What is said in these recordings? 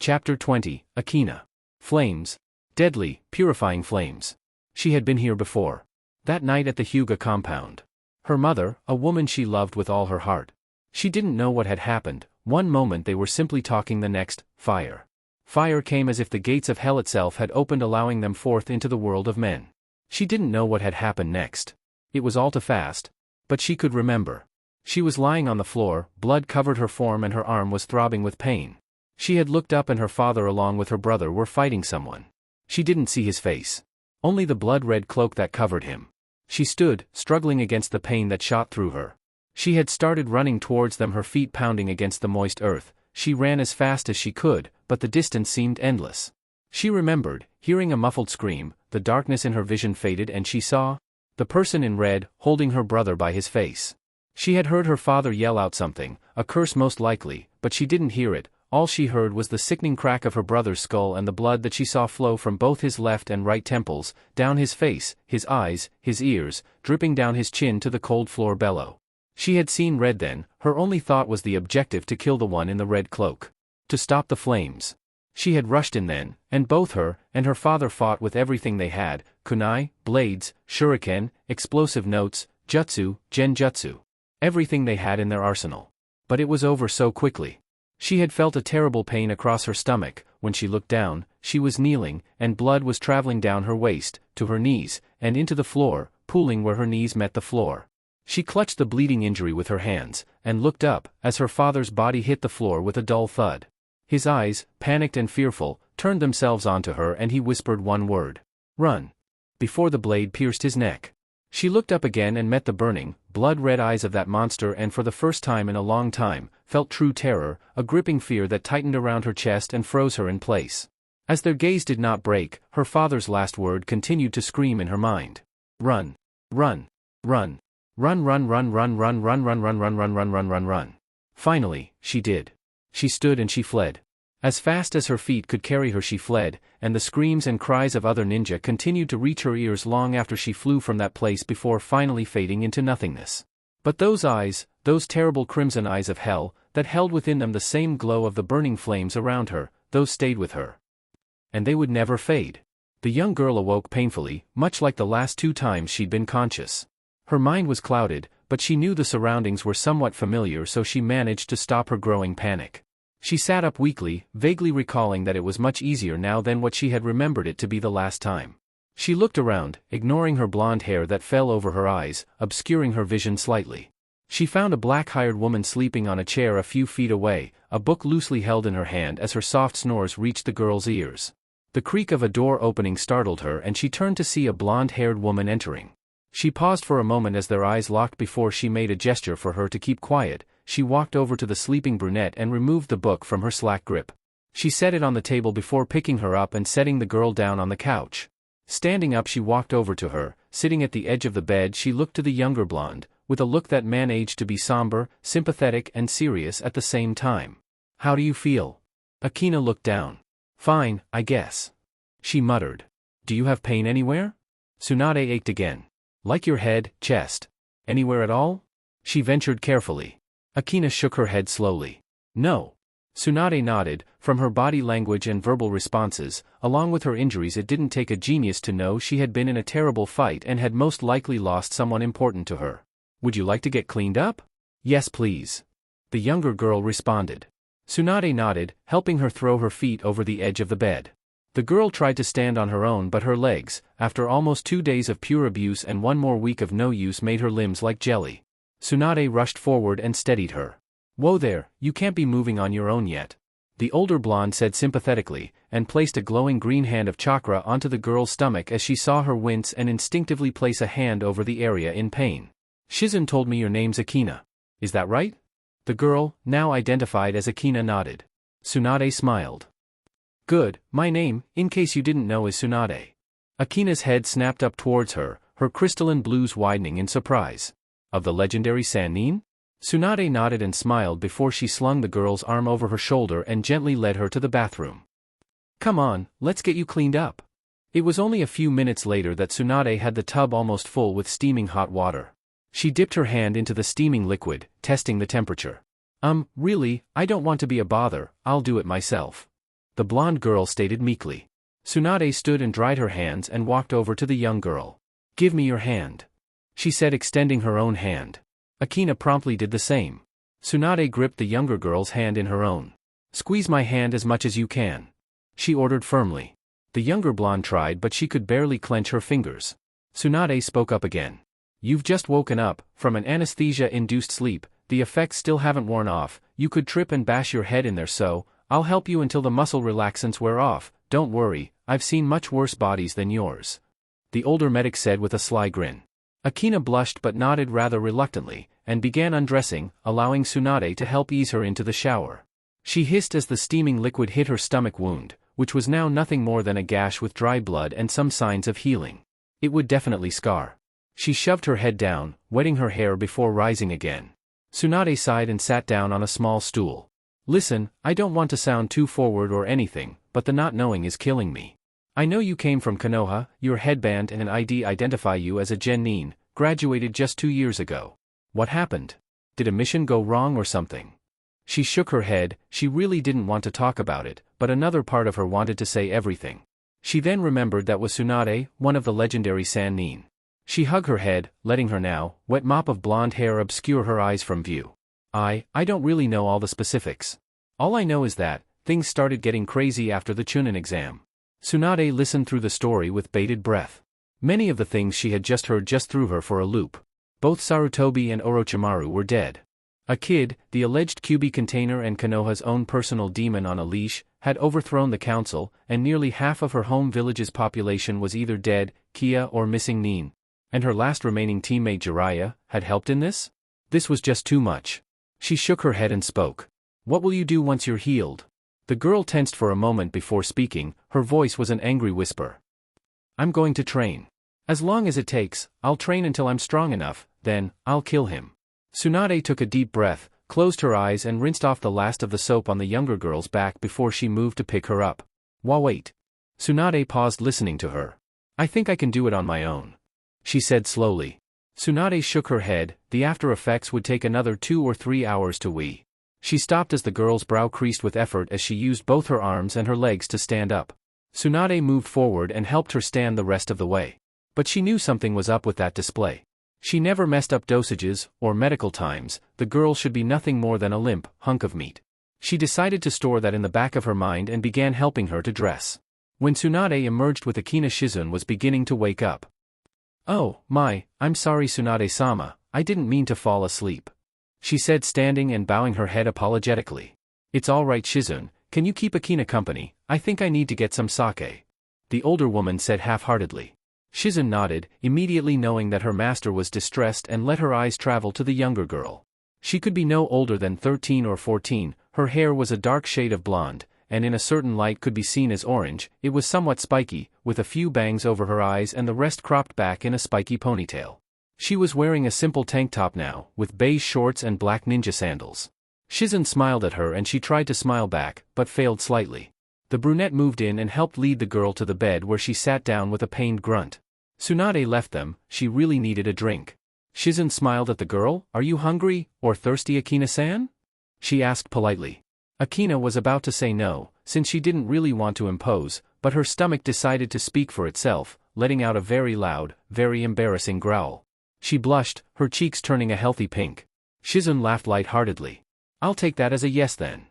Chapter 20, Akina. Flames. Deadly, purifying flames. She had been here before. That night at the Hyuga compound. Her mother, a woman she loved with all her heart. She didn't know what had happened. One moment they were simply talking, the next, fire. Fire came as if the gates of hell itself had opened, allowing them forth into the world of men. She didn't know what had happened next. It was all too fast. But she could remember. She was lying on the floor, blood covered her form and her arm was throbbing with pain. She had looked up and her father along with her brother were fighting someone. She didn't see his face. Only the blood-red cloak that covered him. She stood, struggling against the pain that shot through her. She had started running towards them, her feet pounding against the moist earth. She ran as fast as she could, but the distance seemed endless. She remembered, hearing a muffled scream, the darkness in her vision faded and she saw the person in red, holding her brother by his face. She had heard her father yell out something, a curse most likely, but she didn't hear it. All she heard was the sickening crack of her brother's skull and the blood that she saw flow from both his left and right temples, down his face, his eyes, his ears, dripping down his chin to the cold floor below. She had seen red then, her only thought was the objective, to kill the one in the red cloak. To stop the flames. She had rushed in then, and both her and her father fought with everything they had, kunai, blades, shuriken, explosive notes, jutsu, genjutsu. Everything they had in their arsenal. But it was over so quickly. She had felt a terrible pain across her stomach. When she looked down, she was kneeling, and blood was traveling down her waist, to her knees, and into the floor, pooling where her knees met the floor. She clutched the bleeding injury with her hands, and looked up, as her father's body hit the floor with a dull thud. His eyes, panicked and fearful, turned themselves onto her and he whispered one word. Run. Before the blade pierced his neck. She looked up again and met the burning, blood-red eyes of that monster and for the first time in a long time, felt true terror, a gripping fear that tightened around her chest and froze her in place. As their gaze did not break, her father's last word continued to scream in her mind. Run. Run. Run. Run run run run run run run run run run run run run run. Finally, she did. She stood and she fled. As fast as her feet could carry her she fled, and the screams and cries of other ninja continued to reach her ears long after she flew from that place before finally fading into nothingness. But those eyes, those terrible crimson eyes of hell, that held within them the same glow of the burning flames around her, those stayed with her. And they would never fade. The young girl awoke painfully, much like the last two times she'd been conscious. Her mind was clouded, but she knew the surroundings were somewhat familiar, so she managed to stop her growing panic. She sat up weakly, vaguely recalling that it was much easier now than what she had remembered it to be the last time. She looked around, ignoring her blonde hair that fell over her eyes, obscuring her vision slightly. She found a black-haired woman sleeping on a chair a few feet away, a book loosely held in her hand as her soft snores reached the girl's ears. The creak of a door opening startled her and she turned to see a blonde-haired woman entering. She paused for a moment as their eyes locked before she made a gesture for her to keep quiet. She walked over to the sleeping brunette and removed the book from her slack grip. She set it on the table before picking her up and setting the girl down on the couch. Standing up she walked over to her, sitting at the edge of the bed she looked to the younger blonde, with a look that managed to be somber, sympathetic and serious at the same time. How do you feel? Akina looked down. Fine, I guess. She muttered. Do you have pain anywhere? Tsunade ached again. Like your head, chest. Anywhere at all? She ventured carefully. Akina shook her head slowly. No. Tsunade nodded. From her body language and verbal responses, along with her injuries, it didn't take a genius to know she had been in a terrible fight and had most likely lost someone important to her. Would you like to get cleaned up? Yes please. The younger girl responded. Tsunade nodded, helping her throw her feet over the edge of the bed. The girl tried to stand on her own, but her legs, after almost 2 days of pure abuse and 1 more week of no use, made her limbs like jelly. Tsunade rushed forward and steadied her. Whoa there, you can't be moving on your own yet. The older blonde said sympathetically, and placed a glowing green hand of chakra onto the girl's stomach as she saw her wince and instinctively place a hand over the area in pain. Shizun told me your name's Akina. Is that right? The girl, now identified as Akina, nodded. Tsunade smiled. Good, my name, in case you didn't know, is Tsunade. Akina's head snapped up towards her, her crystalline blues widening in surprise. Of the legendary Sanin? Tsunade nodded and smiled before she slung the girl's arm over her shoulder and gently led her to the bathroom. Come on, let's get you cleaned up. It was only a few minutes later that Tsunade had the tub almost full with steaming hot water. She dipped her hand into the steaming liquid, testing the temperature. Really, I don't want to be a bother, I'll do it myself. the blonde girl stated meekly. Tsunade stood and dried her hands and walked over to the young girl. Give me your hand, she said, extending her own hand. Akina promptly did the same. Tsunade gripped the younger girl's hand in her own. Squeeze my hand as much as you can, she ordered firmly. The younger blonde tried, but she could barely clench her fingers. Tsunade spoke up again. You've just woken up from an anesthesia-induced sleep, the effects still haven't worn off, you could trip and bash your head in there, so I'll help you until the muscle relaxants wear off. Don't worry, I've seen much worse bodies than yours, the older medic said with a sly grin. Akina blushed but nodded rather reluctantly, and began undressing, allowing Tsunade to help ease her into the shower. She hissed as the steaming liquid hit her stomach wound, which was now nothing more than a gash with dry blood and some signs of healing. It would definitely scar. She shoved her head down, wetting her hair before rising again. Tsunade sighed and sat down on a small stool. Listen, I don't want to sound too forward or anything, but the not knowing is killing me. I know you came from Konoha, your headband and an ID identify you as a genin, graduated just 2 years ago. What happened? Did a mission go wrong or something? She shook her head. She really didn't want to talk about it, but another part of her wanted to say everything. She then remembered that was Tsunade, one of the legendary Sanin. She hugged her head, letting her now wet mop of blonde hair obscure her eyes from view. I don't really know all the specifics. All I know is that things started getting crazy after the Chunin exam. Tsunade listened through the story with bated breath. Many of the things she had just heard just threw her for a loop. Both Sarutobi and Orochimaru were dead. A kid, the alleged Kyuubi container and Konoha's own personal demon on a leash, had overthrown the council, and nearly half of her home village's population was either dead, Kia, or missing Nin. And her last remaining teammate Jiraiya had helped in this? This was just too much. She shook her head and spoke. What will you do once you're healed? The girl tensed for a moment before speaking. Her voice was an angry whisper. I'm going to train. As long as it takes, I'll train until I'm strong enough, then I'll kill him. Tsunade took a deep breath, closed her eyes and rinsed off the last of the soap on the younger girl's back before she moved to pick her up. Wait. Tsunade paused, listening to her. I think I can do it on my own, she said slowly. Tsunade shook her head. The after effects would take another 2 or 3 hours to wee. She stopped as the girl's brow creased with effort as she used both her arms and her legs to stand up. Tsunade moved forward and helped her stand the rest of the way. But she knew something was up with that display. She never messed up dosages or medical times. The girl should be nothing more than a limp hunk of meat. She decided to store that in the back of her mind and began helping her to dress. When Tsunade emerged with Akina, Shizune was beginning to wake up. Oh, I'm sorry Tsunade-sama, I didn't mean to fall asleep, she said, standing and bowing her head apologetically. It's all right Shizune, can you keep Akina company? I think I need to get some sake, the older woman said half-heartedly. Shizune nodded, immediately knowing that her master was distressed, and let her eyes travel to the younger girl. She could be no older than 13 or 14, her hair was a dark shade of blonde, and in a certain light could be seen as orange. It was somewhat spiky, with a few bangs over her eyes and the rest cropped back in a spiky ponytail. She was wearing a simple tank top now, with beige shorts and black ninja sandals. Shizune smiled at her and she tried to smile back, but failed slightly. The brunette moved in and helped lead the girl to the bed, where she sat down with a pained grunt. Tsunade left them. She really needed a drink. Shizune smiled at the girl. Are you hungry, or thirsty Akina-san? She asked politely. Akina was about to say no, since she didn't really want to impose, but her stomach decided to speak for itself, letting out a very loud, very embarrassing growl. She blushed, her cheeks turning a healthy pink. Shizune laughed lightheartedly. I'll take that as a yes then.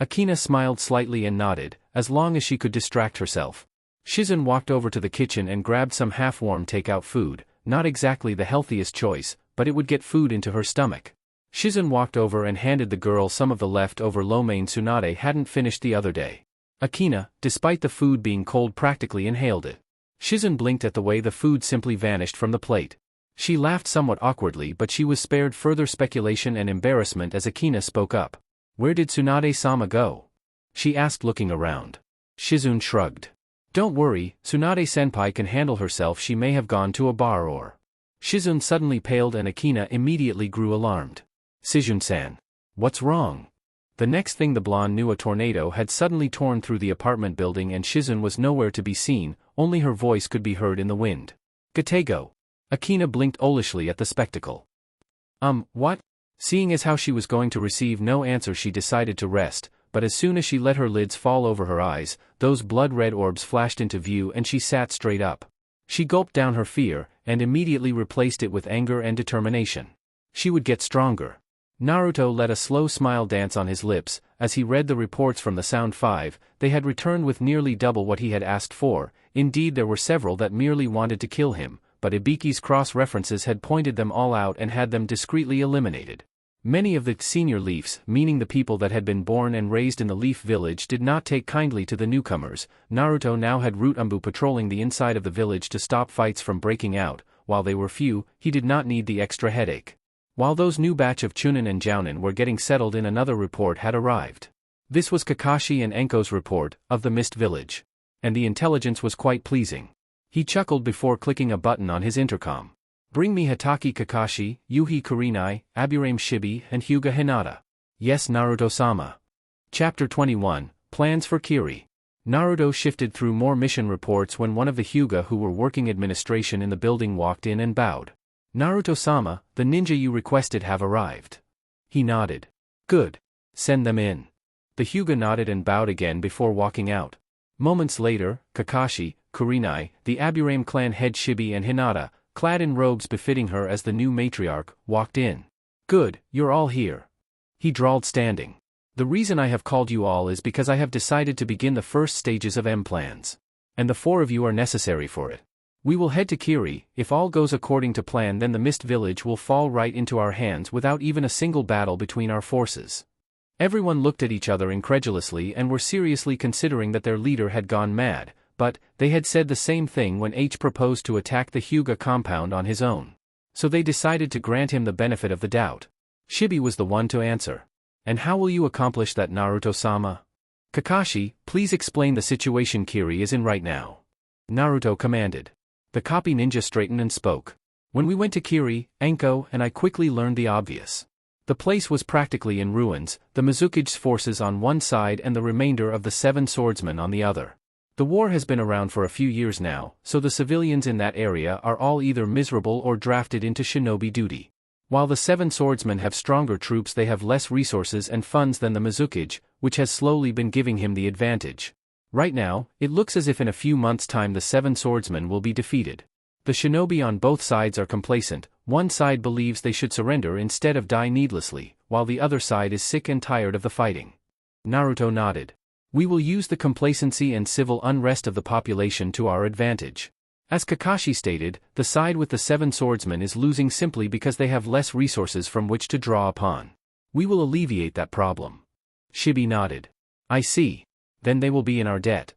Akina smiled slightly and nodded, as long as she could distract herself. Shizune walked over to the kitchen and grabbed some half-warm takeout food, not exactly the healthiest choice, but it would get food into her stomach. Shizune walked over and handed the girl some of the leftover lo mein Tsunade hadn't finished the other day. Akina, despite the food being cold, practically inhaled it. Shizune blinked at the way the food simply vanished from the plate. She laughed somewhat awkwardly, but she was spared further speculation and embarrassment as Akina spoke up. Where did Tsunade-sama go? She asked, looking around. Shizune shrugged. Don't worry, Tsunade-senpai can handle herself. She may have gone to a bar or... Shizune suddenly paled and Akina immediately grew alarmed. Shizune-san. What's wrong? The next thing the blonde knew, a tornado had suddenly torn through the apartment building and Shizune was nowhere to be seen, only her voice could be heard in the wind. Gatego. Akina blinked owlishly at the spectacle. What? Seeing as how she was going to receive no answer, she decided to rest, but as soon as she let her lids fall over her eyes, those blood-red orbs flashed into view and she sat straight up. She gulped down her fear, and immediately replaced it with anger and determination. She would get stronger. Naruto let a slow smile dance on his lips, as he read the reports from the Sound 5, they had returned with nearly double what he had asked for. Indeed there were several that merely wanted to kill him, but Ibiki's cross-references had pointed them all out and had them discreetly eliminated. Many of the senior Leafs, meaning the people that had been born and raised in the Leaf village, did not take kindly to the newcomers. Naruto now had Root Umbu patrolling the inside of the village to stop fights from breaking out. While they were few, he did not need the extra headache. While those new batch of Chunin and Jounin were getting settled in, another report had arrived. This was Kakashi and Enko's report, of the Mist Village. And the intelligence was quite pleasing. He chuckled before clicking a button on his intercom. Bring me Hatake Kakashi, Yuhi Kurenai, Aburame Shibi and Hyuga Hinata. Yes, Naruto-sama. Chapter 21, Plans for Kiri. Naruto shifted through more mission reports when one of the Hyuga who were working administration in the building walked in and bowed. Naruto-sama, the ninja you requested have arrived. He nodded. Good. Send them in. The Hyuga nodded and bowed again before walking out. Moments later, Kakashi, Kurenai, the Aburame clan head Shibi and Hinata, clad in robes befitting her as the new matriarch, walked in. Good, you're all here. He drawled, standing. The reason I have called you all is because I have decided to begin the first stages of M-plans. And the 4 of you are necessary for it. We will head to Kiri. If all goes according to plan, then the Mist Village will fall right into our hands without even a single battle between our forces. Everyone looked at each other incredulously and were seriously considering that their leader had gone mad, but they had said the same thing when H proposed to attack the Hyuga compound on his own. So they decided to grant him the benefit of the doubt. Shibi was the one to answer. And how will you accomplish that, Naruto-sama? Kakashi, please explain the situation Kiri is in right now. Naruto commanded. The copy ninja straightened and spoke. When we went to Kiri, Enko and I quickly learned the obvious. The place was practically in ruins, the Mizukage's forces on one side and the remainder of the 7 swordsmen on the other. The war has been around for a few years now, so the civilians in that area are all either miserable or drafted into shinobi duty. While the 7 swordsmen have stronger troops, they have less resources and funds than the Mizukage, which has slowly been giving him the advantage. Right now, it looks as if in a few months' time the 7 swordsmen will be defeated. The shinobi on both sides are complacent. One side believes they should surrender instead of die needlessly, while the other side is sick and tired of the fighting. Naruto nodded. We will use the complacency and civil unrest of the population to our advantage. As Kakashi stated, the side with the 7 swordsmen is losing simply because they have less resources from which to draw upon. We will alleviate that problem. Shibi nodded. I see. Then they will be in our debt.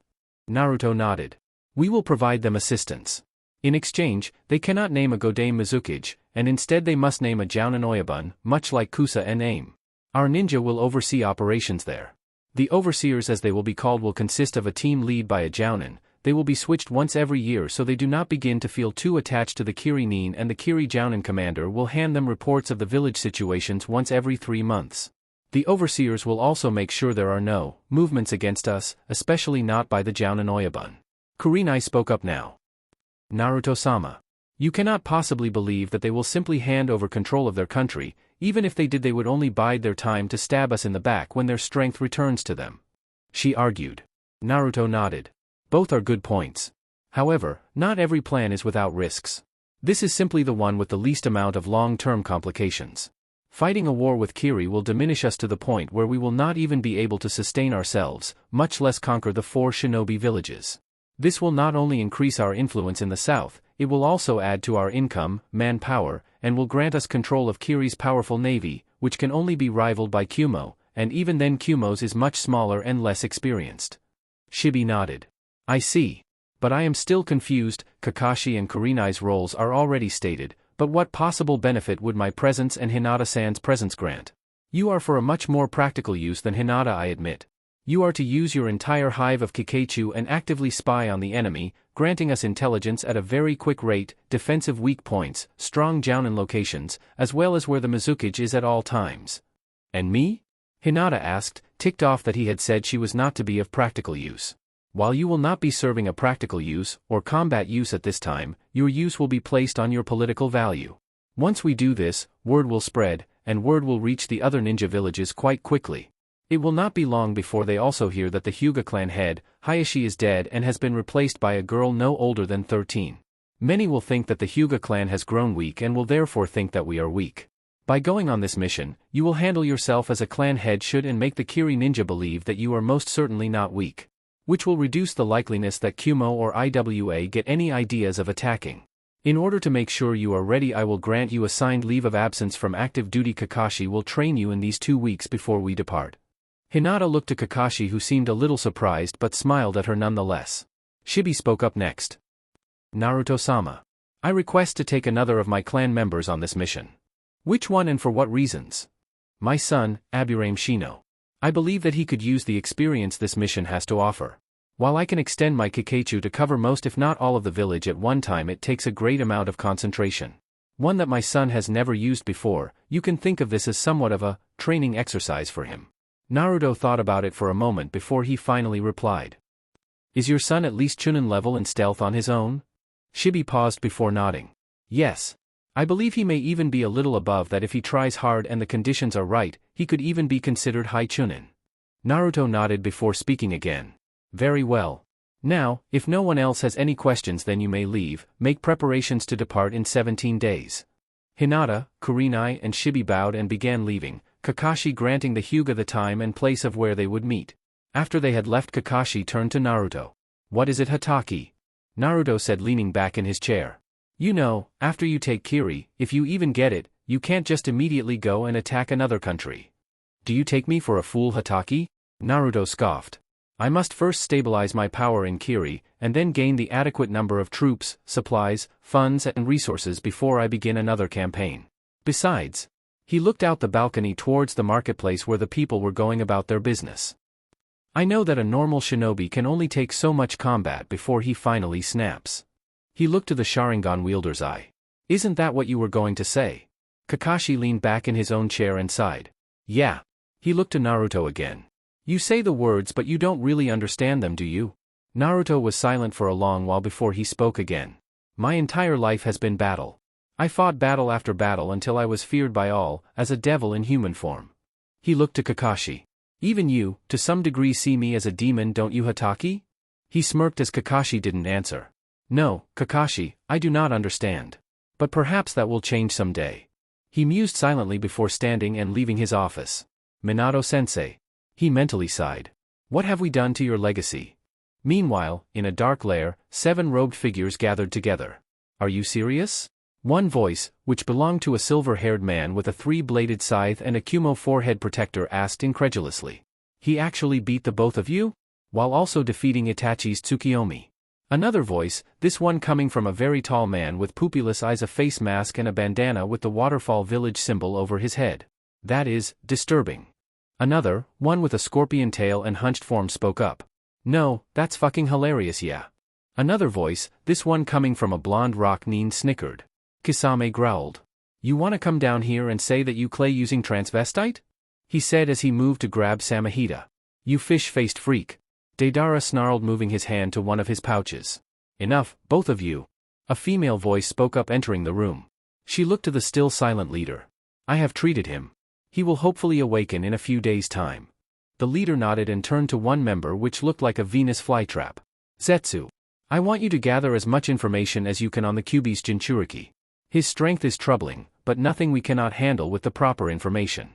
Naruto nodded. We will provide them assistance. In exchange, they cannot name a Godame Mizukage, and instead they must name a Jounin Oyabun, much like Kusa and Aim. Our ninja will oversee operations there. The overseers, as they will be called, will consist of a team lead by a Jounin. They will be switched once every year so they do not begin to feel too attached to the Kiri Nin, and the Kiri Jounin commander will hand them reports of the village situations once every 3 months. The overseers will also make sure there are no movements against us, especially not by the Jounin Oyabun. Kurenai spoke up now. Naruto-sama. You cannot possibly believe that they will simply hand over control of their country. Even if they did, they would only bide their time to stab us in the back when their strength returns to them. She argued. Naruto nodded. Both are good points. However, not every plan is without risks. This is simply the one with the least amount of long-term complications. Fighting a war with Kiri will diminish us to the point where we will not even be able to sustain ourselves, much less conquer the 4 shinobi villages. This will not only increase our influence in the south, it will also add to our income, manpower, and will grant us control of Kiri's powerful navy, which can only be rivaled by Kyuumo, and even then Kyuumo's is much smaller and less experienced. Shibi nodded. I see. But I am still confused. Kakashi and Kurenai's roles are already stated, but what possible benefit would my presence and Hinata-san's presence grant? You are for a much more practical use than Hinata, I admit. You are to use your entire hive of Kikaichu and actively spy on the enemy, granting us intelligence at a very quick rate, defensive weak points, strong Jounin locations, as well as where the Mizukage is at all times. And me? Hinata asked, ticked off that he had said she was not to be of practical use. While you will not be serving a practical use, or combat use at this time, your use will be placed on your political value. Once we do this, word will spread, and word will reach the other ninja villages quite quickly. It will not be long before they also hear that the Hyuga clan head, Hayashi, is dead and has been replaced by a girl no older than 13. Many will think that the Hyuga clan has grown weak and will therefore think that we are weak. By going on this mission, you will handle yourself as a clan head should and make the Kiri ninja believe that you are most certainly not weak, which will reduce the likeliness that Kumo or IWA get any ideas of attacking. In order to make sure you are ready, I will grant you a signed leave of absence from active duty. Kakashi will train you in these 2 weeks before we depart. Hinata looked to Kakashi, who seemed a little surprised but smiled at her nonetheless. Shibi spoke up next. Naruto-sama. I request to take another of my clan members on this mission. Which one and for what reasons? My son, Aburame Shino. I believe that he could use the experience this mission has to offer. While I can extend my Kikeichu to cover most if not all of the village at one time, it takes a great amount of concentration. One that my son has never used before. You can think of this as somewhat of a training exercise for him. Naruto thought about it for a moment before he finally replied. Is your son at least Chunin level in stealth on his own? Shibi paused before nodding. Yes. I believe he may even be a little above that if he tries hard and the conditions are right. He could even be considered high Chunin. Naruto nodded before speaking again. Very well. Now, if no one else has any questions, then you may leave. Make preparations to depart in 17 days. Hinata, Kurenai and Shibi bowed and began leaving, Kakashi granting the Hyuga the time and place of where they would meet. After they had left, Kakashi turned to Naruto. What is it, Hataki? Naruto said, leaning back in his chair. You know, after you take Kiri, if you even get it, you can't just immediately go and attack another country. Do you take me for a fool, Hataki? Naruto scoffed. I must first stabilize my power in Kiri, and then gain the adequate number of troops, supplies, funds and resources before I begin another campaign. Besides, he looked out the balcony towards the marketplace where the people were going about their business. I know that a normal shinobi can only take so much combat before he finally snaps. He looked to the Sharingan wielder's eye. Isn't that what you were going to say? Kakashi leaned back in his own chair and sighed. Yeah. He looked to Naruto again. You say the words but you don't really understand them, do you? Naruto was silent for a long while before he spoke again. My entire life has been battle. I fought battle after battle until I was feared by all, as a devil in human form. He looked to Kakashi. Even you, to some degree, see me as a demon, don't you, Hataki? He smirked as Kakashi didn't answer. No, Kakashi, I do not understand. But perhaps that will change someday. He mused silently before standing and leaving his office. Minato-sensei. He mentally sighed. What have we done to your legacy? Meanwhile, in a dark lair, 7 robed figures gathered together. Are you serious? One voice, which belonged to a silver-haired man with a 3-bladed scythe and a Kumo forehead protector, asked incredulously. He actually beat the both of you? While also defeating Itachi's Tsukiyomi. Another voice, this one coming from a very tall man with pupilless eyes, a face mask and a bandana with the Waterfall Village symbol over his head. That is disturbing. Another, one with a scorpion tail and hunched form, spoke up. No, that's fucking hilarious, yeah. Another voice, this one coming from a blonde rock nin, snickered. Kisame growled. You wanna come down here and say that you clay using transvestite? He said as he moved to grab Samahita. You fish-faced freak. Deidara snarled, moving his hand to one of his pouches. Enough, both of you. A female voice spoke up, entering the room. She looked to the still silent leader. I have treated him. He will hopefully awaken in a few days' time. The leader nodded and turned to one member, which looked like a Venus flytrap. Zetsu. I want you to gather as much information as you can on the Kyuubi's Jinchuriki. His strength is troubling, but nothing we cannot handle with the proper information.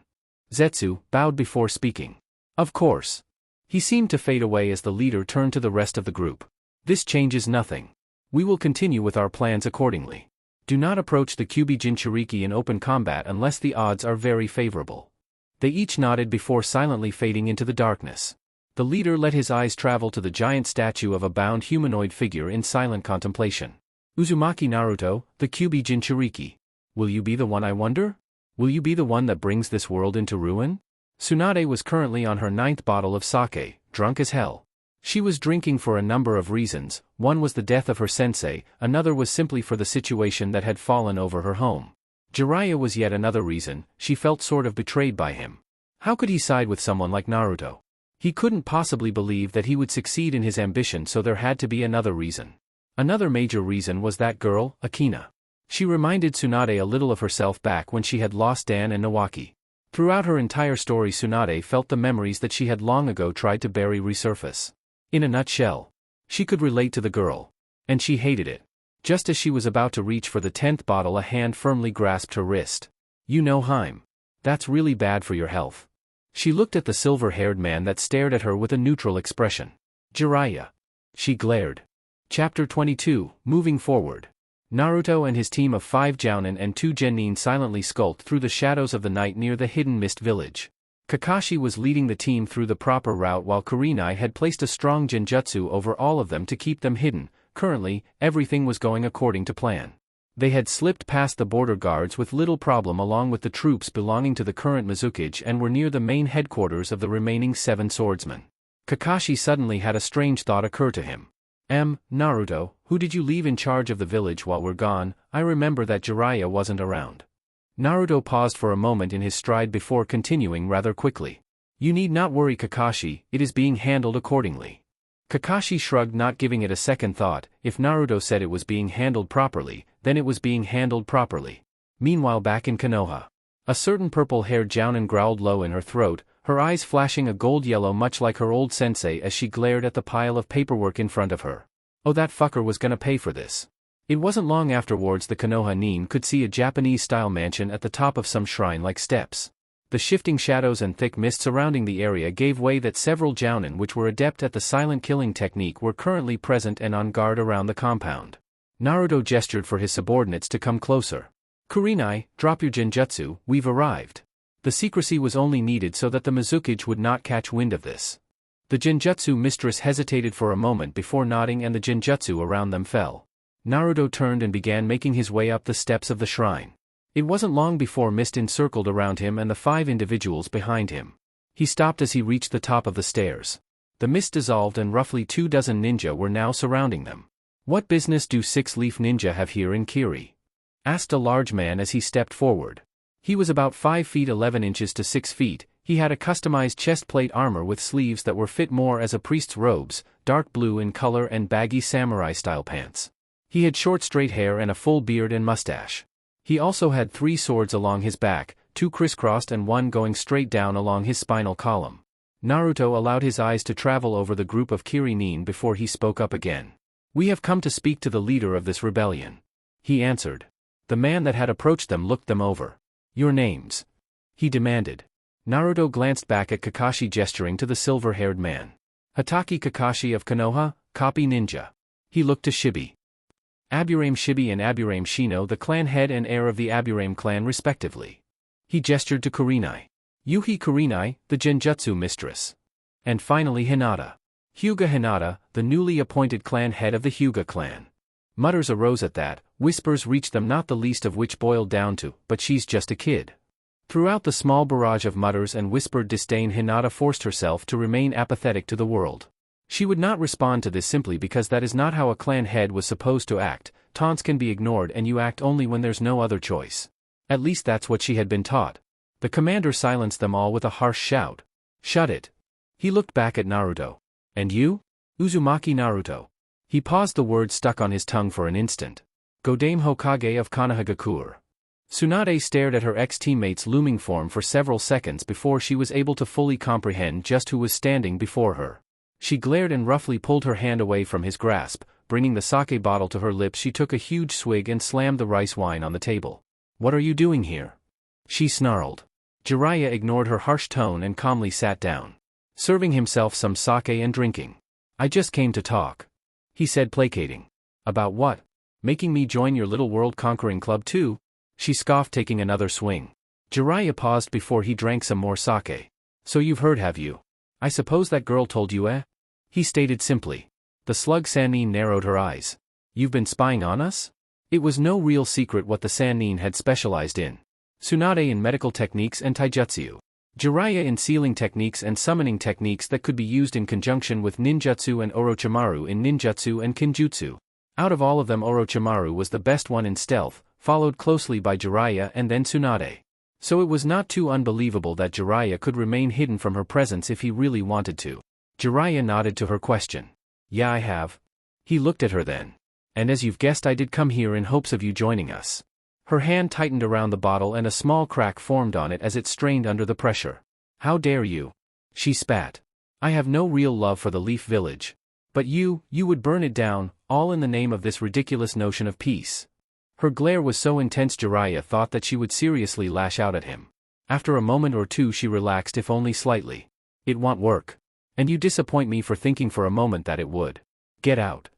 Zetsu bowed before speaking. Of course. He seemed to fade away as the leader turned to the rest of the group. This changes nothing. We will continue with our plans accordingly. Do not approach the Kyuubi Jinchuriki in open combat unless the odds are very favorable. They each nodded before silently fading into the darkness. The leader let his eyes travel to the giant statue of a bound humanoid figure in silent contemplation. Uzumaki Naruto, the Kyuubi Jinchuriki. Will you be the one, I wonder? Will you be the one that brings this world into ruin? Tsunade was currently on her 9th bottle of sake, drunk as hell. She was drinking for a number of reasons. One was the death of her sensei, another was simply for the situation that had fallen over her home. Jiraiya was yet another reason. She felt sort of betrayed by him. How could he side with someone like Naruto? He couldn't possibly believe that he would succeed in his ambition, so there had to be another reason. Another major reason was that girl, Akina. She reminded Tsunade a little of herself back when she had lost Dan and Nawaki. Throughout her entire story, Tsunade felt the memories that she had long ago tried to bury resurface. In a nutshell, she could relate to the girl. And she hated it. Just as she was about to reach for the 10th bottle, a hand firmly grasped her wrist. You know, Haim. That's really bad for your health. She looked at the silver-haired man that stared at her with a neutral expression. Jiraiya. She glared. Chapter 22, Moving Forward. Naruto and his team of 5 Jounin and 2 Genin silently skulked through the shadows of the night near the hidden mist village. Kakashi was leading the team through the proper route while Kurenai had placed a strong genjutsu over all of them to keep them hidden. Currently, everything was going according to plan. They had slipped past the border guards with little problem along with the troops belonging to the current Mizukage and were near the main headquarters of the remaining 7 swordsmen. Kakashi suddenly had a strange thought occur to him. Naruto, who did you leave in charge of the village while we're gone? I remember that Jiraiya wasn't around. Naruto paused for a moment in his stride before continuing rather quickly. You need not worry, Kakashi, it is being handled accordingly. Kakashi shrugged, not giving it a second thought. If Naruto said it was being handled properly, then it was being handled properly. Meanwhile, back in Konoha, a certain purple-haired Jounin growled low in her throat, her eyes flashing a gold yellow much like her old sensei as she glared at the pile of paperwork in front of her. Oh, that fucker was gonna pay for this. It wasn't long afterwards the Konoha Nin could see a Japanese-style mansion at the top of some shrine-like steps. The shifting shadows and thick mist surrounding the area gave way that several Jounin which were adept at the silent killing technique were currently present and on guard around the compound. Naruto gestured for his subordinates to come closer. Kurenai, drop your genjutsu, we've arrived. The secrecy was only needed so that the Mizukage would not catch wind of this. The genjutsu mistress hesitated for a moment before nodding and the genjutsu around them fell. Naruto turned and began making his way up the steps of the shrine. It wasn't long before mist encircled around him and the 5 individuals behind him. He stopped as he reached the top of the stairs. The mist dissolved and roughly 24 ninja were now surrounding them. What business do 6-leaf ninja have here in Kiri? Asked a large man as he stepped forward. He was about 5 feet 11 inches to 6 feet, he had a customized chestplate armor with sleeves that were fit more as a priest's robes, dark blue in color and baggy samurai-style pants. He had short straight hair and a full beard and mustache. He also had 3 swords along his back, 2 crisscrossed and 1 going straight down along his spinal column. Naruto allowed his eyes to travel over the group of Kiri Nin before he spoke up again. We have come to speak to the leader of this rebellion. He answered. The man that had approached them looked them over. Your names? He demanded. Naruto glanced back at Kakashi gesturing to the silver-haired man. Hatake Kakashi of Konoha, copy ninja. He looked to Shibi. Aburame Shibi and Aburame Shino, the clan head and heir of the Aburame clan respectively. He gestured to Kurenai. Yuhi Kurenai, the genjutsu mistress. And finally Hinata. Hyuga Hinata, the newly appointed clan head of the Hyuga clan. Mutters arose at that, whispers reached them, not the least of which boiled down to, but she's just a kid. Throughout the small barrage of mutters and whispered disdain, Hinata forced herself to remain apathetic to the world. She would not respond to this simply because that is not how a clan head was supposed to act. Taunts can be ignored and you act only when there's no other choice. At least that's what she had been taught. The commander silenced them all with a harsh shout. Shut it. He looked back at Naruto. And you? Uzumaki Naruto. He paused, the word stuck on his tongue for an instant. Godame Hokage of Konohagakure. Tsunade stared at her ex-teammate's looming form for several seconds before she was able to fully comprehend just who was standing before her. She glared and roughly pulled her hand away from his grasp, bringing the sake bottle to her lips. She took a huge swig and slammed the rice wine on the table. What are you doing here? She snarled. Jiraiya ignored her harsh tone and calmly sat down, serving himself some sake and drinking. I just came to talk, he said, placating. About what? Making me join your little world-conquering club too? She scoffed, taking another swing. Jiraiya paused before he drank some more sake. So you've heard, have you? I suppose that girl told you, eh? He stated simply. The slug Sanin narrowed her eyes. You've been spying on us? It was no real secret what the Sanin had specialized in. Tsunade in medical techniques and taijutsu. Jiraiya in sealing techniques and summoning techniques that could be used in conjunction with ninjutsu, and Orochimaru in ninjutsu and kinjutsu. Out of all of them, Orochimaru was the best one in stealth, followed closely by Jiraiya and then Tsunade. So it was not too unbelievable that Jiraiya could remain hidden from her presence if he really wanted to. Jiraiya nodded to her question. Yeah, I have. He looked at her then. And as you've guessed, I did come here in hopes of you joining us. Her hand tightened around the bottle and a small crack formed on it as it strained under the pressure. "How dare you?" she spat. "I have no real love for the Leaf Village. But you would burn it down, all in the name of this ridiculous notion of peace." Her glare was so intense Jiraiya thought that she would seriously lash out at him. After a moment or two she relaxed, if only slightly. "It won't work. And you disappoint me for thinking for a moment that it would. Get out."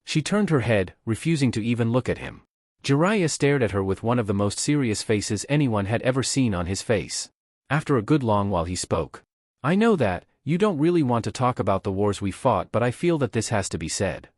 She turned her head, refusing to even look at him. Jiraiya stared at her with one of the most serious faces anyone had ever seen on his face. After a good long while he spoke. "I know that, you don't really want to talk about the wars we fought, but I feel that this has to be said."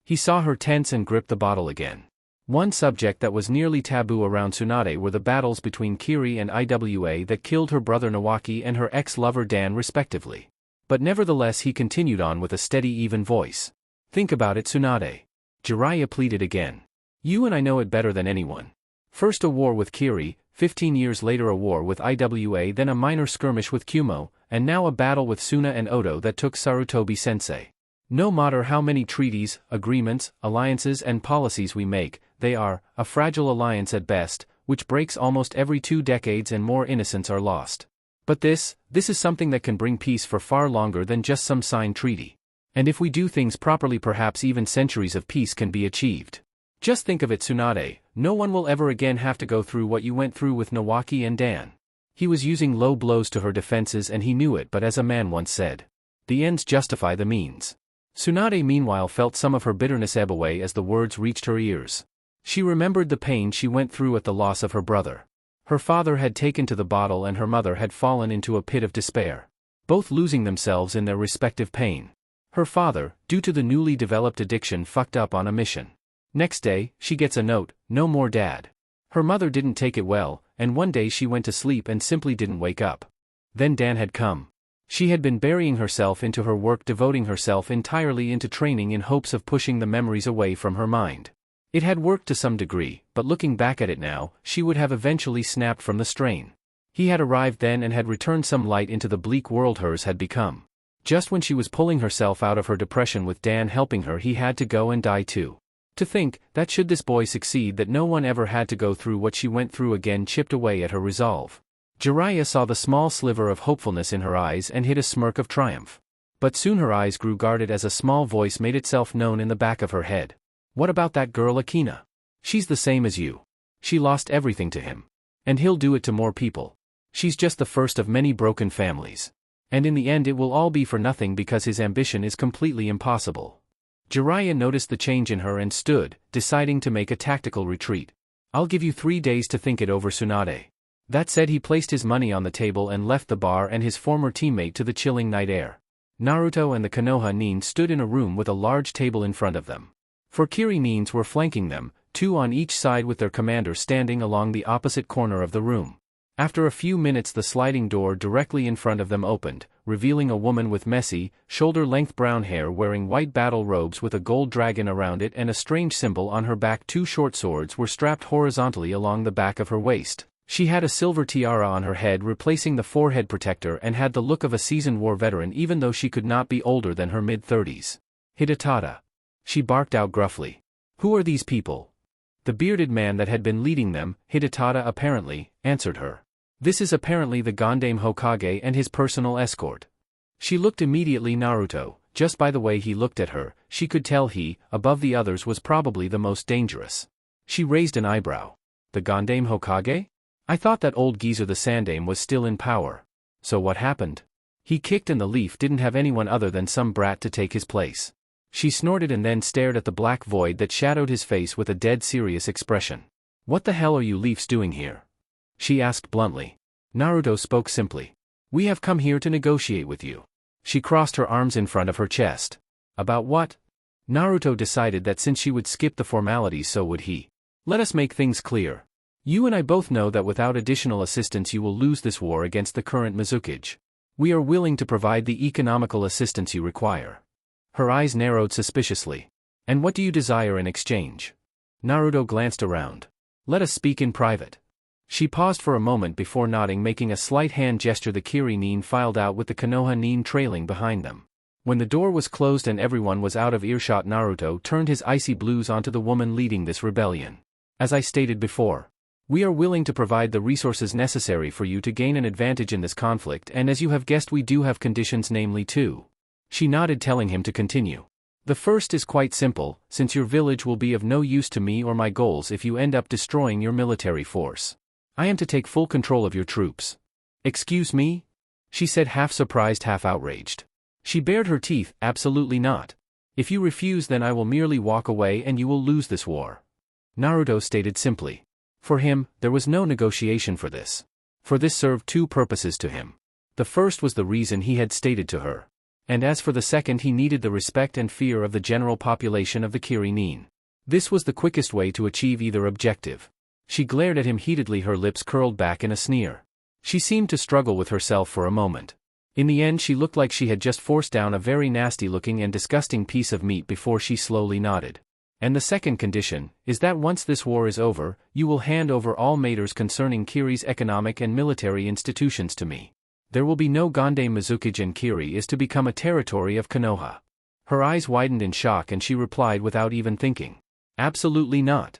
He saw her tense and grip the bottle again. One subject that was nearly taboo around Tsunade were the battles between Kiri and Iwa that killed her brother Nawaki and her ex-lover Dan respectively. But nevertheless he continued on with a steady even voice. "Think about it, Tsunade." Jiraiya pleaded again. "You and I know it better than anyone. First a war with Kiri, 15 years later a war with Iwa, then a minor skirmish with Kumo, and now a battle with Suna and Odo that took Sarutobi-sensei. No matter how many treaties, agreements, alliances and policies we make, they are a fragile alliance at best, which breaks almost every 2 decades and more innocents are lost. But this is something that can bring peace for far longer than just some signed treaty. And if we do things properly, perhaps even centuries of peace can be achieved. Just think of it, Tsunade, no one will ever again have to go through what you went through with Nawaki and Dan." He was using low blows to her defenses and he knew it, but as a man once said, "The ends justify the means." Tsunade meanwhile felt some of her bitterness ebb away as the words reached her ears. She remembered the pain she went through at the loss of her brother. Her father had taken to the bottle and her mother had fallen into a pit of despair. Both losing themselves in their respective pain. Her father, due to the newly developed addiction, fucked up on a mission. Next day, she gets a note, "No more dad." Her mother didn't take it well, and one day she went to sleep and simply didn't wake up. Then Dan had come. She had been burying herself into her work, devoting herself entirely into training in hopes of pushing the memories away from her mind. It had worked to some degree, but looking back at it now, she would have eventually snapped from the strain. He had arrived then and had returned some light into the bleak world hers had become. Just when she was pulling herself out of her depression with Dan helping her, he had to go and die too. To think, that should this boy succeed, that no one ever had to go through what she went through again, chipped away at her resolve. Jiraiya saw the small sliver of hopefulness in her eyes and hid a smirk of triumph. But soon her eyes grew guarded as a small voice made itself known in the back of her head. "What about that girl Akina? She's the same as you. She lost everything to him. And he'll do it to more people. She's just the first of many broken families. And in the end it will all be for nothing because his ambition is completely impossible." Jiraiya noticed the change in her and stood, deciding to make a tactical retreat. "I'll give you 3 days to think it over, Tsunade." That said, he placed his money on the table and left the bar and his former teammate to the chilling night air. Naruto and the Konoha nin stood in a room with a large table in front of them. For Kiri nins were flanking them, 2 on each side with their commander standing along the opposite corner of the room. After a few minutes the sliding door directly in front of them opened, revealing a woman with messy, shoulder-length brown hair wearing white battle robes with a gold dragon around it and a strange symbol on her back. 2 short swords were strapped horizontally along the back of her waist. She had a silver tiara on her head replacing the forehead protector and had the look of a seasoned war veteran even though she could not be older than her mid-30s. "Hidetada," she barked out gruffly. "Who are these people?" The bearded man that had been leading them, Hidetada apparently, answered her. "This is apparently the Gondame Hokage and his personal escort." She looked immediately Naruto. Just by the way he looked at her, she could tell he, above the others, was probably the most dangerous. She raised an eyebrow. "The Gondame Hokage? I thought that old geezer the Sandame was still in power. So what happened?" He kicked and the Leaf didn't have anyone other than some brat to take his place. She snorted and then stared at the black void that shadowed his face with a dead serious expression. "What the hell are you Leafs doing here?" she asked bluntly. Naruto spoke simply. "We have come here to negotiate with you." She crossed her arms in front of her chest. "About what?" Naruto decided that since she would skip the formalities so would he. "Let us make things clear. You and I both know that without additional assistance you will lose this war against the current Mizukage. We are willing to provide the economical assistance you require." Her eyes narrowed suspiciously. "And what do you desire in exchange?" Naruto glanced around. "Let us speak in private." She paused for a moment before nodding, making a slight hand gesture. The Kiri nin filed out with the Konoha nin trailing behind them. When the door was closed and everyone was out of earshot, Naruto turned his icy blues onto the woman leading this rebellion. "As I stated before, We are willing to provide the resources necessary for you to gain an advantage in this conflict, and as you have guessed, we do have conditions, namely two. She nodded, telling him to continue. The first is quite simple, since your village will be of no use to me or my goals if you end up destroying your military force. I am to take full control of your troops. Excuse me? She said, half surprised, half outraged. She bared her teeth. Absolutely not. If you refuse, then I will merely walk away and you will lose this war. Naruto stated simply. For him, there was no negotiation for this. For this served two purposes to him. The first was the reason he had stated to her. And as for the second, he needed the respect and fear of the general population of the Kiri Nin. This was the quickest way to achieve either objective. She glared at him heatedly, her lips curled back in a sneer. She seemed to struggle with herself for a moment. In the end, she looked like she had just forced down a very nasty-looking and disgusting piece of meat before she slowly nodded. And the second condition is that once this war is over, you will hand over all matters concerning Kiri's economic and military institutions to me. There will be no Gonde Mizukage, and Kiri is to become a territory of Konoha. Her eyes widened in shock and she replied without even thinking. Absolutely not.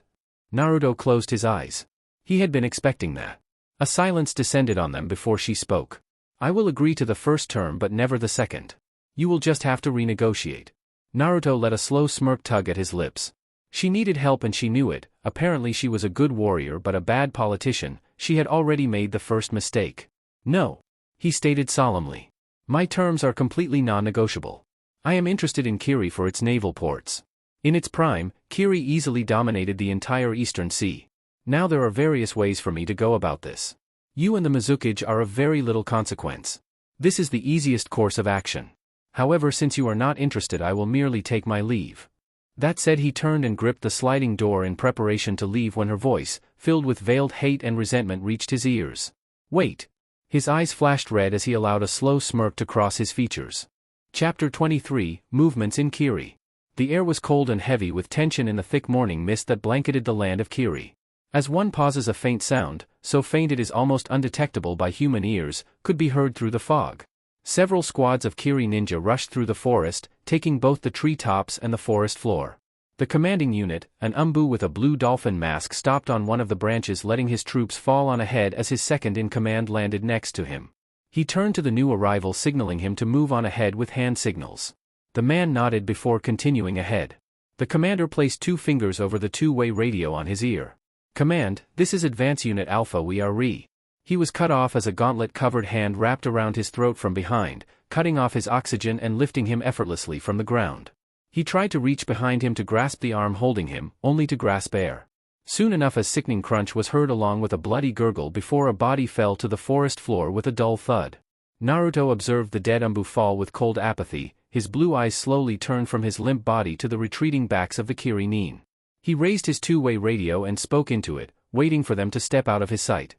Naruto closed his eyes. He had been expecting that. A silence descended on them before she spoke. I will agree to the first term but never the second. You will just have to renegotiate. Naruto let a slow smirk tug at his lips. She needed help and she knew it. Apparently she was a good warrior but a bad politician. She had already made the first mistake. No. He stated solemnly. My terms are completely non-negotiable. I am interested in Kiri for its naval ports. In its prime, Kiri easily dominated the entire Eastern Sea. Now there are various ways for me to go about this. You and the Mizukage are of very little consequence. This is the easiest course of action. However, since you are not interested, I will merely take my leave. That said, he turned and gripped the sliding door in preparation to leave when her voice, filled with veiled hate and resentment, reached his ears. Wait. His eyes flashed red as he allowed a slow smirk to cross his features. Chapter 23, Movements in Kiri. The air was cold and heavy with tension in the thick morning mist that blanketed the land of Kiri. As one pauses, a faint sound, so faint it is almost undetectable by human ears, could be heard through the fog. Several squads of Kiri ninja rushed through the forest, taking both the tree tops and the forest floor. The commanding unit, an umbu with a blue dolphin mask, stopped on one of the branches, letting his troops fall on ahead as his second-in-command landed next to him. He turned to the new arrival, signaling him to move on ahead with hand signals. The man nodded before continuing ahead. The commander placed 2 fingers over the two-way radio on his ear. Command, this is Advance Unit Alpha, we are re. He was cut off as a gauntlet-covered hand wrapped around his throat from behind, cutting off his oxygen and lifting him effortlessly from the ground. He tried to reach behind him to grasp the arm holding him, only to grasp air. Soon enough, a sickening crunch was heard along with a bloody gurgle before a body fell to the forest floor with a dull thud. Naruto observed the dead umbu fall with cold apathy, his blue eyes slowly turned from his limp body to the retreating backs of the Kiri Nin. He raised his two-way radio and spoke into it, waiting for them to step out of his sight.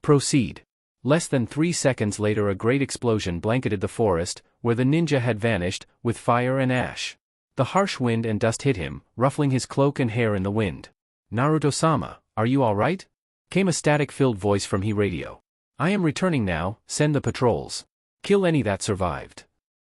Proceed. Less than 3 seconds later, a great explosion blanketed the forest, where the ninja had vanished, with fire and ash. The harsh wind and dust hit him, ruffling his cloak and hair in the wind. Naruto-sama, are you all right? Came a static-filled voice from his radio. I am returning now, send the patrols. Kill any that survived.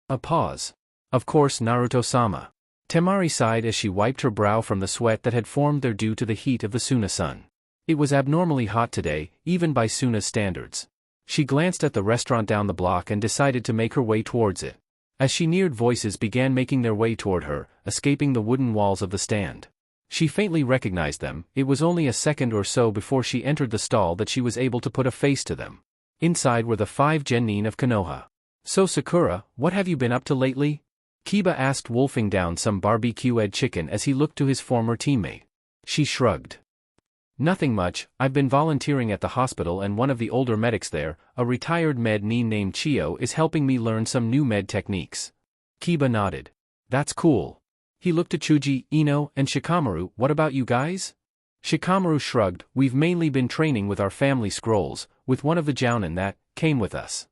A pause. Of course, Naruto-sama. Temari sighed as she wiped her brow from the sweat that had formed there due to the heat of the Suna sun. It was abnormally hot today, even by Suna's standards. She glanced at the restaurant down the block and decided to make her way towards it. As she neared, voices began making their way toward her, escaping the wooden walls of the stand. She faintly recognized them. It was only a second or so before she entered the stall that she was able to put a face to them. Inside were the 5 genin of Konoha. So Sakura, what have you been up to lately? Kiba asked, wolfing down some barbecued chicken as he looked to his former teammate. She shrugged. Nothing much. I've been volunteering at the hospital and one of the older medics there, a retired med named Chio, is helping me learn some new med techniques. Kiba nodded. That's cool. He looked at Chuji, Ino, and Shikamaru. What about you guys? Shikamaru shrugged. We've mainly been training with our family scrolls, with one of the jounin that came with us.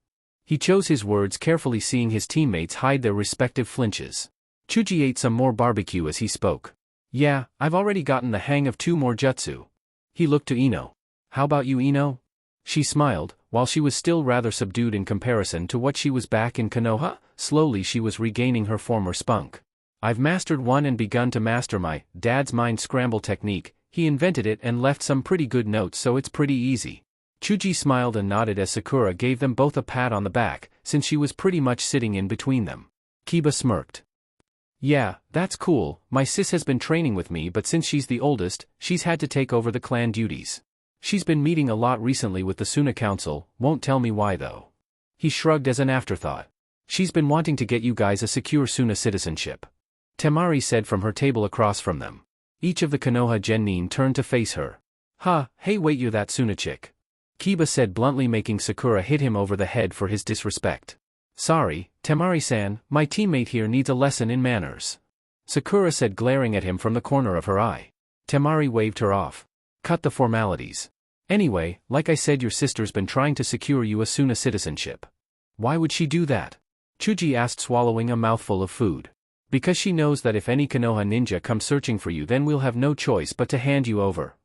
He chose his words carefully, seeing his teammates hide their respective flinches. Chuji ate some more barbecue as he spoke. Yeah, I've already gotten the hang of 2 more jutsu. He looked to Ino. How about you, Ino? She smiled, while she was still rather subdued in comparison to what she was back in Konoha. Slowly she was regaining her former spunk. I've mastered one and begun to master my dad's mind scramble technique. He invented it and left some pretty good notes, so it's pretty easy. Chuji smiled and nodded as Sakura gave them both a pat on the back, since she was pretty much sitting in between them. Kiba smirked. Yeah, that's cool. My sis has been training with me, but since she's the oldest, she's had to take over the clan duties. She's been meeting a lot recently with the Suna Council, won't tell me why though. He shrugged as an afterthought. She's been wanting to get you guys a secure Suna citizenship. Temari said from her table across from them. Each of the Konoha genin turned to face her. Hey wait, you're that Suna chick. Kiba said bluntly, making Sakura hit him over the head for his disrespect. Sorry, Temari-san, my teammate here needs a lesson in manners. Sakura said, glaring at him from the corner of her eye. Temari waved her off. Cut the formalities. Anyway, like I said, your sister's been trying to secure you a Suna citizenship. Why would she do that? Chuji asked, swallowing a mouthful of food. Because she knows that if any Konoha ninja come searching for you, then we'll have no choice but to hand you over.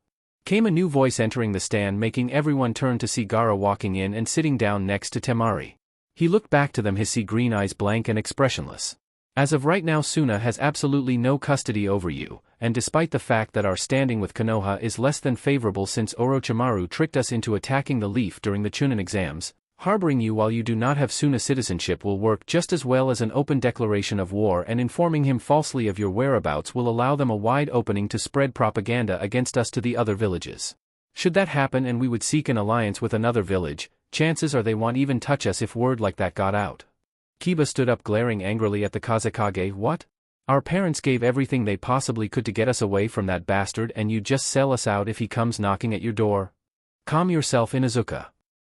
Came a new voice entering the stand, making everyone turn to see Gaara walking in and sitting down next to Temari. He looked back to them, his sea green eyes blank and expressionless. As of right now, Suna has absolutely no custody over you, and despite the fact that our standing with Konoha is less than favorable since Orochimaru tricked us into attacking the Leaf during the Chunin exams, harboring you while you do not have Suna citizenship will work just as well as an open declaration of war, and informing him falsely of your whereabouts will allow them a wide opening to spread propaganda against us to the other villages. Should that happen and we would seek an alliance with another village, chances are they won't even touch us if word like that got out. Kiba stood up, glaring angrily at the Kazekage. What? Our parents gave everything they possibly could to get us away from that bastard, and you just sell us out if he comes knocking at your door? Calm yourself, Inuzuka.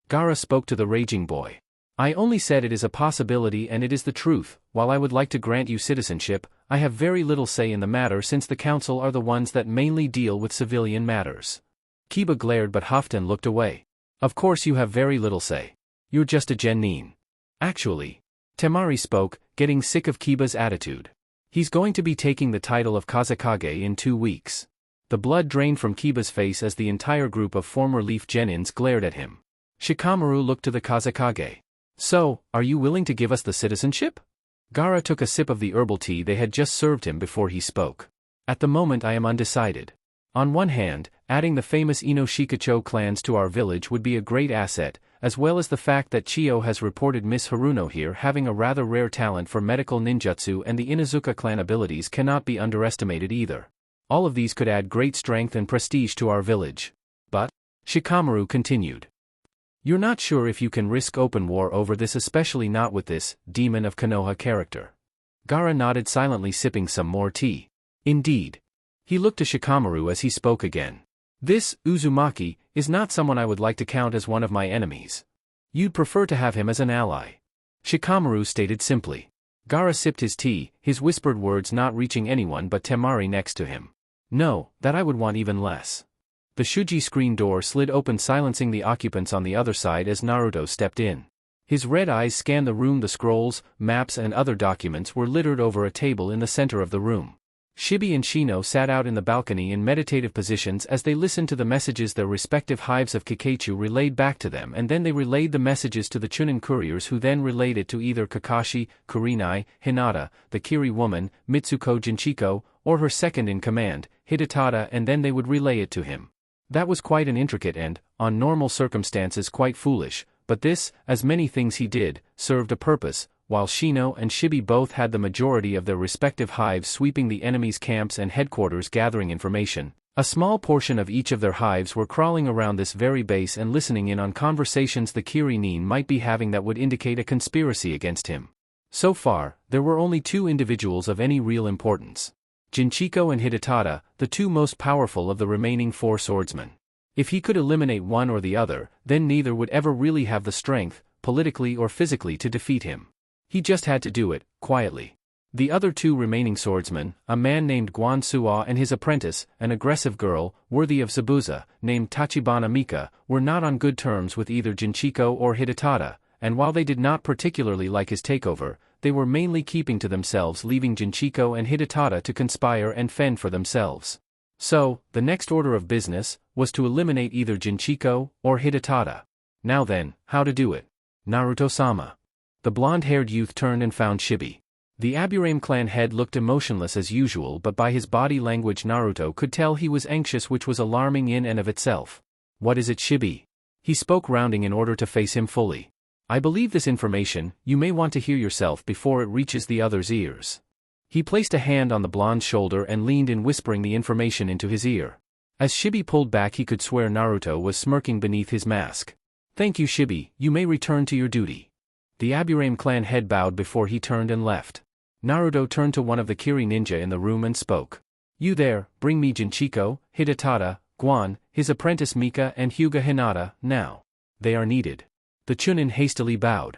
Gaara spoke to the raging boy. I only said it is a possibility and it is the truth. While I would like to grant you citizenship, I have very little say in the matter since the council are the ones that mainly deal with civilian matters. Kiba glared but huffed and looked away. Of course you have very little say. You're just a genin. Actually. Temari spoke, getting sick of Kiba's attitude. He's going to be taking the title of Kazekage in 2 weeks. The blood drained from Kiba's face as the entire group of former Leaf genins glared at him. Shikamaru looked to the Kazekage. So, are you willing to give us the citizenship? Gaara took a sip of the herbal tea they had just served him before he spoke. At the moment I am undecided. On one hand, adding the famous Ino-Shikacho clans to our village would be a great asset, as well as the fact that Chiyo has reported Miss Haruno here having a rather rare talent for medical ninjutsu, and the Inuzuka clan abilities cannot be underestimated either. All of these could add great strength and prestige to our village. But, Shikamaru continued. You're not sure if you can risk open war over this, especially not with this demon of Konoha character. Gaara nodded silently, sipping some more tea. Indeed. He looked to Shikamaru as he spoke again. This, Uzumaki, is not someone I would like to count as one of my enemies. You'd prefer to have him as an ally. Shikamaru stated simply. Gaara sipped his tea, his whispered words not reaching anyone but Temari next to him. No, that I would want even less. The Shuji screen door slid open, silencing the occupants on the other side as Naruto stepped in. His red eyes scanned the room. The scrolls, maps and other documents were littered over a table in the center of the room. Shibi and Shino sat out in the balcony in meditative positions as they listened to the messages their respective hives of Kikeichu relayed back to them, and then they relayed the messages to the Chunin couriers, who then relayed it to either Kakashi, Kurenai, Hinata, the Kiri woman, Mitsuko Jinchiko, or her second-in-command, Hidetada, and then they would relay it to him. That was quite an intricate and, on normal circumstances, quite foolish, but this, as many things he did, served a purpose. While Shino and Shibi both had the majority of their respective hives sweeping the enemy's camps and headquarters gathering information, a small portion of each of their hives were crawling around this very base and listening in on conversations the Kiri nin might be having that would indicate a conspiracy against him. So far, there were only 2 individuals of any real importance. Jinchiko and Hidetada, the 2 most powerful of the remaining 4 swordsmen. If he could eliminate one or the other, then neither would ever really have the strength, politically or physically, to defeat him. He just had to do it, quietly. The other 2 remaining swordsmen, a man named Guan Suo and his apprentice, an aggressive girl, worthy of Zabuza, named Tachibana Mika, were not on good terms with either Jinchiko or Hidetada, and while they did not particularly like his takeover, they were mainly keeping to themselves, leaving Jinchiko and Hidetada to conspire and fend for themselves. So, the next order of business was to eliminate either Jinchiko or Hidetada. Now then, how to do it? Naruto-sama. The blonde-haired youth turned and found Shibi. The Aburame clan head looked emotionless as usual, but by his body language Naruto could tell he was anxious, which was alarming in and of itself. What is it, Shibi? He spoke, rounding in order to face him fully. I believe this information, you may want to hear yourself before it reaches the other's ears. He placed a hand on the blonde's shoulder and leaned in, whispering the information into his ear. As Shibi pulled back, he could swear Naruto was smirking beneath his mask. Thank you, Shibi, you may return to your duty. The Aburame clan head bowed before he turned and left. Naruto turned to one of the Kiri ninja in the room and spoke. You there, bring me Jinchiko, Hidetada, Guan, his apprentice Mika and Hyuga Hinata, now. They are needed. The Chunin hastily bowed.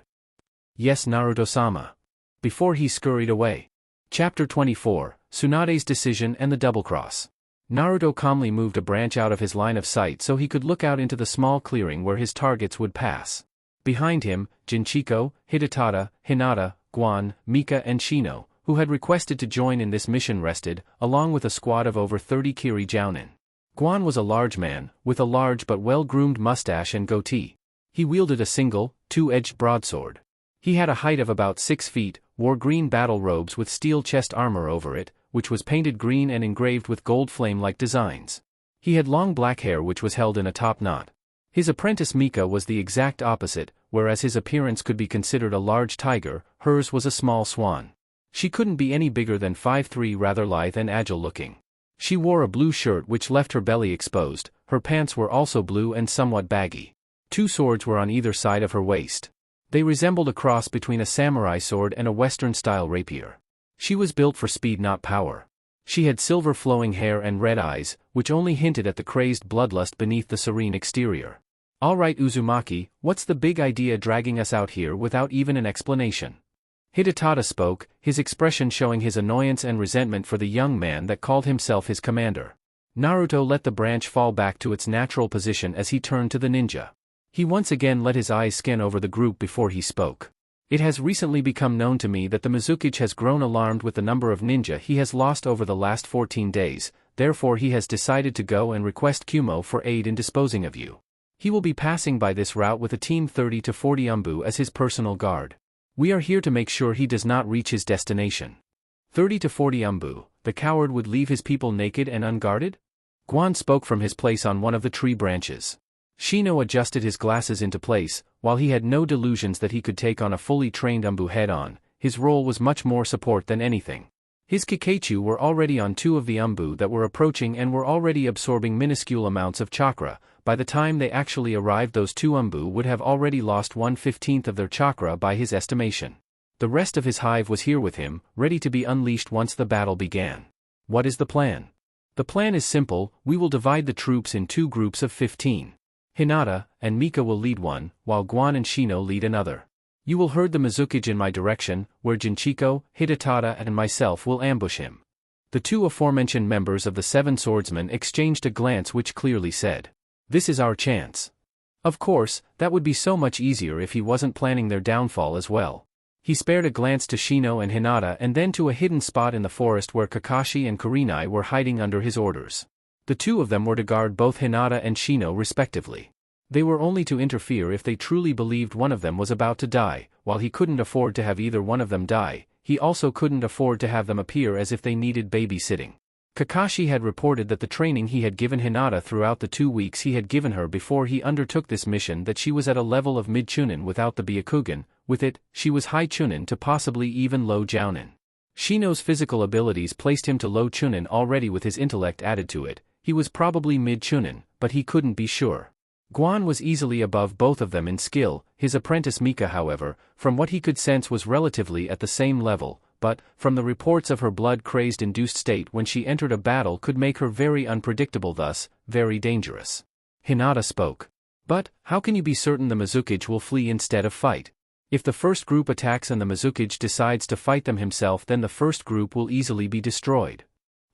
Yes, Naruto-sama. Before he scurried away. Chapter 24, Tsunade's Decision and the Double Cross. Naruto calmly moved a branch out of his line of sight so he could look out into the small clearing where his targets would pass. Behind him, Jinchiko, Hidetada, Hinata, Guan, Mika and Shino, who had requested to join in this mission, rested, along with a squad of over 30 Kiri Jounin. Guan was a large man, with a large but well-groomed mustache and goatee. He wielded a single, two-edged broadsword. He had a height of about 6 feet, wore green battle robes with steel chest armor over it, which was painted green and engraved with gold flame-like designs. He had long black hair which was held in a top knot. His apprentice Mika was the exact opposite, whereas his appearance could be considered a large tiger, hers was a small swan. She couldn't be any bigger than 5'3", rather lithe and agile-looking. She wore a blue shirt which left her belly exposed, her pants were also blue and somewhat baggy. 2 swords were on either side of her waist. They resembled a cross between a samurai sword and a Western-style rapier. She was built for speed, not power. She had silver flowing hair and red eyes, which only hinted at the crazed bloodlust beneath the serene exterior. All right, Uzumaki, what's the big idea dragging us out here without even an explanation? Hidetada spoke, his expression showing his annoyance and resentment for the young man that called himself his commander. Naruto let the branch fall back to its natural position as he turned to the ninja. He once again let his eyes scan over the group before he spoke. It has recently become known to me that the Mizukage has grown alarmed with the number of ninja he has lost over the last 14 days, therefore he has decided to go and request Kumo for aid in disposing of you. He will be passing by this route with a team 30 to 40 Umbu as his personal guard. We are here to make sure he does not reach his destination. 30 to 40 Umbu, the coward would leave his people naked and unguarded? Guan spoke from his place on one of the tree branches. Shino adjusted his glasses into place, while he had no delusions that he could take on a fully trained Umbu head-on, his role was much more support than anything. His Kikaichu were already on 2 of the Umbu that were approaching and were already absorbing minuscule amounts of chakra. By the time they actually arrived, those 2 Umbu would have already lost 1/15 of their chakra by his estimation. The rest of his hive was here with him, ready to be unleashed once the battle began. What is the plan? The plan is simple, we will divide the troops in 2 groups of 15. Hinata and Mika will lead one, while Guan and Shino lead another. You will herd the Mizukage in my direction, where Jinchiko, Hidetada and myself will ambush him. The 2 aforementioned members of the 7 swordsmen exchanged a glance which clearly said, "This is our chance." Of course, that would be so much easier if he wasn't planning their downfall as well. He spared a glance to Shino and Hinata and then to a hidden spot in the forest where Kakashi and Kurenai were hiding under his orders. The 2 of them were to guard both Hinata and Shino respectively. They were only to interfere if they truly believed one of them was about to die. While he couldn't afford to have either one of them die, he also couldn't afford to have them appear as if they needed babysitting. Kakashi had reported that the training he had given Hinata throughout the 2 weeks he had given her before he undertook this mission, that she was at a level of mid-chunin without the Byakugan, with it, she was high chunin to possibly even low jounin. Shino's physical abilities placed him to low chunin already. With his intellect added to it, he was probably mid-chunin, but he couldn't be sure. Guan was easily above both of them in skill, his apprentice Mika however, from what he could sense was relatively at the same level, but, from the reports of her blood-crazed induced state when she entered a battle, could make her very unpredictable, thus, very dangerous. Hinata spoke. But, how can you be certain the Mizukage will flee instead of fight? If the first group attacks and the Mizukage decides to fight them himself, then the first group will easily be destroyed.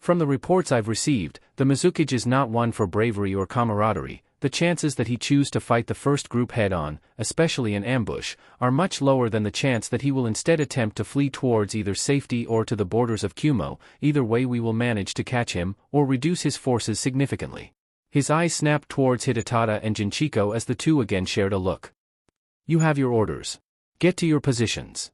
From the reports I've received, the Mizukage is not one for bravery or camaraderie. The chances that he choose to fight the first group head-on, especially in ambush, are much lower than the chance that he will instead attempt to flee towards either safety or to the borders of Kumo. Either way we will manage to catch him, or reduce his forces significantly. His eyes snapped towards Hidetada and Jinchiko as the 2 again shared a look. You have your orders. Get to your positions.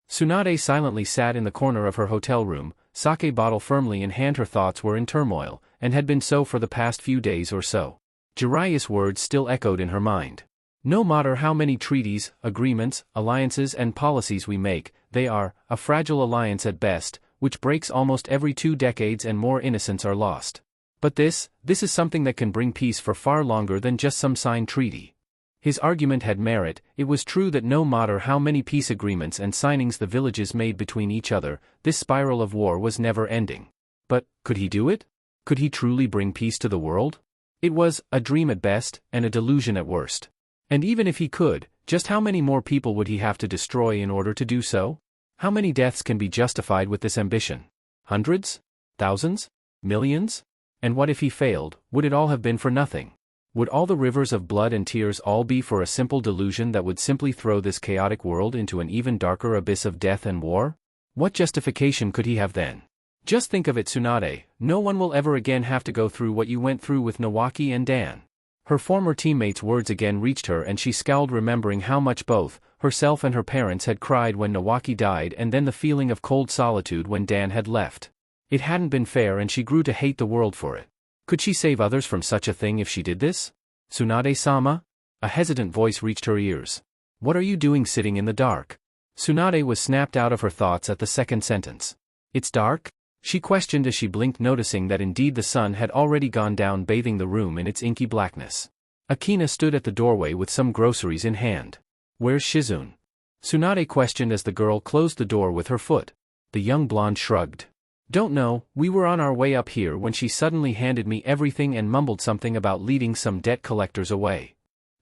Tsunade silently sat in the corner of her hotel room, sake bottle firmly in hand. Her thoughts were in turmoil, and had been so for the past few days or so. Jiraiya's words still echoed in her mind. No matter how many treaties, agreements, alliances and policies we make, they are a fragile alliance at best, which breaks almost every 2 decades and more innocents are lost. But this is something that can bring peace for far longer than just some signed treaty. His argument had merit. It was true that no matter how many peace agreements and signings the villages made between each other, this spiral of war was never ending. But, could he do it? Could he truly bring peace to the world? It was a dream at best, and a delusion at worst. And even if he could, just how many more people would he have to destroy in order to do so? How many deaths can be justified with this ambition? Hundreds? Thousands? Millions? And what if he failed? Would it all have been for nothing? Would all the rivers of blood and tears all be for a simple delusion that would simply throw this chaotic world into an even darker abyss of death and war? What justification could he have then? Just think of it, Tsunade, no one will ever again have to go through what you went through with Nawaki and Dan. Her former teammates' words again reached her and she scowled, remembering how much both herself and her parents had cried when Nawaki died, and then the feeling of cold solitude when Dan had left. It hadn't been fair and she grew to hate the world for it. Could she save others from such a thing if she did this? Tsunade-sama? A hesitant voice reached her ears. What are you doing sitting in the dark? Tsunade was snapped out of her thoughts at the second sentence. It's dark? She questioned as she blinked, noticing that indeed the sun had already gone down, bathing the room in its inky blackness. Akina stood at the doorway with some groceries in hand. Where's Shizune? Tsunade questioned as the girl closed the door with her foot. The young blonde shrugged. Don't know, we were on our way up here when she suddenly handed me everything and mumbled something about leading some debt collectors away.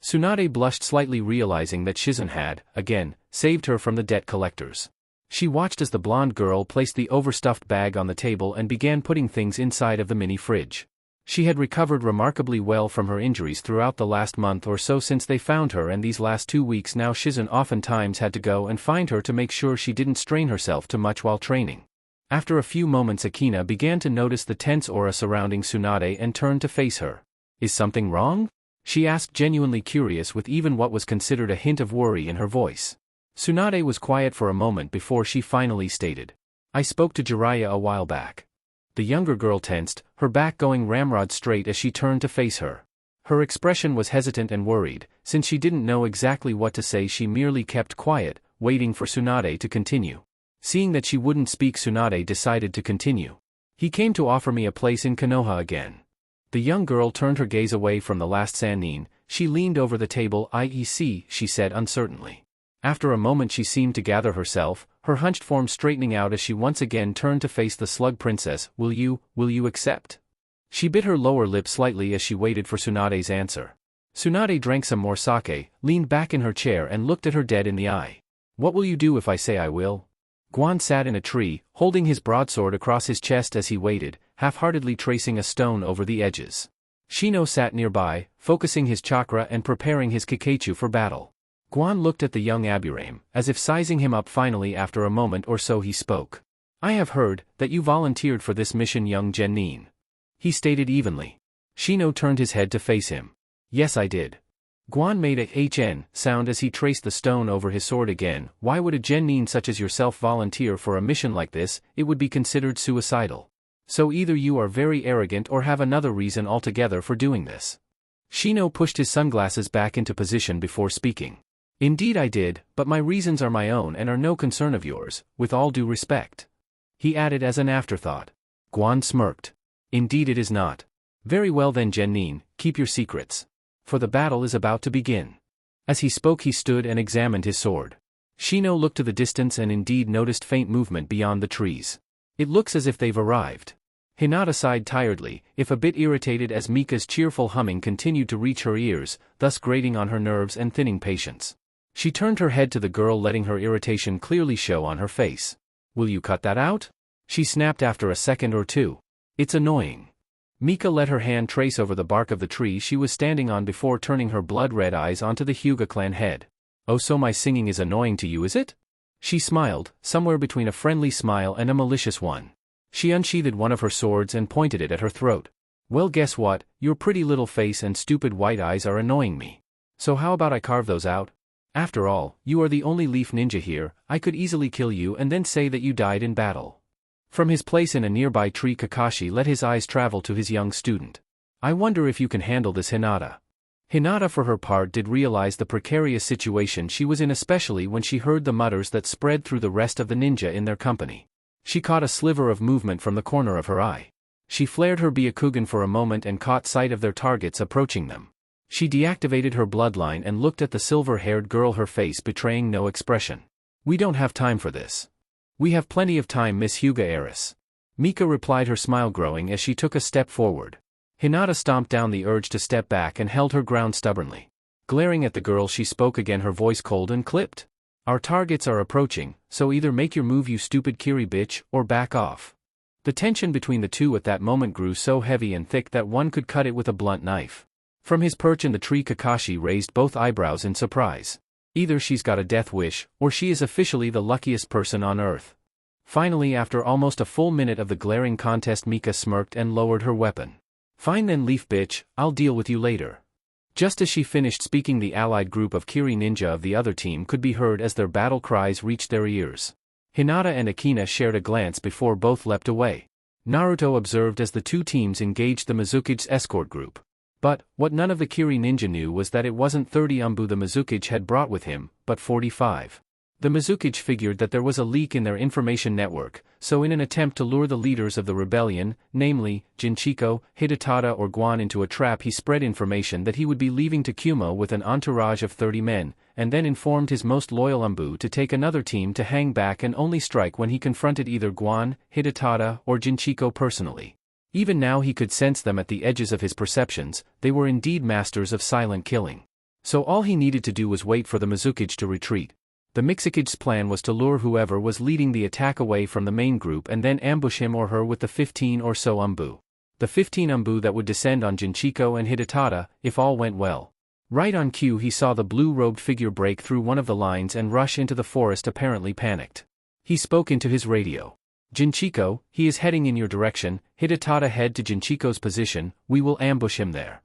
Tsunade blushed slightly, realizing that Shizune had, again, saved her from the debt collectors. She watched as the blonde girl placed the overstuffed bag on the table and began putting things inside of the mini fridge. She had recovered remarkably well from her injuries throughout the last month or so since they found her, and these last 2 weeks now Shizune oftentimes had to go and find her to make sure she didn't strain herself too much while training. After a few moments, Akina began to notice the tense aura surrounding Tsunade and turned to face her. Is something wrong? She asked, genuinely curious, with even what was considered a hint of worry in her voice. Tsunade was quiet for a moment before she finally stated. I spoke to Jiraiya a while back. The younger girl tensed, her back going ramrod straight as she turned to face her. Her expression was hesitant and worried. Since she didn't know exactly what to say, she merely kept quiet, waiting for Tsunade to continue. Seeing that she wouldn't speak, Tsunade decided to continue. He came to offer me a place in Konoha again. The young girl turned her gaze away from the last Sanin. She leaned over the table. IEC, she said uncertainly. After a moment she seemed to gather herself, her hunched form straightening out as she once again turned to face the slug princess. Will you accept? She bit her lower lip slightly as she waited for Tsunade's answer. Tsunade drank some more sake, leaned back in her chair and looked at her dead in the eye. What will you do if I say I will? Guan sat in a tree, holding his broadsword across his chest as he waited, half-heartedly tracing a stone over the edges. Shino sat nearby, focusing his chakra and preparing his Kikaichu for battle. Guan looked at the young Aburame, as if sizing him up. Finally, after a moment or so, he spoke. I have heard that you volunteered for this mission, young Genin. He stated evenly. Shino turned his head to face him. Yes, I did. Guan made a HN sound as he traced the stone over his sword again. Why would a Genin such as yourself volunteer for a mission like this? It would be considered suicidal. So either you are very arrogant or have another reason altogether for doing this. Shino pushed his sunglasses back into position before speaking. Indeed I did, but my reasons are my own and are no concern of yours, with all due respect. He added as an afterthought. Guan smirked. Indeed it is not. Very well then, Genin, keep your secrets. For the battle is about to begin. As he spoke he stood and examined his sword. Shino looked to the distance and indeed noticed faint movement beyond the trees. It looks as if they've arrived. Hinata sighed tiredly, if a bit irritated, as Mika's cheerful humming continued to reach her ears, thus grating on her nerves and thinning patience. She turned her head to the girl, letting her irritation clearly show on her face. Will you cut that out? She snapped after a second or two. It's annoying. Mika let her hand trace over the bark of the tree she was standing on before turning her blood-red eyes onto the Hyuga clan head. Oh, so my singing is annoying to you, is it? She smiled, somewhere between a friendly smile and a malicious one. She unsheathed one of her swords and pointed it at her throat. Well, guess what? Your pretty little face and stupid white eyes are annoying me. So how about I carve those out? After all, you are the only leaf ninja here, I could easily kill you and then say that you died in battle. From his place in a nearby tree, Kakashi let his eyes travel to his young student. I wonder if you can handle this, Hinata. Hinata for her part did realize the precarious situation she was in, especially when she heard the mutters that spread through the rest of the ninja in their company. She caught a sliver of movement from the corner of her eye. She flared her Byakugan for a moment and caught sight of their targets approaching them. She deactivated her bloodline and looked at the silver-haired girl, her face betraying no expression. We don't have time for this. We have plenty of time, Miss Hyuga heiress. Mika replied, her smile growing as she took a step forward. Hinata stomped down the urge to step back and held her ground stubbornly. Glaring at the girl, she spoke again, her voice cold and clipped. Our targets are approaching, so either make your move, you stupid Kiri bitch, or back off. The tension between the two at that moment grew so heavy and thick that one could cut it with a blunt knife. From his perch in the tree, Kakashi raised both eyebrows in surprise. Either she's got a death wish, or she is officially the luckiest person on earth. Finally, after almost a full minute of the glaring contest, Mika smirked and lowered her weapon. Fine then, leaf bitch, I'll deal with you later. Just as she finished speaking, the allied group of Kiri ninja of the other team could be heard as their battle cries reached their ears. Hinata and Akina shared a glance before both leapt away. Naruto observed as the two teams engaged the Mizukige's escort group. But, what none of the Kiri ninja knew was that it wasn't 30 Umbu the Mizukige had brought with him, but 45. The Mizukige figured that there was a leak in their information network, so in an attempt to lure the leaders of the rebellion, namely, Jinchiko, Hidetada or Guan, into a trap, he spread information that he would be leaving to Kumo with an entourage of 30 men, and then informed his most loyal Umbu to take another team to hang back and only strike when he confronted either Guan, Hidetada, or Jinchiko personally. Even now he could sense them at the edges of his perceptions. They were indeed masters of silent killing. So all he needed to do was wait for the Mizukige to retreat. The Mizukige's plan was to lure whoever was leading the attack away from the main group and then ambush him or her with the 15 or so Umbu. The 15 Umbu that would descend on Jinchiko and Hidetada, if all went well. Right on cue, he saw the blue-robed figure break through one of the lines and rush into the forest, apparently panicked. He spoke into his radio. Jinchiko, he is heading in your direction. Hidetada, head to Jinchiko's position, we will ambush him there.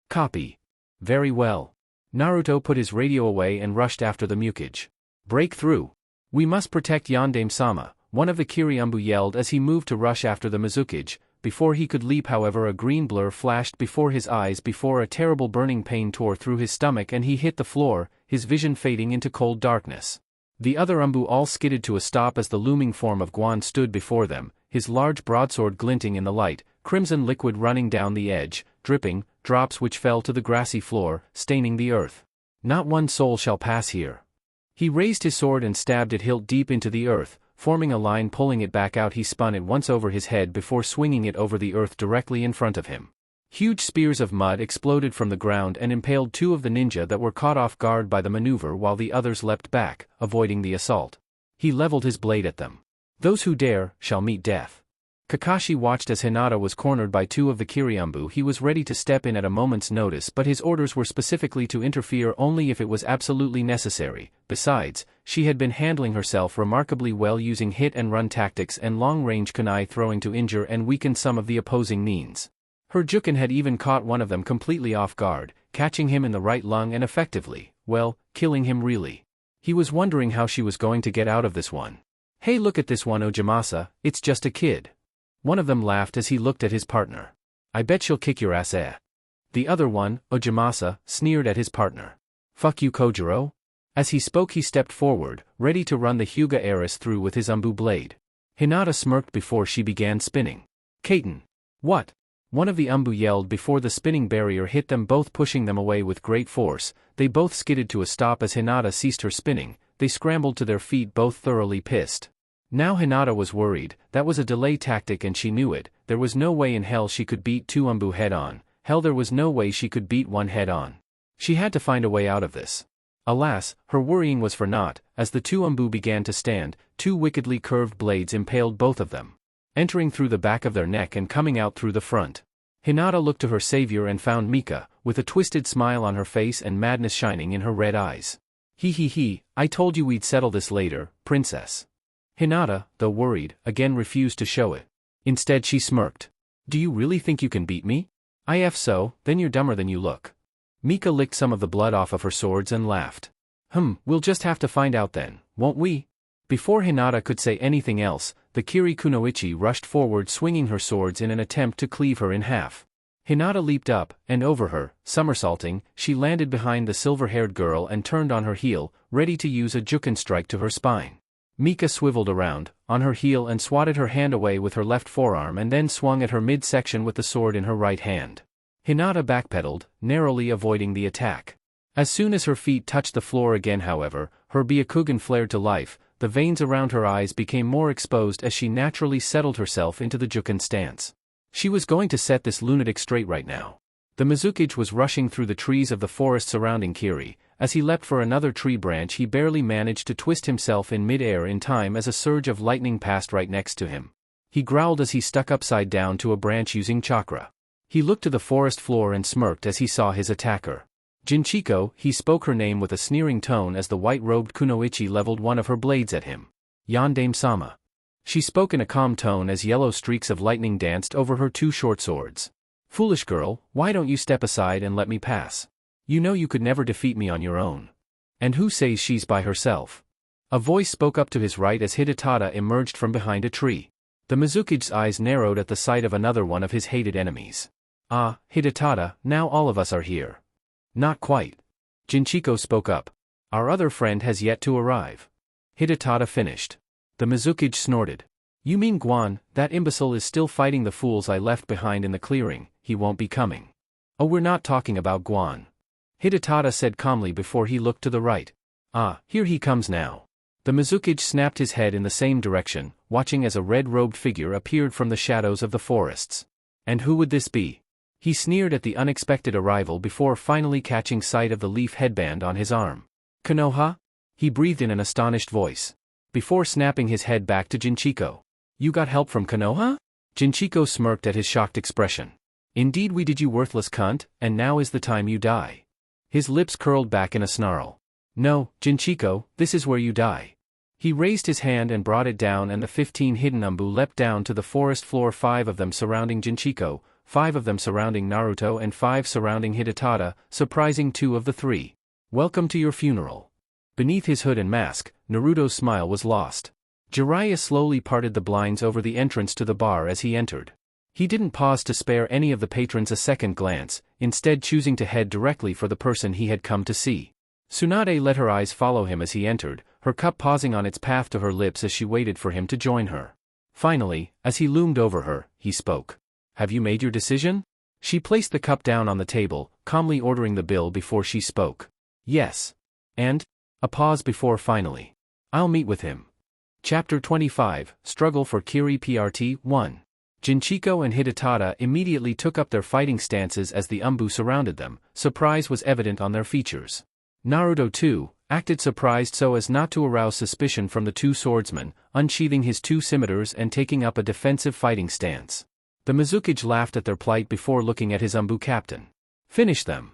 Copy. Very well. Naruto put his radio away and rushed after the Mizukige. Break through. We must protect Yandame-sama, one of the Kiri Umbu yelled as he moved to rush after the Mizukige. Before he could leap, however, a green blur flashed before his eyes before a terrible burning pain tore through his stomach and he hit the floor, his vision fading into cold darkness. The other Umbu all skidded to a stop as the looming form of Guan stood before them, his large broadsword glinting in the light, crimson liquid running down the edge, dripping, drops which fell to the grassy floor, staining the earth. Not one soul shall pass here. He raised his sword and stabbed it hilt deep into the earth, forming a line. Pulling it back out, he spun it once over his head before swinging it over the earth directly in front of him. Huge spears of mud exploded from the ground and impaled two of the ninja that were caught off guard by the maneuver while the others leapt back, avoiding the assault. He leveled his blade at them. Those who dare, shall meet death. Kakashi watched as Hinata was cornered by two of the Kiri Umbu. He was ready to step in at a moment's notice, but his orders were specifically to interfere only if it was absolutely necessary. Besides, she had been handling herself remarkably well, using hit-and-run tactics and long-range kunai throwing to injure and weaken some of the opposing nins. Her Juken had even caught one of them completely off guard, catching him in the right lung and effectively, well, killing him really. He was wondering how she was going to get out of this one. Hey, look at this one, Ojimasa, it's just a kid. One of them laughed as he looked at his partner. I bet she'll kick your ass, eh? The other one, Ojimasa, sneered at his partner. Fuck you, Kojiro? As he spoke, he stepped forward, ready to run the Hyuga heiress through with his Umbu blade. Hinata smirked before she began spinning. Kaiten. What? One of the Umbu yelled before the spinning barrier hit them both, pushing them away with great force. They both skidded to a stop as Hinata ceased her spinning. They scrambled to their feet, both thoroughly pissed. Now Hinata was worried. That was a delay tactic and she knew it. There was no way in hell she could beat two Umbu head-on. Hell, there was no way she could beat one head-on. She had to find a way out of this. Alas, her worrying was for naught. As the two Umbu began to stand, two wickedly curved blades impaled both of them, entering through the back of their neck and coming out through the front. Hinata looked to her savior and found Mika, with a twisted smile on her face and madness shining in her red eyes. He, I told you we'd settle this later, princess. Hinata, though worried, again refused to show it. Instead she smirked. Do you really think you can beat me? If so, then you're dumber than you look. Mika licked some of the blood off of her swords and laughed. We'll just have to find out then, won't we? Before Hinata could say anything else, the Kiri kunoichi rushed forward swinging her swords in an attempt to cleave her in half. Hinata leaped up, and over her, somersaulting, she landed behind the silver-haired girl and turned on her heel, ready to use a juken strike to her spine. Mika swiveled around, on her heel and swatted her hand away with her left forearm and then swung at her midsection with the sword in her right hand. Hinata backpedaled, narrowly avoiding the attack. As soon as her feet touched the floor again however, her Byakugan flared to life, the veins around her eyes became more exposed as she naturally settled herself into the juken stance. She was going to set this lunatic straight right now. The Mizukage was rushing through the trees of the forest surrounding Kiri. As he leapt for another tree branch he barely managed to twist himself in mid-air in time as a surge of lightning passed right next to him. He growled as he stuck upside down to a branch using chakra. He looked to the forest floor and smirked as he saw his attacker. Jinchiko, he spoke her name with a sneering tone as the white-robed kunoichi leveled one of her blades at him. Yandame-sama. She spoke in a calm tone as yellow streaks of lightning danced over her two short swords. Foolish girl, why don't you step aside and let me pass? You know you could never defeat me on your own. And who says she's by herself? A voice spoke up to his right as Hidetada emerged from behind a tree. The Mizukage's eyes narrowed at the sight of another one of his hated enemies. Ah, Hidetada, now all of us are here. Not quite. Jinchiko spoke up. Our other friend has yet to arrive. Hidetada finished. The Mizukage snorted. You mean Guan, that imbecile is still fighting the fools I left behind in the clearing, he won't be coming. Oh, we're not talking about Guan. Hidetada said calmly before he looked to the right. Ah, here he comes now. The Mizukage snapped his head in the same direction, watching as a red-robed figure appeared from the shadows of the forests. And who would this be? He sneered at the unexpected arrival before finally catching sight of the leaf headband on his arm. Konoha? He breathed in an astonished voice. Before snapping his head back to Jinchiko. You got help from Konoha? Jinchiko smirked at his shocked expression. Indeed we did, you worthless cunt, and now is the time you die. His lips curled back in a snarl. No, Jinchiko, this is where you die. He raised his hand and brought it down and the 15 hidden umbu leapt down to the forest floor, 5 of them surrounding Jinchiko, 5 of them surrounding Naruto and 5 surrounding Hidetada, surprising 2 of the 3. Welcome to your funeral. Beneath his hood and mask, Naruto's smile was lost. Jiraiya slowly parted the blinds over the entrance to the bar as he entered. He didn't pause to spare any of the patrons a second glance, instead choosing to head directly for the person he had come to see. Tsunade let her eyes follow him as he entered, her cup pausing on its path to her lips as she waited for him to join her. Finally, as he loomed over her, he spoke. Have you made your decision? She placed the cup down on the table, calmly ordering the bill before she spoke. Yes. And? A pause before finally. I'll meet with him. Chapter 25, Struggle for Kiri PRT 1. Jinchiko and Hidetada immediately took up their fighting stances as the umbu surrounded them. Surprise was evident on their features. Naruto too, acted surprised so as not to arouse suspicion from the 2 swordsmen, unsheathing his 2 scimitars and taking up a defensive fighting stance. The Mizukage laughed at their plight before looking at his umbu captain. Finish them.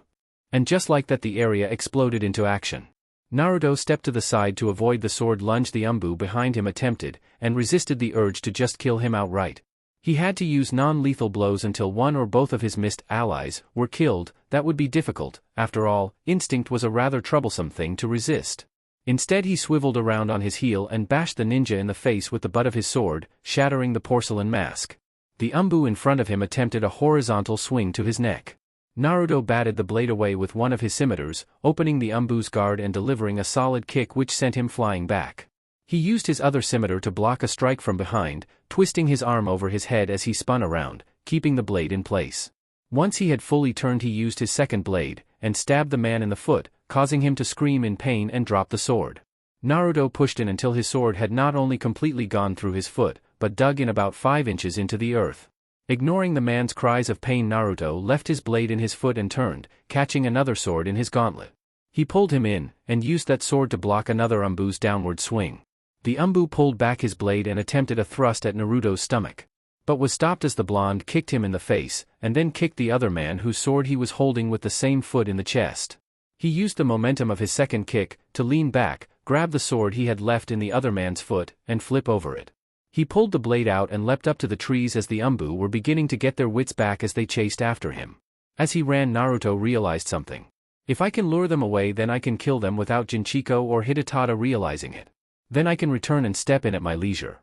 And just like that the area exploded into action. Naruto stepped to the side to avoid the sword lunge the umbu behind him attempted, and resisted the urge to just kill him outright. He had to use non-lethal blows until one or both of his missed allies were killed. That would be difficult, after all, instinct was a rather troublesome thing to resist. Instead he swiveled around on his heel and bashed the ninja in the face with the butt of his sword, shattering the porcelain mask. The umbu in front of him attempted a horizontal swing to his neck. Naruto batted the blade away with one of his scimitars, opening the umbu's guard and delivering a solid kick which sent him flying back. He used his other scimitar to block a strike from behind, twisting his arm over his head as he spun around, keeping the blade in place. Once he had fully turned he used his second blade, and stabbed the man in the foot, causing him to scream in pain and drop the sword. Naruto pushed in until his sword had not only completely gone through his foot, but dug in about 5 inches into the earth. Ignoring the man's cries of pain, Naruto left his blade in his foot and turned, catching another sword in his gauntlet. He pulled him in, and used that sword to block another umbu's downward swing. The umbu pulled back his blade and attempted a thrust at Naruto's stomach, but was stopped as the blonde kicked him in the face, and then kicked the other man whose sword he was holding with the same foot in the chest. He used the momentum of his second kick to lean back, grab the sword he had left in the other man's foot, and flip over it. He pulled the blade out and leapt up to the trees as the umbu were beginning to get their wits back as they chased after him. As he ran, Naruto realized something. If I can lure them away, then I can kill them without Jinchiko or Hidetada realizing it. Then I can return and step in at my leisure.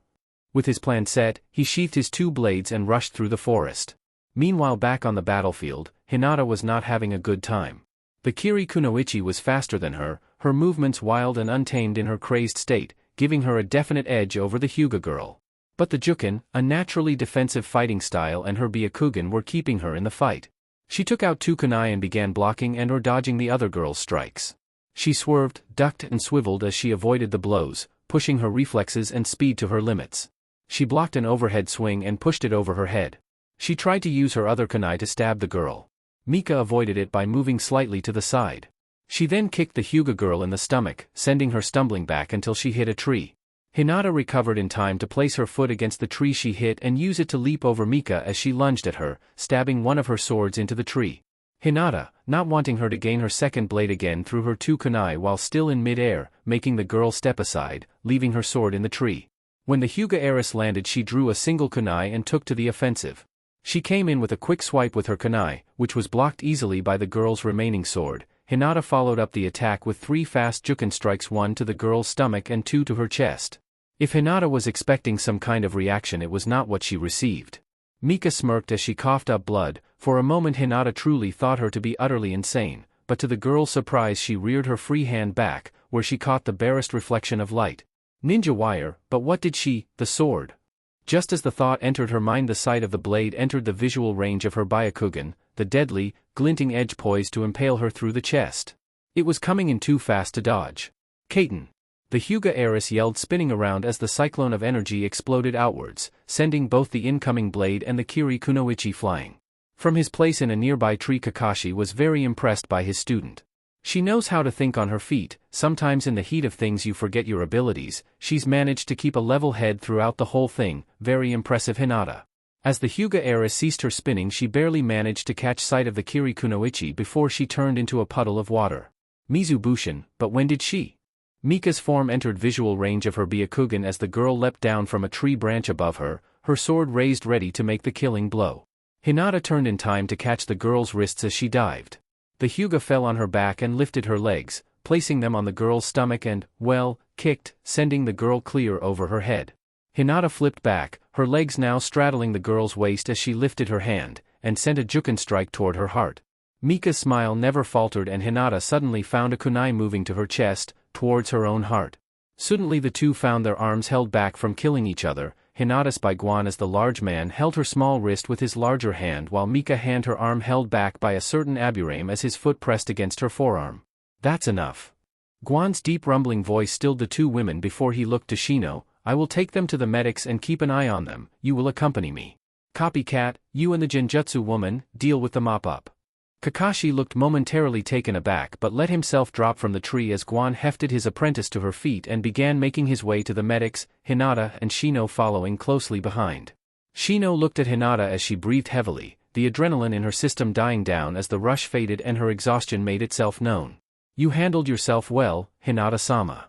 With his plan set, he sheathed his 2 blades and rushed through the forest. Meanwhile, back on the battlefield, Hinata was not having a good time. The Kiri kunoichi was faster than her movements wild and untamed in her crazed state, giving her a definite edge over the Hyuga girl. But the Juken, a naturally defensive fighting style, and her Byakugan were keeping her in the fight. She took out 2 kunai and began blocking and or dodging the other girl's strikes. She swerved, ducked and swiveled as she avoided the blows, pushing her reflexes and speed to her limits. She blocked an overhead swing and pushed it over her head. She tried to use her other kunai to stab the girl. Mika avoided it by moving slightly to the side. She then kicked the Hyuga girl in the stomach, sending her stumbling back until she hit a tree. Hinata recovered in time to place her foot against the tree she hit and use it to leap over Mika as she lunged at her, stabbing one of her swords into the tree. Hinata, not wanting her to gain her second blade again, threw her 2 kunai while still in mid-air, making the girl step aside, leaving her sword in the tree. When the Hyuga heiress landed, she drew a single kunai and took to the offensive. She came in with a quick swipe with her kunai, which was blocked easily by the girl's remaining sword. Hinata followed up the attack with 3 fast Juken strikes, 1 to the girl's stomach and 2 to her chest. If Hinata was expecting some kind of reaction, it was not what she received. Mika smirked as she coughed up blood. For a moment Hinata truly thought her to be utterly insane, but to the girl's surprise she reared her free hand back, where she caught the barest reflection of light. Ninja wire, but what did she, the sword? Just as the thought entered her mind, the sight of the blade entered the visual range of her Byakugan, the deadly, glinting edge poised to impale her through the chest. It was coming in too fast to dodge. Kaiten! The Hyuga heiress yelled, spinning around as the cyclone of energy exploded outwards, sending both the incoming blade and the Kiri kunoichi flying. From his place in a nearby tree, Kakashi was very impressed by his student. She knows how to think on her feet. Sometimes in the heat of things you forget your abilities. She's managed to keep a level head throughout the whole thing. Very impressive, Hinata. As the Hyuga heiress ceased her spinning, she barely managed to catch sight of the Kiri kunoichi before she turned into a puddle of water. Mizubushin, but when did she? Mika's form entered visual range of her Byakugan as the girl leapt down from a tree branch above her, her sword raised ready to make the killing blow. Hinata turned in time to catch the girl's wrists as she dived. The Hyuga fell on her back and lifted her legs, placing them on the girl's stomach and, well, kicked, sending the girl clear over her head. Hinata flipped back, her legs now straddling the girl's waist as she lifted her hand, and sent a Juken strike toward her heart. Mika's smile never faltered and Hinata suddenly found a kunai moving to her chest, towards her own heart. Suddenly the two found their arms held back from killing each other, Hinata's by Guan as the large man held her small wrist with his larger hand while Mika had her arm held back by a certain Aburame as his foot pressed against her forearm. That's enough. Guan's deep rumbling voice stilled the two women before he looked to Shino. I will take them to the medics and keep an eye on them, you will accompany me. Copycat, you and the Genjutsu woman, deal with the mop-up. Kakashi looked momentarily taken aback but let himself drop from the tree as Guan hefted his apprentice to her feet and began making his way to the medics, Hinata and Shino following closely behind. Shino looked at Hinata as she breathed heavily, the adrenaline in her system dying down as the rush faded and her exhaustion made itself known. You handled yourself well, Hinata-sama.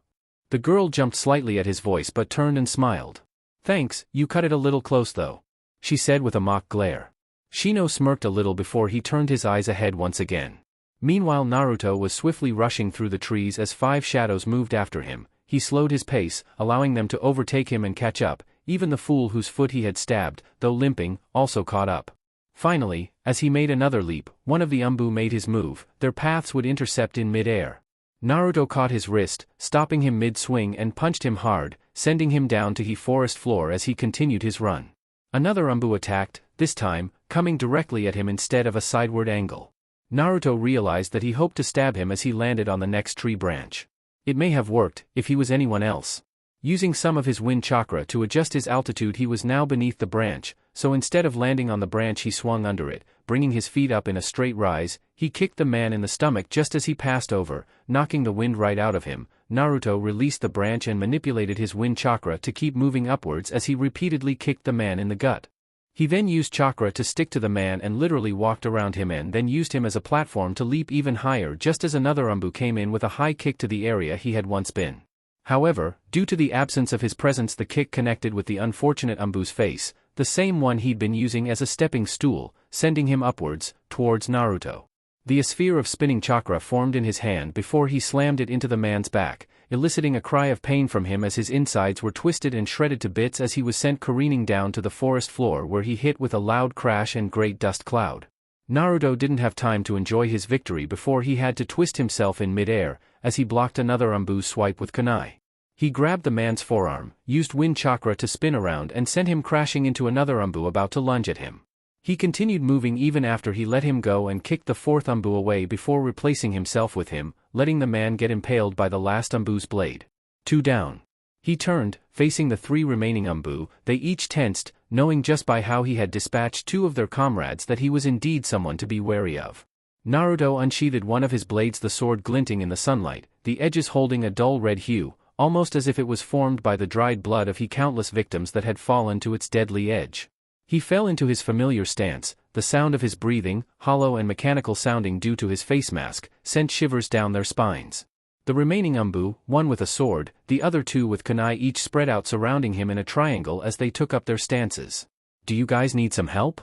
The girl jumped slightly at his voice but turned and smiled. Thanks, you cut it a little close though, she said with a mock glare. Shino smirked a little before he turned his eyes ahead once again. Meanwhile Naruto was swiftly rushing through the trees as 5 shadows moved after him. He slowed his pace, allowing them to overtake him and catch up. Even the fool whose foot he had stabbed, though limping, also caught up. Finally, as he made another leap, one of the Umbu made his move. Their paths would intercept in mid-air. Naruto caught his wrist, stopping him mid-swing and punched him hard, sending him down to the forest floor as he continued his run. Another Umbu attacked, this time, coming directly at him instead of a sideward angle. Naruto realized that he hoped to stab him as he landed on the next tree branch. It may have worked, if he was anyone else. Using some of his wind chakra to adjust his altitude, he was now beneath the branch, so instead of landing on the branch he swung under it, bringing his feet up in a straight rise. He kicked the man in the stomach just as he passed over, knocking the wind right out of him. Naruto released the branch and manipulated his wind chakra to keep moving upwards as he repeatedly kicked the man in the gut. He then used chakra to stick to the man and literally walked around him and then used him as a platform to leap even higher just as another Umbu came in with a high kick to the area he had once been. However, due to the absence of his presence, the kick connected with the unfortunate Umbu's face, the same one he'd been using as a stepping stool, sending him upwards, towards Naruto. The sphere of spinning chakra formed in his hand before he slammed it into the man's back, eliciting a cry of pain from him as his insides were twisted and shredded to bits as he was sent careening down to the forest floor where he hit with a loud crash and great dust cloud. Naruto didn't have time to enjoy his victory before he had to twist himself in mid-air, as he blocked another Anbu swipe with kunai. He grabbed the man's forearm, used wind chakra to spin around and sent him crashing into another Anbu about to lunge at him. He continued moving even after he let him go and kicked the fourth Anbu away before replacing himself with him, letting the man get impaled by the last Anbu's blade. 2 down. He turned, facing the 3 remaining Anbu. They each tensed, knowing just by how he had dispatched 2 of their comrades that he was indeed someone to be wary of. Naruto unsheathed one of his blades, the sword glinting in the sunlight, the edges holding a dull red hue, almost as if it was formed by the dried blood of countless victims that had fallen to its deadly edge. He fell into his familiar stance, the sound of his breathing, hollow and mechanical sounding due to his face mask, sent shivers down their spines. The remaining Anbu, one with a sword, the other 2 with kunai, each spread out surrounding him in a triangle as they took up their stances. "Do you guys need some help?"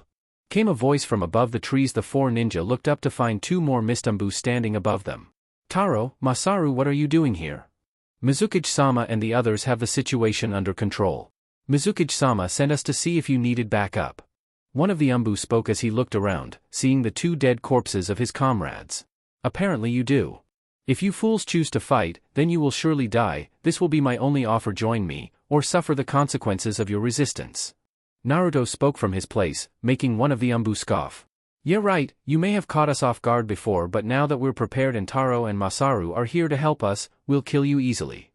came a voice from above the trees. The 4 ninja looked up to find 2 more mist Anbu standing above them. "Taro, Masaru, what are you doing here?" "Mizukage-sama and the others have the situation under control. Mizukage-sama sent us to see if you needed backup." One of the Anbu spoke as he looked around, seeing the 2 dead corpses of his comrades. "Apparently you do. If you fools choose to fight, then you will surely die. This will be my only offer: join me, or suffer the consequences of your resistance." Naruto spoke from his place, making one of the Anbu scoff. "Yeah right, you may have caught us off guard before, but now that we're prepared and Taro and Masaru are here to help us, we'll kill you easily."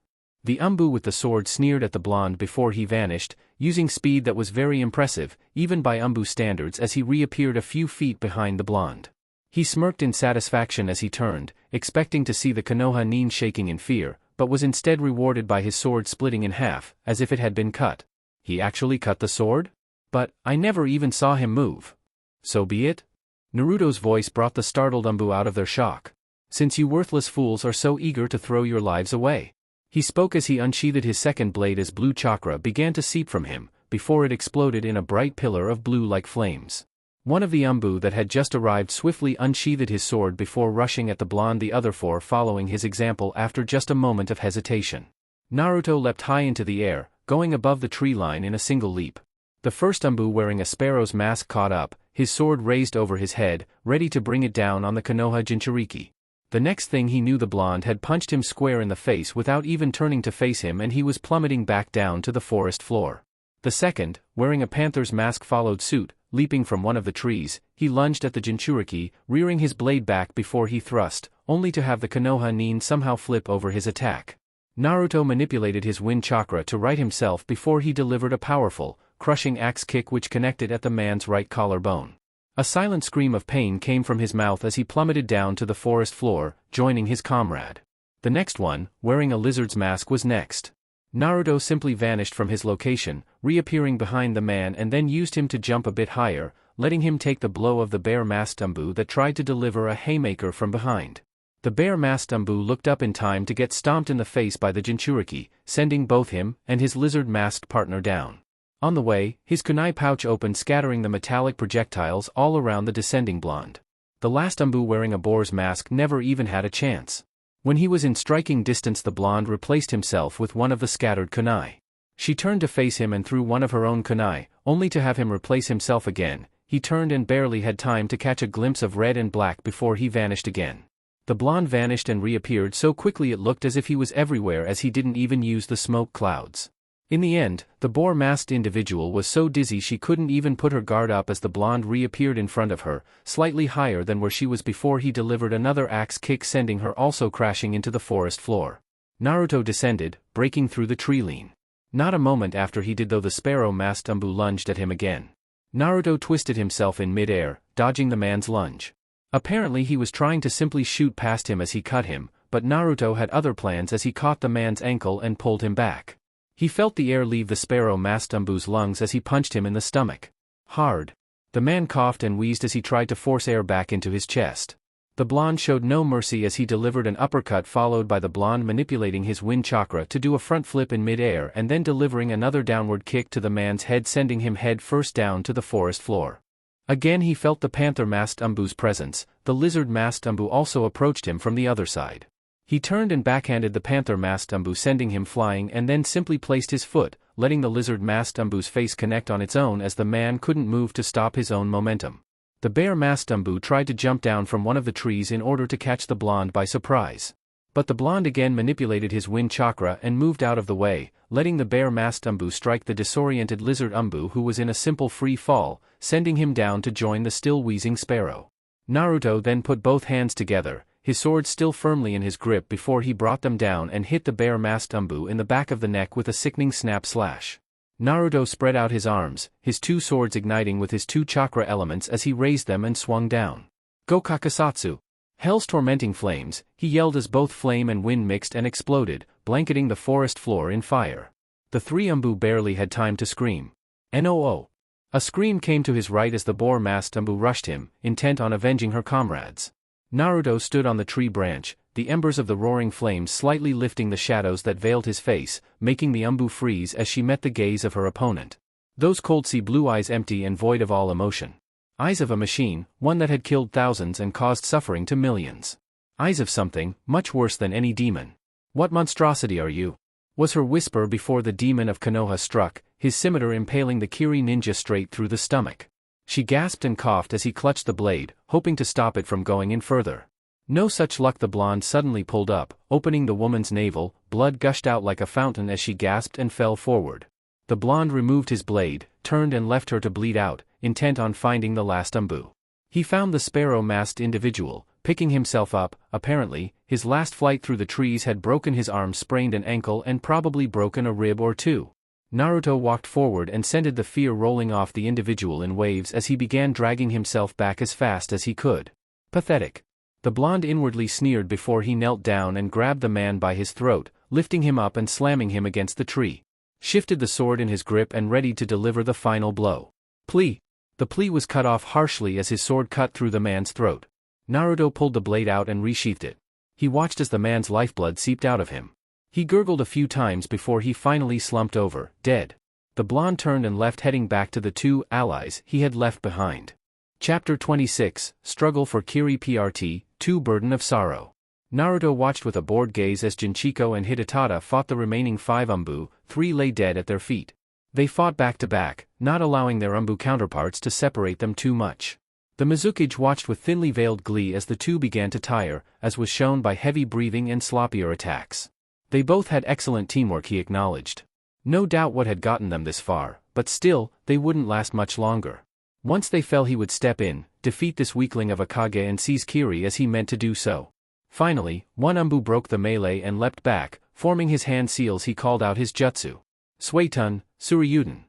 The Anbu with the sword sneered at the blonde before he vanished, using speed that was very impressive, even by Anbu standards, as he reappeared a few feet behind the blonde. He smirked in satisfaction as he turned, expecting to see the Konoha nin shaking in fear, but was instead rewarded by his sword splitting in half, as if it had been cut. He actually cut the sword? But, I never even saw him move. So be it? Naruto's voice brought the startled Anbu out of their shock. "Since you worthless fools are so eager to throw your lives away." He spoke as he unsheathed his second blade as blue chakra began to seep from him, before it exploded in a bright pillar of blue like flames. One of the Anbu that had just arrived swiftly unsheathed his sword before rushing at the blonde, the other 4 following his example after just a moment of hesitation. Naruto leapt high into the air, going above the tree line in a single leap. The first Anbu wearing a sparrow's mask caught up, his sword raised over his head, ready to bring it down on the Konoha Jinchuriki. The next thing he knew, the blonde had punched him square in the face without even turning to face him, and he was plummeting back down to the forest floor. The second, wearing a panther's mask, followed suit, leaping from one of the trees. He lunged at the Jinchuriki, rearing his blade back before he thrust, only to have the Konoha nin somehow flip over his attack. Naruto manipulated his wind chakra to right himself before he delivered a powerful, crushing axe kick which connected at the man's right collarbone. A silent scream of pain came from his mouth as he plummeted down to the forest floor, joining his comrade. The next one, wearing a lizard's mask, was next. Naruto simply vanished from his location, reappearing behind the man, and then used him to jump a bit higher, letting him take the blow of the bear-masked Anbu that tried to deliver a haymaker from behind. The bear-masked Anbu looked up in time to get stomped in the face by the Jinchuriki, sending both him and his lizard-masked partner down. On the way, his kunai pouch opened, scattering the metallic projectiles all around the descending blonde. The last Anbu wearing a boar's mask never even had a chance. When he was in striking distance, the blonde replaced himself with one of the scattered kunai. She turned to face him and threw one of her own kunai, only to have him replace himself again. He turned and barely had time to catch a glimpse of red and black before he vanished again. The blonde vanished and reappeared so quickly it looked as if he was everywhere, as he didn't even use the smoke clouds. In the end, the boar-masked individual was so dizzy she couldn't even put her guard up as the blonde reappeared in front of her, slightly higher than where she was before he delivered another axe kick, sending her also crashing into the forest floor. Naruto descended, breaking through the tree line. Not a moment after he did, though, the sparrow-masked Anbu lunged at him again. Naruto twisted himself in mid-air, dodging the man's lunge. Apparently he was trying to simply shoot past him as he cut him, but Naruto had other plans as he caught the man's ankle and pulled him back. He felt the air leave the sparrow-masked Anbu's lungs as he punched him in the stomach. Hard. The man coughed and wheezed as he tried to force air back into his chest. The blonde showed no mercy as he delivered an uppercut, followed by the blonde manipulating his wind chakra to do a front flip in mid-air and then delivering another downward kick to the man's head, sending him head first down to the forest floor. Again he felt the panther-masked Umbu's presence. The lizard-masked Umbu also approached him from the other side. He turned and backhanded the panther-masked Umbu, sending him flying, and then simply placed his foot, letting the lizard-masked Umbu's face connect on its own as the man couldn't move to stop his own momentum. The bear-masked Umbu tried to jump down from one of the trees in order to catch the blonde by surprise. But the blonde again manipulated his wind chakra and moved out of the way, letting the bear-masked Umbu strike the disoriented lizard Umbu, who was in a simple free fall, sending him down to join the still wheezing sparrow. Naruto then put both hands together, his sword still firmly in his grip, before he brought them down and hit the bear-masked Umbu in the back of the neck with a sickening snap slash. Naruto spread out his arms, his two swords igniting with his two chakra elements as he raised them and swung down. Gokakasatsu! Hell's tormenting flames, he yelled as both flame and wind mixed and exploded, blanketing the forest floor in fire. The three Umbu barely had time to scream. "No!" A scream came to his right as the boar-masked Umbu rushed him, intent on avenging her comrades. Naruto stood on the tree branch, the embers of the roaring flames slightly lifting the shadows that veiled his face, making the Umbu freeze as she met the gaze of her opponent. Those cold sea blue eyes, empty and void of all emotion. Eyes of a machine, one that had killed thousands and caused suffering to millions. Eyes of something much worse than any demon. "What monstrosity are you?" was her whisper before the demon of Konoha struck, his scimitar impaling the Kiri ninja straight through the stomach. She gasped and coughed as he clutched the blade, hoping to stop it from going in further. No such luck. The blonde suddenly pulled up, opening the woman's navel. Blood gushed out like a fountain as she gasped and fell forward. The blonde removed his blade, turned and left her to bleed out, intent on finding the last Umbu. He found the sparrow-masked individual, picking himself up. Apparently, his last flight through the trees had broken his arm, sprained an ankle, and probably broken a rib or two. Naruto walked forward and scented the fear rolling off the individual in waves as he began dragging himself back as fast as he could. Pathetic. The blonde inwardly sneered before he knelt down and grabbed the man by his throat, lifting him up and slamming him against the tree. Shifted the sword in his grip and ready to deliver the final blow. "Plea!" The plea was cut off harshly as his sword cut through the man's throat. Naruto pulled the blade out and resheathed it. He watched as the man's lifeblood seeped out of him. He gurgled a few times before he finally slumped over, dead. The blonde turned and left, heading back to the two allies he had left behind. Chapter 26, Struggle for Kiri Part 2, Burden of Sorrow. Naruto watched with a bored gaze as Jinchiko and Hidetada fought the remaining 5 Umbu. 3 lay dead at their feet. They fought back to back, not allowing their Umbu counterparts to separate them too much. The Mizukage watched with thinly veiled glee as the two began to tire, as was shown by heavy breathing and sloppier attacks. They both had excellent teamwork, he acknowledged. No doubt what had gotten them this far, but still, they wouldn't last much longer. Once they fell, he would step in, defeat this weakling of Akage and seize Kiri as he meant to do so. Finally, one Umbu broke the melee and leapt back, forming his hand seals. He called out his jutsu. "Suetun, Suryuden."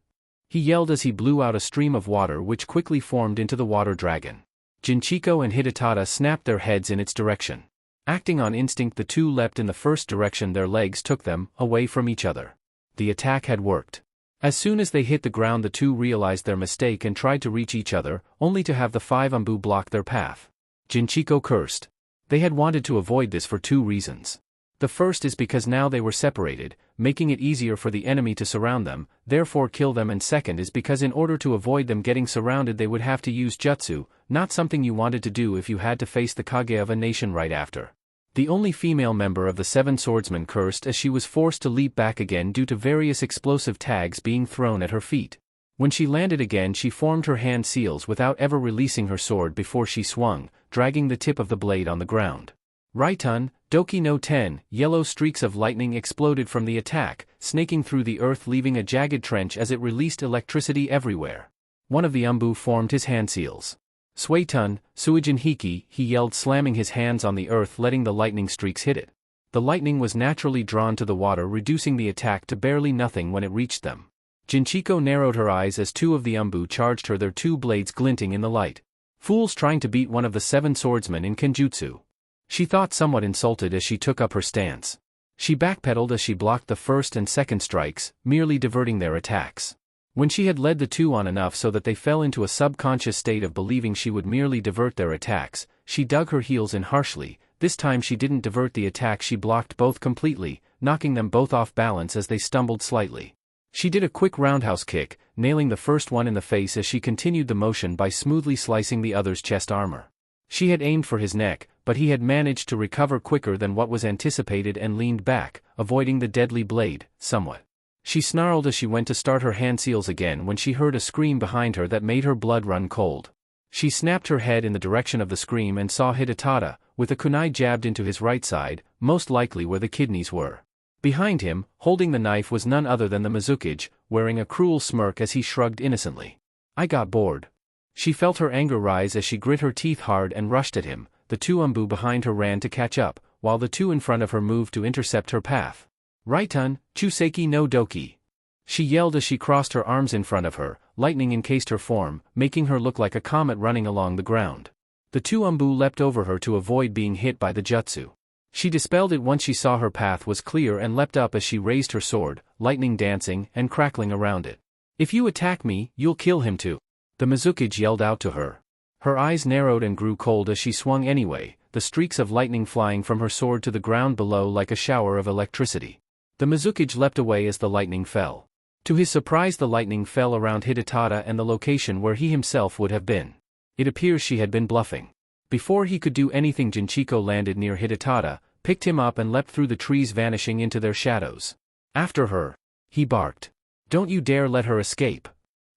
He yelled as he blew out a stream of water which quickly formed into the water dragon. Jinchiko and Hidetada snapped their heads in its direction. Acting on instinct, the two leapt in the first direction their legs took them, away from each other. The attack had worked. As soon as they hit the ground, the two realized their mistake and tried to reach each other, only to have the 5 Umbu block their path. Jinchiko cursed. They had wanted to avoid this for 2 reasons. The first is because now they were separated, making it easier for the enemy to surround them, therefore kill them, and second is because in order to avoid them getting surrounded they would have to use jutsu, not something you wanted to do if you had to face the Kage of a nation right after. The only female member of the 7 swordsmen cursed as she was forced to leap back again due to various explosive tags being thrown at her feet. When she landed again, she formed her hand seals without ever releasing her sword before she swung, dragging the tip of the blade on the ground. Raitun, Doki no Ten, yellow streaks of lightning exploded from the attack, snaking through the earth, leaving a jagged trench as it released electricity everywhere. One of the Umbu formed his hand seals. "Suetun, Suijin Hiki," he yelled, slamming his hands on the earth, letting the lightning streaks hit it. The lightning was naturally drawn to the water, reducing the attack to barely nothing when it reached them. Jinchiko narrowed her eyes as 2 of the Umbu charged her, their 2 blades glinting in the light. Fools trying to beat one of the 7 swordsmen in Kenjutsu. She thought, somewhat insulted as she took up her stance. She backpedaled as she blocked the first and second strikes, merely diverting their attacks. When she had led the 2 on enough so that they fell into a subconscious state of believing she would merely divert their attacks, she dug her heels in harshly. This time she didn't divert the attack, she blocked both completely, knocking them both off balance as they stumbled slightly. She did a quick roundhouse kick, nailing the first one in the face as she continued the motion by smoothly slicing the other's chest armor. She had aimed for his neck, but he had managed to recover quicker than what was anticipated and leaned back, avoiding the deadly blade, somewhat. She snarled as she went to start her hand seals again when she heard a scream behind her that made her blood run cold. She snapped her head in the direction of the scream and saw Hidetada, with a kunai jabbed into his right side, most likely where the kidneys were. Behind him, holding the knife was none other than the Mizukage, wearing a cruel smirk as he shrugged innocently. I got bored. She felt her anger rise as she grit her teeth hard and rushed at him. The two Umbu behind her ran to catch up, while the two in front of her moved to intercept her path. Raitun, Chuseki no Doki. She yelled as she crossed her arms in front of her, lightning encased her form, making her look like a comet running along the ground. The two Umbu leapt over her to avoid being hit by the jutsu. She dispelled it once she saw her path was clear and leapt up as she raised her sword, lightning dancing and crackling around it. If you attack me, you'll kill him too. The Mizukage yelled out to her. Her eyes narrowed and grew cold as she swung anyway, the streaks of lightning flying from her sword to the ground below like a shower of electricity. The Mizukage leapt away as the lightning fell. To his surprise, the lightning fell around Hidetada and the location where he himself would have been. It appears she had been bluffing. Before he could do anything, Jinchiko landed near Hidetada, picked him up and leapt through the trees, vanishing into their shadows. After her, he barked. Don't you dare let her escape.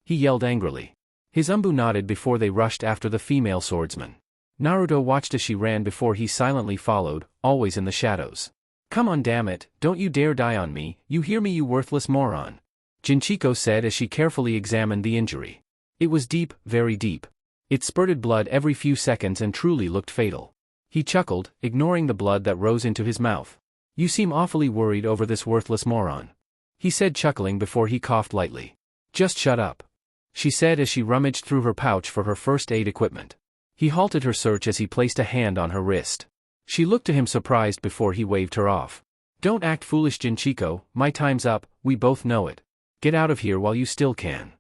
He yelled angrily. His Umbu nodded before they rushed after the female swordsman. Naruto watched as she ran before he silently followed, always in the shadows. Come on, damn it, don't you dare die on me, you hear me, you worthless moron. Jinchiko said as she carefully examined the injury. It was deep, very deep. It spurted blood every few seconds and truly looked fatal. He chuckled, ignoring the blood that rose into his mouth. You seem awfully worried over this worthless moron. He said, chuckling before he coughed lightly. Just shut up. She said as she rummaged through her pouch for her first aid equipment. He halted her search as he placed a hand on her wrist. She looked to him surprised before he waved her off. Don't act foolish, Jinchiko, my time's up, we both know it. Get out of here while you still can.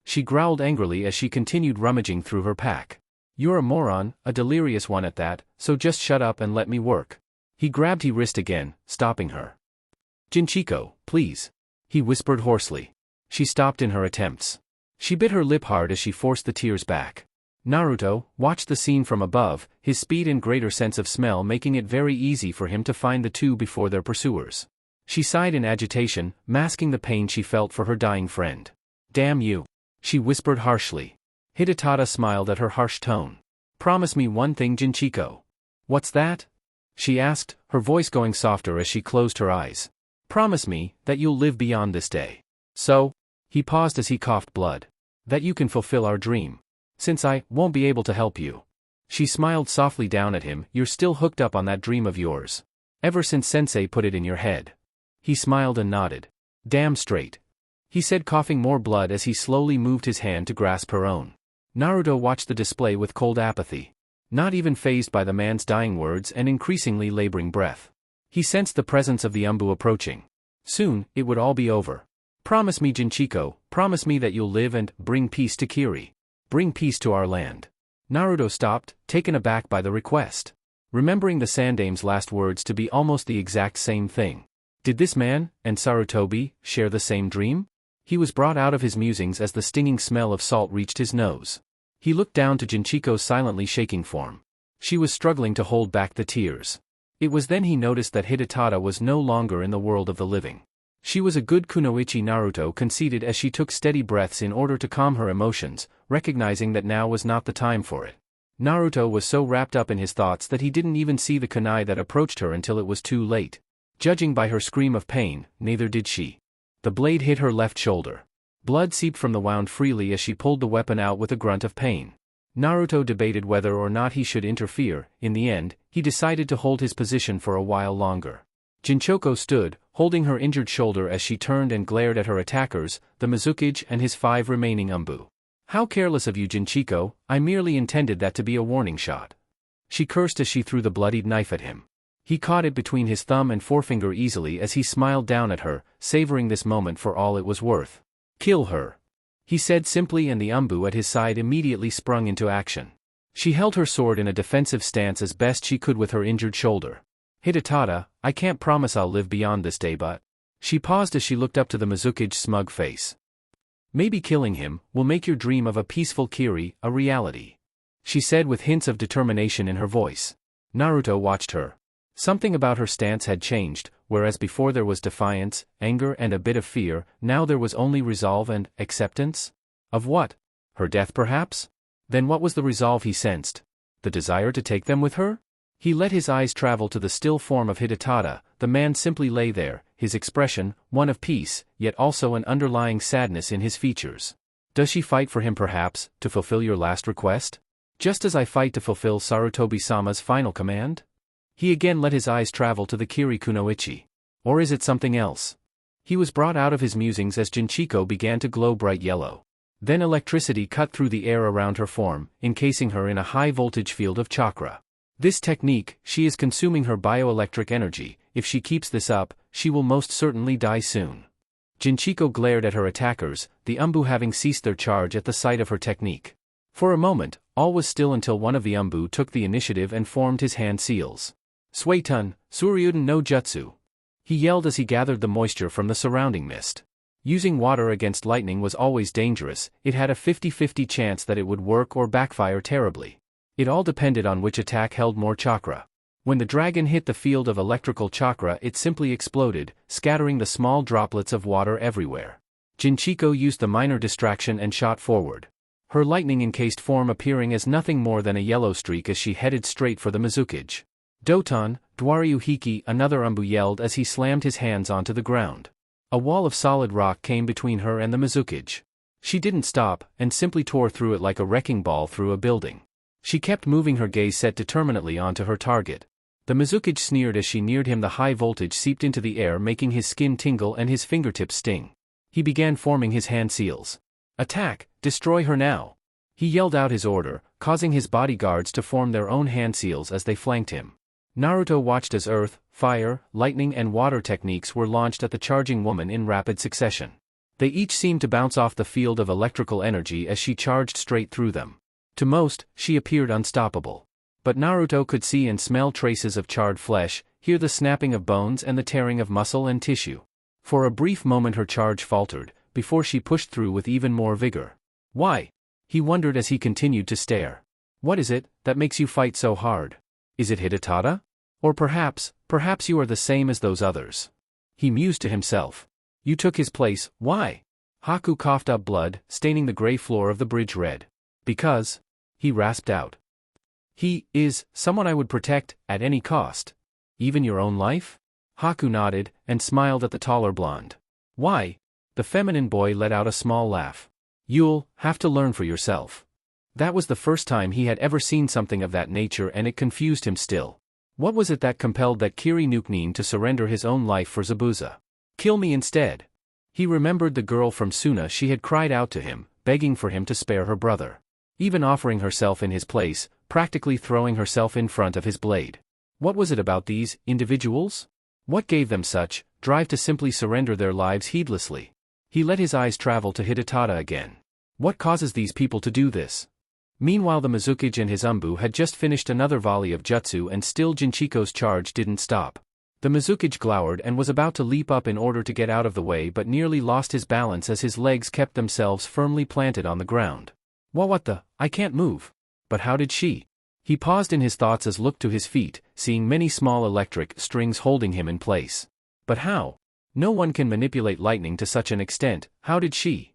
She growled angrily as she continued rummaging through her pack. You're a moron, a delirious one at that, so just shut up and let me work. He grabbed her wrist again, stopping her. Jinchiko, please. He whispered hoarsely. She stopped in her attempts. She bit her lip hard as she forced the tears back. Naruto watched the scene from above, his speed and greater sense of smell making it very easy for him to find the two before their pursuers. She sighed in agitation, masking the pain she felt for her dying friend. Damn you. She whispered harshly. Hidetada smiled at her harsh tone. Promise me one thing, Jinchiko. What's that? She asked, her voice going softer as she closed her eyes. Promise me that you'll live beyond this day. So? He paused as he coughed blood. That you can fulfill our dream. Since I won't be able to help you. She smiled softly down at him. You're still hooked up on that dream of yours. Ever since Sensei put it in your head. He smiled and nodded. Damn straight. He said, coughing more blood as he slowly moved his hand to grasp her own. Naruto watched the display with cold apathy. Not even fazed by the man's dying words and increasingly laboring breath. He sensed the presence of the Umbu approaching. Soon, it would all be over. Promise me, Jinchiko, promise me that you'll live and bring peace to Kiri. Bring peace to our land. Naruto stopped, taken aback by the request. Remembering the Sandame's last words to be almost the exact same thing. Did this man, and Sarutobi, share the same dream? He was brought out of his musings as the stinging smell of salt reached his nose. He looked down to Jinchiko's silently shaking form. She was struggling to hold back the tears. It was then he noticed that Hidetada was no longer in the world of the living. She was a good kunoichi, Naruto conceded as she took steady breaths in order to calm her emotions, recognizing that now was not the time for it. Naruto was so wrapped up in his thoughts that he didn't even see the kunai that approached her until it was too late. Judging by her scream of pain, neither did she. The blade hit her left shoulder. Blood seeped from the wound freely as she pulled the weapon out with a grunt of pain. Naruto debated whether or not he should interfere. In the end, he decided to hold his position for a while longer. Jinchoko stood, holding her injured shoulder as she turned and glared at her attackers, the Mizukage and his 5 remaining Umbu. How careless of you, Jinchiko, I merely intended that to be a warning shot. She cursed as she threw the bloodied knife at him. He caught it between his thumb and forefinger easily as he smiled down at her, savoring this moment for all it was worth. Kill her. He said simply, and the Umbu at his side immediately sprung into action. She held her sword in a defensive stance as best she could with her injured shoulder. Hidetada, I can't promise I'll live beyond this day, but... She paused as she looked up to the Mizukage's smug face. Maybe killing him will make your dream of a peaceful Kiri a reality," she said with hints of determination in her voice. Naruto watched her. Something about her stance had changed, whereas before there was defiance, anger and a bit of fear, now there was only resolve and acceptance? Of what? Her death perhaps? Then what was the resolve he sensed? The desire to take them with her? He let his eyes travel to the still form of Hidetada. The man simply lay there, his expression, one of peace, yet also an underlying sadness in his features. "Does she fight for him perhaps, to fulfill your last request? Just as I fight to fulfill Sarutobi-sama's final command?" He again let his eyes travel to the Kiri kunoichi. Or is it something else? He was brought out of his musings as Jinchiko began to glow bright yellow. Then electricity cut through the air around her form, encasing her in a high-voltage field of chakra. This technique, she is consuming her bioelectric energy. If she keeps this up, she will most certainly die soon. Jinchiko glared at her attackers, the Umbu having ceased their charge at the sight of her technique. For a moment, all was still until one of the Umbu took the initiative and formed his hand seals. "Suetun, Suryuden no Jutsu," he yelled as he gathered the moisture from the surrounding mist. Using water against lightning was always dangerous. It had a 50-50 chance that it would work or backfire terribly. It all depended on which attack held more chakra. When the dragon hit the field of electrical chakra, it simply exploded, scattering the small droplets of water everywhere. Jinchiko used the minor distraction and shot forward, her lightning-encased form appearing as nothing more than a yellow streak as she headed straight for the Mizukage. "Doton, Dwaryu Hiki," another Umbu yelled as he slammed his hands onto the ground. A wall of solid rock came between her and the Mizukage. She didn't stop, and simply tore through it like a wrecking ball through a building. She kept moving, her gaze set determinedly onto her target. The Mizukage sneered as she neared him. The high voltage seeped into the air, making his skin tingle and his fingertips sting. He began forming his hand seals. "Attack! Destroy her now!" He yelled out his order, causing his bodyguards to form their own hand seals as they flanked him. Naruto watched as earth, fire, lightning and water techniques were launched at the charging woman in rapid succession. They each seemed to bounce off the field of electrical energy as she charged straight through them. To most, she appeared unstoppable. But Naruto could see and smell traces of charred flesh, hear the snapping of bones and the tearing of muscle and tissue. For a brief moment her charge faltered, before she pushed through with even more vigor. "Why?" he wondered as he continued to stare. "What is it that makes you fight so hard? Is it Hidetada? Or perhaps you are the same as those others?" He mused to himself. "You took his place, why?" Haku coughed up blood, staining the gray floor of the bridge red. "Because," he rasped out. "He is someone I would protect, at any cost. Even your own life?" Haku nodded, and smiled at the taller blonde. "Why?" The feminine boy let out a small laugh. "You'll have to learn for yourself." That was the first time he had ever seen something of that nature, and it confused him still. What was it that compelled that Kiri Nuknin to surrender his own life for Zabuza? "Kill me instead." He remembered the girl from Suna. She had cried out to him, begging for him to spare her brother. Even offering herself in his place, practically throwing herself in front of his blade. What was it about these individuals? What gave them such drive to simply surrender their lives heedlessly? He let his eyes travel to Hidetada again. What causes these people to do this? Meanwhile the Mizukage and his Umbu had just finished another volley of jutsu, and still Jinchiko's charge didn't stop. The Mizukage glowered and was about to leap up in order to get out of the way, but nearly lost his balance as his legs kept themselves firmly planted on the ground. What the? I can't move. But how did she? He paused in his thoughts as looked to his feet, seeing many small electric strings holding him in place. But how? No one can manipulate lightning to such an extent. How did she?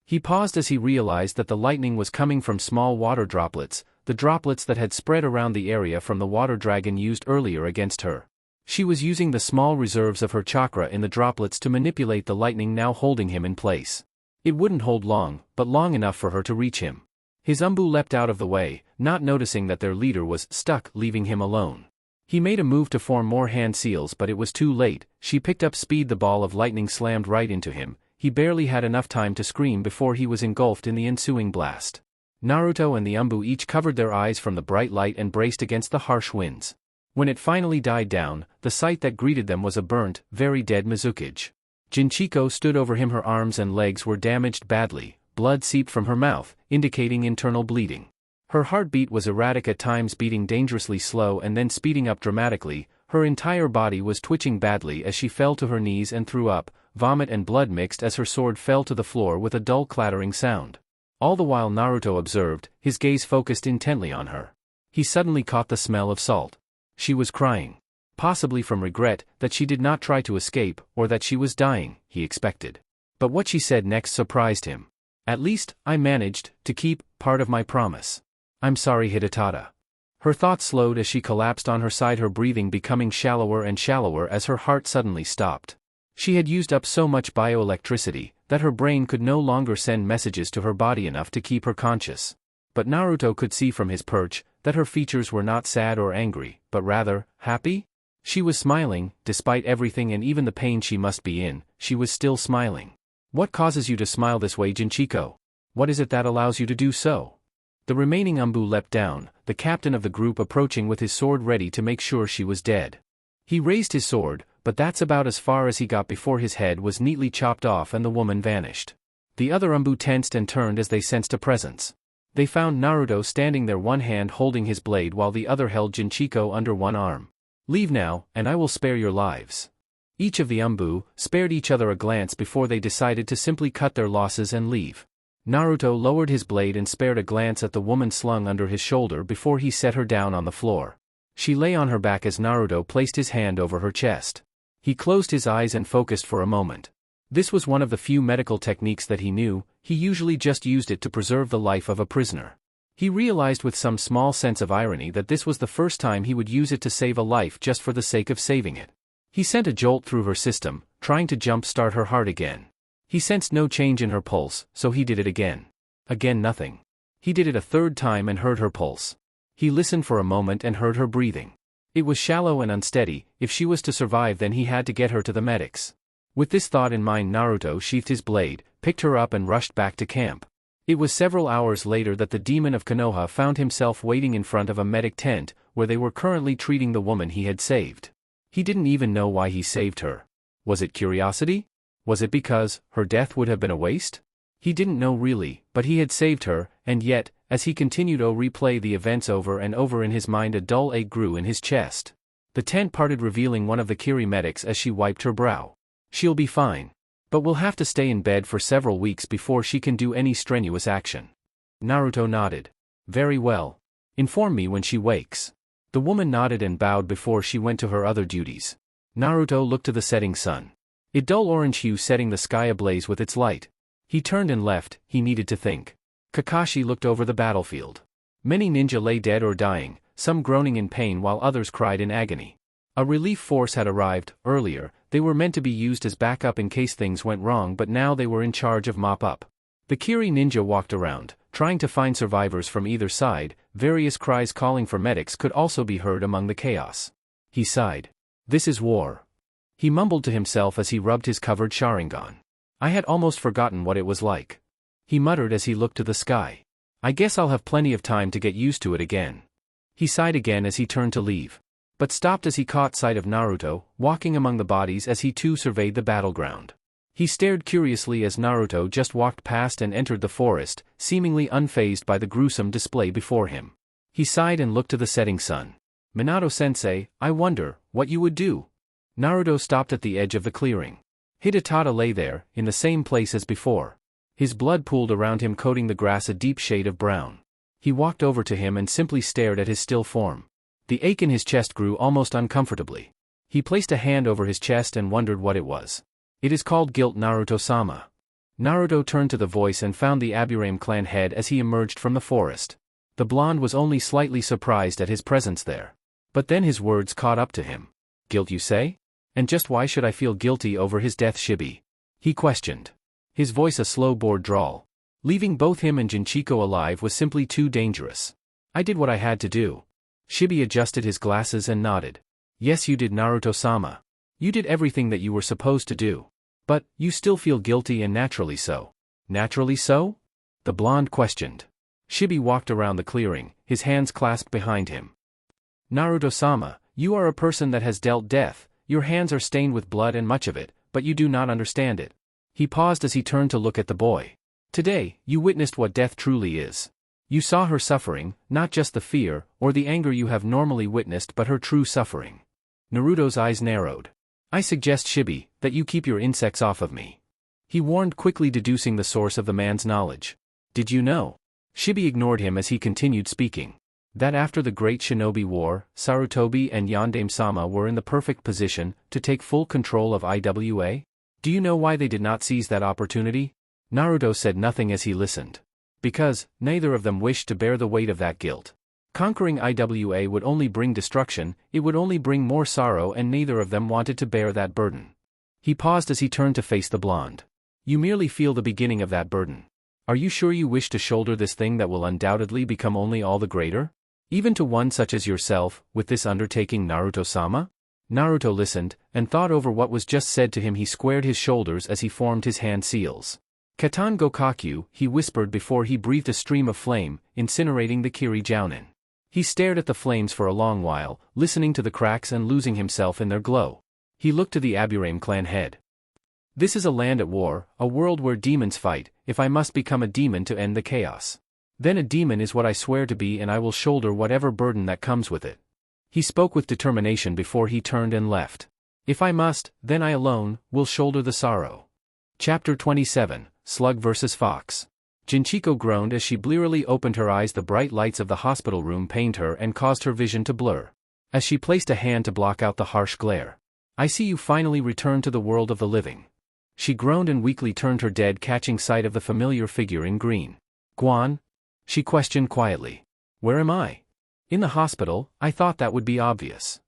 He paused as he realized that the lightning was coming from small water droplets, the droplets that had spread around the area from the water dragon used earlier against her. She was using the small reserves of her chakra in the droplets to manipulate the lightning now holding him in place. It wouldn't hold long, but long enough for her to reach him. His Umbu leapt out of the way, not noticing that their leader was stuck, leaving him alone. He made a move to form more hand seals, but it was too late. She picked up speed. The ball of lightning slammed right into him. He barely had enough time to scream before he was engulfed in the ensuing blast. Naruto and the Umbu each covered their eyes from the bright light and braced against the harsh winds. When it finally died down, the sight that greeted them was a burnt, very dead Mizukage. Jinchiko stood over him. Her arms and legs were damaged badly, blood seeped from her mouth, indicating internal bleeding. Her heartbeat was erratic, at times beating dangerously slow and then speeding up dramatically. Her entire body was twitching badly as she fell to her knees and threw up, vomit and blood mixed as her sword fell to the floor with a dull clattering sound. All the while Naruto observed, his gaze focused intently on her. He suddenly caught the smell of salt. She was crying. Possibly from regret that she did not try to escape, or that she was dying, he expected. But what she said next surprised him. At least, I managed to keep part of my promise. I'm sorry, Hidetada. Her thoughts slowed as she collapsed on her side, her breathing becoming shallower and shallower as her heart suddenly stopped. She had used up so much bioelectricity that her brain could no longer send messages to her body enough to keep her conscious. But Naruto could see from his perch that her features were not sad or angry, but rather, happy? She was smiling, despite everything and even the pain she must be in, she was still smiling. What causes you to smile this way, Jinchiko? What is it that allows you to do so? The remaining Umbu leapt down, the captain of the group approaching with his sword ready to make sure she was dead. He raised his sword, but that's about as far as he got before his head was neatly chopped off and the woman vanished. The other Umbu tensed and turned as they sensed a presence. They found Naruto standing there, one hand holding his blade while the other held Jinchiko under one arm. Leave now, and I will spare your lives. Each of the Umbu spared each other a glance before they decided to simply cut their losses and leave. Naruto lowered his blade and spared a glance at the woman slung under his shoulder before he set her down on the floor. She lay on her back as Naruto placed his hand over her chest. He closed his eyes and focused for a moment. This was one of the few medical techniques that he knew, he usually just used it to preserve the life of a prisoner. He realized with some small sense of irony that this was the first time he would use it to save a life just for the sake of saving it. He sent a jolt through her system, trying to jump-start her heart again. He sensed no change in her pulse, so he did it again. Again nothing. He did it a third time and heard her pulse. He listened for a moment and heard her breathing. It was shallow and unsteady. If she was to survive, then he had to get her to the medics. With this thought in mind, Naruto sheathed his blade, picked her up and rushed back to camp. It was several hours later that the demon of Konoha found himself waiting in front of a medic tent, where they were currently treating the woman he had saved. He didn't even know why he saved her. Was it curiosity? Was it because her death would have been a waste? He didn't know really, but he had saved her, and yet, as he continued to replay the events over and over in his mind, a dull ache grew in his chest. The tent parted, revealing one of the Kiri medics as she wiped her brow. She'll be fine. But we'll have to stay in bed for several weeks before she can do any strenuous action. Naruto nodded. Very well. Inform me when she wakes. The woman nodded and bowed before she went to her other duties. Naruto looked to the setting sun. A dull orange hue setting the sky ablaze with its light. He turned and left. He needed to think. Kakashi looked over the battlefield. Many ninja lay dead or dying, some groaning in pain while others cried in agony. A relief force had arrived. Earlier, they were meant to be used as backup in case things went wrong, but now they were in charge of mop-up. The Kiri ninja walked around, trying to find survivors from either side. Various cries calling for medics could also be heard among the chaos. He sighed. This is war. He mumbled to himself as he rubbed his covered Sharingan. I had almost forgotten what it was like. He muttered as he looked to the sky. I guess I'll have plenty of time to get used to it again. He sighed again as he turned to leave, but stopped as he caught sight of Naruto, walking among the bodies as he too surveyed the battleground. He stared curiously as Naruto just walked past and entered the forest, seemingly unfazed by the gruesome display before him. He sighed and looked to the setting sun. Minato-sensei, I wonder what you would do. Naruto stopped at the edge of the clearing. Hidetada lay there, in the same place as before. His blood pooled around him, coating the grass a deep shade of brown. He walked over to him and simply stared at his still form. The ache in his chest grew almost uncomfortably. He placed a hand over his chest and wondered what it was. It is called guilt, Naruto-sama. Naruto turned to the voice and found the Aburame clan head as he emerged from the forest. The blonde was only slightly surprised at his presence there. But then his words caught up to him. Guilt, you say? And just why should I feel guilty over his death, Shibi? He questioned. His voice a slow bored drawl. Leaving both him and Jinchiko alive was simply too dangerous. I did what I had to do. Shibi adjusted his glasses and nodded. Yes, you did, Naruto-sama. You did everything that you were supposed to do. But, you still feel guilty, and naturally so. Naturally so? The blonde questioned. Shibi walked around the clearing, his hands clasped behind him. Naruto-sama, you are a person that has dealt death. Your hands are stained with blood and much of it, but you do not understand it. He paused as he turned to look at the boy. Today, you witnessed what death truly is. You saw her suffering, not just the fear or the anger you have normally witnessed, but her true suffering. Naruto's eyes narrowed. I suggest, Shibi, that you keep your insects off of me. He warned, quickly deducing the source of the man's knowledge. Did you know? Shibi ignored him as he continued speaking. That after the Great Shinobi War, Sarutobi and Yondaime-sama were in the perfect position to take full control of IWA? Do you know why they did not seize that opportunity? Naruto said nothing as he listened. Because neither of them wished to bear the weight of that guilt. Conquering IWA would only bring destruction, it would only bring more sorrow, and neither of them wanted to bear that burden. He paused as he turned to face the blonde. You merely feel the beginning of that burden. Are you sure you wish to shoulder this thing that will undoubtedly become only all the greater? Even to one such as yourself, with this undertaking, Naruto-sama? Naruto listened, and thought over what was just said to him. He squared his shoulders as he formed his hand seals. Katan Gokakyu, he whispered before he breathed a stream of flame, incinerating the Kiri Jounin. He stared at the flames for a long while, listening to the cracks and losing himself in their glow. He looked to the Aburame clan head. This is a land at war, a world where demons fight. If I must become a demon to end the chaos, then a demon is what I swear to be, and I will shoulder whatever burden that comes with it. He spoke with determination before he turned and left. If I must, then I alone will shoulder the sorrow. Chapter 27, Slug vs. Fox. Jinchiko groaned as she blearily opened her eyes. The bright lights of the hospital room pained her and caused her vision to blur. As she placed a hand to block out the harsh glare. I see you finally return to the world of the living. She groaned and weakly turned her head, catching sight of the familiar figure in green. Guan? She questioned quietly. Where am I? In the hospital. I thought that would be obvious.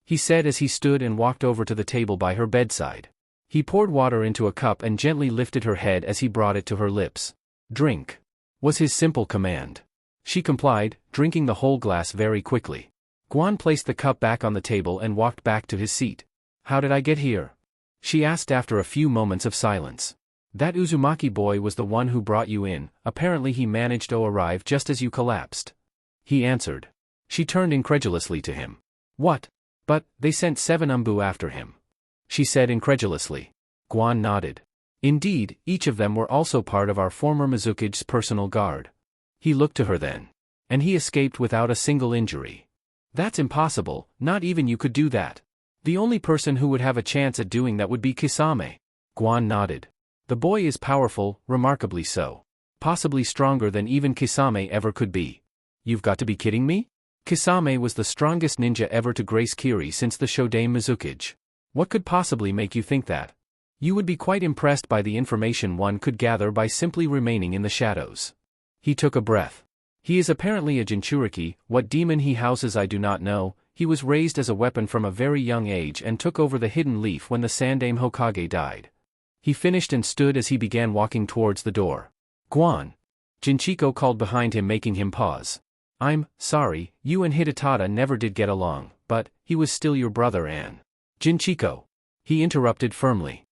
He said as he stood and walked over to the table by her bedside. He poured water into a cup and gently lifted her head as he brought it to her lips. Drink, was his simple command. She complied, drinking the whole glass very quickly. Guan placed the cup back on the table and walked back to his seat. How did I get here? She asked after a few moments of silence. That Uzumaki boy was the one who brought you in. Apparently he managed to arrive just as you collapsed. He answered. She turned incredulously to him. What? But they sent 7 Umbu after him, she said incredulously. Guan nodded. Indeed, each of them were also part of our former Mizukige's personal guard. He looked to her then. And he escaped without a single injury. That's impossible, not even you could do that. The only person who would have a chance at doing that would be Kisame. Guan nodded. The boy is powerful, remarkably so. Possibly stronger than even Kisame ever could be. You've got to be kidding me? Kisame was the strongest ninja ever to grace Kiri since the Showdown Mizukage. What could possibly make you think that? You would be quite impressed by the information one could gather by simply remaining in the shadows. He took a breath. He is apparently a Jinchuriki. What demon he houses I do not know. He was raised as a weapon from a very young age and took over the hidden leaf when the Sandaime Hokage died. He finished and stood as he began walking towards the door. Guan. Jinchiko called behind him, making him pause. I'm sorry, you and Hidetada never did get along, but he was still your brother and… Jinchiko. He interrupted firmly.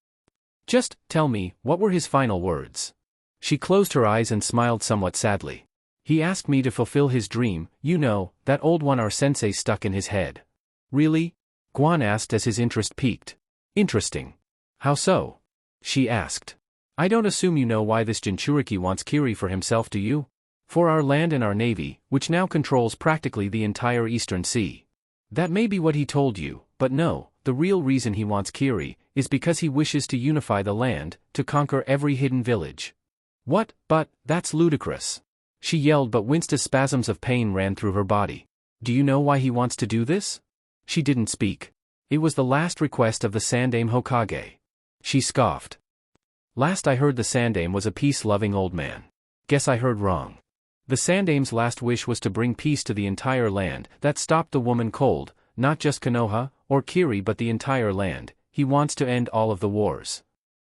Just tell me, what were his final words? She closed her eyes and smiled somewhat sadly. He asked me to fulfill his dream, you know, that old one our sensei stuck in his head. Really? Guan asked as his interest piqued. Interesting. How so? She asked. I don't assume you know why this Jinchuriki wants Kiri for himself, do you? For our land and our navy, which now controls practically the entire Eastern Sea. That may be what he told you, but no, the real reason he wants Kiri is because he wishes to unify the land, to conquer every hidden village. What? But that's ludicrous. She yelled but winced as spasms of pain ran through her body. Do you know why he wants to do this? She didn't speak. It was the last request of the Sandaime Hokage. She scoffed. Last I heard the Sandaime was a peace-loving old man. Guess I heard wrong. The Sandaime's last wish was to bring peace to the entire land. That stopped the woman cold, not just Konoha or Kiri but the entire land. He wants to end all of the wars.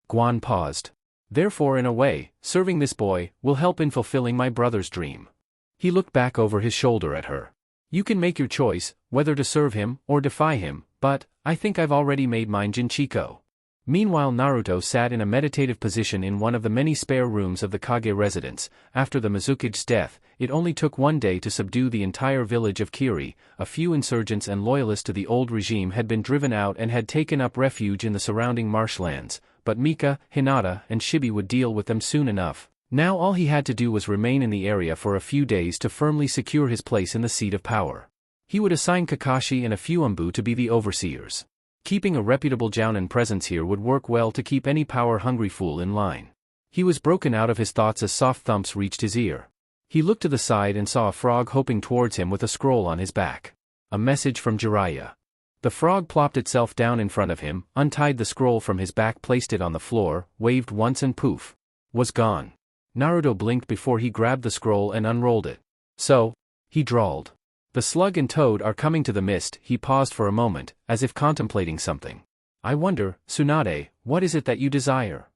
Guan paused. Therefore, in a way, serving this boy will help in fulfilling my brother's dream. He looked back over his shoulder at her. You can make your choice, whether to serve him or defy him, but I think I've already made mine, Jinchiko. Meanwhile, Naruto sat in a meditative position in one of the many spare rooms of the Kage residence. After the Mizukige's death, it only took one day to subdue the entire village of Kiri. A few insurgents and loyalists to the old regime had been driven out and had taken up refuge in the surrounding marshlands, but Mika, Hinata, and Shibi would deal with them soon enough. Now all he had to do was remain in the area for a few days to firmly secure his place in the seat of power. He would assign Kakashi and a few Umbu to be the overseers. Keeping a reputable jounin presence here would work well to keep any power-hungry fool in line. He was broken out of his thoughts as soft thumps reached his ear. He looked to the side and saw a frog hopping towards him with a scroll on his back. A message from Jiraiya. The frog plopped itself down in front of him, untied the scroll from his back, placed it on the floor, waved once and poof. Was gone. Naruto blinked before he grabbed the scroll and unrolled it. So, he drawled. The slug and toad are coming to the mist. He paused for a moment, as if contemplating something. I wonder, Tsunade, what is it that you desire?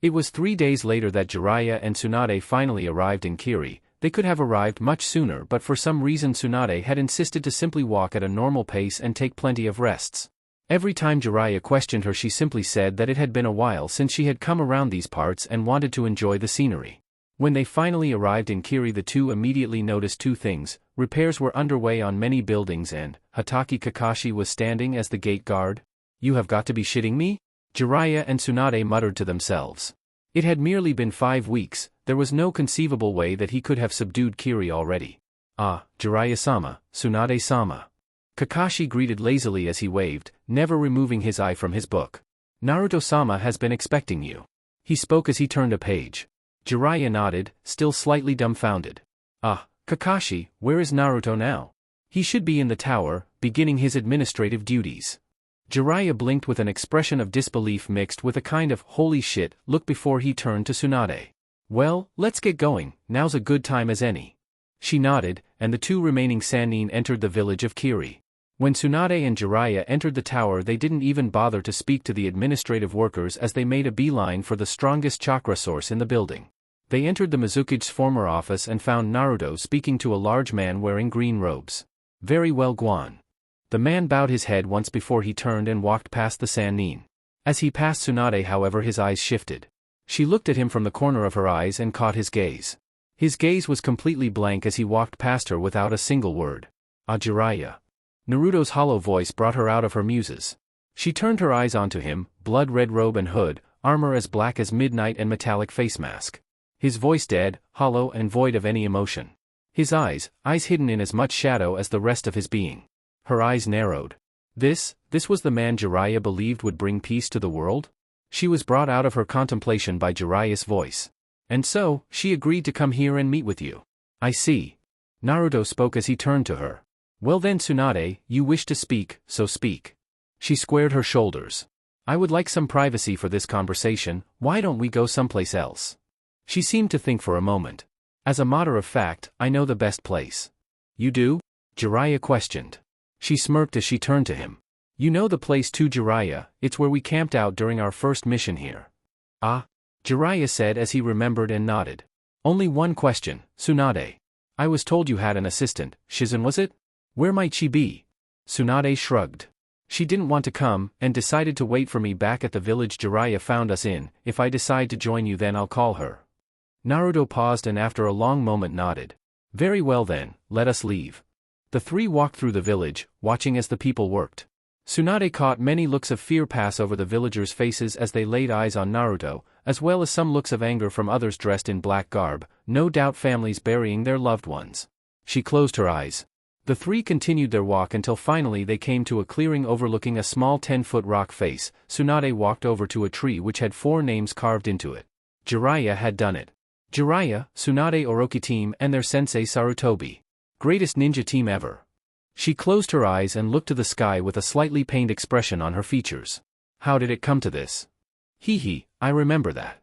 It was 3 days later that Jiraiya and Tsunade finally arrived in Kiri. They could have arrived much sooner, but for some reason Tsunade had insisted to simply walk at a normal pace and take plenty of rests. Every time Jiraiya questioned her, she simply said that it had been a while since she had come around these parts and wanted to enjoy the scenery. When they finally arrived in Kiri, the two immediately noticed two things. Repairs were underway on many buildings and Hatake Kakashi was standing as the gate guard. You have got to be shitting me? Jiraiya and Tsunade muttered to themselves. It had merely been 5 weeks, there was no conceivable way that he could have subdued Kiri already. Ah, Jiraiya-sama, Tsunade-sama. Kakashi greeted lazily as he waved, never removing his eye from his book. Naruto-sama has been expecting you. He spoke as he turned a page. Jiraiya nodded, still slightly dumbfounded. Ah, Kakashi, where is Naruto now? He should be in the tower, beginning his administrative duties. Jiraiya blinked with an expression of disbelief mixed with a kind of holy shit look before he turned to Tsunade. Well, let's get going, now's a good time as any. She nodded, and the two remaining Sanin entered the village of Kiri. When Tsunade and Jiraiya entered the tower, they didn't even bother to speak to the administrative workers as they made a beeline for the strongest chakra source in the building. They entered the Mizuki's former office and found Naruto speaking to a large man wearing green robes. Very well, Guan. The man bowed his head once before he turned and walked past the Sanin. As he passed Tsunade, however, his eyes shifted. She looked at him from the corner of her eyes and caught his gaze. His gaze was completely blank as he walked past her without a single word. Ah, Jiraiya. Naruto's hollow voice brought her out of her muses. She turned her eyes onto him, blood-red robe and hood, armor as black as midnight and metallic face mask. His voice dead, hollow and void of any emotion. His eyes hidden in as much shadow as the rest of his being. Her eyes narrowed. This was the man Jiraiya believed would bring peace to the world? She was brought out of her contemplation by Jiraiya's voice. And so, she agreed to come here and meet with you. I see. Naruto spoke as he turned to her. Well then, Tsunade, you wish to speak, so speak. She squared her shoulders. I would like some privacy for this conversation. Why don't we go someplace else? She seemed to think for a moment. As a matter of fact, I know the best place. You do? Jiraiya questioned. She smirked as she turned to him. You know the place too, Jiraiya, it's where we camped out during our first mission here. Ah? Jiraiya said as he remembered and nodded. Only one question, Tsunade. I was told you had an assistant, Shizen was it? Where might she be? Tsunade shrugged. She didn't want to come, and decided to wait for me back at the village Jiraiya found us in. If I decide to join you, then I'll call her. Naruto paused and after a long moment nodded. Very well then, let us leave. The three walked through the village, watching as the people worked. Tsunade caught many looks of fear pass over the villagers' faces as they laid eyes on Naruto, as well as some looks of anger from others dressed in black garb, no doubt families burying their loved ones. She closed her eyes. The three continued their walk until finally they came to a clearing overlooking a small 10-foot rock face. Tsunade walked over to a tree which had 4 names carved into it. Jiraiya had done it. Jiraiya, Tsunade Orochi team and their sensei Sarutobi. Greatest ninja team ever. She closed her eyes and looked to the sky with a slightly pained expression on her features. How did it come to this? Hee, I remember that.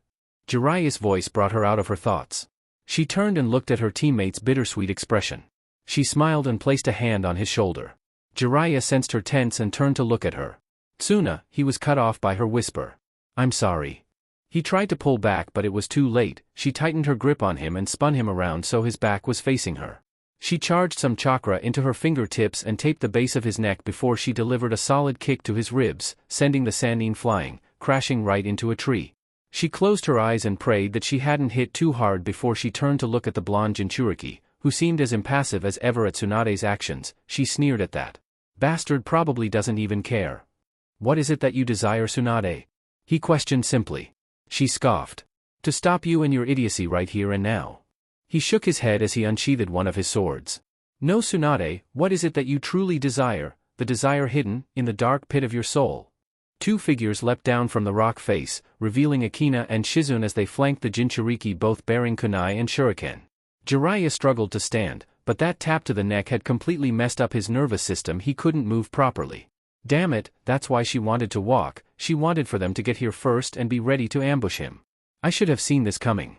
Jiraiya's voice brought her out of her thoughts. She turned and looked at her teammate's bittersweet expression. She smiled and placed a hand on his shoulder. Jiraiya sensed her tense and turned to look at her. Tsuna, he was cut off by her whisper. I'm sorry. He tried to pull back but it was too late. She tightened her grip on him and spun him around so his back was facing her. She charged some chakra into her fingertips and taped the base of his neck before she delivered a solid kick to his ribs, sending the Sanin flying, crashing right into a tree. She closed her eyes and prayed that she hadn't hit too hard before she turned to look at the blonde Jinchuriki, who seemed as impassive as ever at Tsunade's actions. She sneered at that. Bastard probably doesn't even care. What is it that you desire, Tsunade? He questioned simply. She scoffed. To stop you and your idiocy right here and now. He shook his head as he unsheathed one of his swords. No, Tsunade, what is it that you truly desire? the desire hidden in the dark pit of your soul. Two figures leapt down from the rock face, revealing Akina and Shizune as they flanked the Jinchuriki, both bearing kunai and shuriken. Jiraiya struggled to stand, but that tap to the neck had completely messed up his nervous system. He couldn't move properly. Damn it, that's why she wanted to walk. She wanted for them to get here first and be ready to ambush him. I should have seen this coming.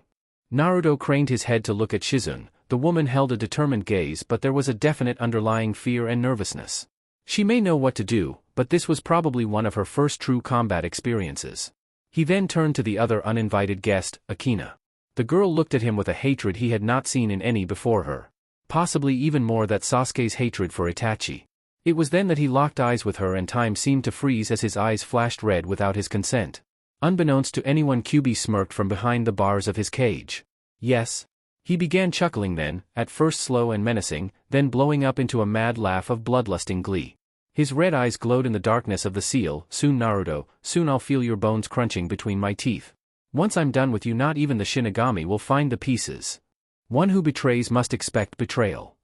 Naruto craned his head to look at Shizune. The woman held a determined gaze, but there was a definite underlying fear and nervousness. She may know what to do, but this was probably one of her first true combat experiences. He then turned to the other uninvited guest, Akina. The girl looked at him with a hatred he had not seen in any before her. Possibly even more than Sasuke's hatred for Itachi. It was then that he locked eyes with her and time seemed to freeze as his eyes flashed red without his consent. Unbeknownst to anyone, Kyuubi smirked from behind the bars of his cage. Yes. He began chuckling then, at first slow and menacing, then blowing up into a mad laugh of bloodlusting glee. His red eyes glowed in the darkness of the seal. Soon, Naruto, soon I'll feel your bones crunching between my teeth. Once I'm done with you, not even the Shinigami will find the pieces. One who betrays must expect betrayal.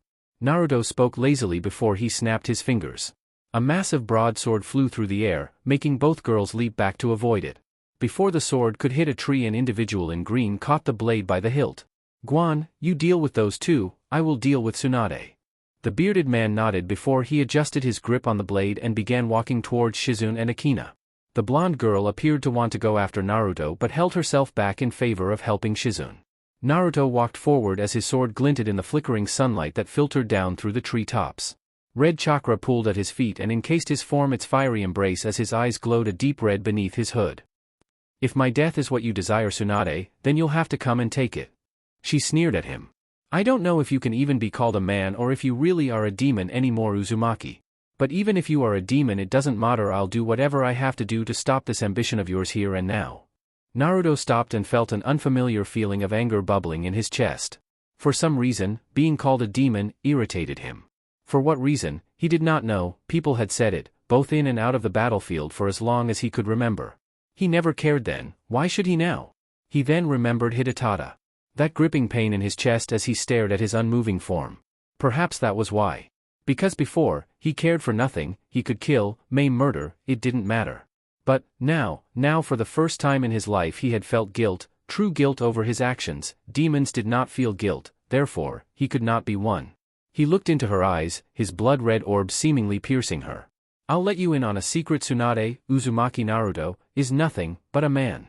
Naruto spoke lazily before he snapped his fingers. A massive broadsword flew through the air, making both girls leap back to avoid it. Before the sword could hit a tree, an individual in green caught the blade by the hilt. Guan, you deal with those two, I will deal with Tsunade. The bearded man nodded before he adjusted his grip on the blade and began walking towards Shizune and Akina. The blonde girl appeared to want to go after Naruto but held herself back in favor of helping Shizune. Naruto walked forward as his sword glinted in the flickering sunlight that filtered down through the tree tops. Red chakra pooled at his feet and encased his form its fiery embrace as his eyes glowed a deep red beneath his hood. If my death is what you desire, Tsunade, then you'll have to come and take it. She sneered at him. I don't know if you can even be called a man or if you really are a demon anymore, Uzumaki. But even if you are a demon, it doesn't matter. I'll do whatever I have to do to stop this ambition of yours here and now. Naruto stopped and felt an unfamiliar feeling of anger bubbling in his chest. For some reason, being called a demon irritated him. For what reason, he did not know. People had said it, both in and out of the battlefield, for as long as he could remember. He never cared then. Why should he now? He then remembered Hidetada. That gripping pain in his chest as he stared at his unmoving form. Perhaps that was why. Because before, he cared for nothing. He could kill, maim, murder, it didn't matter. But, now for the first time in his life he had felt guilt, true guilt over his actions. Demons did not feel guilt, therefore, he could not be one. He looked into her eyes, his blood-red orb seemingly piercing her. I'll let you in on a secret. Tsunade, Uzumaki Naruto, is nothing but a man.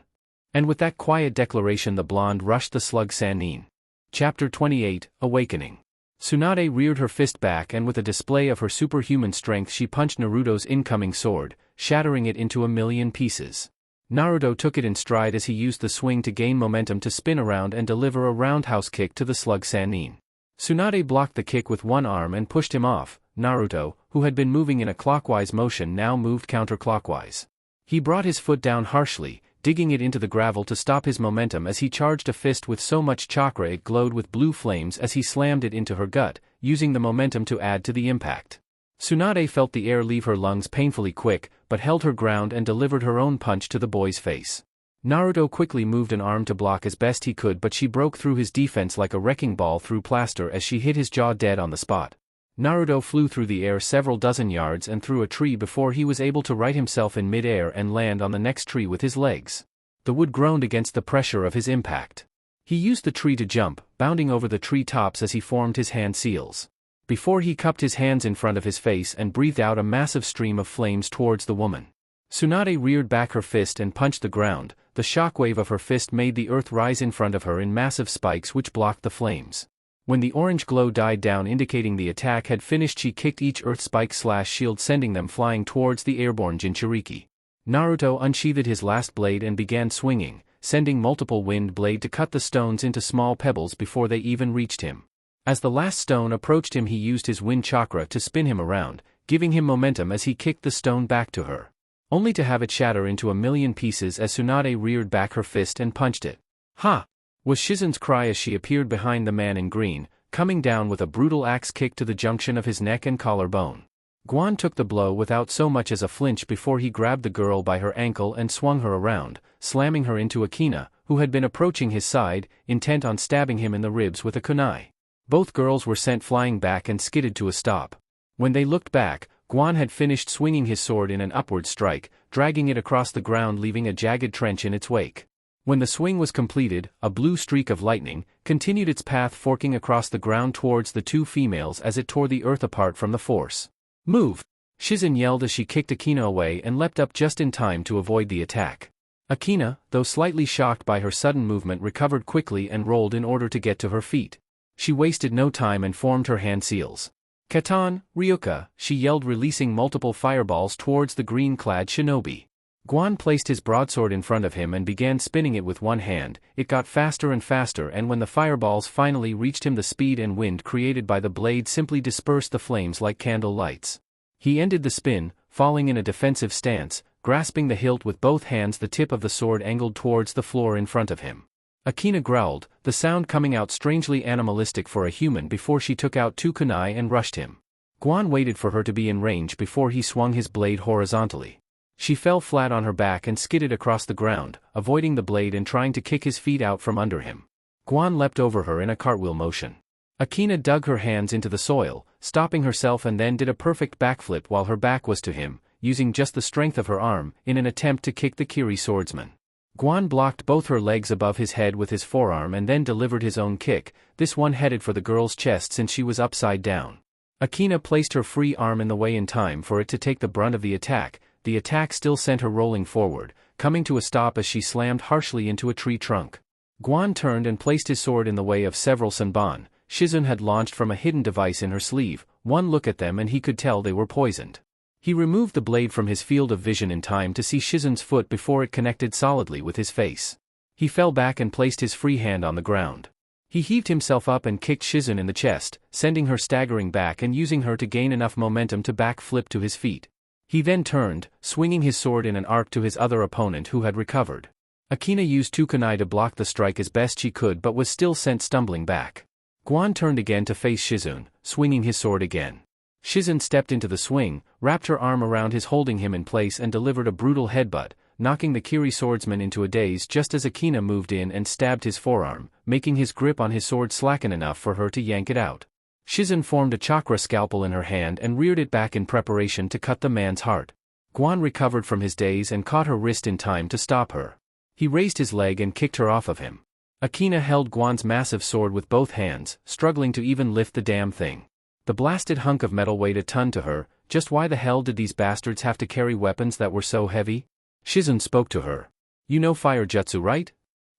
And with that quiet declaration the blonde rushed the slug Sanin. Chapter 28, Awakening. Tsunade reared her fist back and with a display of her superhuman strength she punched Naruto's incoming sword, shattering it into a million pieces. Naruto took it in stride as he used the swing to gain momentum to spin around and deliver a roundhouse kick to the slug Sanin. Tsunade blocked the kick with one arm and pushed him off. Naruto, who had been moving in a clockwise motion, now moved counterclockwise. He brought his foot down harshly, digging it into the gravel to stop his momentum as he charged a fist with so much chakra it glowed with blue flames as he slammed it into her gut, using the momentum to add to the impact. Tsunade felt the air leave her lungs painfully quick, but held her ground and delivered her own punch to the boy's face. Naruto quickly moved an arm to block as best he could, but she broke through his defense like a wrecking ball through plaster as she hit his jaw dead on the spot. Naruto flew through the air several dozen yards and through a tree before he was able to right himself in mid-air and land on the next tree with his legs. The wood groaned against the pressure of his impact. He used the tree to jump, bounding over the tree tops as he formed his hand seals. Before he cupped his hands in front of his face and breathed out a massive stream of flames towards the woman. Tsunade reared back her fist and punched the ground. The shockwave of her fist made the earth rise in front of her in massive spikes which blocked the flames. When the orange glow died down indicating the attack had finished, she kicked each earth spike / shield, sending them flying towards the airborne Jinchuriki. Naruto unsheathed his last blade and began swinging, sending multiple wind blade to cut the stones into small pebbles before they even reached him. As the last stone approached him he used his wind chakra to spin him around, giving him momentum as he kicked the stone back to her. Only to have it shatter into a million pieces as Tsunade reared back her fist and punched it. Ha! Was Shizune's cry as she appeared behind the man in green, coming down with a brutal axe kick to the junction of his neck and collarbone. Guan took the blow without so much as a flinch before he grabbed the girl by her ankle and swung her around, slamming her into Akina, who had been approaching his side, intent on stabbing him in the ribs with a kunai. Both girls were sent flying back and skidded to a stop. When they looked back, Guan had finished swinging his sword in an upward strike, dragging it across the ground leaving a jagged trench in its wake. When the swing was completed, a blue streak of lightning continued its path forking across the ground towards the two females as it tore the earth apart from the force. "Move!" Shizun yelled as she kicked Akina away and leapt up just in time to avoid the attack. Akina, though slightly shocked by her sudden movement, recovered quickly and rolled in order to get to her feet. She wasted no time and formed her hand seals. "Katan, Ryuka," she yelled, releasing multiple fireballs towards the green-clad shinobi. Guan placed his broadsword in front of him and began spinning it with one hand. It got faster and faster, and when the fireballs finally reached him, the speed and wind created by the blade simply dispersed the flames like candle lights. He ended the spin, falling in a defensive stance, grasping the hilt with both hands, the tip of the sword angled towards the floor in front of him. Akina growled, the sound coming out strangely animalistic for a human, before she took out two kunai and rushed him. Guan waited for her to be in range before he swung his blade horizontally. She fell flat on her back and skidded across the ground, avoiding the blade and trying to kick his feet out from under him. Guan leapt over her in a cartwheel motion. Akina dug her hands into the soil, stopping herself, and then did a perfect backflip while her back was to him, using just the strength of her arm, in an attempt to kick the Kiri swordsman. Guan blocked both her legs above his head with his forearm and then delivered his own kick, this one headed for the girl's chest since she was upside down. Akina placed her free arm in the way in time for it to take the brunt of the attack. The attack still sent her rolling forward, coming to a stop as she slammed harshly into a tree trunk. Guan turned and placed his sword in the way of several sanban. Shizun had launched from a hidden device in her sleeve. One look at them and he could tell they were poisoned. He removed the blade from his field of vision in time to see Shizun's foot before it connected solidly with his face. He fell back and placed his free hand on the ground. He heaved himself up and kicked Shizun in the chest, sending her staggering back and using her to gain enough momentum to back flip to his feet. He then turned, swinging his sword in an arc to his other opponent who had recovered. Akina used two kunai to block the strike as best she could but was still sent stumbling back. Guan turned again to face Shizun, swinging his sword again. Shizun stepped into the swing, wrapped her arm around his, holding him in place, and delivered a brutal headbutt, knocking the Kiri swordsman into a daze just as Akina moved in and stabbed his forearm, making his grip on his sword slacken enough for her to yank it out. Shizun formed a chakra scalpel in her hand and reared it back in preparation to cut the man's heart. Guan recovered from his daze and caught her wrist in time to stop her. He raised his leg and kicked her off of him. Akina held Guan's massive sword with both hands, struggling to even lift the damn thing. The blasted hunk of metal weighed a ton to her. Just why the hell did these bastards have to carry weapons that were so heavy? Shizun spoke to her. "You know fire jutsu, right?"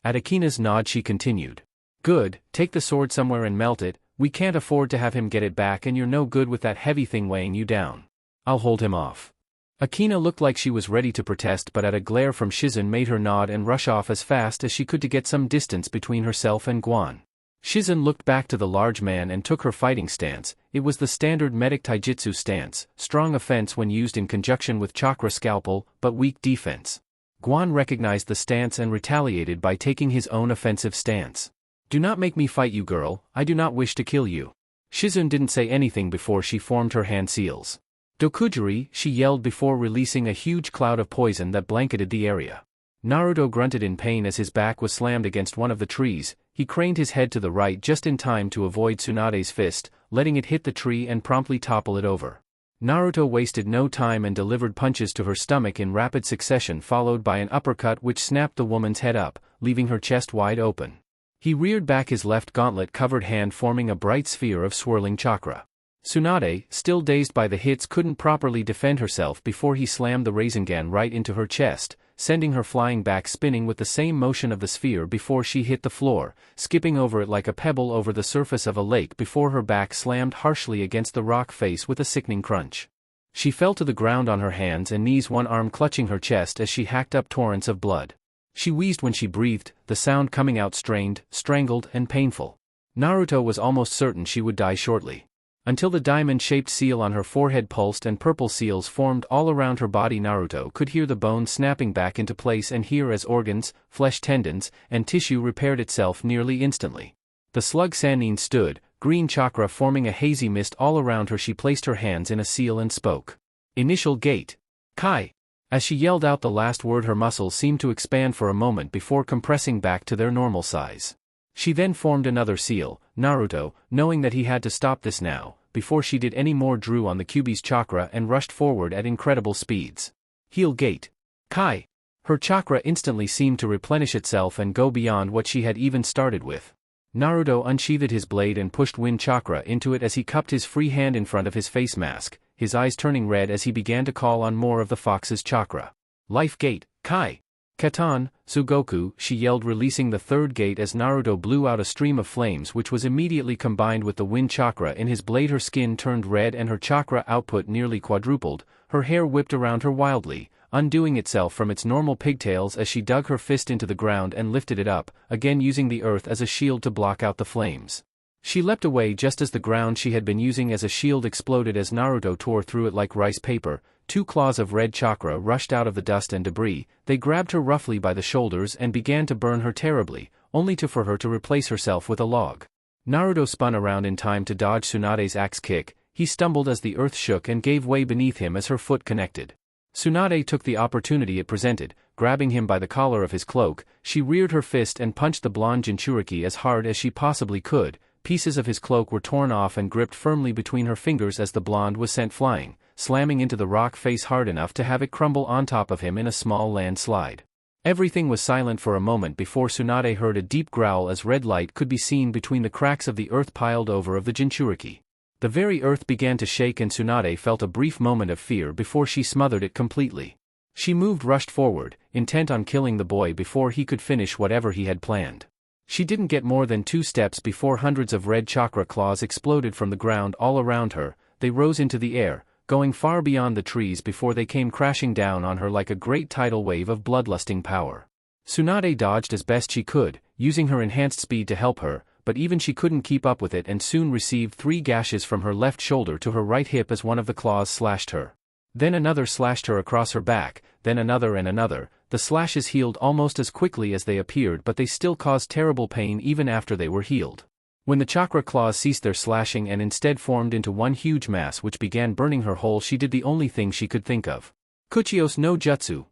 At Akina's nod she continued. "Good, take the sword somewhere and melt it. We can't afford to have him get it back, and you're no good with that heavy thing weighing you down. I'll hold him off." Akina looked like she was ready to protest, but at a glare from Shizun made her nod and rush off as fast as she could to get some distance between herself and Guan. Shizun looked back to the large man and took her fighting stance. It was the standard medic taijutsu stance, strong offense when used in conjunction with chakra scalpel, but weak defense. Guan recognized the stance and retaliated by taking his own offensive stance. "Do not make me fight you, girl, I do not wish to kill you." Shizun didn't say anything before she formed her hand seals. "Dokujiri," she yelled before releasing a huge cloud of poison that blanketed the area. Naruto grunted in pain as his back was slammed against one of the trees. He craned his head to the right just in time to avoid Tsunade's fist, letting it hit the tree and promptly topple it over. Naruto wasted no time and delivered punches to her stomach in rapid succession, followed by an uppercut which snapped the woman's head up, leaving her chest wide open. He reared back his left gauntlet-covered hand, forming a bright sphere of swirling chakra. Tsunade, still dazed by the hits, couldn't properly defend herself before he slammed the Rasengan right into her chest, sending her flying back, spinning with the same motion of the sphere before she hit the floor, skipping over it like a pebble over the surface of a lake before her back slammed harshly against the rock face with a sickening crunch. She fell to the ground on her hands and knees, one arm clutching her chest as she hacked up torrents of blood. She wheezed when she breathed, the sound coming out strained, strangled, and painful. Naruto was almost certain she would die shortly. Until the diamond-shaped seal on her forehead pulsed and purple seals formed all around her body, Naruto could hear the bone snapping back into place and hear as organs, flesh, tendons, and tissue repaired itself nearly instantly. The slug Sanin stood, green chakra forming a hazy mist all around her. She placed her hands in a seal and spoke. "Initial gate. Kai." As she yelled out the last word, her muscles seemed to expand for a moment before compressing back to their normal size. She then formed another seal. Naruto, knowing that he had to stop this now, before she did any more drew on the Kyuubi's chakra and rushed forward at incredible speeds. Heel gate. Kai. Her chakra instantly seemed to replenish itself and go beyond what she had even started with. Naruto unsheathed his blade and pushed wind chakra into it as he cupped his free hand in front of his face mask, his eyes turning red as he began to call on more of the fox's chakra. Life gate, Kai. Katan, Tsugoku, she yelled, releasing the third gate as Naruto blew out a stream of flames which was immediately combined with the wind chakra in his blade. Her skin turned red and her chakra output nearly quadrupled, her hair whipped around her wildly, undoing itself from its normal pigtails as she dug her fist into the ground and lifted it up, again using the earth as a shield to block out the flames. She leapt away just as the ground she had been using as a shield exploded as Naruto tore through it like rice paper. Two claws of red chakra rushed out of the dust and debris, they grabbed her roughly by the shoulders and began to burn her terribly, only for her to replace herself with a log. Naruto spun around in time to dodge Tsunade's axe kick. He stumbled as the earth shook and gave way beneath him as her foot connected. Tsunade took the opportunity it presented, grabbing him by the collar of his cloak. She reared her fist and punched the blonde Jinchuriki as hard as she possibly could. Pieces of his cloak were torn off and gripped firmly between her fingers as the blonde was sent flying, slamming into the rock face hard enough to have it crumble on top of him in a small landslide. Everything was silent for a moment before Tsunade heard a deep growl as red light could be seen between the cracks of the earth piled over of the Jinchuriki. The very earth began to shake and Tsunade felt a brief moment of fear before she smothered it completely. She rushed forward, intent on killing the boy before he could finish whatever he had planned. She didn't get more than 2 steps before hundreds of red chakra claws exploded from the ground all around her. They rose into the air, going far beyond the trees before they came crashing down on her like a great tidal wave of bloodlusting power. Tsunade dodged as best she could, using her enhanced speed to help her, but even she couldn't keep up with it and soon received 3 gashes from her left shoulder to her right hip as one of the claws slashed her. Then another slashed her across her back, then another and another. The slashes healed almost as quickly as they appeared, but they still caused terrible pain even after they were healed. When the chakra claws ceased their slashing and instead formed into one huge mass which began burning her whole, she did the only thing she could think of. Kuchios no Jutsu.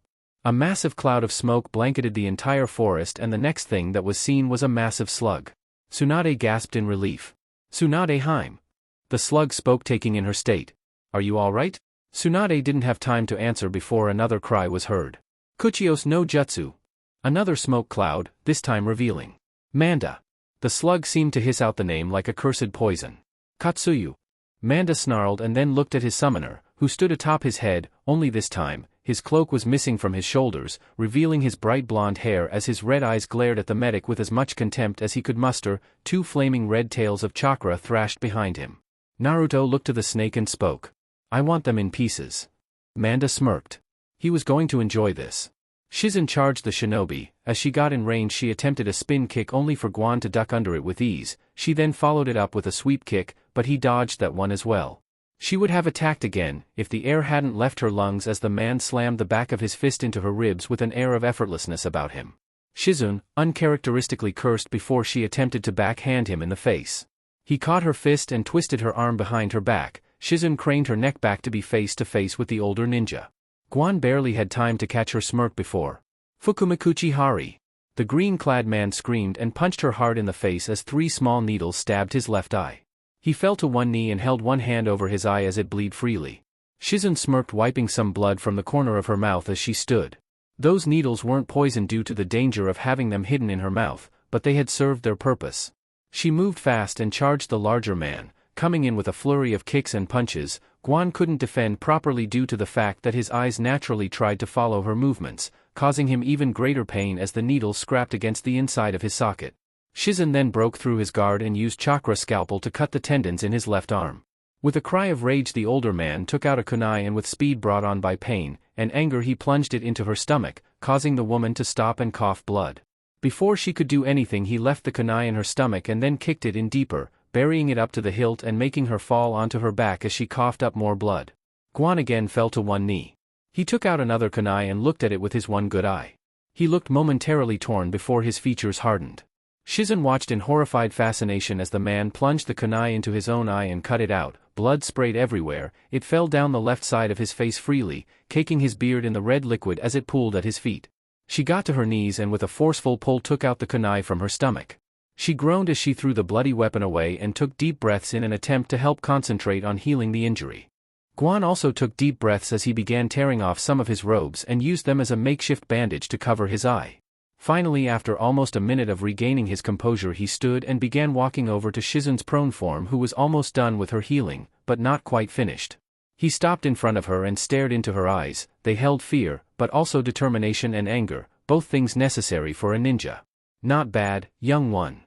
A massive cloud of smoke blanketed the entire forest and the next thing that was seen was a massive slug. Tsunade gasped in relief. Tsunade Heim. The slug spoke, taking in her state. Are you alright? Tsunade didn't have time to answer before another cry was heard. Kuchios no Jutsu. Another smoke cloud, this time revealing. Manda. The slug seemed to hiss out the name like a cursed poison. Katsuyu. Manda snarled and then looked at his summoner, who stood atop his head, only this time, his cloak was missing from his shoulders, revealing his bright blonde hair as his red eyes glared at the medic with as much contempt as he could muster. 2 flaming red tails of chakra thrashed behind him. Naruto looked to the snake and spoke. I want them in pieces. Manda smirked. He was going to enjoy this. Shizen charged the shinobi. As she got in range she attempted a spin kick only for Guan to duck under it with ease. She then followed it up with a sweep kick, but he dodged that one as well. She would have attacked again, if the air hadn't left her lungs as the man slammed the back of his fist into her ribs with an air of effortlessness about him. Shizen, uncharacteristically cursed before she attempted to backhand him in the face. He caught her fist and twisted her arm behind her back. Shizen craned her neck back to be face to face with the older ninja. Guan barely had time to catch her smirk before. Fukumikuchi Hari. The green-clad man screamed and punched her hard in the face as 3 small needles stabbed his left eye. He fell to one knee and held one hand over his eye as it bled freely. Shizen smirked, wiping some blood from the corner of her mouth as she stood. Those needles weren't poison due to the danger of having them hidden in her mouth, but they had served their purpose. She moved fast and charged the larger man, coming in with a flurry of kicks and punches. Guan couldn't defend properly due to the fact that his eyes naturally tried to follow her movements, causing him even greater pain as the needles scrapped against the inside of his socket. Shizen then broke through his guard and used chakra scalpel to cut the tendons in his left arm. With a cry of rage the older man took out a kunai and with speed brought on by pain and anger he plunged it into her stomach, causing the woman to stop and cough blood. Before she could do anything he left the kunai in her stomach and then kicked it in deeper, burying it up to the hilt and making her fall onto her back as she coughed up more blood. Guan again fell to one knee. He took out another kunai and looked at it with his one good eye. He looked momentarily torn before his features hardened. Shizen watched in horrified fascination as the man plunged the kunai into his own eye and cut it out. Blood sprayed everywhere. It fell down the left side of his face freely, caking his beard in the red liquid as it pooled at his feet. She got to her knees and with a forceful pull took out the kunai from her stomach. She groaned as she threw the bloody weapon away and took deep breaths in an attempt to help concentrate on healing the injury. Guan also took deep breaths as he began tearing off some of his robes and used them as a makeshift bandage to cover his eye. Finally, after almost a minute of regaining his composure, he stood and began walking over to Shizun's prone form, who was almost done with her healing, but not quite finished. He stopped in front of her and stared into her eyes. They held fear, but also determination and anger, both things necessary for a ninja. "Not bad, young one,"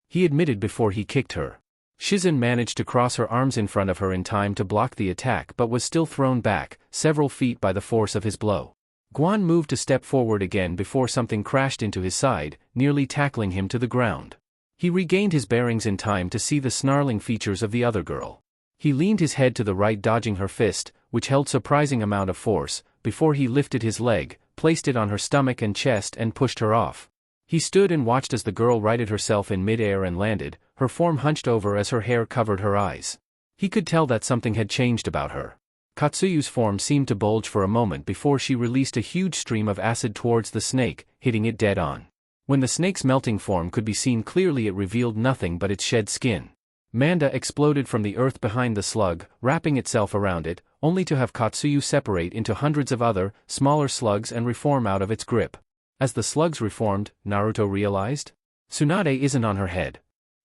he admitted before he kicked her. Shizun managed to cross her arms in front of her in time to block the attack but was still thrown back, several feet by the force of his blow. Guan moved to step forward again before something crashed into his side, nearly tackling him to the ground. He regained his bearings in time to see the snarling features of the other girl. He leaned his head to the right, dodging her fist, which held surprising amount of force, before he lifted his leg, placed it on her stomach and chest and pushed her off. He stood and watched as the girl righted herself in mid-air and landed, her form hunched over as her hair covered her eyes. He could tell that something had changed about her. Katsuyu's form seemed to bulge for a moment before she released a huge stream of acid towards the snake, hitting it dead on. When the snake's melting form could be seen clearly, it revealed nothing but its shed skin. Manda exploded from the earth behind the slug, wrapping itself around it, only to have Katsuyu separate into hundreds of other, smaller slugs and reform out of its grip. As the slugs reformed, Naruto realized, Tsunade isn't on her head.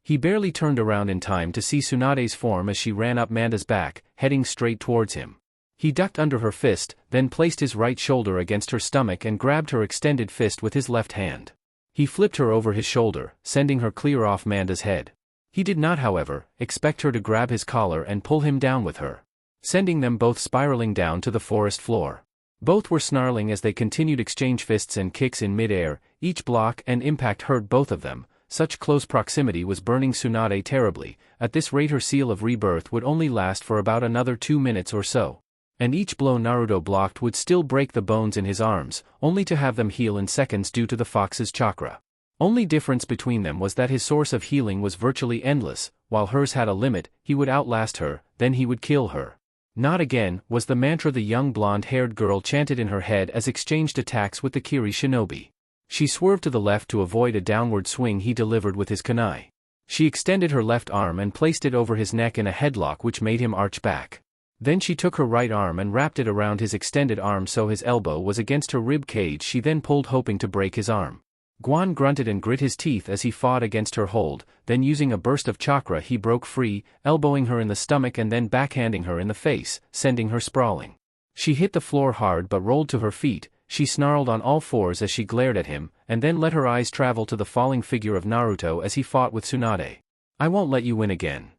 He barely turned around in time to see Tsunade's form as she ran up Manda's back, heading straight towards him. He ducked under her fist, then placed his right shoulder against her stomach and grabbed her extended fist with his left hand. He flipped her over his shoulder, sending her clear off Manda's head. He did not, however, expect her to grab his collar and pull him down with her, sending them both spiraling down to the forest floor. Both were snarling as they continued exchange fists and kicks in mid-air. Each block and impact hurt both of them. Such close proximity was burning Tsunade terribly. At this rate, her seal of rebirth would only last for about another 2 minutes or so. And each blow Naruto blocked would still break the bones in his arms, only to have them heal in seconds due to the fox's chakra. Only difference between them was that his source of healing was virtually endless. While hers had a limit, he would outlast her, then he would kill her. "Not again," was the mantra the young blonde-haired girl chanted in her head as exchanged attacks with the Kiri shinobi. She swerved to the left to avoid a downward swing he delivered with his kunai. She extended her left arm and placed it over his neck in a headlock which made him arch back. Then she took her right arm and wrapped it around his extended arm so his elbow was against her rib cage. She then pulled, hoping to break his arm. Guan grunted and grit his teeth as he fought against her hold, then using a burst of chakra he broke free, elbowing her in the stomach and then backhanding her in the face, sending her sprawling. She hit the floor hard but rolled to her feet. She snarled on all fours as she glared at him, and then let her eyes travel to the falling figure of Naruto as he fought with Tsunade. "I won't let you win again,"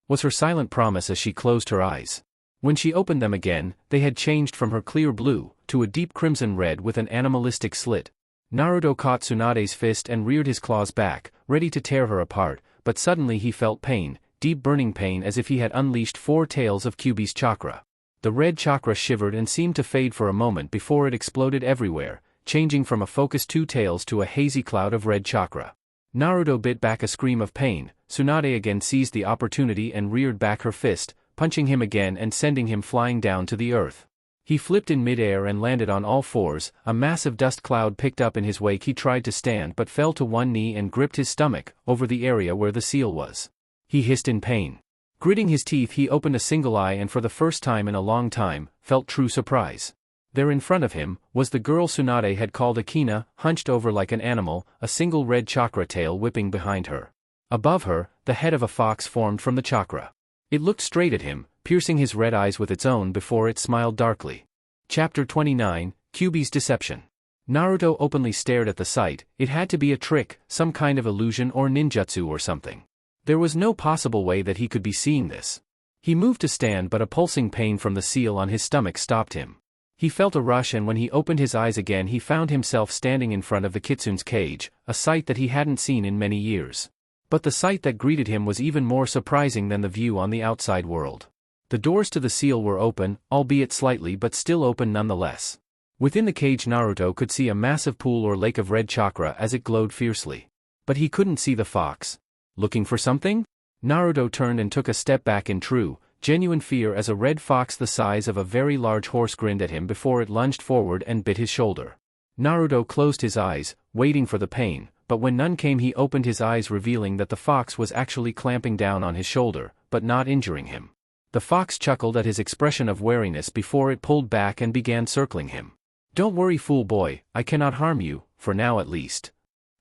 was her silent promise as she closed her eyes. When she opened them again, they had changed from her clear blue to a deep crimson red with an animalistic slit. Naruto caught Tsunade's fist and reared his claws back, ready to tear her apart, but suddenly he felt pain, deep burning pain, as if he had unleashed 4 tails of Kyuubi's chakra. The red chakra shivered and seemed to fade for a moment before it exploded everywhere, changing from a focused 2 tails to a hazy cloud of red chakra. Naruto bit back a scream of pain. Tsunade again seized the opportunity and reared back her fist, punching him again and sending him flying down to the earth. He flipped in midair and landed on all fours. A massive dust cloud picked up in his wake. He tried to stand but fell to one knee and gripped his stomach, over the area where the seal was. He hissed in pain. Gritting his teeth, he opened a single eye and for the first time in a long time, felt true surprise. There in front of him, was the girl Tsunade had called Akina, hunched over like an animal, a single red chakra tail whipping behind her. Above her, the head of a fox formed from the chakra. It looked straight at him, piercing his red eyes with its own before it smiled darkly. Chapter 29, Kyuubi's Deception. Naruto openly stared at the sight. It had to be a trick, some kind of illusion or ninjutsu or something. There was no possible way that he could be seeing this. He moved to stand but a pulsing pain from the seal on his stomach stopped him. He felt a rush and when he opened his eyes again he found himself standing in front of the kitsune's cage, a sight that he hadn't seen in many years. But the sight that greeted him was even more surprising than the view on the outside world. The doors to the seal were open, albeit slightly but still open nonetheless. Within the cage Naruto could see a massive pool or lake of red chakra as it glowed fiercely. But he couldn't see the fox. Looking for something? Naruto turned and took a step back in true, genuine fear as a red fox the size of a very large horse grinned at him before it lunged forward and bit his shoulder. Naruto closed his eyes, waiting for the pain, but when none came he opened his eyes revealing that the fox was actually clamping down on his shoulder, but not injuring him. The fox chuckled at his expression of wariness before it pulled back and began circling him. "Don't worry, fool boy, I cannot harm you, for now at least.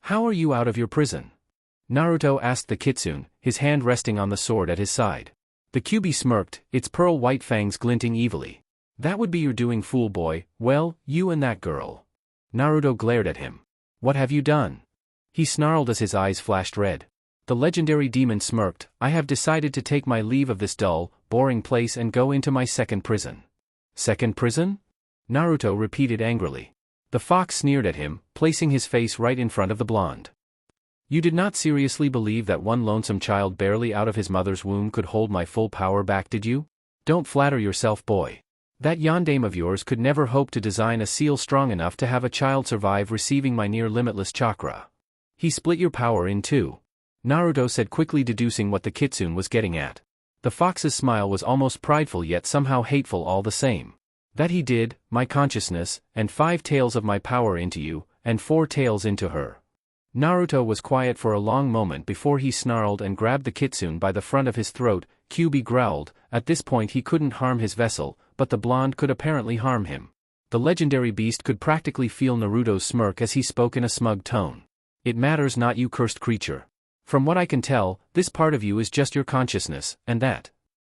How are you out of your prison?" Naruto asked the kitsune, his hand resting on the sword at his side. The Kyuubi smirked, its pearl-white fangs glinting evilly. "That would be your doing, fool boy, well, you and that girl." Naruto glared at him. "What have you done?" He snarled as his eyes flashed red. The legendary demon smirked, "I have decided to take my leave of this dull, boring place and go into my second prison." "Second prison?" Naruto repeated angrily. The fox sneered at him, placing his face right in front of the blonde. "You did not seriously believe that one lonesome child barely out of his mother's womb could hold my full power back, did you? Don't flatter yourself, boy. That yondaime of yours could never hope to design a seal strong enough to have a child survive receiving my near-limitless chakra. He split your power in two," Naruto said, quickly deducing what the kitsune was getting at. The fox's smile was almost prideful yet somehow hateful all the same. "That he did, my consciousness, and 5 tails of my power into you, and 4 tails into her." Naruto was quiet for a long moment before he snarled and grabbed the kitsune by the front of his throat. Kyuubi growled. At this point he couldn't harm his vessel, but the blonde could apparently harm him. The legendary beast could practically feel Naruto's smirk as he spoke in a smug tone. "It matters not, you cursed creature. From what I can tell, this part of you is just your consciousness, and that,"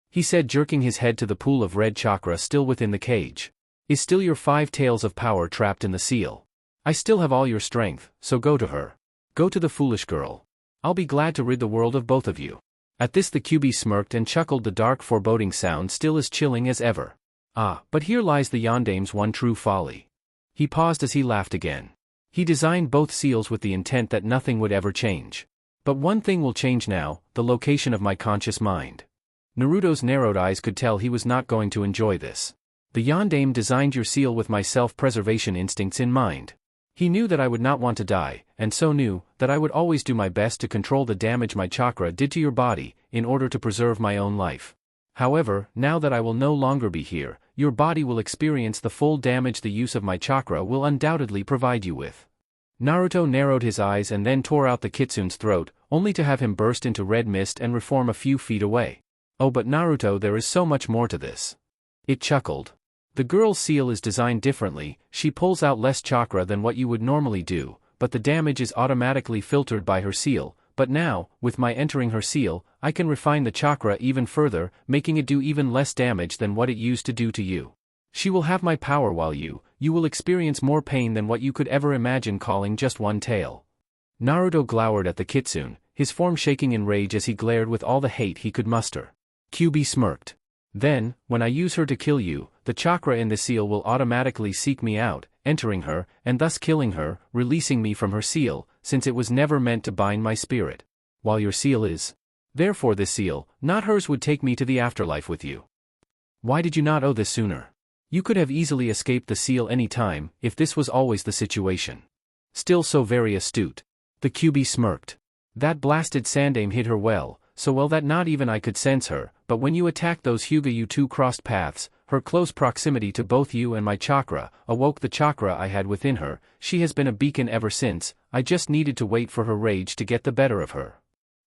he said, jerking his head to the pool of red chakra still within the cage, "is still your 5 tails of power trapped in the seal. I still have all your strength, so go to her. Go to the foolish girl. I'll be glad to rid the world of both of you." At this the Kyuubi smirked and chuckled, the dark foreboding sound still as chilling as ever. "Ah, but here lies the yondaime's one true folly." He paused as he laughed again. He designed both seals with the intent that nothing would ever change. "But one thing will change now, the location of my conscious mind." Naruto's narrowed eyes could tell he was not going to enjoy this. "The yondaime designed your seal with my self-preservation instincts in mind. He knew that I would not want to die, and so knew that I would always do my best to control the damage my chakra did to your body, in order to preserve my own life. However, now that I will no longer be here, your body will experience the full damage the use of my chakra will undoubtedly provide you with." Naruto narrowed his eyes and then tore out the kitsune's throat, only to have him burst into red mist and reform a few feet away. "Oh, but Naruto, there is so much more to this." It chuckled. "The girl's seal is designed differently, she pulls out less chakra than what you would normally do, but the damage is automatically filtered by her seal, but now, with my entering her seal, I can refine the chakra even further, making it do even less damage than what it used to do to you. She will have my power while you will experience more pain than what you could ever imagine calling just one tail." Naruto glowered at the kitsune, his form shaking in rage as he glared with all the hate he could muster. Kyuubi smirked. "Then, when I use her to kill you, the chakra in the seal will automatically seek me out, entering her, and thus killing her, releasing me from her seal, since it was never meant to bind my spirit. While your seal is. Therefore this seal, not hers, would take me to the afterlife with you. Why did you not know this sooner? You could have easily escaped the seal any time, if this was always the situation. Still so very astute." The Kyuubi smirked. "That blasted sandaime hid her well, so well that not even I could sense her, but when you attacked those Hyuga you two crossed paths, her close proximity to both you and my chakra awoke the chakra I had within her. She has been a beacon ever since, I just needed to wait for her rage to get the better of her.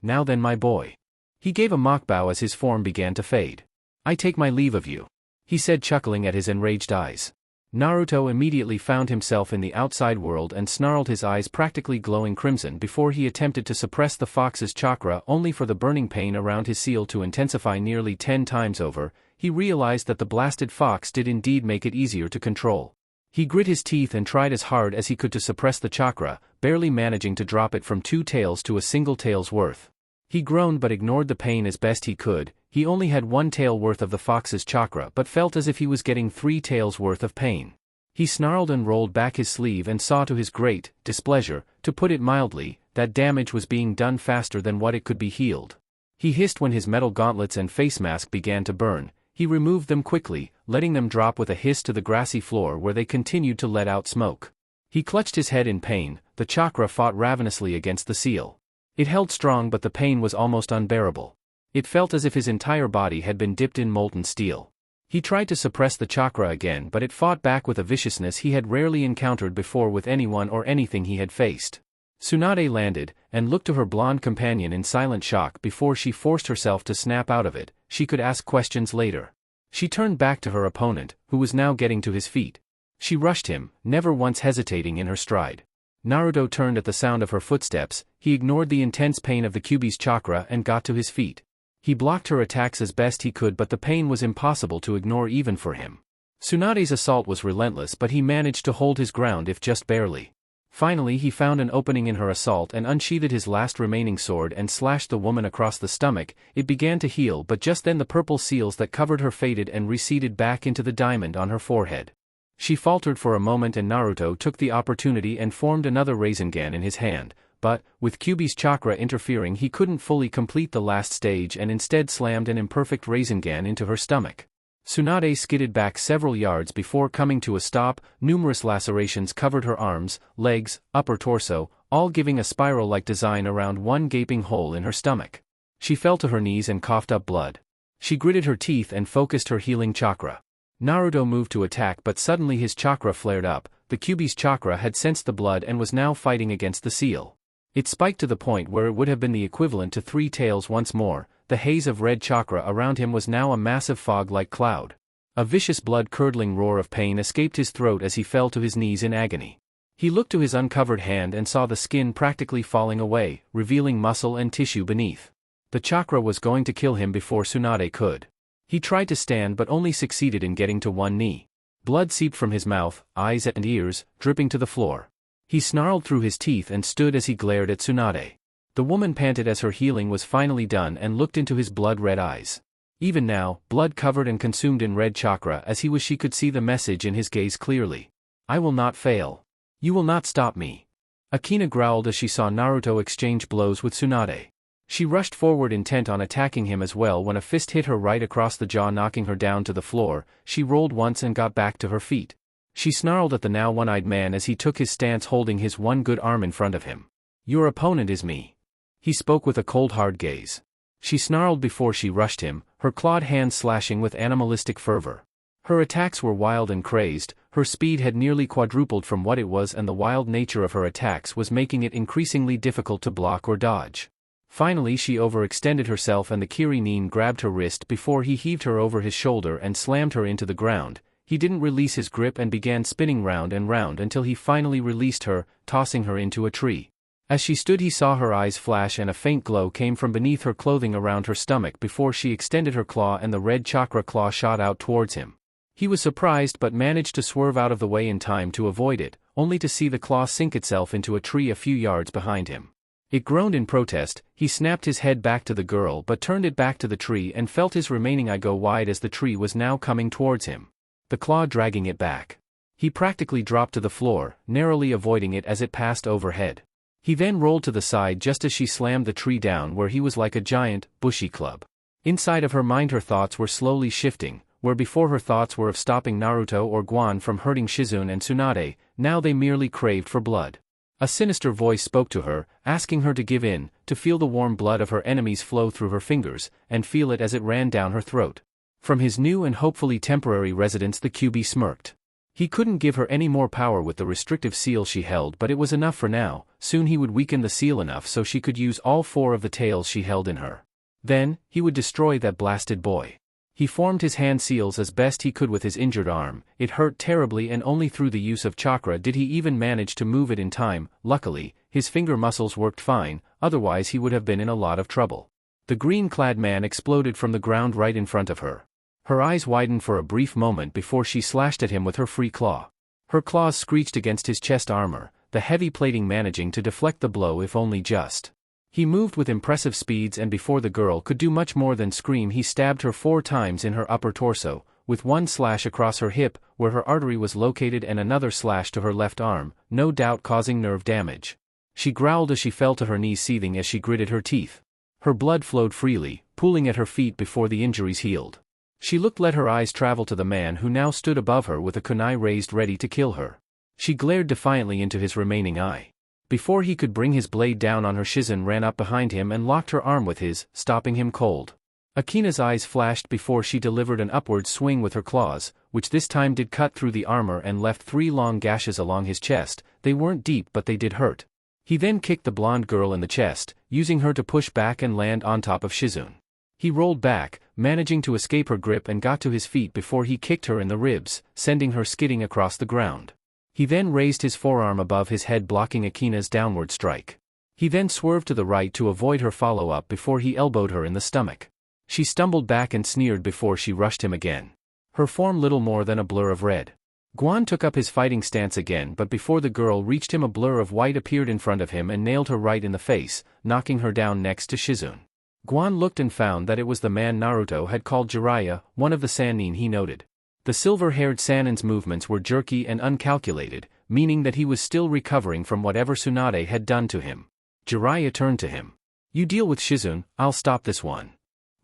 Now then, my boy." He gave a mock bow as his form began to fade. "I take my leave of you," he said, chuckling at his enraged eyes. Naruto immediately found himself in the outside world and snarled, his eyes practically glowing crimson before he attempted to suppress the fox's chakra, only for the burning pain around his seal to intensify nearly 10 times over. He realized that the blasted fox did indeed make it easier to control. He grit his teeth and tried as hard as he could to suppress the chakra, barely managing to drop it from 2 tails to a single tail's worth. He groaned but ignored the pain as best he could. He only had 1 tail worth of the fox's chakra but felt as if he was getting 3 tails worth of pain. He snarled and rolled back his sleeve and saw to his great displeasure, to put it mildly, that damage was being done faster than what it could be healed. He hissed when his metal gauntlets and face mask began to burn. He removed them quickly, letting them drop with a hiss to the grassy floor where they continued to let out smoke. He clutched his head in pain. The chakra fought ravenously against the seal. It held strong but the pain was almost unbearable. It felt as if his entire body had been dipped in molten steel. He tried to suppress the chakra again but it fought back with a viciousness he had rarely encountered before with anyone or anything he had faced. Tsunade landed, and looked to her blonde companion in silent shock before she forced herself to snap out of it. She could ask questions later. She turned back to her opponent, who was now getting to his feet. She rushed him, never once hesitating in her stride. Naruto turned at the sound of her footsteps. He ignored the intense pain of the Kyuubi's chakra and got to his feet. He blocked her attacks as best he could, but the pain was impossible to ignore even for him. Tsunade's assault was relentless, but he managed to hold his ground if just barely. Finally he found an opening in her assault and unsheathed his last remaining sword and slashed the woman across the stomach. It began to heal, but just then the purple seals that covered her faded and receded back into the diamond on her forehead. She faltered for a moment and Naruto took the opportunity and formed another Rasengan in his hand, but, with Kyuubi's chakra interfering, he couldn't fully complete the last stage and instead slammed an imperfect Rasengan into her stomach. Tsunade skidded back several yards before coming to a stop. Numerous lacerations covered her arms, legs, upper torso, all giving a spiral-like design around one gaping hole in her stomach. She fell to her knees and coughed up blood. She gritted her teeth and focused her healing chakra. Naruto moved to attack, but suddenly his chakra flared up. The Kyuubi's chakra had sensed the blood and was now fighting against the seal. It spiked to the point where it would have been the equivalent to three tails once more. The haze of red chakra around him was now a massive fog-like cloud. A vicious blood-curdling roar of pain escaped his throat as he fell to his knees in agony. He looked to his uncovered hand and saw the skin practically falling away, revealing muscle and tissue beneath. The chakra was going to kill him before Tsunade could. He tried to stand but only succeeded in getting to one knee. Blood seeped from his mouth, eyes and ears, dripping to the floor. He snarled through his teeth and stood as he glared at Tsunade. The woman panted as her healing was finally done and looked into his blood-red eyes. Even now, blood-covered and consumed in red chakra as he was, she could see the message in his gaze clearly. I will not fail. You will not stop me. Akina growled as she saw Naruto exchange blows with Tsunade. She rushed forward intent on attacking him as well when a fist hit her right across the jaw, knocking her down to the floor. She rolled once and got back to her feet. She snarled at the now one-eyed man as he took his stance, holding his one good arm in front of him. Your opponent is me. He spoke with a cold hard gaze. She snarled before she rushed him, her clawed hands slashing with animalistic fervor. Her attacks were wild and crazed. Her speed had nearly quadrupled from what it was, and the wild nature of her attacks was making it increasingly difficult to block or dodge. Finally she overextended herself and the Kiri Nin grabbed her wrist before he heaved her over his shoulder and slammed her into the ground. He didn't release his grip and began spinning round and round until he finally released her, tossing her into a tree. As she stood he saw her eyes flash and a faint glow came from beneath her clothing around her stomach before she extended her claw and the red chakra claw shot out towards him. He was surprised but managed to swerve out of the way in time to avoid it, only to see the claw sink itself into a tree a few yards behind him. It groaned in protest. He snapped his head back to the girl but turned it back to the tree and felt his remaining eye go wide as the tree was now coming towards him. The claw dragging it back. He practically dropped to the floor, narrowly avoiding it as it passed overhead. He then rolled to the side just as she slammed the tree down where he was like a giant, bushy club. Inside of her mind her thoughts were slowly shifting. Where before her thoughts were of stopping Naruto or Guan from hurting Shizune and Tsunade, now they merely craved for blood. A sinister voice spoke to her, asking her to give in, to feel the warm blood of her enemies flow through her fingers, and feel it as it ran down her throat. From his new and hopefully temporary residence the Kyuubi smirked. He couldn't give her any more power with the restrictive seal she held, but it was enough for now. Soon he would weaken the seal enough so she could use all four of the tails she held in her. Then, he would destroy that blasted boy. He formed his hand seals as best he could with his injured arm. It hurt terribly and only through the use of chakra did he even manage to move it in time. Luckily, his finger muscles worked fine, otherwise he would have been in a lot of trouble. The green-clad man exploded from the ground right in front of her. Her eyes widened for a brief moment before she slashed at him with her free claw. Her claws screeched against his chest armor, the heavy plating managing to deflect the blow if only just. He moved with impressive speeds and before the girl could do much more than scream he stabbed her 4 times in her upper torso, with one slash across her hip, where her artery was located and another slash to her left arm, no doubt causing nerve damage. She growled as she fell to her knees seething as she gritted her teeth. Her blood flowed freely, pooling at her feet before the injuries healed. She let her eyes travel to the man who now stood above her with a kunai raised ready to kill her. She glared defiantly into his remaining eye. Before he could bring his blade down on her, Shizune ran up behind him and locked her arm with his, stopping him cold. Akina's eyes flashed before she delivered an upward swing with her claws, which this time did cut through the armor and left 3 long gashes along his chest. They weren't deep but they did hurt. He then kicked the blonde girl in the chest, using her to push back and land on top of Shizune. He rolled back, managing to escape her grip and got to his feet before he kicked her in the ribs, sending her skidding across the ground. He then raised his forearm above his head blocking Akina's downward strike. He then swerved to the right to avoid her follow-up before he elbowed her in the stomach. She stumbled back and sneered before she rushed him again. Her form little more than a blur of red. Guan took up his fighting stance again, but before the girl reached him a blur of white appeared in front of him and nailed her right in the face, knocking her down next to Shizune. Guan looked and found that it was the man Naruto had called Jiraiya, one of the Sanin he noted. The silver-haired Sanin's movements were jerky and uncalculated, meaning that he was still recovering from whatever Tsunade had done to him. Jiraiya turned to him. "You deal with Shizune, I'll stop this one."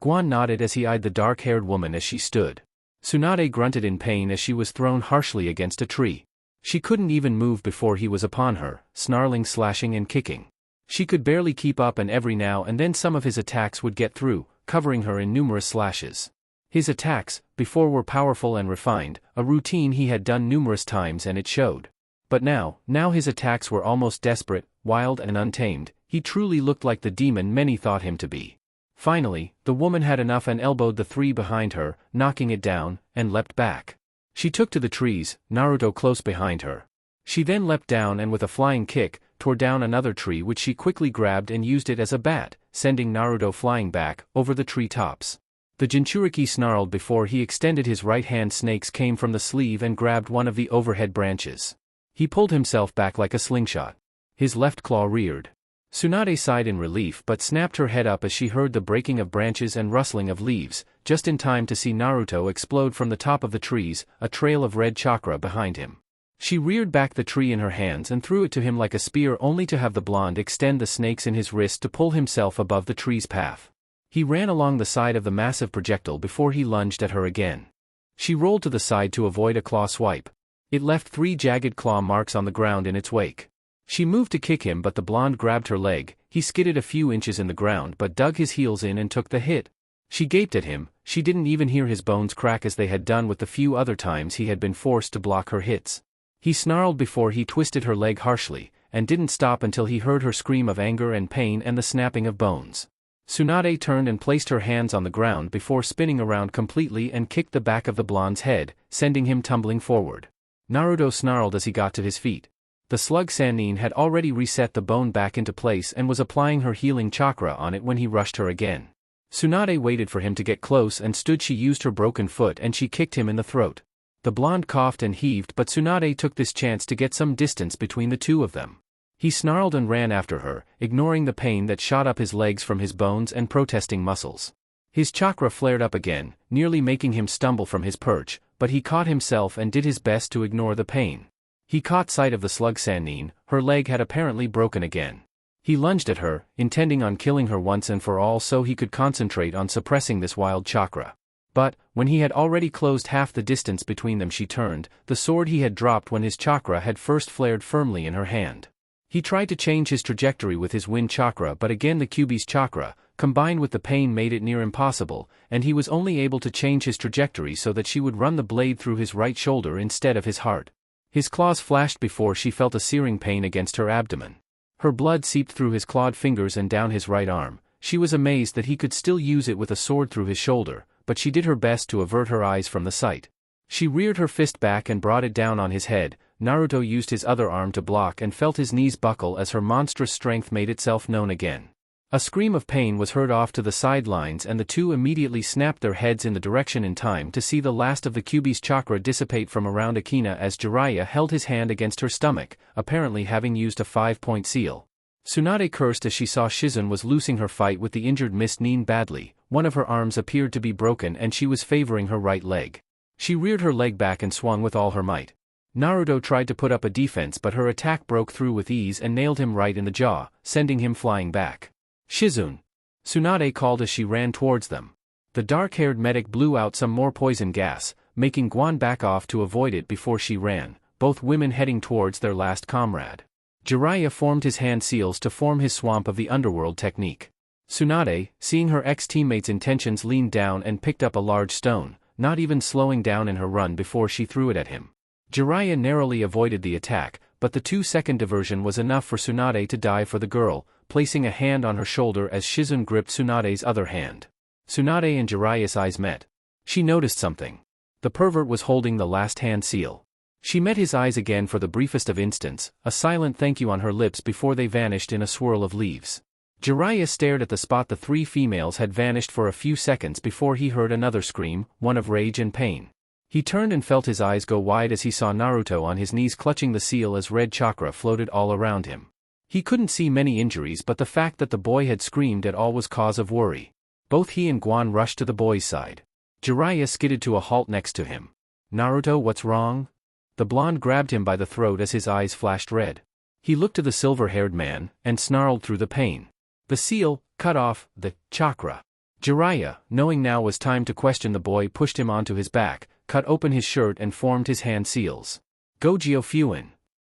Guan nodded as he eyed the dark-haired woman as she stood. Tsunade grunted in pain as she was thrown harshly against a tree. She couldn't even move before he was upon her, snarling, slashing and kicking. She could barely keep up, and every now and then some of his attacks would get through, covering her in numerous slashes. His attacks, before, were powerful and refined, a routine he had done numerous times, and it showed. But now his attacks were almost desperate, wild and untamed. He truly looked like the demon many thought him to be. Finally, the woman had enough and elbowed the three behind her, knocking it down, and leapt back. She took to the trees, Naruto close behind her. She then leapt down and with a flying kick, tore down another tree which she quickly grabbed and used it as a bat, sending Naruto flying back, over the tree tops. The Jinchuriki snarled before he extended his right hand. Snakes came from the sleeve and grabbed one of the overhead branches. He pulled himself back like a slingshot. His left claw reared. Tsunade sighed in relief but snapped her head up as she heard the breaking of branches and rustling of leaves, just in time to see Naruto explode from the top of the trees, a trail of red chakra behind him. She reared back the tree in her hands and threw it to him like a spear, only to have the blonde extend the snakes in his wrist to pull himself above the tree's path. He ran along the side of the massive projectile before he lunged at her again. She rolled to the side to avoid a claw swipe. It left 3 jagged claw marks on the ground in its wake. She moved to kick him but the blonde grabbed her leg. He skidded a few inches in the ground but dug his heels in and took the hit. She gaped at him. She didn't even hear his bones crack as they had done with the few other times he had been forced to block her hits. He snarled before he twisted her leg harshly, and didn't stop until he heard her scream of anger and pain and the snapping of bones. Tsunade turned and placed her hands on the ground before spinning around completely and kicked the back of the blonde's head, sending him tumbling forward. Naruto snarled as he got to his feet. The slug Sanin had already reset the bone back into place and was applying her healing chakra on it when he rushed her again. Tsunade waited for him to get close and stood. She used her broken foot and she kicked him in the throat. The blonde coughed and heaved but Tsunade took this chance to get some distance between the two of them. He snarled and ran after her, ignoring the pain that shot up his legs from his bones and protesting muscles. His chakra flared up again, nearly making him stumble from his perch, but he caught himself and did his best to ignore the pain. He caught sight of the slug Sanin. Her leg had apparently broken again. He lunged at her, intending on killing her once and for all so he could concentrate on suppressing this wild chakra. But, when he had already closed half the distance between them, she turned, the sword he had dropped when his chakra had first flared firmly in her hand. He tried to change his trajectory with his wind chakra but again the Kyuubi's chakra, combined with the pain, made it near impossible, and he was only able to change his trajectory so that she would run the blade through his right shoulder instead of his heart. His claws flashed before she felt a searing pain against her abdomen. Her blood seeped through his clawed fingers and down his right arm. She was amazed that he could still use it with a sword through his shoulder, but she did her best to avert her eyes from the sight. She reared her fist back and brought it down on his head. Naruto used his other arm to block and felt his knees buckle as her monstrous strength made itself known again. A scream of pain was heard off to the sidelines and the two immediately snapped their heads in the direction in time to see the last of the Kyuubi's chakra dissipate from around Akina as Jiraiya held his hand against her stomach, apparently having used a 5-point seal. Tsunade cursed as she saw Shizune was losing her fight with the injured Miss Nin badly. One of her arms appeared to be broken and she was favoring her right leg. She reared her leg back and swung with all her might. Naruto tried to put up a defense but her attack broke through with ease and nailed him right in the jaw, sending him flying back. "Shizune!" Tsunade called as she ran towards them. The dark-haired medic blew out some more poison gas, making Guan back off to avoid it before she ran, both women heading towards their last comrade. Jiraiya formed his hand seals to form his swamp of the underworld technique. Tsunade, seeing her ex-teammate's intentions, leaned down and picked up a large stone, not even slowing down in her run before she threw it at him. Jiraiya narrowly avoided the attack, but the 2-second diversion was enough for Tsunade to die for the girl, placing a hand on her shoulder as Shizune gripped Tsunade's other hand. Tsunade and Jiraiya's eyes met. She noticed something. The pervert was holding the last hand seal. She met his eyes again for the briefest of instants, a silent thank you on her lips before they vanished in a swirl of leaves. Jiraiya stared at the spot the three females had vanished for a few seconds before he heard another scream, one of rage and pain. He turned and felt his eyes go wide as he saw Naruto on his knees clutching the seal as red chakra floated all around him. He couldn't see many injuries, but the fact that the boy had screamed at all was cause of worry. Both he and Guan rushed to the boy's side. Jiraiya skidded to a halt next to him. "Naruto, what's wrong?" The blonde grabbed him by the throat as his eyes flashed red. He looked to the silver-haired man, and snarled through the pain. "The seal, cut off, the chakra." Jiraiya, knowing now was time to question the boy, pushed him onto his back, cut open his shirt and formed his hand seals. "Gojio Fuin!"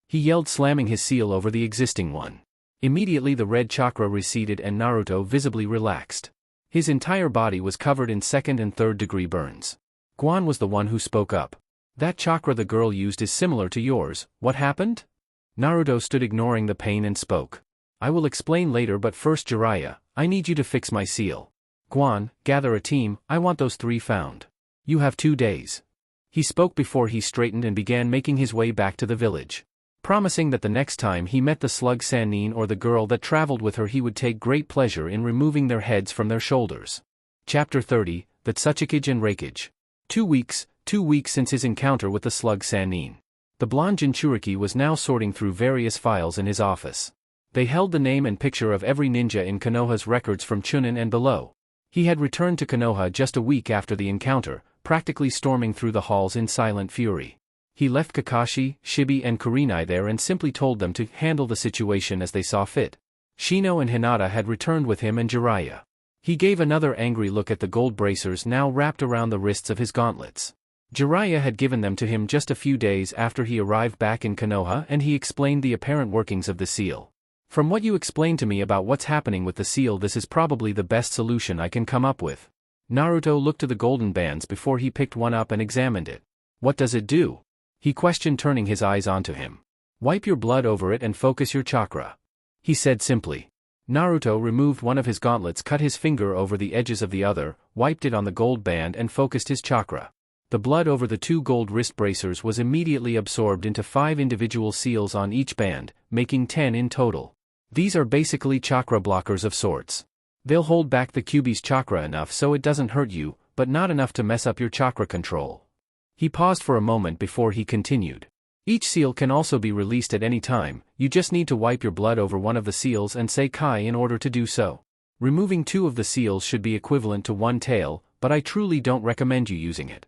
He yelled, slamming his seal over the existing one. Immediately the red chakra receded and Naruto visibly relaxed. His entire body was covered in second and third degree burns. Guan was the one who spoke up. "That chakra the girl used is similar to yours, what happened?" Naruto stood ignoring the pain and spoke. "I will explain later, but first Jiraiya, I need you to fix my seal. Guan, gather a team, I want those three found. You have 2 days." He spoke before he straightened and began making his way back to the village, promising that the next time he met the slug Sanin or the girl that traveled with her he would take great pleasure in removing their heads from their shoulders. Chapter 30, The Tsukage and Rakage. 2 weeks since his encounter with the slug Sanin. The blonde Jinchuriki was now sorting through various files in his office. They held the name and picture of every ninja in Konoha's records from Chunin and below. He had returned to Konoha just a week after the encounter, practically storming through the halls in silent fury. He left Kakashi, Shibi and Kurenai there and simply told them to handle the situation as they saw fit. Shino and Hinata had returned with him and Jiraiya. He gave another angry look at the gold bracers now wrapped around the wrists of his gauntlets. Jiraiya had given them to him just a few days after he arrived back in Konoha, and he explained the apparent workings of the seal. "From what you explained to me about what's happening with the seal, this is probably the best solution I can come up with." Naruto looked to the golden bands before he picked one up and examined it. "What does it do?" he questioned, turning his eyes onto him. "Wipe your blood over it and focus your chakra," he said simply. Naruto removed one of his gauntlets, cut his finger over the edges of the other, wiped it on the gold band and focused his chakra. The blood over the 2 gold wrist bracers was immediately absorbed into 5 individual seals on each band, making 10 in total. These are basically chakra blockers of sorts. They'll hold back the Kyuubi's chakra enough so it doesn't hurt you, but not enough to mess up your chakra control. He paused for a moment before he continued. "Each seal can also be released at any time, you just need to wipe your blood over one of the seals and say Kai in order to do so. Removing 2 of the seals should be equivalent to 1 tail, but I truly don't recommend you using it.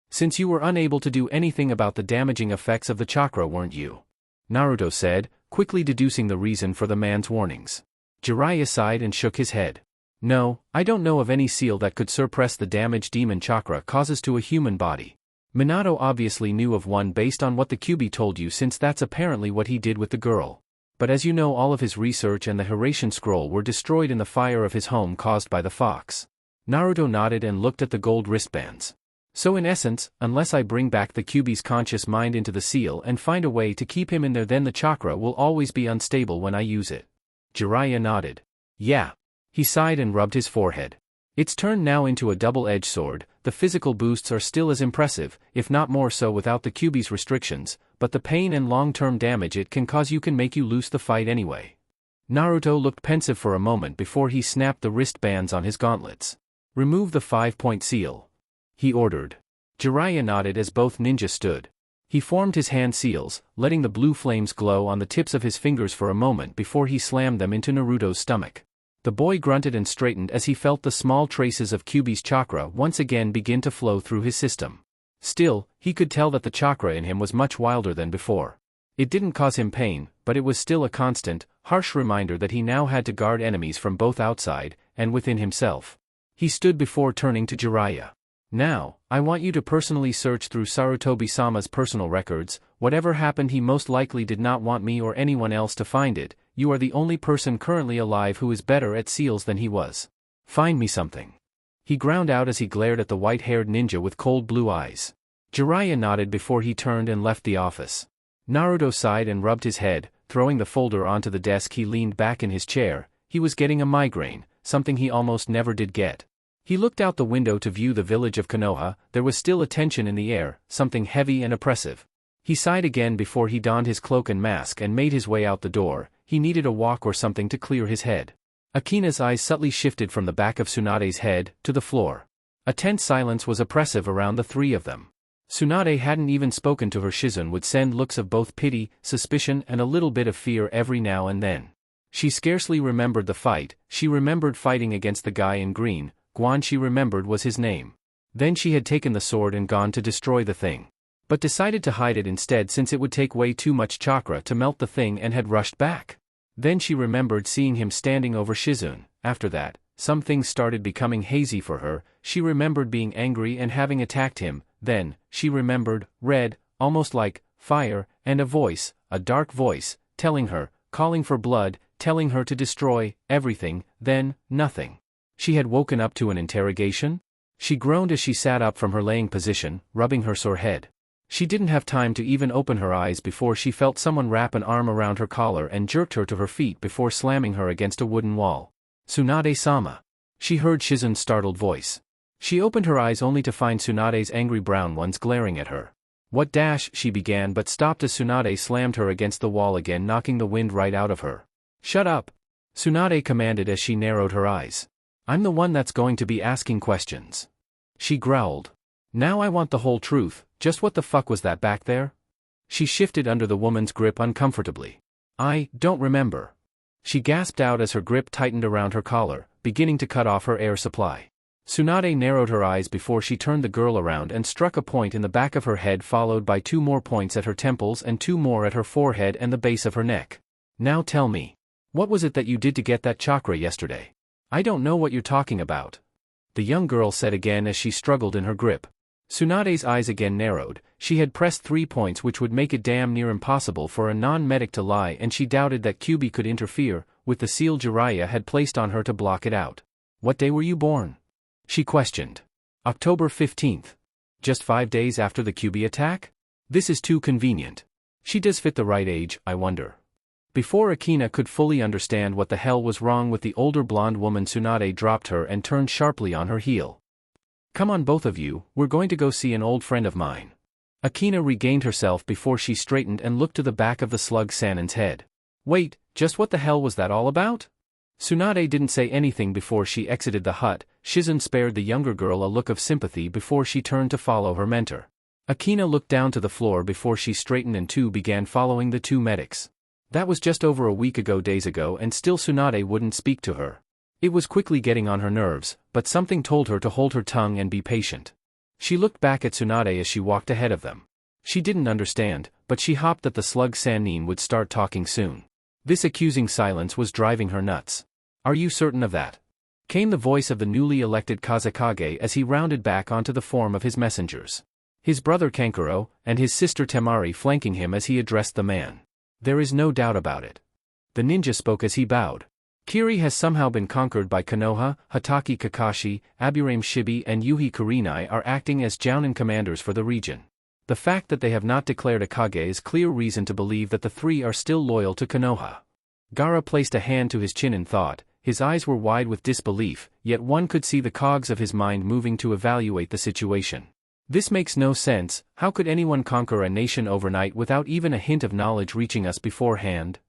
Since you were unable to do anything about the damaging effects of the chakra, weren't you?" Naruto said, quickly deducing the reason for the man's warnings. Jiraiya sighed and shook his head. "No, I don't know of any seal that could suppress the damage demon chakra causes to a human body. Minato obviously knew of one based on what the Kyuubi told you, since that's apparently what he did with the girl. But as you know, all of his research and the Hiraition scroll were destroyed in the fire of his home caused by the fox." Naruto nodded and looked at the gold wristbands. "So in essence, unless I bring back the Kyuubi's conscious mind into the seal and find a way to keep him in there, then the chakra will always be unstable when I use it." Jiraiya nodded. "Yeah." He sighed and rubbed his forehead. "It's turned now into a double-edged sword. The physical boosts are still as impressive, if not more so without the Kyuubi's restrictions, but the pain and long-term damage it can cause you can make you lose the fight anyway." Naruto looked pensive for a moment before he snapped the wristbands on his gauntlets. "Remove the 5-point seal," he ordered. Jiraiya nodded as both ninjas stood. He formed his hand seals, letting the blue flames glow on the tips of his fingers for a moment before he slammed them into Naruto's stomach. The boy grunted and straightened as he felt the small traces of Kyuubi's chakra once again begin to flow through his system. Still, he could tell that the chakra in him was much wilder than before. It didn't cause him pain, but it was still a constant, harsh reminder that he now had to guard enemies from both outside and within himself. He stood before turning to Jiraiya. "Now, I want you to personally search through Sarutobi-sama's personal records. Whatever happened, he most likely did not want me or anyone else to find it. You are the only person currently alive who is better at seals than he was. Find me something." He ground out as he glared at the white-haired ninja with cold blue eyes. Jiraiya nodded before he turned and left the office. Naruto sighed and rubbed his head, throwing the folder onto the desk. He leaned back in his chair. He was getting a migraine, something he almost never did get. He looked out the window to view the village of Konoha. There was still a tension in the air, something heavy and oppressive. He sighed again before he donned his cloak and mask and made his way out the door. He needed a walk or something to clear his head. Akina's eyes subtly shifted from the back of Tsunade's head to the floor. A tense silence was oppressive around the three of them. Tsunade hadn't even spoken to her. Shizune would send looks of both pity, suspicion and a little bit of fear every now and then. She scarcely remembered the fight. She remembered fighting against the guy in green. Guan, she remembered, was his name. Then she had taken the sword and gone to destroy the thing. But decided to hide it instead since it would take way too much chakra to melt the thing, and had rushed back. Then she remembered seeing him standing over Shizune. After that, some things started becoming hazy for her. She remembered being angry and having attacked him. Then, she remembered, red, almost like fire, and a voice, a dark voice, telling her, calling for blood, telling her to destroy everything. Then, nothing. She had woken up to an interrogation? She groaned as she sat up from her laying position, rubbing her sore head. She didn't have time to even open her eyes before she felt someone wrap an arm around her collar and jerked her to her feet before slamming her against a wooden wall. "Tsunade-sama." She heard Shizune's startled voice. She opened her eyes only to find Tsunade's angry brown ones glaring at her. "What dash," she began, but stopped as Tsunade slammed her against the wall again, knocking the wind right out of her. "Shut up," Tsunade commanded as she narrowed her eyes. "I'm the one that's going to be asking questions," she growled. "Now I want the whole truth. Just what the fuck was that back there?" She shifted under the woman's grip uncomfortably. "I don't remember," she gasped out as her grip tightened around her collar, beginning to cut off her air supply. Tsunade narrowed her eyes before she turned the girl around and struck a point in the back of her head, followed by 2 more points at her temples and 2 more at her forehead and the base of her neck. "Now tell me, what was it that you did to get that chakra yesterday?" "I don't know what you're talking about," the young girl said again as she struggled in her grip. Tsunade's eyes again narrowed. She had pressed 3 points, which would make it damn near impossible for a non-medic to lie, and she doubted that Kyuubi could interfere with the seal Jiraiya had placed on her to block it out. "What day were you born?" she questioned. "October 15th. Just 5 days after the Kyuubi attack? This is too convenient. She does fit the right age, I wonder." Before Akina could fully understand what the hell was wrong with the older blonde woman, Tsunade dropped her and turned sharply on her heel. "Come on, both of you, we're going to go see an old friend of mine." Akina regained herself before she straightened and looked to the back of the slug Sanin's head. "Wait, just what the hell was that all about?" Tsunade didn't say anything before she exited the hut. Shizune spared the younger girl a look of sympathy before she turned to follow her mentor. Akina looked down to the floor before she straightened and too began following the 2 medics. That was just over a week ago, days ago, and still Tsunade wouldn't speak to her. It was quickly getting on her nerves, but something told her to hold her tongue and be patient. She looked back at Tsunade as she walked ahead of them. She didn't understand, but she hoped that the slug Sanin would start talking soon. This accusing silence was driving her nuts. "Are you certain of that?" came the voice of the newly elected Kazekage as he rounded back onto the form of his messengers. His brother Kankuro, and his sister Temari flanking him as he addressed the man. "There is no doubt about it." The ninja spoke as he bowed. "Kiri has somehow been conquered by Konoha. Hatake Kakashi, Aburame Shibi and Yuhi Kurenai are acting as Jounin commanders for the region. The fact that they have not declared a Kage is clear reason to believe that the 3 are still loyal to Konoha." Gaara placed a hand to his chin in thought. His eyes were wide with disbelief, yet one could see the cogs of his mind moving to evaluate the situation. "This makes no sense. How could anyone conquer a nation overnight without even a hint of knowledge reaching us beforehand?"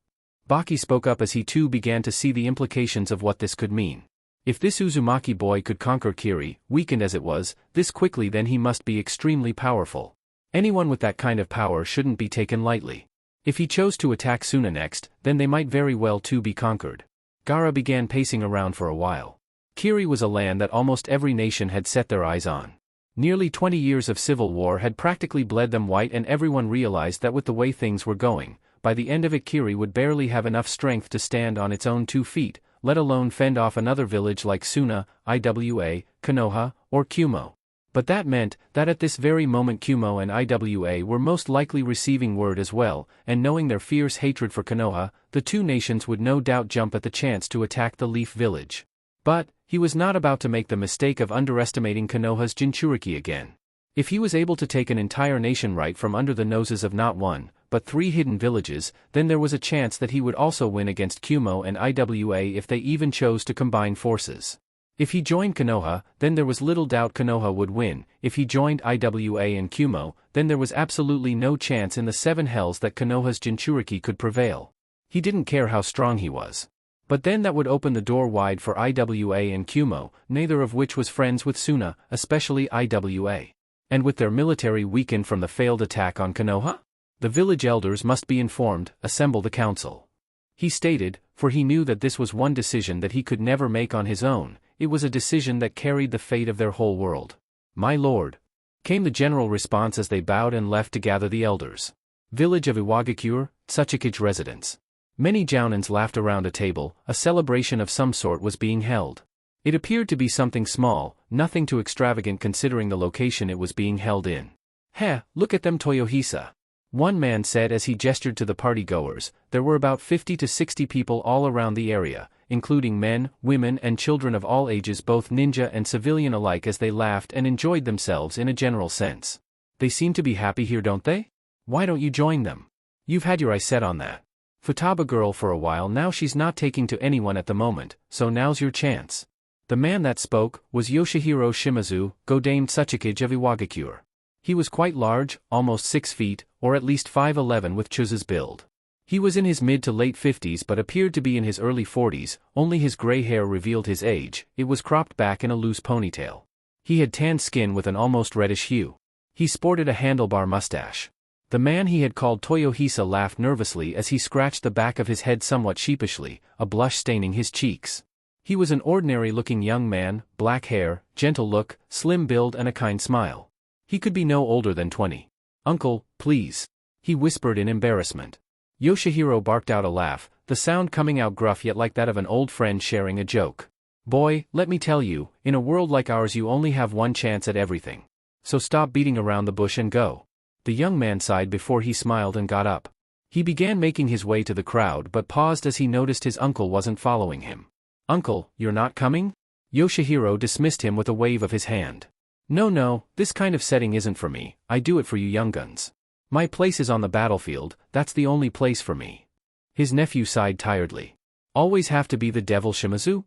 Baki spoke up as he too began to see the implications of what this could mean. If this Uzumaki boy could conquer Kiri, weakened as it was, this quickly, then he must be extremely powerful. Anyone with that kind of power shouldn't be taken lightly. If he chose to attack Suna next, then they might very well too be conquered. Gaara began pacing around for a while. Kiri was a land that almost every nation had set their eyes on. Nearly 20 years of civil war had practically bled them white, and everyone realized that with the way things were going, by the end of it Kiri would barely have enough strength to stand on its own 2 feet, let alone fend off another village like Suna, Iwa, Konoha, or Kumo. But that meant that at this very moment Kumo and Iwa were most likely receiving word as well, and knowing their fierce hatred for Konoha, the 2 nations would no doubt jump at the chance to attack the Leaf Village. But he was not about to make the mistake of underestimating Konoha's Jinchuriki again. If he was able to take an entire nation right from under the noses of not 1, but 3 hidden villages, then there was a chance that he would also win against Kumo and Iwa if they even chose to combine forces. If he joined Konoha, then there was little doubt Konoha would win. If he joined Iwa and Kumo, then there was absolutely no chance in the 7 hells that Konoha's Jinchuriki could prevail. He didn't care how strong he was. But then that would open the door wide for Iwa and Kumo, neither of which was friends with Suna, especially Iwa. And with their military weakened from the failed attack on Konoha? The village elders must be informed, assemble the council. He stated, for he knew that this was one decision that he could never make on his own. It was a decision that carried the fate of their whole world. My lord, came the general response as they bowed and left to gather the elders. Village of Iwagakure, Tsuchikage residence. Many jounins laughed around a table. A celebration of some sort was being held. It appeared to be something small, nothing too extravagant considering the location it was being held in. Heh, look at them Toyohisa. One man said as he gestured to the party-goers. There were about 50 to 60 people all around the area, including men, women and children of all ages, both ninja and civilian alike, as they laughed and enjoyed themselves in a general sense. They seem to be happy here, don't they? Why don't you join them? You've had your eye set on that Futaba girl for a while now. She's not taking to anyone at the moment, so now's your chance. The man that spoke was Yoshihiro Shimazu, Godame Tsuchikage of Iwagakure. He was quite large, almost 6 feet, or at least 5'11" with Chuza's build. He was in his mid to late 50s but appeared to be in his early 40s, only his gray hair revealed his age. It was cropped back in a loose ponytail. He had tanned skin with an almost reddish hue. He sported a handlebar mustache. The man he had called Toyohisa laughed nervously as he scratched the back of his head somewhat sheepishly, a blush staining his cheeks. He was an ordinary-looking young man, black hair, gentle look, slim build and a kind smile. He could be no older than 20. Uncle, please, he whispered in embarrassment. Yoshihiro barked out a laugh, the sound coming out gruff yet like that of an old friend sharing a joke. Boy, let me tell you, in a world like ours you only have one chance at everything. So stop beating around the bush and go. The young man sighed before he smiled and got up. He began making his way to the crowd but paused as he noticed his uncle wasn't following him. Uncle, you're not coming? Yoshihiro dismissed him with a wave of his hand. No, this kind of setting isn't for me. I do it for you young guns. My place is on the battlefield, that's the only place for me. His nephew sighed tiredly. Always have to be the devil, Shimazu?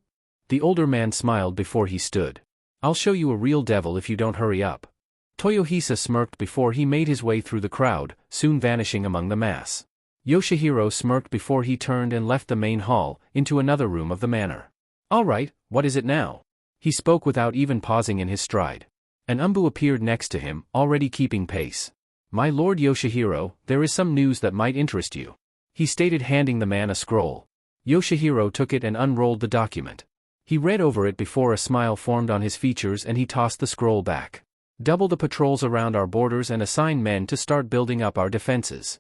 The older man smiled before he stood. I'll show you a real devil if you don't hurry up. Toyohisa smirked before he made his way through the crowd, soon vanishing among the mass. Yoshihiro smirked before he turned and left the main hall, into another room of the manor. All right, what is it now? He spoke without even pausing in his stride. An umbu appeared next to him, already keeping pace. My lord Yoshihiro, there is some news that might interest you, he stated, handing the man a scroll. Yoshihiro took it and unrolled the document. He read over it before a smile formed on his features and he tossed the scroll back. Double the patrols around our borders and assign men to start building up our defenses.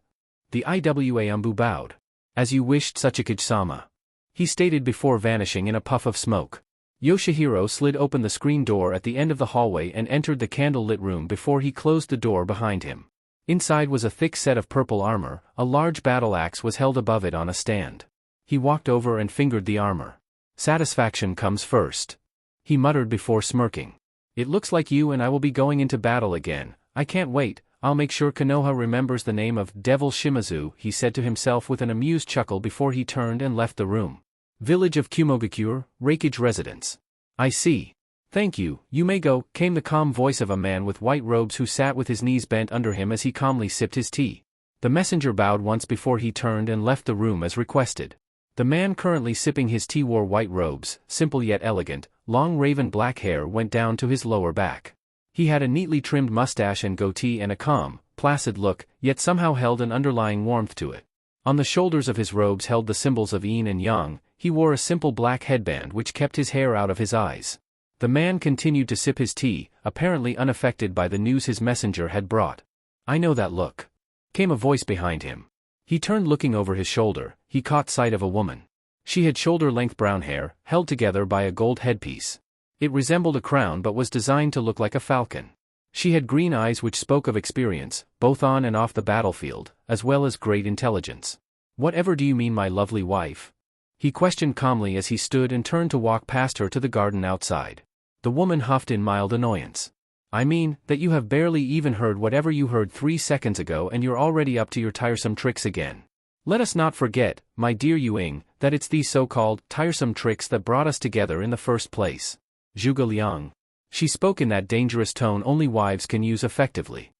The Iwa umbu bowed. As you wished, Tsuchikage-sama, he stated before vanishing in a puff of smoke. Yoshihiro slid open the screen door at the end of the hallway and entered the candle-lit room before he closed the door behind him. Inside was a thick set of purple armor, a large battle axe was held above it on a stand. He walked over and fingered the armor. Satisfaction comes first, he muttered before smirking. It looks like you and I will be going into battle again. I can't wait. I'll make sure Konoha remembers the name of Devil Shimazu, he said to himself with an amused chuckle before he turned and left the room. Village of Kumogakure, Rakage residence. I see. Thank you, you may go, came the calm voice of a man with white robes who sat with his knees bent under him as he calmly sipped his tea. The messenger bowed once before he turned and left the room as requested. The man currently sipping his tea wore white robes, simple yet elegant, long raven black hair went down to his lower back. He had a neatly trimmed mustache and goatee and a calm, placid look, yet somehow held an underlying warmth to it. On the shoulders of his robes held the symbols of yin and yang. He wore a simple black headband which kept his hair out of his eyes. The man continued to sip his tea, apparently unaffected by the news his messenger had brought. I know that look, came a voice behind him. He turned, looking over his shoulder. He caught sight of a woman. She had shoulder-length brown hair, held together by a gold headpiece. It resembled a crown but was designed to look like a falcon. She had green eyes which spoke of experience, both on and off the battlefield, as well as great intelligence. Whatever do you mean, my lovely wife? He questioned calmly as he stood and turned to walk past her to the garden outside. The woman huffed in mild annoyance. I mean, that you have barely even heard whatever you heard 3 seconds ago and you're already up to your tiresome tricks again. Let us not forget, my dear Yuing, that it's these so-called tiresome tricks that brought us together in the first place. Zhuge Liang. She spoke in that dangerous tone only wives can use effectively.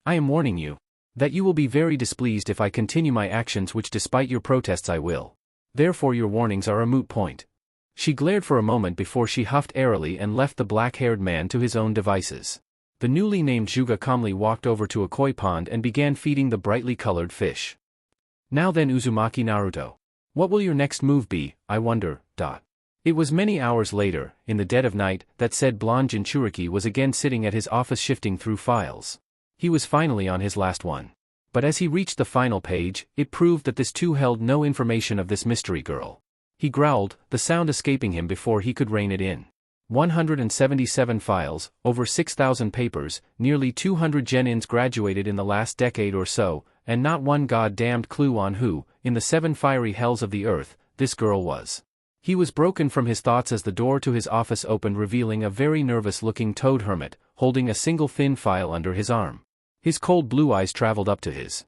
I am warning you that you will be very displeased if I continue my actions, which despite your protests I will. Therefore your warnings are a moot point. She glared for a moment before she huffed airily and left the black-haired man to his own devices. The newly named Zhuge calmly walked over to a koi pond and began feeding the brightly colored fish. Now then, Uzumaki Naruto. What will your next move be, I wonder, ... It was many hours later, in the dead of night, that said blonde Jinchuriki was again sitting at his office shifting through files. He was finally on his last one. But as he reached the final page, it proved that this too held no information of this mystery girl. He growled, the sound escaping him before he could rein it in. 177 files, over 6,000 papers, nearly 200 genins graduated in the last decade or so, and not one goddamned clue on who, in the 7 fiery hells of the earth, this girl was. He was broken from his thoughts as the door to his office opened, revealing a very nervous-looking toad hermit, holding a single thin file under his arm. His cold blue eyes traveled up to his.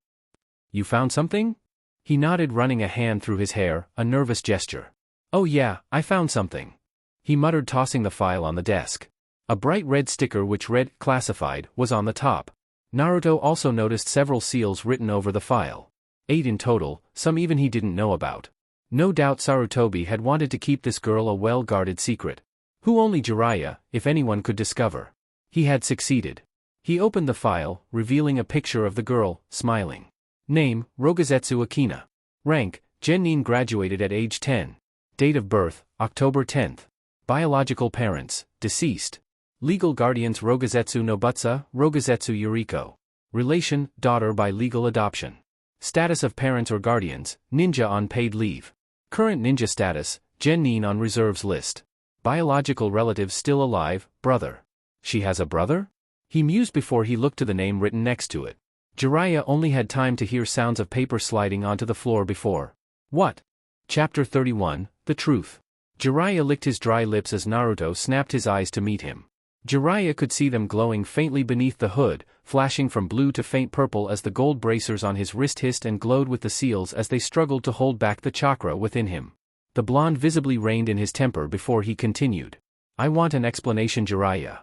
You found something? He nodded, running a hand through his hair, a nervous gesture. Oh yeah, I found something. He muttered, tossing the file on the desk. A bright red sticker which read, classified, was on the top. Naruto also noticed several seals written over the file. 8 in total, some even he didn't know about. No doubt Sarutobi had wanted to keep this girl a well-guarded secret. Who only Jiraiya, if anyone, could discover. He had succeeded. He opened the file, revealing a picture of the girl, smiling. Name, Rogazetsu Akina. Rank, Genin, graduated at age 10. Date of birth, October 10th. Biological parents, deceased. Legal guardians Rogazetsu Nobutsu, Rogazetsu Yuriko. Relation, daughter by legal adoption. Status of parents or guardians, ninja on paid leave. Current ninja status, Genin on reserves list. Biological relatives still alive, brother. She has a brother? He mused before he looked to the name written next to it. Jiraiya only had time to hear sounds of paper sliding onto the floor before. What? Chapter 31, The Truth. Jiraiya licked his dry lips as Naruto snapped his eyes to meet him. Jiraiya could see them glowing faintly beneath the hood, flashing from blue to faint purple as the gold bracers on his wrist hissed and glowed with the seals as they struggled to hold back the chakra within him. The blonde visibly reined in his temper before he continued. I want an explanation, Jiraiya.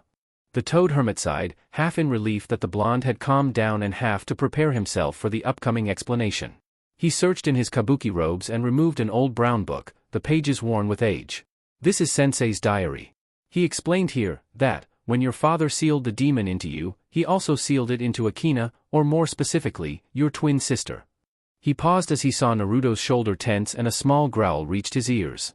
The toad hermit sighed, half in relief that the blonde had calmed down and half to prepare himself for the upcoming explanation. He searched in his kabuki robes and removed an old brown book, the pages worn with age. This is Sensei's diary. He explained here, that, when your father sealed the demon into you, he also sealed it into Akina, or more specifically, your twin sister. He paused as he saw Naruto's shoulder tense and a small growl reached his ears.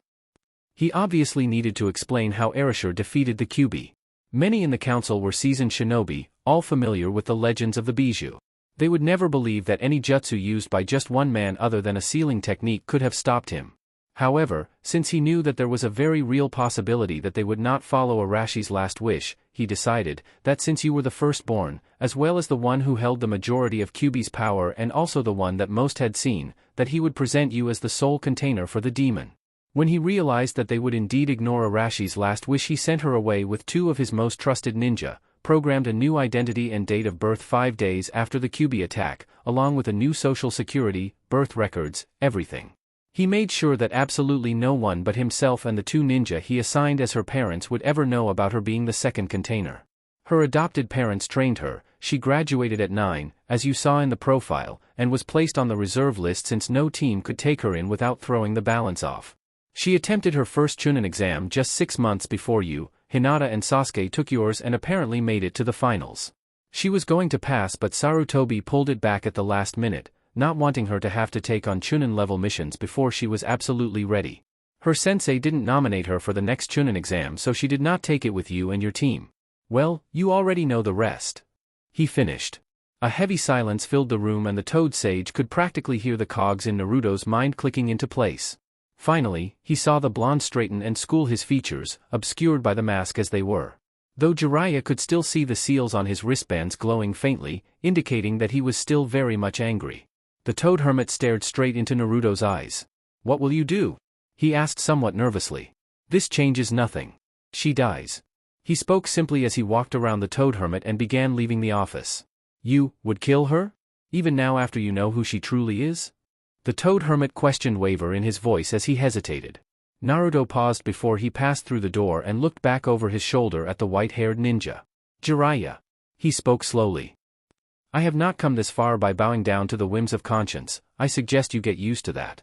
He obviously needed to explain how Erasure defeated the Kyuubi. Many in the council were seasoned shinobi, all familiar with the legends of the Bijou. They would never believe that any jutsu used by just one man other than a sealing technique could have stopped him. However, since he knew that there was a very real possibility that they would not follow Arashi's last wish, he decided that since you were the firstborn, as well as the one who held the majority of Kyuubi's power and also the one that most had seen, that he would present you as the sole container for the demon. When he realized that they would indeed ignore Arashi's last wish, he sent her away with 2 of his most trusted ninja, programmed a new identity and date of birth 5 days after the Kyuubi attack, along with a new social security, birth records, everything. He made sure that absolutely no one but himself and the 2 ninja he assigned as her parents would ever know about her being the second container. Her adopted parents trained her, she graduated at 9, as you saw in the profile, and was placed on the reserve list since no team could take her in without throwing the balance off. She attempted her first Chunin exam just 6 months before you, Hinata and Sasuke took yours and apparently made it to the finals. She was going to pass, but Sarutobi pulled it back at the last minute, not wanting her to have to take on Chunin-level missions before she was absolutely ready. Her sensei didn't nominate her for the next Chunin exam, so she did not take it with you and your team. Well, you already know the rest. He finished. A heavy silence filled the room and the Toad Sage could practically hear the cogs in Naruto's mind clicking into place. Finally, he saw the blonde straighten and school his features, obscured by the mask as they were. Though Jiraiya could still see the seals on his wristbands glowing faintly, indicating that he was still very much angry. The Toad Hermit stared straight into Naruto's eyes. What will you do? He asked somewhat nervously. This changes nothing. She dies. He spoke simply as he walked around the Toad Hermit and began leaving the office. You would kill her? Even now after you know who she truly is? The Toad Hermit questioned waver in his voice as he hesitated. Naruto paused before he passed through the door and looked back over his shoulder at the white-haired ninja. Jiraiya. He spoke slowly. I have not come this far by bowing down to the whims of conscience, I suggest you get used to that.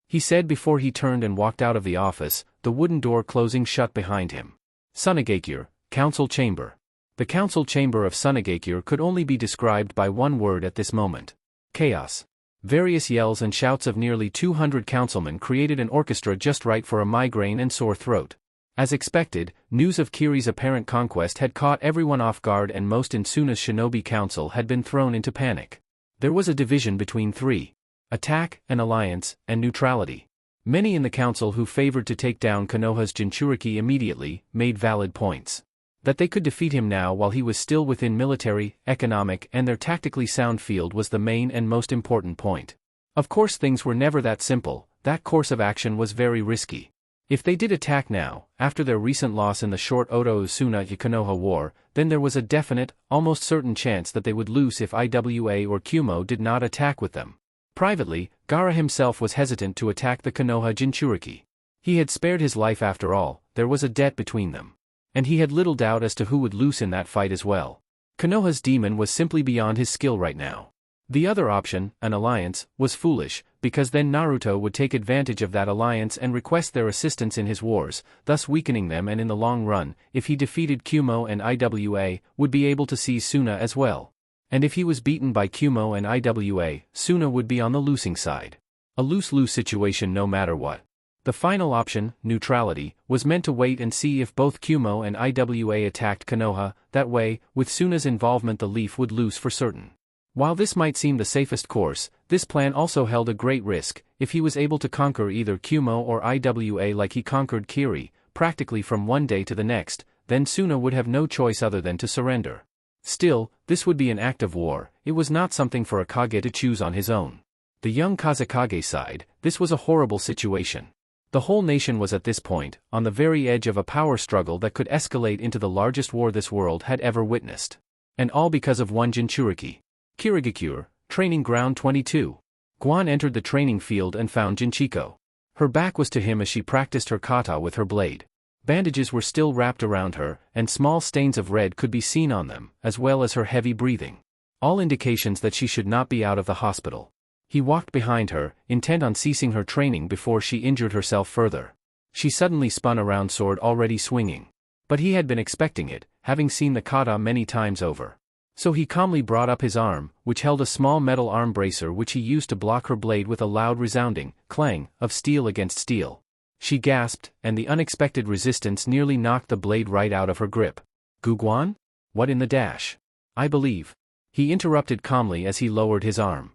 He said before he turned and walked out of the office, the wooden door closing shut behind him. Tsunade, Council Chamber. The Council Chamber of Tsunade could only be described by one word at this moment. Chaos. Various yells and shouts of nearly 200 councilmen created an orchestra just right for a migraine and sore throat. As expected, news of Kiri's apparent conquest had caught everyone off guard and most in Tsunade's shinobi council had been thrown into panic. There was a division between three: attack, an alliance, and neutrality. Many in the council who favored to take down Konoha's Jinchuriki immediately made valid points. That they could defeat him now while he was still within military, economic, and their tactically sound field was the main and most important point. Of course things were never that simple, that course of action was very risky. If they did attack now, after their recent loss in the short Oto Tsunade-Konoha war, then there was a definite, almost certain chance that they would lose if Iwa or Kyuubi did not attack with them. Privately, Gaara himself was hesitant to attack the Konoha Jinchuriki. He had spared his life after all, there was a debt between them. And he had little doubt as to who would lose in that fight as well. Konoha's demon was simply beyond his skill right now. The other option, an alliance, was foolish, because then Naruto would take advantage of that alliance and request their assistance in his wars, thus weakening them and in the long run, if he defeated Kyuubi and Iwa, would be able to seize Tsunade as well. And if he was beaten by Kyuubi and Iwa, Tsunade would be on the losing side. A lose-lose situation no matter what. The final option, neutrality, was meant to wait and see if both Kyuubi and Iwa attacked Konoha, that way, with Tsunade's involvement the Leaf would lose for certain. While this might seem the safest course, this plan also held a great risk. If he was able to conquer either Kyuubi or Iwa like he conquered Kiri, practically from one day to the next, then Tsunade would have no choice other than to surrender. Still, this would be an act of war, it was not something for a Kage to choose on his own. The young Kazekage side, this was a horrible situation. The whole nation was at this point, on the very edge of a power struggle that could escalate into the largest war this world had ever witnessed. And all because of one Jinchuriki. Kirigakure, Training Ground 22. Guan entered the training field and found Jinchiko. Her back was to him as she practiced her kata with her blade. Bandages were still wrapped around her, and small stains of red could be seen on them, as well as her heavy breathing. All indications that she should not be out of the hospital. He walked behind her, intent on ceasing her training before she injured herself further. She suddenly spun around, sword already swinging. But he had been expecting it, having seen the kata many times over. So he calmly brought up his arm, which held a small metal arm bracer which he used to block her blade with a loud resounding clang of steel against steel. She gasped, and the unexpected resistance nearly knocked the blade right out of her grip. Guguan? What in the dash? I believe. He interrupted calmly as he lowered his arm.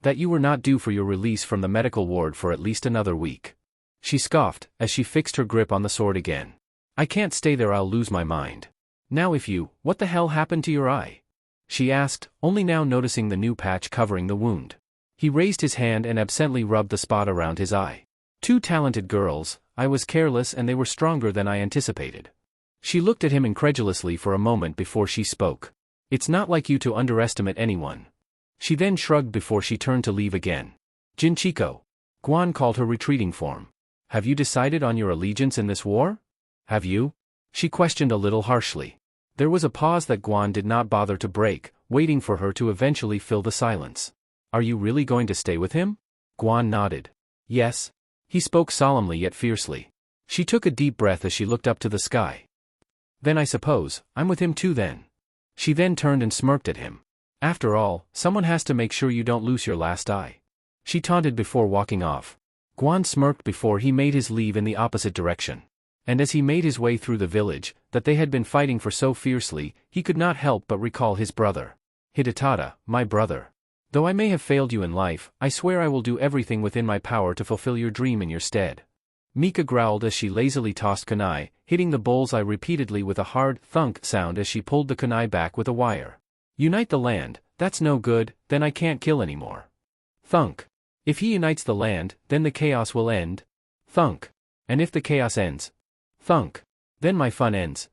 That you were not due for your release from the medical ward for at least another week. She scoffed, as she fixed her grip on the sword again. I can't stay there, I'll lose my mind. Now what the hell happened to your eye? She asked, only now noticing the new patch covering the wound. He raised his hand and absently rubbed the spot around his eye. Two talented girls, I was careless and they were stronger than I anticipated. She looked at him incredulously for a moment before she spoke. It's not like you to underestimate anyone. She then shrugged before she turned to leave again. Jinchiko. Guan called her retreating form. Have you decided on your allegiance in this war? Have you? She questioned a little harshly. There was a pause that Guan did not bother to break, waiting for her to eventually fill the silence. Are you really going to stay with him? Guan nodded. Yes. He spoke solemnly yet fiercely. She took a deep breath as she looked up to the sky. Then I suppose, I'm with him too then. She then turned and smirked at him. After all, someone has to make sure you don't lose your last eye. She taunted before walking off. Guan smirked before he made his leave in the opposite direction. And as he made his way through the village, that they had been fighting for so fiercely, he could not help but recall his brother. Hidetada, my brother. Though I may have failed you in life, I swear I will do everything within my power to fulfill your dream in your stead. Mika growled as she lazily tossed kunai, hitting the bullseye repeatedly with a hard thunk sound as she pulled the kunai back with a wire. Unite the land, that's no good, then I can't kill anymore. Thunk. If he unites the land, then the chaos will end. Thunk. And if the chaos ends. Thunk. Then my fun ends.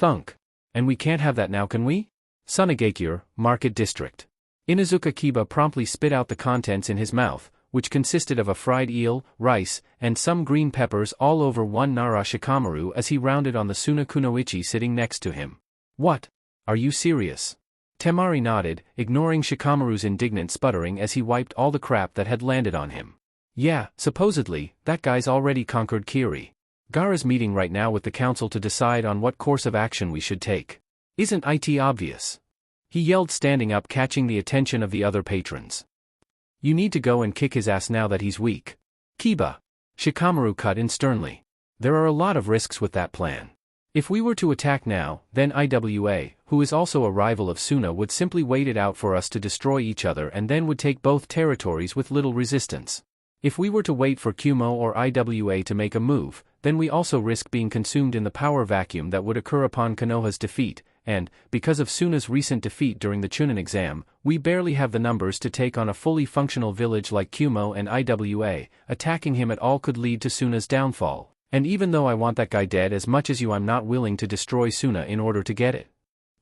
Thunk. And we can't have that now, can we? Sunagakure, Market District. Inuzuka Kiba promptly spit out the contents in his mouth, which consisted of a fried eel, rice, and some green peppers all over one Nara Shikamaru as he rounded on the Suna Kunoichi sitting next to him. What? Are you serious? Temari nodded, ignoring Shikamaru's indignant sputtering as he wiped all the crap that had landed on him. Yeah, supposedly, that guy's already conquered Kiri. Gaara's meeting right now with the council to decide on what course of action we should take. Isn't it obvious? He yelled, standing up, catching the attention of the other patrons. You need to go and kick his ass now that he's weak. Kiba. Shikamaru cut in sternly. There are a lot of risks with that plan. If we were to attack now, then Iwa, who is also a rival of Suna, would simply wait it out for us to destroy each other and then would take both territories with little resistance. If we were to wait for Kumo or Iwa to make a move, then we also risk being consumed in the power vacuum that would occur upon Konoha's defeat, and, because of Suna's recent defeat during the Chunin exam, we barely have the numbers to take on a fully functional village like Kumo and Iwa. Attacking him at all could lead to Suna's downfall, and even though I want that guy dead as much as you, I'm not willing to destroy Suna in order to get it.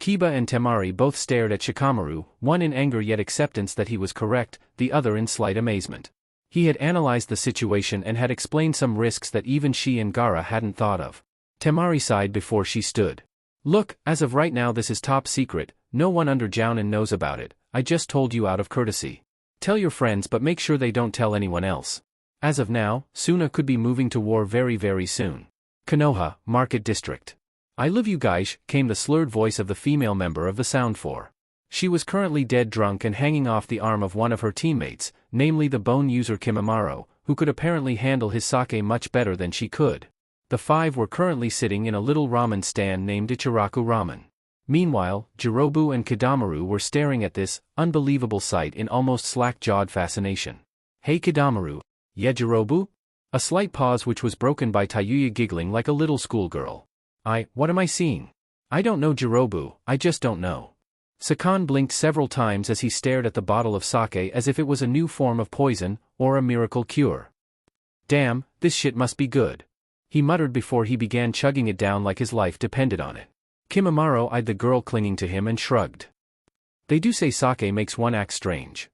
Kiba and Temari both stared at Shikamaru, one in anger yet acceptance that he was correct, the other in slight amazement. He had analyzed the situation and had explained some risks that even she and Gaara hadn't thought of. Temari sighed before she stood. Look, as of right now this is top secret, no one under Jounin knows about it, I just told you out of courtesy. Tell your friends but make sure they don't tell anyone else. As of now, Suna could be moving to war very very soon. Konoha, Market District. I love you guys, came the slurred voice of the female member of the Sound Four. She was currently dead drunk and hanging off the arm of one of her teammates, namely the bone user Kimimaro, who could apparently handle his sake much better than she could. The five were currently sitting in a little ramen stand named Ichiraku Ramen. Meanwhile, Jirobu and Kidamaru were staring at this unbelievable sight in almost slack-jawed fascination. Hey Kidamaru. Yeah Jirobu? A slight pause which was broken by Tayuya giggling like a little schoolgirl. What am I seeing? I don't know Jirobu, I just don't know. Sakan blinked several times as he stared at the bottle of sake as if it was a new form of poison, or a miracle cure. Damn, this shit must be good. He muttered before he began chugging it down like his life depended on it. Kimimaro eyed the girl clinging to him and shrugged. They do say sake makes one act strange.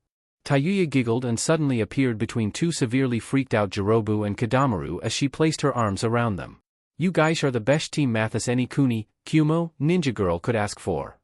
Tayuya giggled and suddenly appeared between two severely freaked out Jirobu and Kidamaru as she placed her arms around them. You guys are the best team Mathis any Kuni, Kumo, ninja girl could ask for.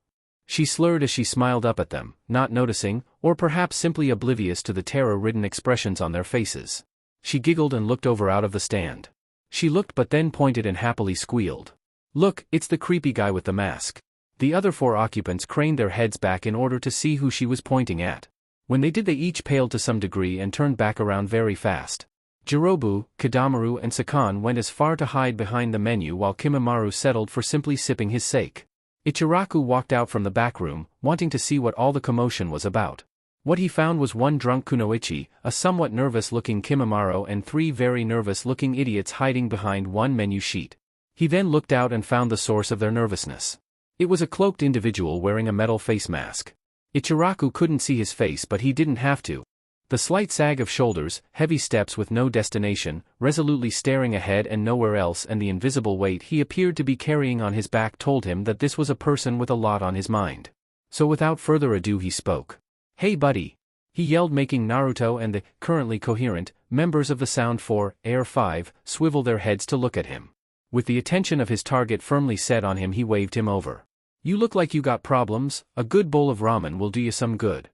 She slurred as she smiled up at them, not noticing, or perhaps simply oblivious to the terror-ridden expressions on their faces. She giggled and looked over out of the stand. She looked but then pointed and happily squealed. Look, it's the creepy guy with the mask. The other four occupants craned their heads back in order to see who she was pointing at. When they did they each paled to some degree and turned back around very fast. Jirobu, Kidamaru and Sakan went as far to hide behind the menu while Kimimaro settled for simply sipping his sake. Ichiraku walked out from the back room, wanting to see what all the commotion was about. What he found was one drunk Kunoichi, a somewhat nervous-looking Kimimaro and three very nervous-looking idiots hiding behind one menu sheet. He then looked out and found the source of their nervousness. It was a cloaked individual wearing a metal face mask. Ichiraku couldn't see his face but he didn't have to. The slight sag of shoulders, heavy steps with no destination, resolutely staring ahead and nowhere else, and the invisible weight he appeared to be carrying on his back told him that this was a person with a lot on his mind. So without further ado he spoke. Hey buddy! He yelled, making Naruto and the, currently coherent, members of the Sound 4, Air 5, swivel their heads to look at him. With the attention of his target firmly set on him he waved him over. You look like you got problems, a good bowl of ramen will do you some good.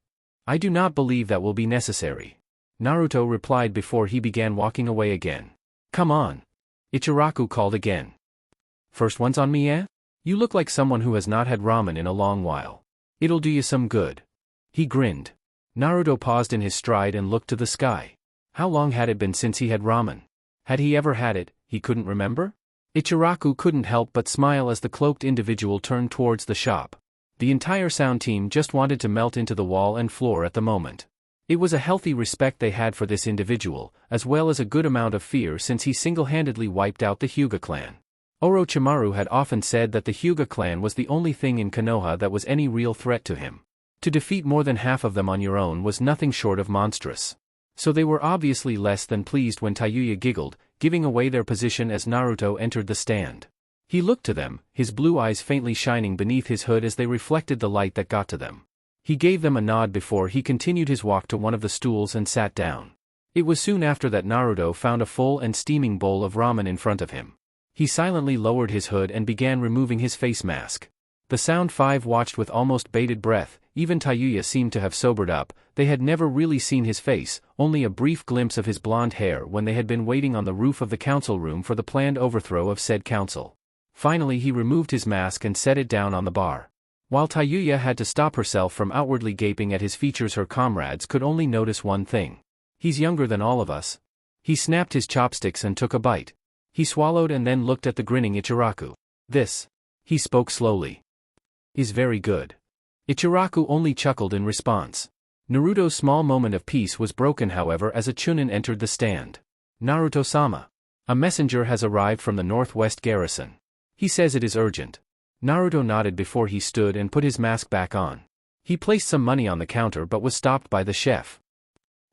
I do not believe that will be necessary. Naruto replied before he began walking away again. Come on. Ichiraku called again. First one's on me, eh? You look like someone who has not had ramen in a long while. It'll do you some good. He grinned. Naruto paused in his stride and looked to the sky. How long had it been since he had ramen? Had he ever had it, he couldn't remember? Ichiraku couldn't help but smile as the cloaked individual turned towards the shop. The entire sound team just wanted to melt into the wall and floor at the moment. It was a healthy respect they had for this individual, as well as a good amount of fear since he single-handedly wiped out the Hyuga clan. Orochimaru had often said that the Hyuga clan was the only thing in Konoha that was any real threat to him. To defeat more than half of them on your own was nothing short of monstrous. So they were obviously less than pleased when Tayuya giggled, giving away their position as Naruto entered the stand. He looked to them, his blue eyes faintly shining beneath his hood as they reflected the light that got to them. He gave them a nod before he continued his walk to one of the stools and sat down. It was soon after that Naruto found a full and steaming bowl of ramen in front of him. He silently lowered his hood and began removing his face mask. The Sound Five watched with almost bated breath. Even Tayuya seemed to have sobered up. They had never really seen his face, only a brief glimpse of his blonde hair when they had been waiting on the roof of the council room for the planned overthrow of said council. Finally he removed his mask and set it down on the bar. While Tayuya had to stop herself from outwardly gaping at his features, her comrades could only notice one thing. He's younger than all of us. He snapped his chopsticks and took a bite. He swallowed and then looked at the grinning Ichiraku. This, he spoke slowly, is very good. Ichiraku only chuckled in response. Naruto's small moment of peace was broken however as a Chunin entered the stand. Naruto-sama. A messenger has arrived from the northwest garrison. He says it is urgent. Naruto nodded before he stood and put his mask back on. He placed some money on the counter but was stopped by the chef.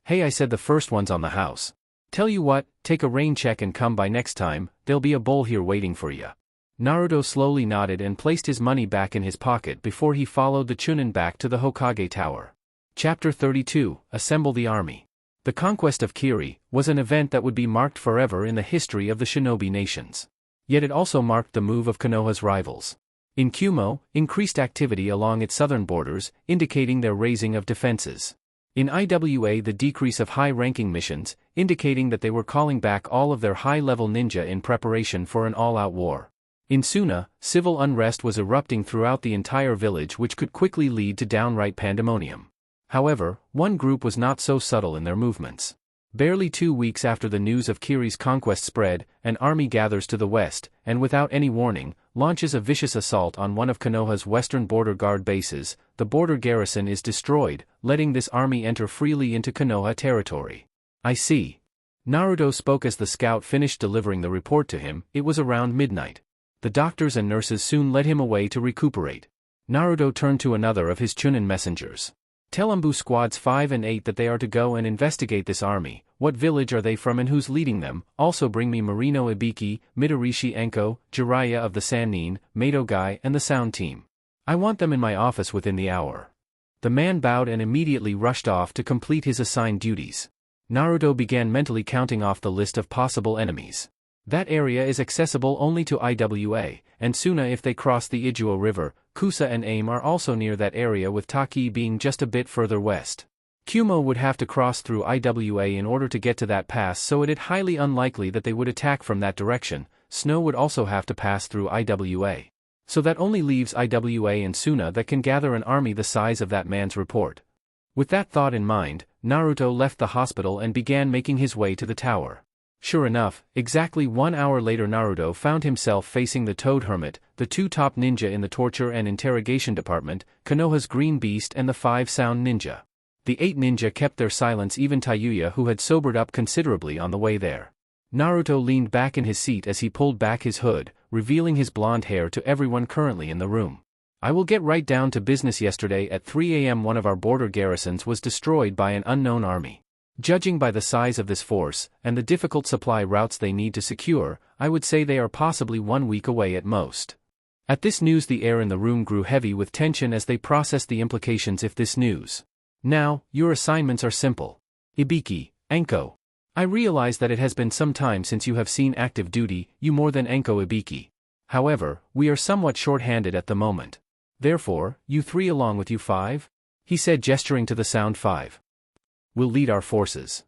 Hey, I said the first one's on the house. Tell you what, take a rain check and come by next time, there'll be a bowl here waiting for ya. Naruto slowly nodded and placed his money back in his pocket before he followed the Chunin back to the Hokage Tower. Chapter 32, Assemble the Army. The conquest of Kiri was an event that would be marked forever in the history of the shinobi nations. Yet it also marked the move of Konoha's rivals. In Kumo, increased activity along its southern borders, indicating their raising of defenses. In Iwa, the decrease of high-ranking missions, indicating that they were calling back all of their high-level ninja in preparation for an all-out war. In Suna, civil unrest was erupting throughout the entire village, which could quickly lead to downright pandemonium. However, one group was not so subtle in their movements. Barely 2 weeks after the news of Kiri's conquest spread, an army gathers to the west, and without any warning, launches a vicious assault on one of Konoha's western border guard bases. The border garrison is destroyed, letting this army enter freely into Konoha territory. I see. Naruto spoke as the scout finished delivering the report to him. It was around midnight. The doctors and nurses soon led him away to recuperate. Naruto turned to another of his Chunin messengers. Tell Ambu Squads 5 and 8 that they are to go and investigate this army. What village are they from and who's leading them? Also bring me Marino Ibiki, Midorishi Enko, Jiraiya of the Sanin, Mato Guy and the Sound Team. I want them in my office within the hour. The man bowed and immediately rushed off to complete his assigned duties. Naruto began mentally counting off the list of possible enemies. That area is accessible only to Iwa, and Suna if they cross the Ijuo River. Kusa and Aim are also near that area, with Taki being just a bit further west. Kumo would have to cross through Iwa in order to get to that pass, so it is highly unlikely that they would attack from that direction. Snow would also have to pass through Iwa. So that only leaves Iwa and Suna that can gather an army the size of that man's report. With that thought in mind, Naruto left the hospital and began making his way to the tower. Sure enough, exactly 1 hour later Naruto found himself facing the Toad Hermit, the 2 top ninja in the torture and interrogation department, Konoha's Green Beast and the 5 Sound Ninja. The 8 ninja kept their silence, even Tayuya, who had sobered up considerably on the way there. Naruto leaned back in his seat as he pulled back his hood, revealing his blonde hair to everyone currently in the room. I will get right down to business. Yesterday at 3 a.m. one of our border garrisons was destroyed by an unknown army. Judging by the size of this force, and the difficult supply routes they need to secure, I would say they are possibly 1 week away at most. At this news the air in the room grew heavy with tension as they processed the implications if this news. Now, your assignments are simple. Ibiki, Enko. I realize that it has been some time since you have seen active duty, you more than Enko Ibiki. However, we are somewhat short-handed at the moment. Therefore, you 3 along with you 5? He said, gesturing to the Sound 5. Will lead our forces.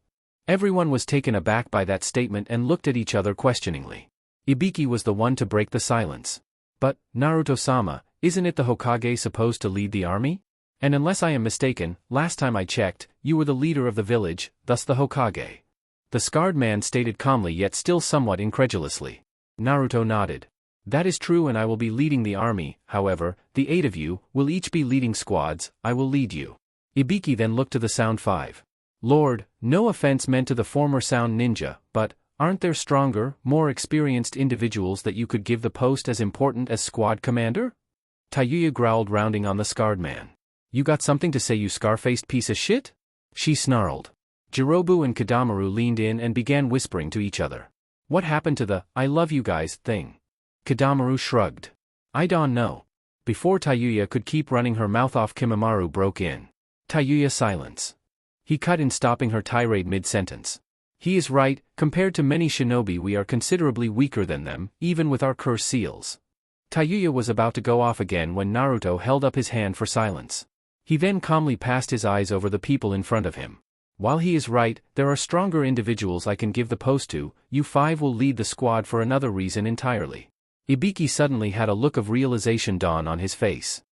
Everyone was taken aback by that statement and looked at each other questioningly. Ibiki was the one to break the silence. But, Naruto-sama, isn't it the Hokage supposed to lead the army? And unless I am mistaken, last time I checked, you were the leader of the village, thus the Hokage. The scarred man stated calmly yet still somewhat incredulously. Naruto nodded. That is true, and I will be leading the army. However, the 8 of you will each be leading squads. I will lead you. Ibiki then looked to the Sound 5. Lord, no offense meant to the former Sound Ninja, but, aren't there stronger, more experienced individuals that you could give the post as important as squad commander? Tayuya growled, rounding on the scarred man. You got something to say, you scar-faced piece of shit? She snarled. Jirobu and Kadamaru leaned in and began whispering to each other. What happened to the, I love you guys, thing? Kidamaru shrugged. I don't know. Before Tayuya could keep running her mouth off, Kimamaru broke in. Tayuya, silence. He cut in, stopping her tirade mid-sentence. He is right, compared to many shinobi we are considerably weaker than them, even with our curse seals. Tayuya was about to go off again when Naruto held up his hand for silence. He then calmly passed his eyes over the people in front of him. While he is right, there are stronger individuals I can give the post to. You five will lead the squad for another reason entirely. Ibiki suddenly had a look of realization dawn on his face.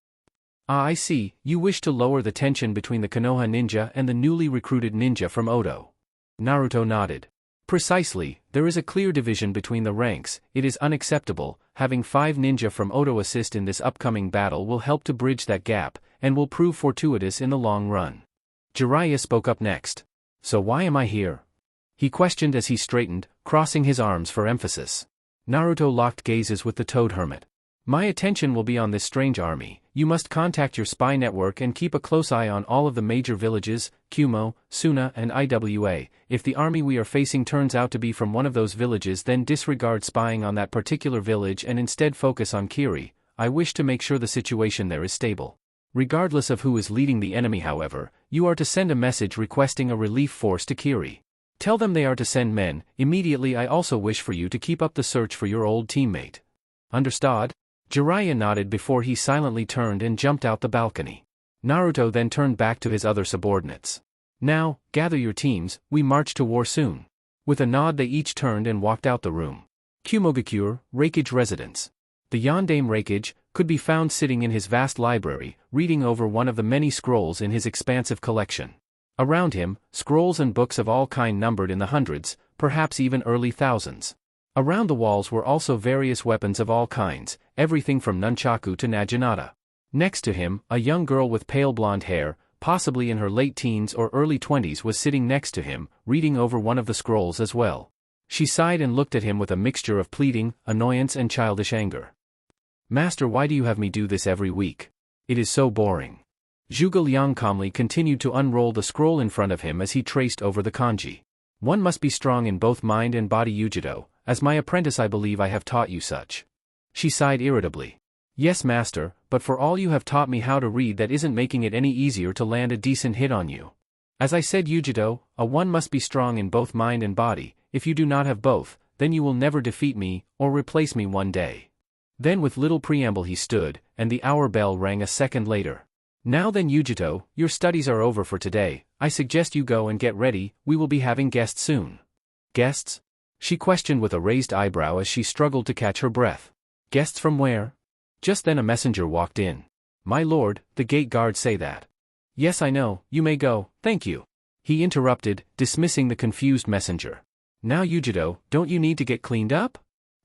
Ah, I see, you wish to lower the tension between the Konoha ninja and the newly recruited ninja from Oto. Naruto nodded. Precisely, there is a clear division between the ranks. It is unacceptable. Having 5 ninja from Oto assist in this upcoming battle will help to bridge that gap, and will prove fortuitous in the long run. Jiraiya spoke up next. So why am I here? He questioned as he straightened, crossing his arms for emphasis. Naruto locked gazes with the Toad Hermit. My attention will be on this strange army. You must contact your spy network and keep a close eye on all of the major villages, Kumo, Suna and Iwa. If the army we are facing turns out to be from one of those villages, then disregard spying on that particular village and instead focus on Kiri. I wish to make sure the situation there is stable. Regardless of who is leading the enemy, however, you are to send a message requesting a relief force to Kiri. Tell them they are to send men. Immediately. I also wish for you to keep up the search for your old teammate. Understood? Jiraiya nodded before he silently turned and jumped out the balcony. Naruto then turned back to his other subordinates. Now, gather your teams, we march to war soon. With a nod they each turned and walked out the room. Kumogakure, Rakage residence. The Yondaime Rakage could be found sitting in his vast library, reading over one of the many scrolls in his expansive collection. Around him, scrolls and books of all kinds numbered in the hundreds, perhaps even early thousands. Around the walls were also various weapons of all kinds, everything from nunchaku to naginata. Next to him, a young girl with pale blonde hair, possibly in her late teens or early 20s, was sitting next to him, reading over one of the scrolls as well. She sighed and looked at him with a mixture of pleading, annoyance and childish anger. Master, why do you have me do this every week? It is so boring. Zhuge Liang calmly continued to unroll the scroll in front of him as he traced over the kanji. One must be strong in both mind and body, Yujido. As my apprentice I believe I have taught you such. She sighed irritably. Yes, master, but for all you have taught me how to read, that isn't making it any easier to land a decent hit on you. As I said, Yujido, one must be strong in both mind and body. If you do not have both, then you will never defeat me, or replace me one day. Then with little preamble he stood, and the hour bell rang a second later. Now then, Yujido, your studies are over for today. I suggest you go and get ready, we will be having guests soon. Guests? She questioned with a raised eyebrow as she struggled to catch her breath. Guests from where? Just then a messenger walked in. My lord, the gate guards say that. Yes, I know, you may go, thank you. He interrupted, dismissing the confused messenger. Now Yujido, don't you need to get cleaned up?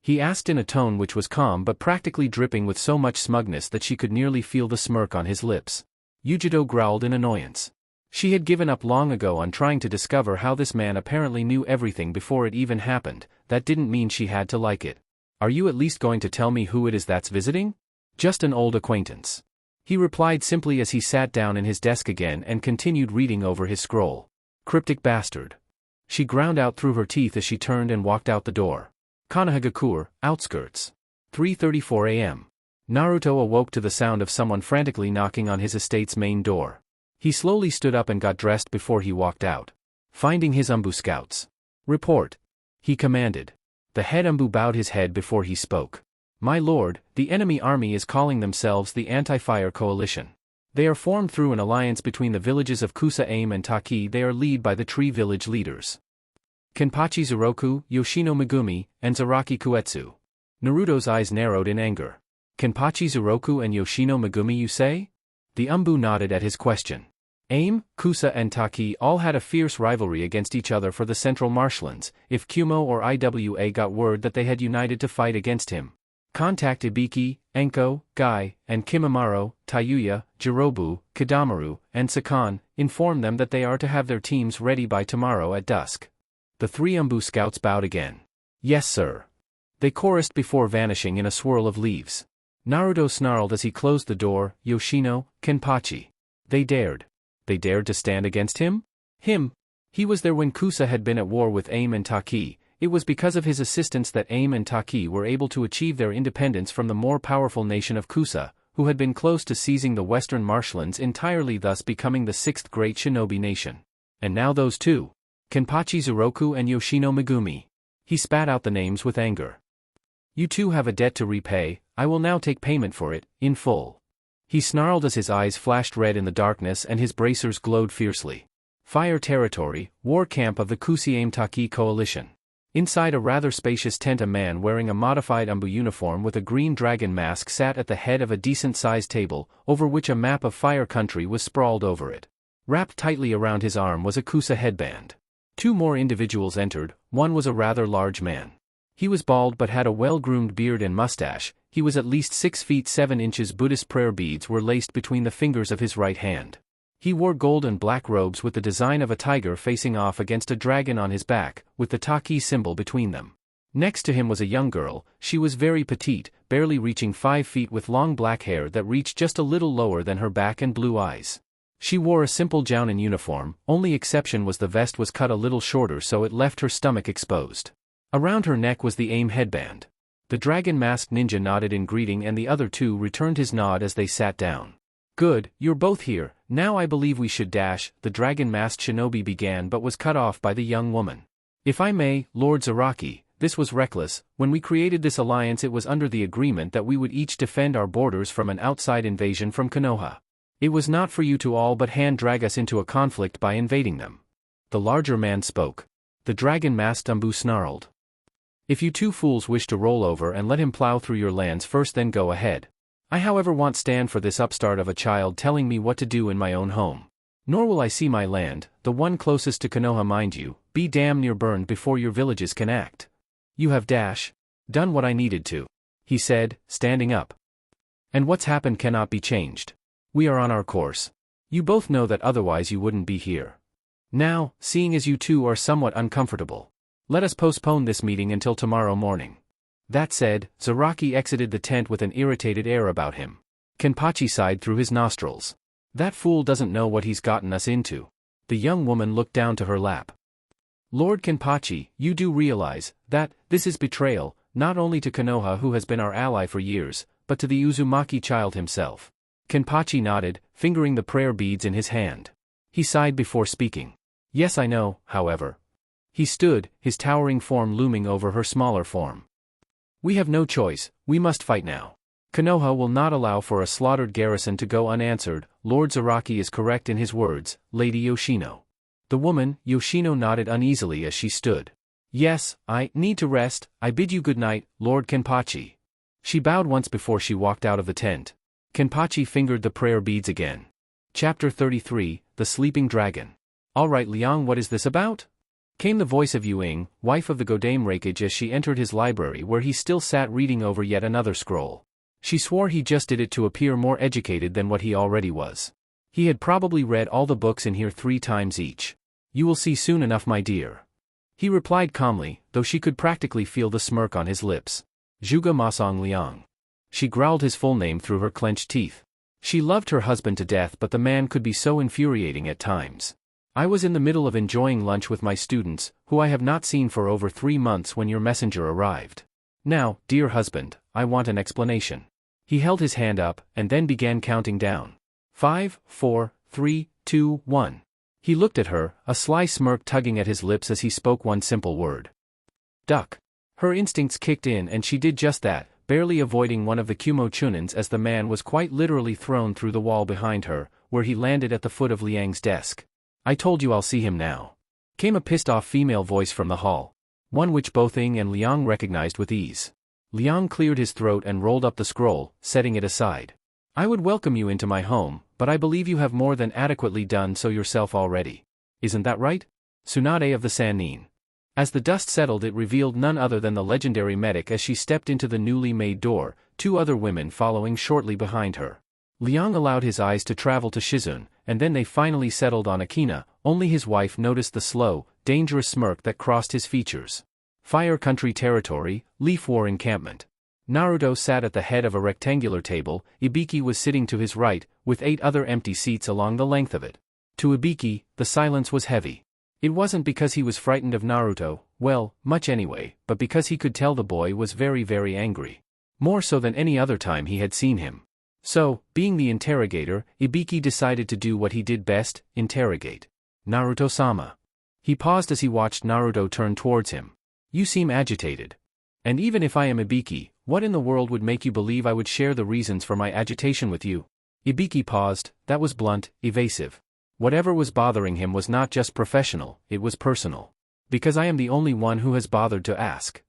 He asked in a tone which was calm but practically dripping with so much smugness that she could nearly feel the smirk on his lips. Yujido growled in annoyance. She had given up long ago on trying to discover how this man apparently knew everything before it even happened. That didn't mean she had to like it. Are you at least going to tell me who it is that's visiting? Just an old acquaintance. He replied simply as he sat down in his desk again and continued reading over his scroll. Cryptic bastard. She ground out through her teeth as she turned and walked out the door. Konohagakure, outskirts. 3:34 a.m. Naruto awoke to the sound of someone frantically knocking on his estate's main door. He slowly stood up and got dressed before he walked out. Finding his Umbu scouts. Report. He commanded. The head Umbu bowed his head before he spoke. My lord, the enemy army is calling themselves the Anti-Fire Coalition. They are formed through an alliance between the villages of Kusa, Aim and Taki. They are led by the Tree Village leaders. Kenpachi Zuroku, Yoshino Megumi, and Zaraki Kuetsu. Naruto's eyes narrowed in anger. Kenpachi Zuroku and Yoshino Megumi, you say? The Umbu nodded at his question. Aim, Kusa and Taki all had a fierce rivalry against each other for the central marshlands. If Kumo or Iwa got word that they had united to fight against him, contact Ibiki, Enko, Gai, and Kimimaro, Tayuya, Jirobu, Kidamaru, and Sakan, inform them that they are to have their teams ready by tomorrow at dusk. The 3 Umbu scouts bowed again. Yes, sir. They chorused before vanishing in a swirl of leaves. Naruto snarled as he closed the door. Yoshino, Kenpachi. They dared. They dared to stand against him? Him? He was there when Kusa had been at war with Aim and Taki. It was because of his assistance that Aim and Taki were able to achieve their independence from the more powerful nation of Kusa, who had been close to seizing the western marshlands entirely, thus becoming the sixth great shinobi nation. And now those two. Kenpachi Zuroku and Yoshino Megumi. He spat out the names with anger. You two have a debt to repay, I will now take payment for it, in full. He snarled as his eyes flashed red in the darkness and his bracers glowed fiercely. Fire Territory, War Camp of the Kusi Taki Coalition. Inside a rather spacious tent, a man wearing a modified umbu uniform with a green dragon mask sat at the head of a decent-sized table, over which a map of Fire Country was sprawled over it. Wrapped tightly around his arm was a Kusa headband. Two more individuals entered. One was a rather large man. He was bald but had a well-groomed beard and mustache. He was at least 6 feet 7 inches. Buddhist prayer beads were laced between the fingers of his right hand. He wore gold and black robes with the design of a tiger facing off against a dragon on his back, with the Taki symbol between them. Next to him was a young girl. She was very petite, barely reaching 5 feet, with long black hair that reached just a little lower than her back and blue eyes. She wore a simple jounin uniform, only exception was the vest was cut a little shorter so it left her stomach exposed. Around her neck was the Aim headband. The dragon-masked ninja nodded in greeting and the other two returned his nod as they sat down. Good, you're both here, now I believe we should dash, the dragon-masked shinobi began but was cut off by the young woman. If I may, Lord Zaraki, this was reckless. When we created this alliance it was under the agreement that we would each defend our borders from an outside invasion from Konoha. It was not for you to all but hand-drag us into a conflict by invading them. The larger man spoke. The dragon-masked umbu snarled. If you two fools wish to roll over and let him plow through your lands first, then go ahead. I however won't stand for this upstart of a child telling me what to do in my own home. Nor will I see my land, the one closest to Konoha mind you, be damn near burned before your villages can act. You have done what I needed to, he said, standing up. And what's happened cannot be changed. We are on our course. You both know that otherwise you wouldn't be here. Now, seeing as you two are somewhat uncomfortable, let us postpone this meeting until tomorrow morning. That said, Zaraki exited the tent with an irritated air about him. Kenpachi sighed through his nostrils. That fool doesn't know what he's gotten us into. The young woman looked down to her lap. Lord Kenpachi, you do realize that this is betrayal, not only to Konoha who has been our ally for years, but to the Uzumaki child himself. Kenpachi nodded, fingering the prayer beads in his hand. He sighed before speaking. Yes, I know, however. He stood, his towering form looming over her smaller form. We have no choice, we must fight now. Konoha will not allow for a slaughtered garrison to go unanswered. Lord Zaraki is correct in his words, Lady Yoshino. The woman, Yoshino, nodded uneasily as she stood. Yes, I need to rest. I bid you good night, Lord Kenpachi. She bowed once before she walked out of the tent. Kenpachi fingered the prayer beads again. Chapter 33, The Sleeping Dragon. All right, Liang, what is this about? Came the voice of Yuing, wife of the Godame Rakage, as she entered his library where he still sat reading over yet another scroll. She swore he just did it to appear more educated than what he already was. He had probably read all the books in here 3 times each. You will see soon enough, my dear. He replied calmly, though she could practically feel the smirk on his lips. Zhuge Masong Liang. She growled his full name through her clenched teeth. She loved her husband to death, but the man could be so infuriating at times. I was in the middle of enjoying lunch with my students, who I have not seen for over 3 months, when your messenger arrived. Now, dear husband, I want an explanation. He held his hand up, and then began counting down. 5, 4, 3, 2, 1. He looked at her, a sly smirk tugging at his lips as he spoke one simple word. Duck. Her instincts kicked in and she did just that, barely avoiding one of the Kumo chunins as the man was quite literally thrown through the wall behind her, where he landed at the foot of Liang's desk. I told you I'll see him now. Came a pissed-off female voice from the hall. One which both Ying and Liang recognized with ease. Liang cleared his throat and rolled up the scroll, setting it aside. I would welcome you into my home, but I believe you have more than adequately done so yourself already. Isn't that right? Tsunade of the Sanin. As the dust settled, it revealed none other than the legendary medic as she stepped into the newly made door, 2 other women following shortly behind her. Liang allowed his eyes to travel to Shizun, and then they finally settled on Akina. Only his wife noticed the slow, dangerous smirk that crossed his features. Fire Country Territory, Leaf War Encampment. Naruto sat at the head of a rectangular table. Ibiki was sitting to his right, with 8 other empty seats along the length of it. To Ibiki, the silence was heavy. It wasn't because he was frightened of Naruto, well, much anyway, but because he could tell the boy was very very angry. More so than any other time he had seen him. So, being the interrogator, Ibiki decided to do what he did best, interrogate. Naruto-sama. He paused as he watched Naruto turn towards him. You seem agitated. And even if I am Ibiki, what in the world would make you believe I would share the reasons for my agitation with you? Ibiki paused, that was blunt, evasive. Whatever was bothering him was not just professional, it was personal. Because I am the only one who has bothered to ask.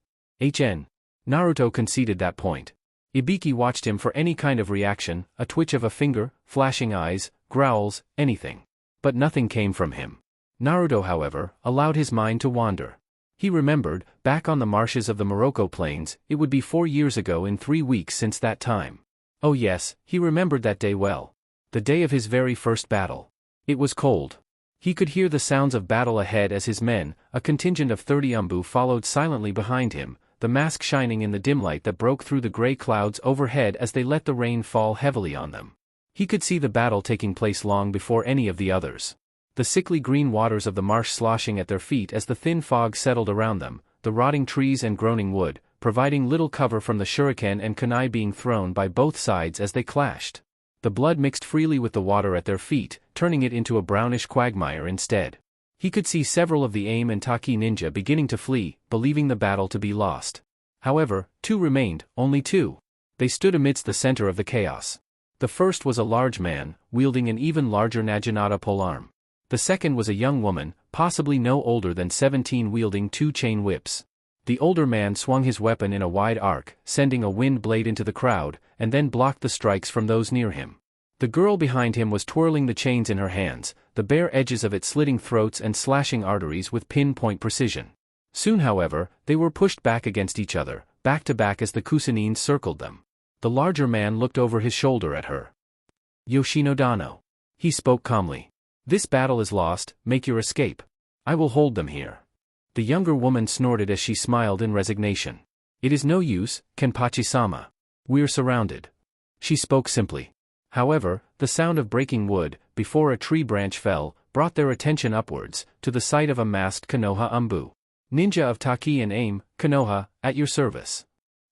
Naruto conceded that point. Ibiki watched him for any kind of reaction, a twitch of a finger, flashing eyes, growls, anything. But nothing came from him. Naruto, however, allowed his mind to wander. He remembered, back on the marshes of the Morocco plains, it would be 4 years ago in 3 weeks since that time. Oh yes, he remembered that day well. The day of his very first battle. It was cold. He could hear the sounds of battle ahead as his men, a contingent of 30 Umbu, followed silently behind him, the mask shining in the dim light that broke through the gray clouds overhead as they let the rain fall heavily on them. He could see the battle taking place long before any of the others. The sickly green waters of the marsh sloshing at their feet as the thin fog settled around them, the rotting trees and groaning wood, providing little cover from the shuriken and kunai being thrown by both sides as they clashed. The blood mixed freely with the water at their feet, turning it into a brownish quagmire instead. He could see several of the aim and taki ninja beginning to flee, believing the battle to be lost. However, 2 remained, only 2. They stood amidst the center of the chaos. The first was a large man, wielding an even larger Naginata polearm. The second was a young woman, possibly no older than 17, wielding 2 chain whips. The older man swung his weapon in a wide arc, sending a wind blade into the crowd, and then blocked the strikes from those near him. The girl behind him was twirling the chains in her hands, the bare edges of it slitting throats and slashing arteries with pinpoint precision. Soon, however, they were pushed back against each other, back to back as the Kusanins circled them. The larger man looked over his shoulder at her. Yoshino Dano. He spoke calmly. This battle is lost, make your escape. I will hold them here. The younger woman snorted as she smiled in resignation. It is no use, Kenpachi-sama. We're surrounded. She spoke simply. However, the sound of breaking wood, before a tree branch fell, brought their attention upwards, to the sight of a masked Konoha Umbu. Ninja of Taki and Aim, Konoha, at your service.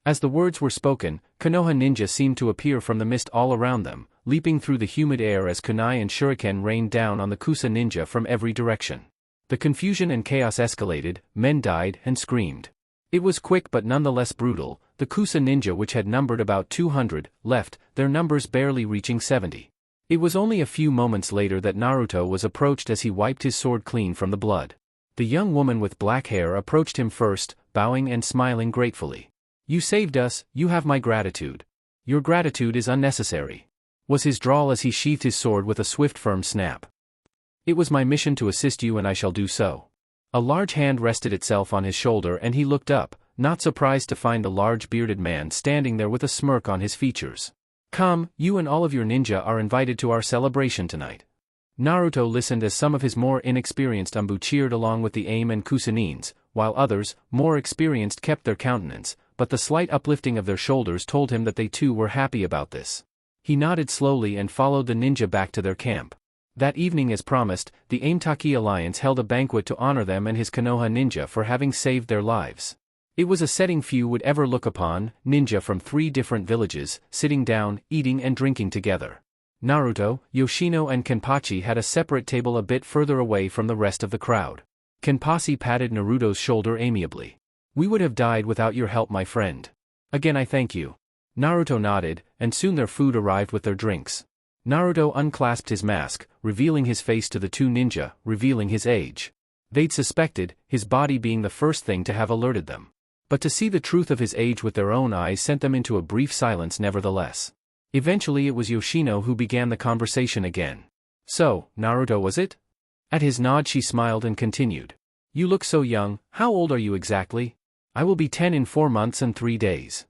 As the words were spoken, Konoha ninja seemed to appear from the mist all around them, leaping through the humid air as kunai and shuriken rained down on the Kusa ninja from every direction. The confusion and chaos escalated, men died and screamed. It was quick but nonetheless brutal. The Kusa ninja, which had numbered about 200, left, their numbers barely reaching 70. It was only a few moments later that Naruto was approached as he wiped his sword clean from the blood. The young woman with black hair approached him first, bowing and smiling gratefully. You saved us, you have my gratitude. Your gratitude is unnecessary. Was his drawl as he sheathed his sword with a swift firm snap. It was my mission to assist you and I shall do so. A large hand rested itself on his shoulder and he looked up, not surprised to find the large bearded man standing there with a smirk on his features. Come, you and all of your ninja are invited to our celebration tonight. Naruto listened as some of his more inexperienced Umbu cheered along with the Aim and Kusanins, while others, more experienced, kept their countenance, but the slight uplifting of their shoulders told him that they too were happy about this. He nodded slowly and followed the ninja back to their camp. That evening, as promised, the Aim-Taki Alliance held a banquet to honor them and his Konoha ninja for having saved their lives. It was a setting few would ever look upon, ninja from 3 different villages, sitting down, eating and drinking together. Naruto, Yoshino and Kenpachi had a separate table a bit further away from the rest of the crowd. Kenpachi patted Naruto's shoulder amiably. We would have died without your help, my friend. Again I thank you. Naruto nodded, and soon their food arrived with their drinks. Naruto unclasped his mask, revealing his face to the 2 ninja, revealing his age. They'd suspected, his body being the first thing to have alerted them. But to see the truth of his age with their own eyes sent them into a brief silence nevertheless. Eventually it was Yoshino who began the conversation again. So, Naruto was it? At his nod she smiled and continued. You look so young, how old are you exactly? I will be 10 in 4 months and 3 days.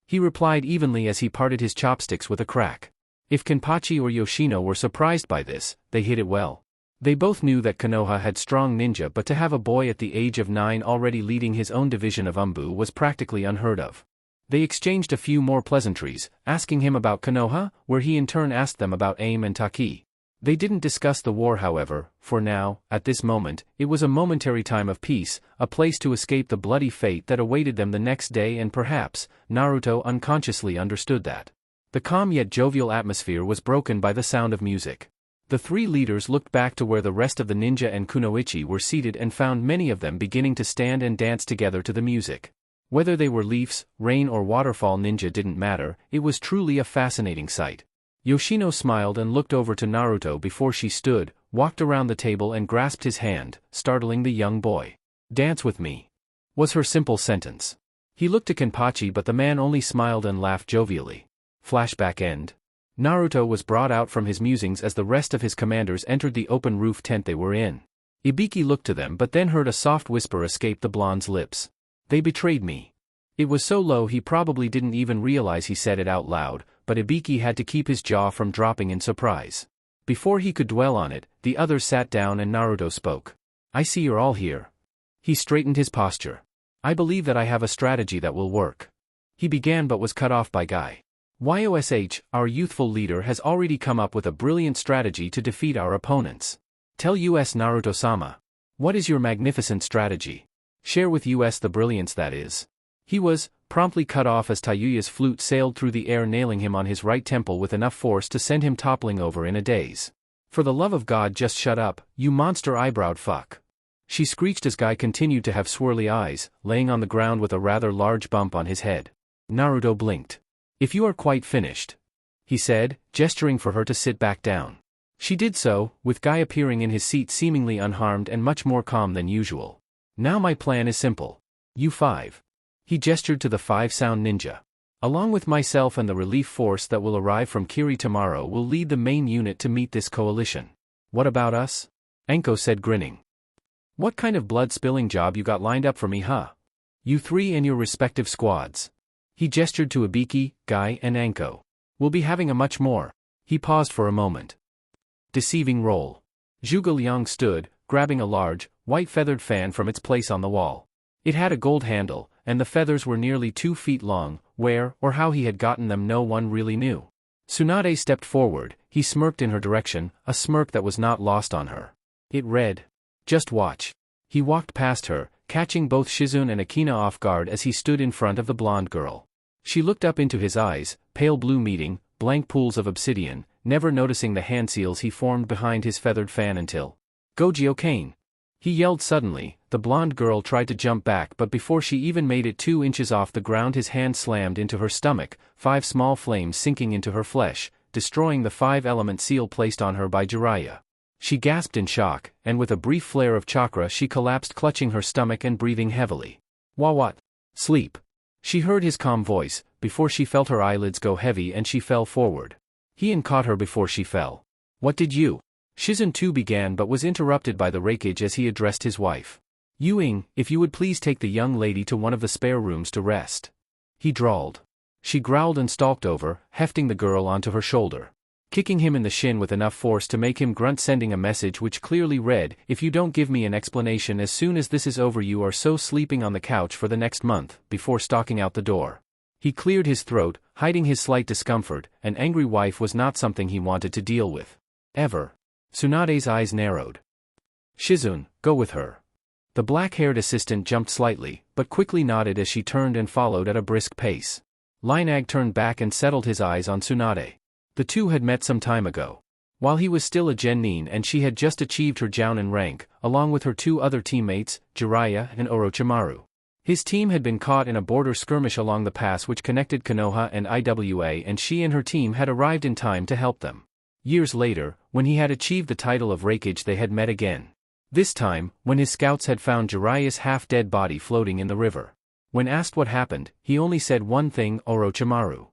He replied evenly as he parted his chopsticks with a crack. If Kenpachi or Yoshino were surprised by this, they hid it well. They both knew that Konoha had strong ninja, but to have a boy at the age of 9 already leading his own division of Umbu was practically unheard of. They exchanged a few more pleasantries, asking him about Konoha, where he in turn asked them about Aim and Taki. They didn't discuss the war however, for now, at this moment, it was a momentary time of peace, a place to escape the bloody fate that awaited them the next day and perhaps, Naruto unconsciously understood that. The calm yet jovial atmosphere was broken by the sound of music. The three leaders looked back to where the rest of the ninja and kunoichi were seated and found many of them beginning to stand and dance together to the music. Whether they were leaves, rain or waterfall ninja didn't matter, it was truly a fascinating sight. Yoshino smiled and looked over to Naruto before she stood, walked around the table and grasped his hand, startling the young boy. "Dance with me," was her simple sentence. He looked to Kenpachi but the man only smiled and laughed jovially. Flashback end. Naruto was brought out from his musings as the rest of his commanders entered the open roof tent they were in. Ibiki looked to them but then heard a soft whisper escape the blonde's lips. "They betrayed me." It was so low he probably didn't even realize he said it out loud, but Ibiki had to keep his jaw from dropping in surprise. Before he could dwell on it, the others sat down and Naruto spoke. "I see you're all here." He straightened his posture. "I believe that I have a strategy that will work." He began but was cut off by Guy. "Yosh, our youthful leader has already come up with a brilliant strategy to defeat our opponents. Tell us Naruto-sama. What is your magnificent strategy? Share with us the brilliance that is." He was promptly cut off as Tayuya's flute sailed through the air nailing him on his right temple with enough force to send him toppling over in a daze. "For the love of God just shut up, you monster eyebrowed fuck," she screeched as Guy continued to have swirly eyes, laying on the ground with a rather large bump on his head. Naruto blinked. "If you are quite finished," he said, gesturing for her to sit back down. She did so, with Guy appearing in his seat seemingly unharmed and much more calm than usual. "Now my plan is simple. You five." He gestured to the 5 sound ninja. "Along with myself and the relief force that will arrive from Kiri tomorrow will lead the main unit to meet this coalition." "What about us?" Anko said grinning. "What kind of blood-spilling job you got lined up for me, huh? You three and your respective squads." He gestured to Ibiki, Guy and Anko. "We'll be having a much more." He paused for a moment. Deceiving role. Zhuge Liang stood, grabbing a large, white-feathered fan from its place on the wall. It had a gold handle, and the feathers were nearly 2 feet long. Where or how he had gotten them no one really knew. Tsunade stepped forward, he smirked in her direction, a smirk that was not lost on her. It read, "Just watch." He walked past her, catching both Shizune and Akina off guard as he stood in front of the blonde girl. She looked up into his eyes, pale blue meeting, blank pools of obsidian, never noticing the hand seals he formed behind his feathered fan until, "Gojo Kane!" he yelled suddenly. The blonde girl tried to jump back but before she even made it 2 inches off the ground his hand slammed into her stomach, 5 small flames sinking into her flesh, destroying the 5-element seal placed on her by Jiraiya. She gasped in shock, and with a brief flare of chakra she collapsed clutching her stomach and breathing heavily. "What? Sleep." She heard his calm voice, before she felt her eyelids go heavy and she fell forward. He caught her before she fell. "What did you?" Shizune too began but was interrupted by the Rakage as he addressed his wife. "Ewing, if you would please take the young lady to one of the spare rooms to rest," he drawled. She growled and stalked over, hefting the girl onto her shoulder. Kicking him in the shin with enough force to make him grunt, sending a message which clearly read, "If you don't give me an explanation as soon as this is over you are so sleeping on the couch for the next month," before stalking out the door. He cleared his throat, hiding his slight discomfort. An angry wife was not something he wanted to deal with. Ever. Tsunade's eyes narrowed. "Shizune, go with her." The black-haired assistant jumped slightly, but quickly nodded as she turned and followed at a brisk pace. Linag turned back and settled his eyes on Tsunade. The two had met some time ago. While he was still a genin and she had just achieved her jounin rank, along with her 2 other teammates, Jiraiya and Orochimaru. His team had been caught in a border skirmish along the pass which connected Konoha and Iwa and she and her team had arrived in time to help them. Years later, when he had achieved the title of Rakage they had met again. This time, when his scouts had found Jiraiya's half-dead body floating in the river. When asked what happened, he only said one thing, Orochimaru.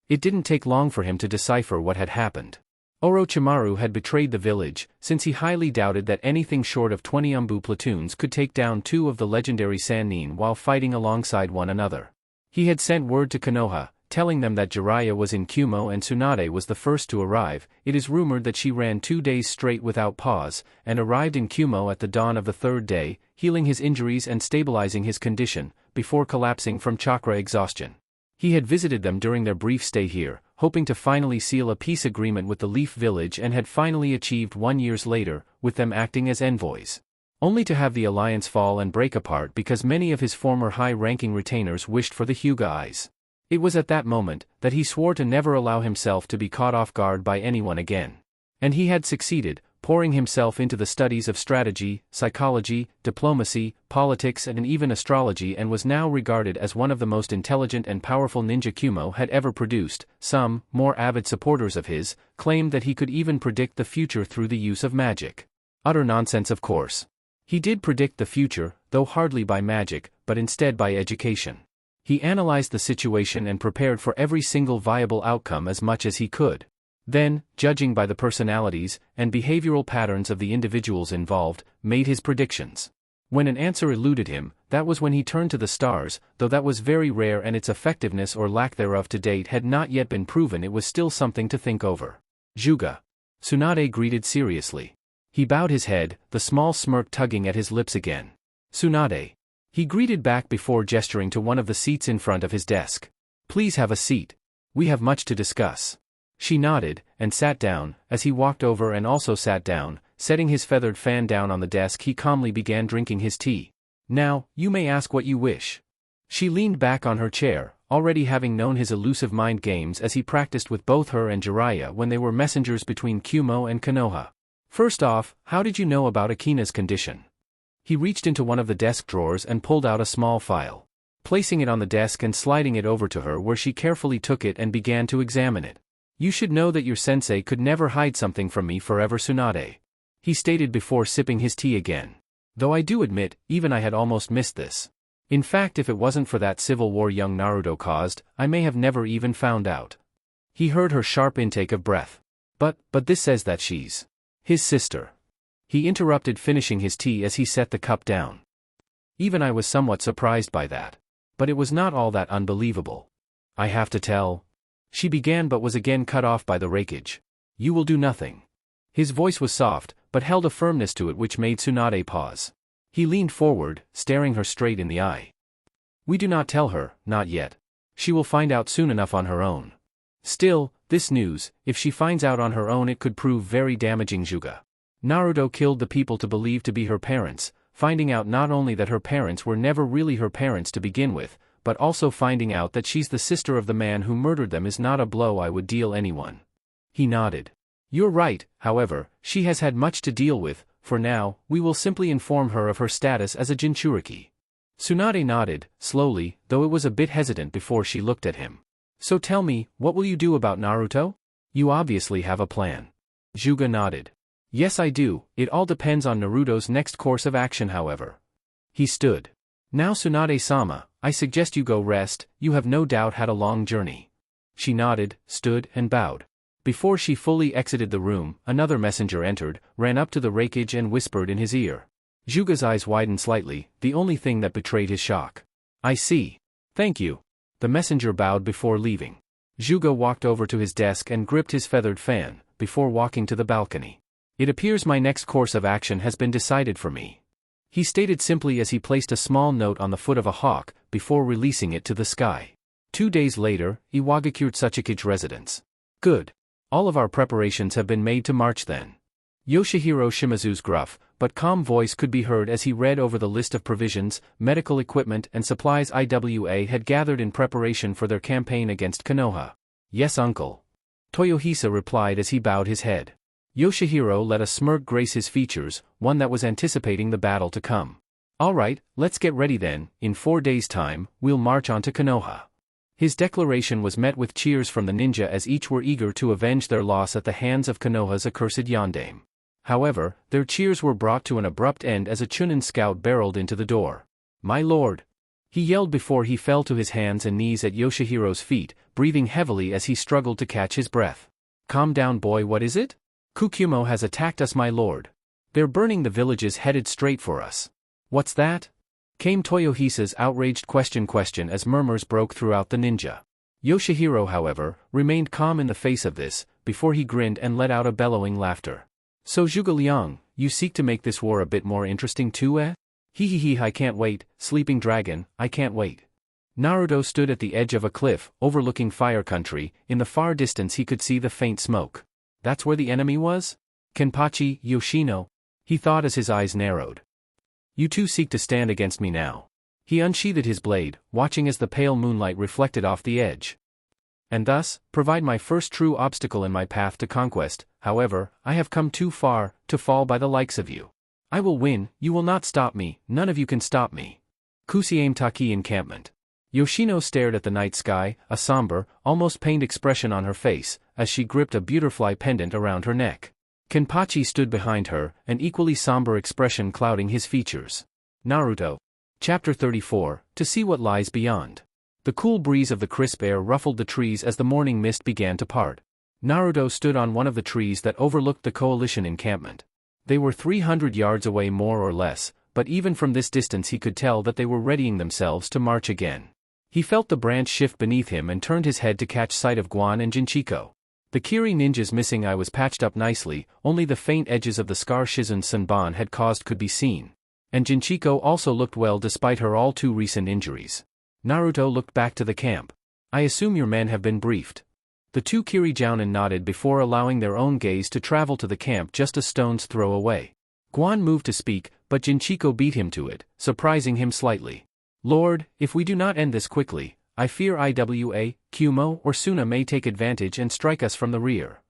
It didn't take long for him to decipher what had happened. Orochimaru had betrayed the village, since he highly doubted that anything short of 20 Umbu platoons could take down 2 of the legendary Sanin while fighting alongside one another. He had sent word to Konoha, telling them that Jiraiya was in Kumo and Tsunade was the first to arrive. It is rumored that she ran 2 days straight without pause, and arrived in Kumo at the dawn of the 3rd day, healing his injuries and stabilizing his condition, before collapsing from chakra exhaustion. He had visited them during their brief stay here, hoping to finally seal a peace agreement with the Leaf Village, and had finally achieved 1 year later, with them acting as envoys. Only to have the alliance fall and break apart because many of his former high-ranking retainers wished for the Hyuga eyes. It was at that moment that he swore to never allow himself to be caught off guard by anyone again. And he had succeeded, pouring himself into the studies of strategy, psychology, diplomacy, politics, and even astrology, and was now regarded as one of the most intelligent and powerful ninja Kumo had ever produced. Some, more avid supporters of his, claimed that he could even predict the future through the use of magic. Utter nonsense, of course. He did predict the future, though hardly by magic, but instead by education. He analyzed the situation and prepared for every single viable outcome as much as he could. Then, judging by the personalities and behavioral patterns of the individuals involved, made his predictions. When an answer eluded him, that was when he turned to the stars, though that was very rare and its effectiveness or lack thereof to date had not yet been proven. It was still something to think over. Hyuga. Tsunade greeted seriously. He bowed his head, the small smirk tugging at his lips again. Tsunade. He greeted back before gesturing to one of the seats in front of his desk. Please have a seat. We have much to discuss. She nodded, and sat down. As he walked over and also sat down, setting his feathered fan down on the desk, he calmly began drinking his tea. Now, you may ask what you wish. She leaned back on her chair, already having known his elusive mind games as he practiced with both her and Jiraiya when they were messengers between Kumo and Konoha. First off, how did you know about Akina's condition? He reached into one of the desk drawers and pulled out a small file. Placing it on the desk and sliding it over to her, where she carefully took it and began to examine it. You should know that your sensei could never hide something from me forever, Tsunade. He stated before sipping his tea again. Though I do admit, even I had almost missed this. In fact, if it wasn't for that civil war young Naruto caused, I may have never even found out. He heard her sharp intake of breath. But this says that she's his sister. He interrupted, finishing his tea as he set the cup down. Even I was somewhat surprised by that. But it was not all that unbelievable. I have to tell. She began but was again cut off by the Rakage. You will do nothing. His voice was soft, but held a firmness to it which made Tsunade pause. He leaned forward, staring her straight in the eye. We do not tell her, not yet. She will find out soon enough on her own. Still, this news, if she finds out on her own, it could prove very damaging. Hyuga. Naruto killed the people to believe to be her parents, finding out not only that her parents were never really her parents to begin with, but also finding out that she's the sister of the man who murdered them is not a blow I would deal anyone. He nodded. You're right, however, she has had much to deal with. For now, we will simply inform her of her status as a Jinchuriki. Tsunade nodded, slowly, though it was a bit hesitant before she looked at him. So tell me, what will you do about Naruto? You obviously have a plan. Hyuga nodded. Yes, I do. It all depends on Naruto's next course of action, however. He stood. Now Tsunade-sama, I suggest you go rest, you have no doubt had a long journey. She nodded, stood, and bowed. Before she fully exited the room, another messenger entered, ran up to the Rakage and whispered in his ear. Hyuga's eyes widened slightly, the only thing that betrayed his shock. I see. Thank you. The messenger bowed before leaving. Hyuga walked over to his desk and gripped his feathered fan, before walking to the balcony. It appears my next course of action has been decided for me. He stated simply as he placed a small note on the foot of a hawk, before releasing it to the sky. 2 days later, Iwagakure Tsuchikage residence. Good. All of our preparations have been made to march then. Yoshihiro Shimazu's gruff, but calm voice could be heard as he read over the list of provisions, medical equipment and supplies IWA had gathered in preparation for their campaign against Konoha. Yes, uncle. Toyohisa replied as he bowed his head. Yoshihiro let a smirk grace his features, one that was anticipating the battle to come. All right, let's get ready then. In 4 days' time, we'll march on to Konoha. His declaration was met with cheers from the ninja as each were eager to avenge their loss at the hands of Konoha's accursed yondaime. However, their cheers were brought to an abrupt end as a Chunin scout barreled into the door. My lord! He yelled before he fell to his hands and knees at Yoshihiro's feet, breathing heavily as he struggled to catch his breath. Calm down, boy, what is it? Kukumo has attacked us, my lord. They're burning the villages headed straight for us. What's that? Came Toyohisa's outraged question as murmurs broke throughout the ninja. Yoshihiro, however, remained calm in the face of this, before he grinned and let out a bellowing laughter. So Zhuge Liang, you seek to make this war a bit more interesting too, eh? Hee, I can't wait, sleeping dragon, I can't wait. Naruto stood at the edge of a cliff, overlooking Fire Country. In the far distance he could see the faint smoke. That's where the enemy was? Kenpachi, Yoshino? He thought as his eyes narrowed. You two seek to stand against me now. He unsheathed his blade, watching as the pale moonlight reflected off the edge. And thus, provide my first true obstacle in my path to conquest. However, I have come too far to fall by the likes of you. I will win, you will not stop me, none of you can stop me. Kusiametaki encampment. Yoshino stared at the night sky, a somber, almost pained expression on her face, as she gripped a butterfly pendant around her neck. Kenpachi stood behind her, an equally somber expression clouding his features. Naruto. Chapter 34, To See What Lies Beyond. The cool breeze of the crisp air ruffled the trees as the morning mist began to part. Naruto stood on one of the trees that overlooked the coalition encampment. They were 300 yards away more or less, but even from this distance he could tell that they were readying themselves to march again. He felt the branch shift beneath him and turned his head to catch sight of Guan and Jinchiko. The Kiri ninja's missing eye was patched up nicely, only the faint edges of the scar Shizun Senbon had caused could be seen. And Jinchiko also looked well despite her all too recent injuries. Naruto looked back to the camp. I assume your men have been briefed. The two Kiri jounin nodded before allowing their own gaze to travel to the camp just a stone's throw away. Guan moved to speak, but Jinchiko beat him to it, surprising him slightly. Lord, if we do not end this quickly, I fear Iwa, Kumo or Suna may take advantage and strike us from the rear.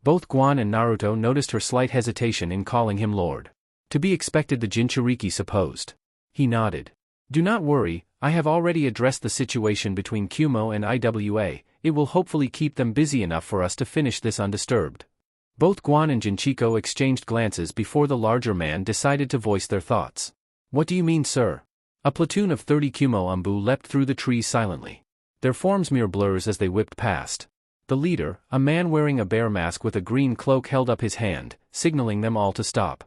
Both Guan and Naruto noticed her slight hesitation in calling him Lord. To be expected, the Jinchuriki supposed. He nodded. Do not worry, I have already addressed the situation between Kumo and Iwa, it will hopefully keep them busy enough for us to finish this undisturbed. Both Guan and Jinchiko exchanged glances before the larger man decided to voice their thoughts. What do you mean, sir? A platoon of 30 Kumo Umbu leapt through the trees silently. Their forms mere blurs as they whipped past. The leader, a man wearing a bear mask with a green cloak, held up his hand, signaling them all to stop.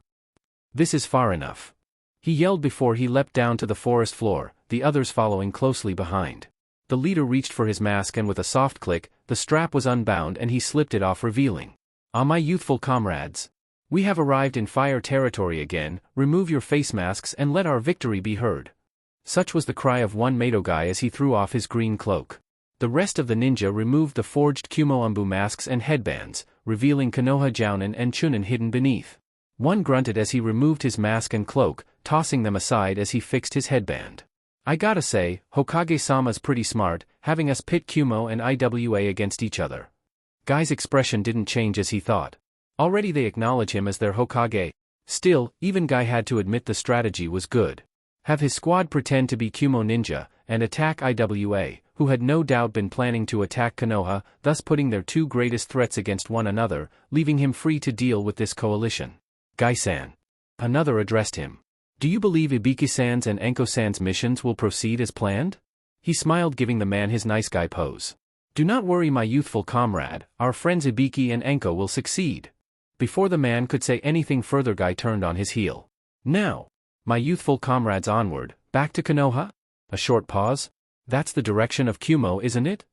This is far enough. He yelled before he leapt down to the forest floor, the others following closely behind. The leader reached for his mask and with a soft click, the strap was unbound and he slipped it off, revealing. Ah, my youthful comrades. We have arrived in fire territory again, remove your face masks and let our victory be heard. Such was the cry of one Mato guy as he threw off his green cloak. The rest of the ninja removed the forged Kumo Umbu masks and headbands, revealing Konoha Jounin and Chunin hidden beneath. One grunted as he removed his mask and cloak, tossing them aside as he fixed his headband. I gotta say, Hokage-sama's pretty smart, having us pit Kumo and Iwa against each other. Guy's expression didn't change as he thought. Already they acknowledge him as their Hokage. Still, even Guy had to admit the strategy was good. Have his squad pretend to be Kumo ninja, and attack Iwa, who had no doubt been planning to attack Konoha, thus putting their two greatest threats against one another, leaving him free to deal with this coalition. Guy-san. Another addressed him. Do you believe Ibiki-san's and Enko-san's missions will proceed as planned? He smiled, giving the man his nice guy pose. Do not worry, my youthful comrade, our friends Ibiki and Enko will succeed. Before the man could say anything further, Guy turned on his heel. Now, my youthful comrades, onward, back to Konoha? A short pause. That's the direction of Kumo, isn't it?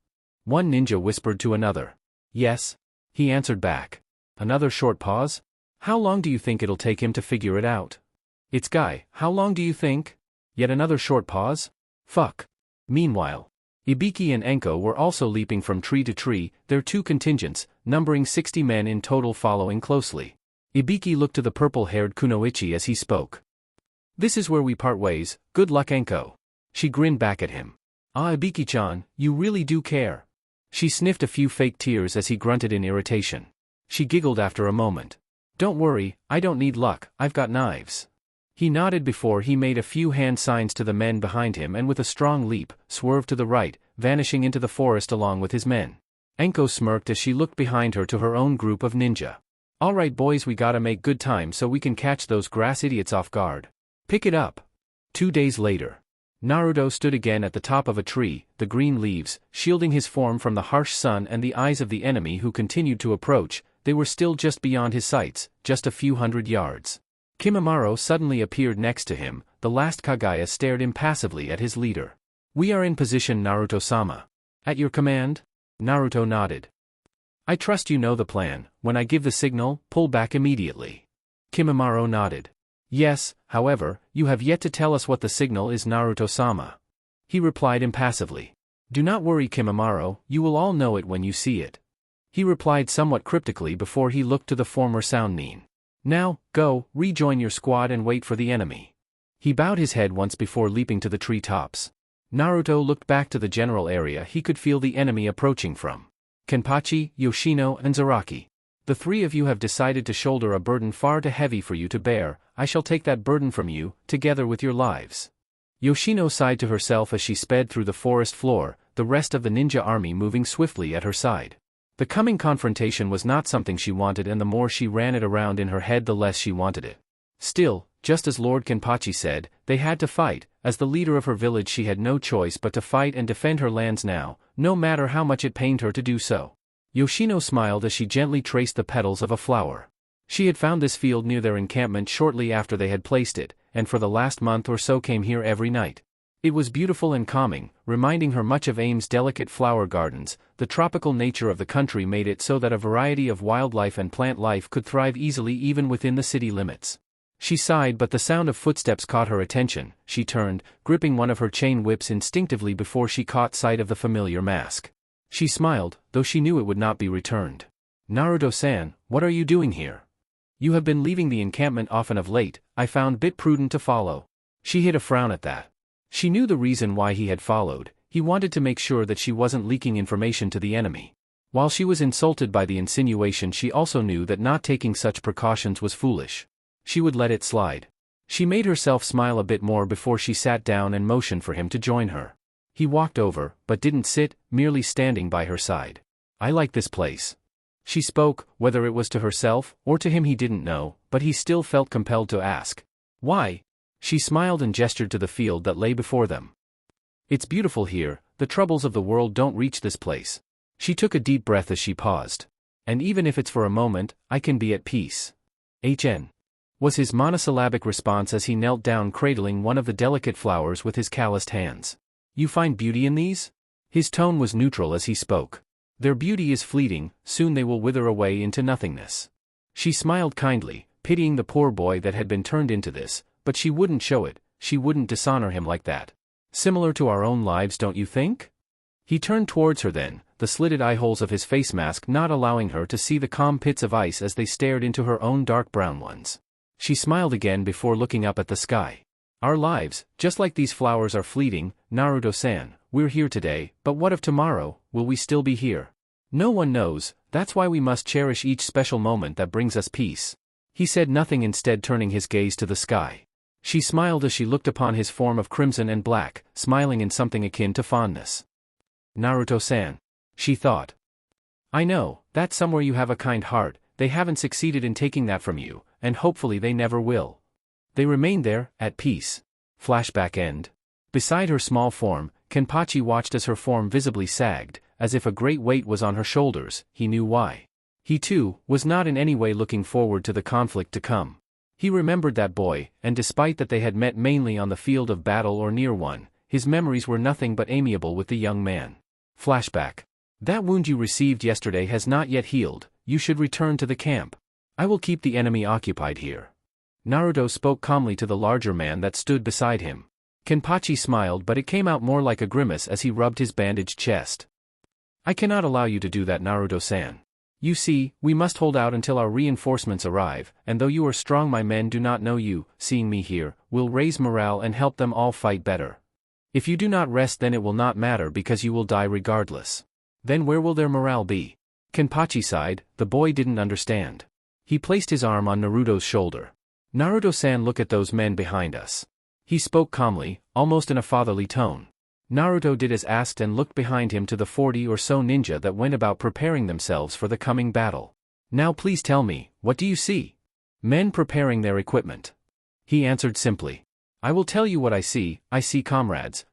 One ninja whispered to another. Yes. He answered back. Another short pause. How long do you think it'll take him to figure it out? It's Guy, how long do you think? Yet another short pause. Fuck. Meanwhile, Ibiki and Enko were also leaping from tree to tree, their two contingents, numbering 60 men in total, following closely. Ibiki looked to the purple-haired Kunoichi as he spoke. This is where we part ways, good luck, Enko. She grinned back at him. Ah, Ibiki-chan, you really do care. She sniffed a few fake tears as he grunted in irritation. She giggled after a moment. Don't worry, I don't need luck, I've got knives. He nodded before he made a few hand signs to the men behind him and with a strong leap, swerved to the right, vanishing into the forest along with his men. Enko smirked as she looked behind her to her own group of ninja. Alright boys, we gotta make good time so we can catch those grass idiots off guard. Pick it up. 2 days later. Naruto stood again at the top of a tree, the green leaves, shielding his form from the harsh sun and the eyes of the enemy who continued to approach. They were still just beyond his sights, just a few hundred yards. Kimimaro suddenly appeared next to him, the last Kagaya stared impassively at his leader. We are in position, Naruto-sama. At your command? Naruto nodded. I trust you know the plan. When I give the signal, pull back immediately. Kimimaro nodded. Yes, however, you have yet to tell us what the signal is, Naruto-sama. He replied impassively. Do not worry, Kimimaro, you will all know it when you see it. He replied somewhat cryptically before he looked to the former Sanin. Now, go, rejoin your squad and wait for the enemy. He bowed his head once before leaping to the tree tops. Naruto looked back to the general area he could feel the enemy approaching from. Kenpachi, Yoshino and Zaraki. The three of you have decided to shoulder a burden far too heavy for you to bear. I shall take that burden from you, together with your lives. Yoshino sighed to herself as she sped through the forest floor, the rest of the ninja army moving swiftly at her side. The coming confrontation was not something she wanted, and the more she ran it around in her head the less she wanted it. Still, just as Lord Kenpachi said, they had to fight. As the leader of her village she had no choice but to fight and defend her lands now, no matter how much it pained her to do so. Yoshino smiled as she gently traced the petals of a flower. She had found this field near their encampment shortly after they had placed it, and for the last month or so came here every night. It was beautiful and calming, reminding her much of Aim's delicate flower gardens. The tropical nature of the country made it so that a variety of wildlife and plant life could thrive easily even within the city limits. She sighed, but the sound of footsteps caught her attention. She turned, gripping one of her chain whips instinctively before she caught sight of the familiar mask. She smiled, though she knew it would not be returned. Naruto-san, what are you doing here? You have been leaving the encampment often of late. I found bit prudent to follow. She hid a frown at that. She knew the reason why he had followed. He wanted to make sure that she wasn't leaking information to the enemy. While she was insulted by the insinuation, she also knew that not taking such precautions was foolish. She would let it slide. She made herself smile a bit more before she sat down and motioned for him to join her. He walked over, but didn't sit, merely standing by her side. I like this place. She spoke, whether it was to herself or to him he didn't know, but he still felt compelled to ask. Why? She smiled and gestured to the field that lay before them. It's beautiful here, the troubles of the world don't reach this place. She took a deep breath as she paused. And even if it's for a moment, I can be at peace. HN. Was his monosyllabic response as he knelt down cradling one of the delicate flowers with his calloused hands. You find beauty in these? His tone was neutral as he spoke. Their beauty is fleeting, soon they will wither away into nothingness. She smiled kindly, pitying the poor boy that had been turned into this, but she wouldn't show it, she wouldn't dishonor him like that. Similar to our own lives, don't you think? He turned towards her then, the slitted eyeholes of his face mask not allowing her to see the calm pits of ice as they stared into her own dark brown ones. She smiled again before looking up at the sky. Our lives, just like these flowers, are fleeting, Naruto-san. We're here today, but what of tomorrow? Will we still be here? No one knows, that's why we must cherish each special moment that brings us peace. He said nothing, instead turning his gaze to the sky. She smiled as she looked upon his form of crimson and black, smiling in something akin to fondness. Naruto-san. She thought. I know, that somewhere you have a kind heart. They haven't succeeded in taking that from you, and hopefully they never will. They remain there, at peace. Flashback end. Beside her small form, Kenpachi watched as her form visibly sagged, as if a great weight was on her shoulders. He knew why. He too was not in any way looking forward to the conflict to come. He remembered that boy, and despite that they had met mainly on the field of battle or near one, his memories were nothing but amiable with the young man. Flashback. That wound you received yesterday has not yet healed. You should return to the camp. I will keep the enemy occupied here. Naruto spoke calmly to the larger man that stood beside him. Kenpachi smiled, but it came out more like a grimace as he rubbed his bandaged chest. I cannot allow you to do that, Naruto-san. You see, we must hold out until our reinforcements arrive, and though you are strong, my men do not know you. Seeing me here will raise morale and help them all fight better. If you do not rest, then it will not matter because you will die regardless. Then where will their morale be? Kenpachi sighed. The boy didn't understand. He placed his arm on Naruto's shoulder. Naruto-san, look at those men behind us. He spoke calmly, almost in a fatherly tone. Naruto did as asked and looked behind him to the 40 or so ninja that went about preparing themselves for the coming battle. Now please tell me, what do you see? Men preparing their equipment. He answered simply. I will tell you what I see comrades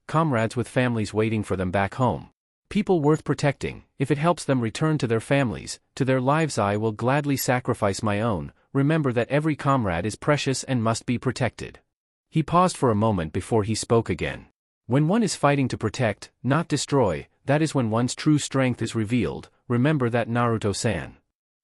with families waiting for them back home. People worth protecting. If it helps them return to their families, to their lives, I will gladly sacrifice my own. Remember that every comrade is precious and must be protected. He paused for a moment before he spoke again. When one is fighting to protect, not destroy, that is when one's true strength is revealed. Remember that, Naruto-san.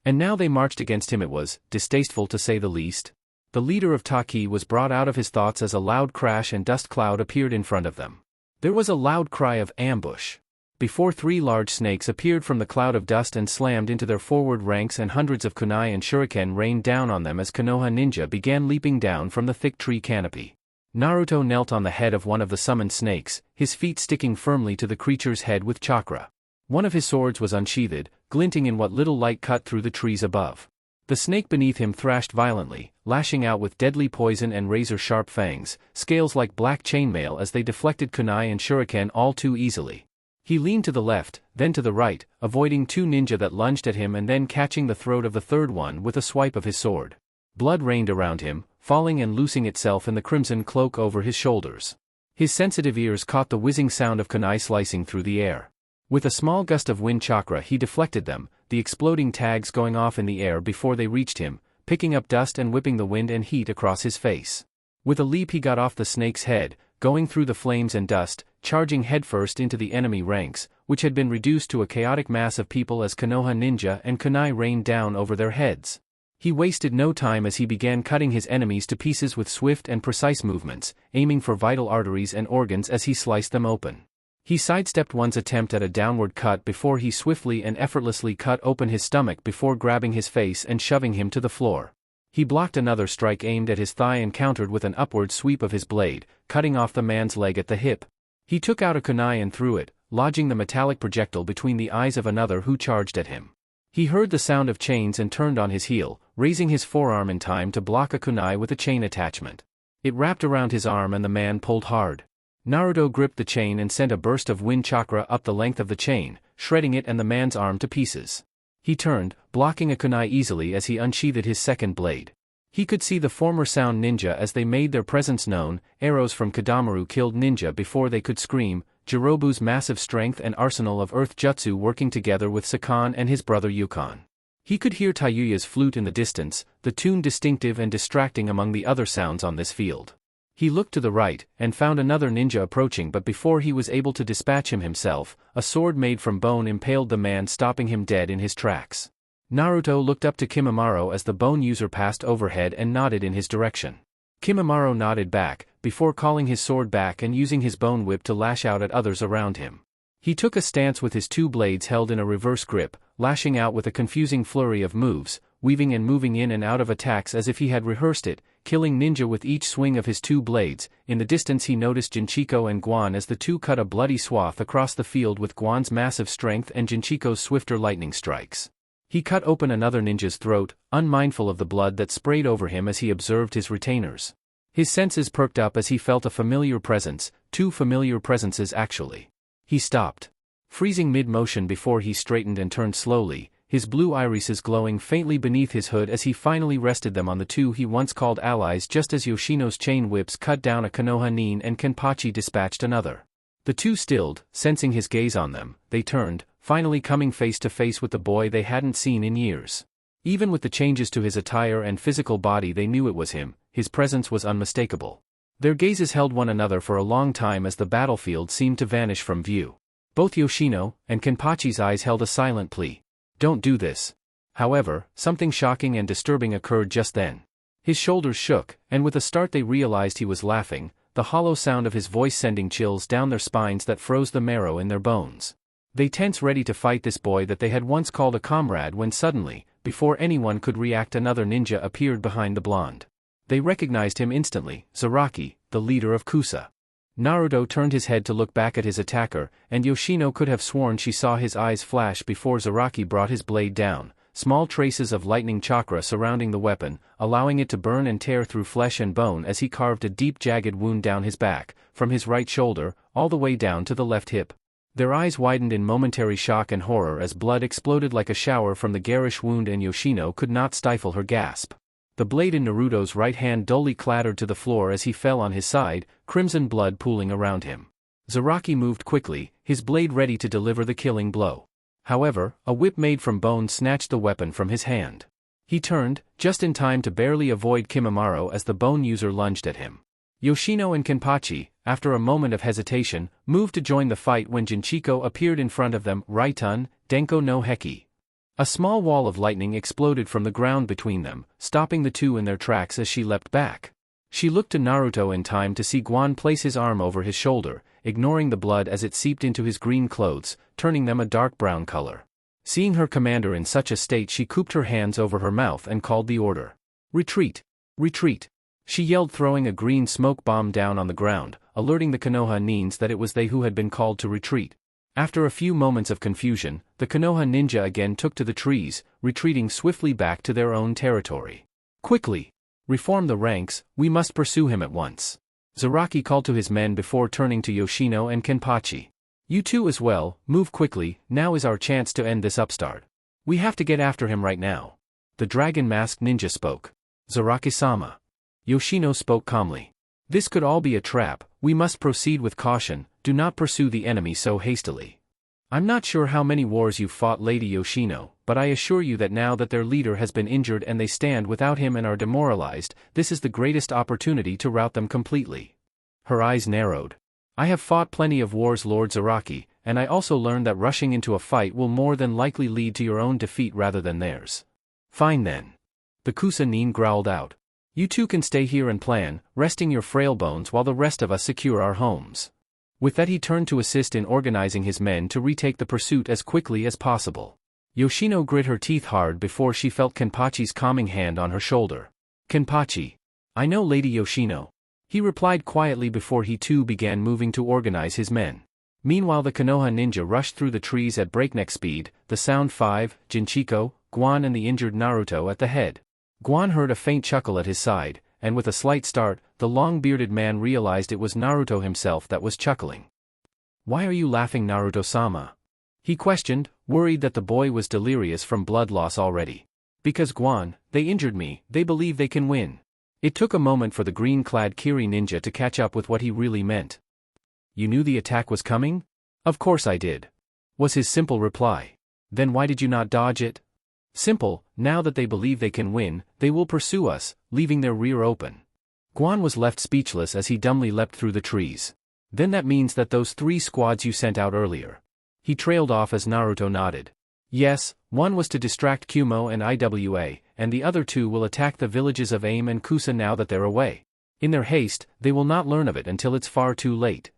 And now they marched against him. It was distasteful to say the least. The leader of Taki was brought out of his thoughts as a loud crash and dust cloud appeared in front of them. There was a loud cry of ambush. Before 3 large snakes appeared from the cloud of dust and slammed into their forward ranks, and hundreds of kunai and shuriken rained down on them as Konoha ninja began leaping down from the thick tree canopy. Naruto knelt on the head of one of the summoned snakes, his feet sticking firmly to the creature's head with chakra. One of his swords was unsheathed, glinting in what little light cut through the trees above. The snake beneath him thrashed violently, lashing out with deadly poison and razor-sharp fangs, scales like black chainmail as they deflected kunai and shuriken all too easily. He leaned to the left, then to the right, avoiding 2 ninja that lunged at him and then catching the throat of the third one with a swipe of his sword. Blood rained around him, falling and loosing itself in the crimson cloak over his shoulders. His sensitive ears caught the whizzing sound of kunai slicing through the air. With a small gust of wind chakra he deflected them, the exploding tags going off in the air before they reached him, picking up dust and whipping the wind and heat across his face. With a leap he got off the snake's head, going through the flames and dust, charging headfirst into the enemy ranks, which had been reduced to a chaotic mass of people as Konoha ninja and kunai rained down over their heads. He wasted no time as he began cutting his enemies to pieces with swift and precise movements, aiming for vital arteries and organs as he sliced them open. He sidestepped one's attempt at a downward cut before he swiftly and effortlessly cut open his stomach before grabbing his face and shoving him to the floor. He blocked another strike aimed at his thigh and countered with an upward sweep of his blade, cutting off the man's leg at the hip. He took out a kunai and threw it, lodging the metallic projectile between the eyes of another who charged at him. He heard the sound of chains and turned on his heel, raising his forearm in time to block a kunai with a chain attachment. It wrapped around his arm and the man pulled hard. Naruto gripped the chain and sent a burst of wind chakra up the length of the chain, shredding it and the man's arm to pieces. He turned, blocking a kunai easily as he unsheathed his second blade. He could see the former sound ninja as they made their presence known. Arrows from Kadamaru killed ninja before they could scream, Jirobu's massive strength and arsenal of earth jutsu working together with Sakan and his brother Yukon. He could hear Tayuya's flute in the distance, the tune distinctive and distracting among the other sounds on this field. He looked to the right, and found another ninja approaching, but before he was able to dispatch him himself, a sword made from bone impaled the man, stopping him dead in his tracks. Naruto looked up to Kimimaro as the bone user passed overhead and nodded in his direction. Kimimaro nodded back, before calling his sword back and using his bone whip to lash out at others around him. He took a stance with his 2 blades held in a reverse grip, lashing out with a confusing flurry of moves, weaving and moving in and out of attacks as if he had rehearsed it, killing ninja with each swing of his 2 blades. In the distance he noticed Jinchiko and Guan as the 2 cut a bloody swath across the field with Guan's massive strength and Jinchiko's swifter lightning strikes. He cut open another ninja's throat, unmindful of the blood that sprayed over him as he observed his retainers. His senses perked up as he felt a familiar presence, 2 familiar presences actually. He stopped, freezing mid-motion before he straightened and turned slowly, his blue irises glowing faintly beneath his hood as he finally rested them on the 2 he once called allies, just as Yoshino's chain whips cut down a Konoha nin and Kenpachi dispatched another. The 2 stilled, sensing his gaze on them, they turned, finally coming face to face with the boy they hadn't seen in years. Even with the changes to his attire and physical body they knew it was him, his presence was unmistakable. Their gazes held one another for a long time as the battlefield seemed to vanish from view. Both Yoshino and Kenpachi's eyes held a silent plea. Don't do this. However, something shocking and disturbing occurred just then. His shoulders shook, and with a start they realized he was laughing, the hollow sound of his voice sending chills down their spines that froze the marrow in their bones. They tensed ready to fight this boy that they had once called a comrade when suddenly, before anyone could react, another ninja appeared behind the blonde. They recognized him instantly, Zaraki, the leader of Kusa. Naruto turned his head to look back at his attacker, and Yoshino could have sworn she saw his eyes flash before Zaraki brought his blade down, small traces of lightning chakra surrounding the weapon, allowing it to burn and tear through flesh and bone as he carved a deep jagged wound down his back, from his right shoulder, all the way down to the left hip. Their eyes widened in momentary shock and horror as blood exploded like a shower from the garish wound, and Yoshino could not stifle her gasp. The blade in Naruto's right hand dully clattered to the floor as he fell on his side, crimson blood pooling around him. Zaraki moved quickly, his blade ready to deliver the killing blow. However, a whip made from bone snatched the weapon from his hand. He turned, just in time to barely avoid Kimimaro as the bone user lunged at him. Yoshino and Kenpachi, after a moment of hesitation, moved to join the fight when Jinchiko appeared in front of them. Raitun, Denko no Heki. A small wall of lightning exploded from the ground between them, stopping the 2 in their tracks as she leapt back. She looked to Naruto in time to see Guan place his arm over his shoulder, ignoring the blood as it seeped into his green clothes, turning them a dark brown color. Seeing her commander in such a state, she cooped her hands over her mouth and called the order. Retreat! Retreat! She yelled, throwing a green smoke bomb down on the ground, alerting the Konoha nins that it was they who had been called to retreat. After a few moments of confusion, the Konoha ninja again took to the trees, retreating swiftly back to their own territory. Quickly! Reform the ranks, we must pursue him at once. Zaraki called to his men before turning to Yoshino and Kenpachi. You two as well, move quickly, now is our chance to end this upstart. We have to get after him right now. The dragon-masked ninja spoke. Zaraki-sama. Yoshino spoke calmly. This could all be a trap, we must proceed with caution, do not pursue the enemy so hastily. I'm not sure how many wars you've fought, Lady Yoshino, but I assure you that now that their leader has been injured and they stand without him and are demoralized, this is the greatest opportunity to rout them completely. Her eyes narrowed. I have fought plenty of wars, Lord Zaraki, and I also learned that rushing into a fight will more than likely lead to your own defeat rather than theirs. Fine then. The Kusa nin growled out. You two can stay here and plan, resting your frail bones while the rest of us secure our homes. With that he turned to assist in organizing his men to retake the pursuit as quickly as possible. Yoshino grit her teeth hard before she felt Kenpachi's calming hand on her shoulder. Kenpachi. I know, Lady Yoshino. He replied quietly before he too began moving to organize his men. Meanwhile the Konoha ninja rushed through the trees at breakneck speed, the Sound Five, Jinchiko, Guan and the injured Naruto at the head. Guan heard a faint chuckle at his side, and with a slight start, the long-bearded man realized it was Naruto himself that was chuckling. Why are you laughing, Naruto-sama? He questioned, worried that the boy was delirious from blood loss already. Because Guan, they injured me, they believe they can win. It took a moment for the green-clad Kiri ninja to catch up with what he really meant. You knew the attack was coming? Of course I did. Was his simple reply. Then why did you not dodge it? Simple, now that they believe they can win, they will pursue us, leaving their rear open. Guan was left speechless as he dumbly leapt through the trees. Then that means that those 3 squads you sent out earlier. He trailed off as Naruto nodded. Yes, one was to distract Kumo and Iwa, and the other 2 will attack the villages of Aim and Kusa now that they're away. In their haste, they will not learn of it until it's far too late.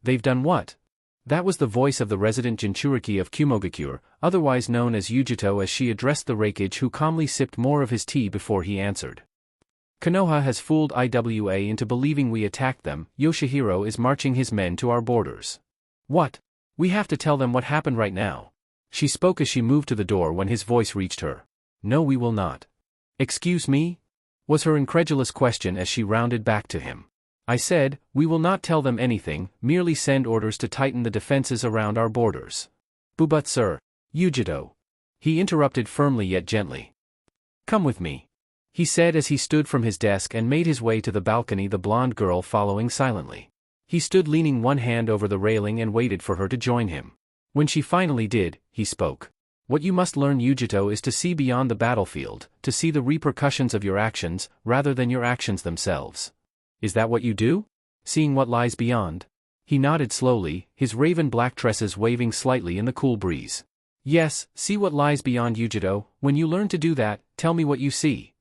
They've done what? That was the voice of the resident Jinchuriki of Kumogakure, otherwise known as Yujito, as she addressed the Rakage, who calmly sipped more of his tea before he answered. Konoha has fooled Iwa into believing we attacked them. Yoshihiro is marching his men to our borders. What? We have to tell them what happened right now. She spoke as she moved to the door when his voice reached her. No, we will not. Excuse me? Was her incredulous question as she rounded back to him. I said, we will not tell them anything, merely send orders to tighten the defenses around our borders. But sir, Yujito. He interrupted firmly yet gently. Come with me. He said as he stood from his desk and made his way to the balcony, the blonde girl following silently. He stood leaning one hand over the railing and waited for her to join him. When she finally did, he spoke. What you must learn, Yujito, is to see beyond the battlefield, to see the repercussions of your actions, rather than your actions themselves. Is that what you do? Seeing what lies beyond? He nodded slowly, his raven-black tresses waving slightly in the cool breeze. Yes, see what lies beyond, Yujito. When you learn to do that, tell me what you see.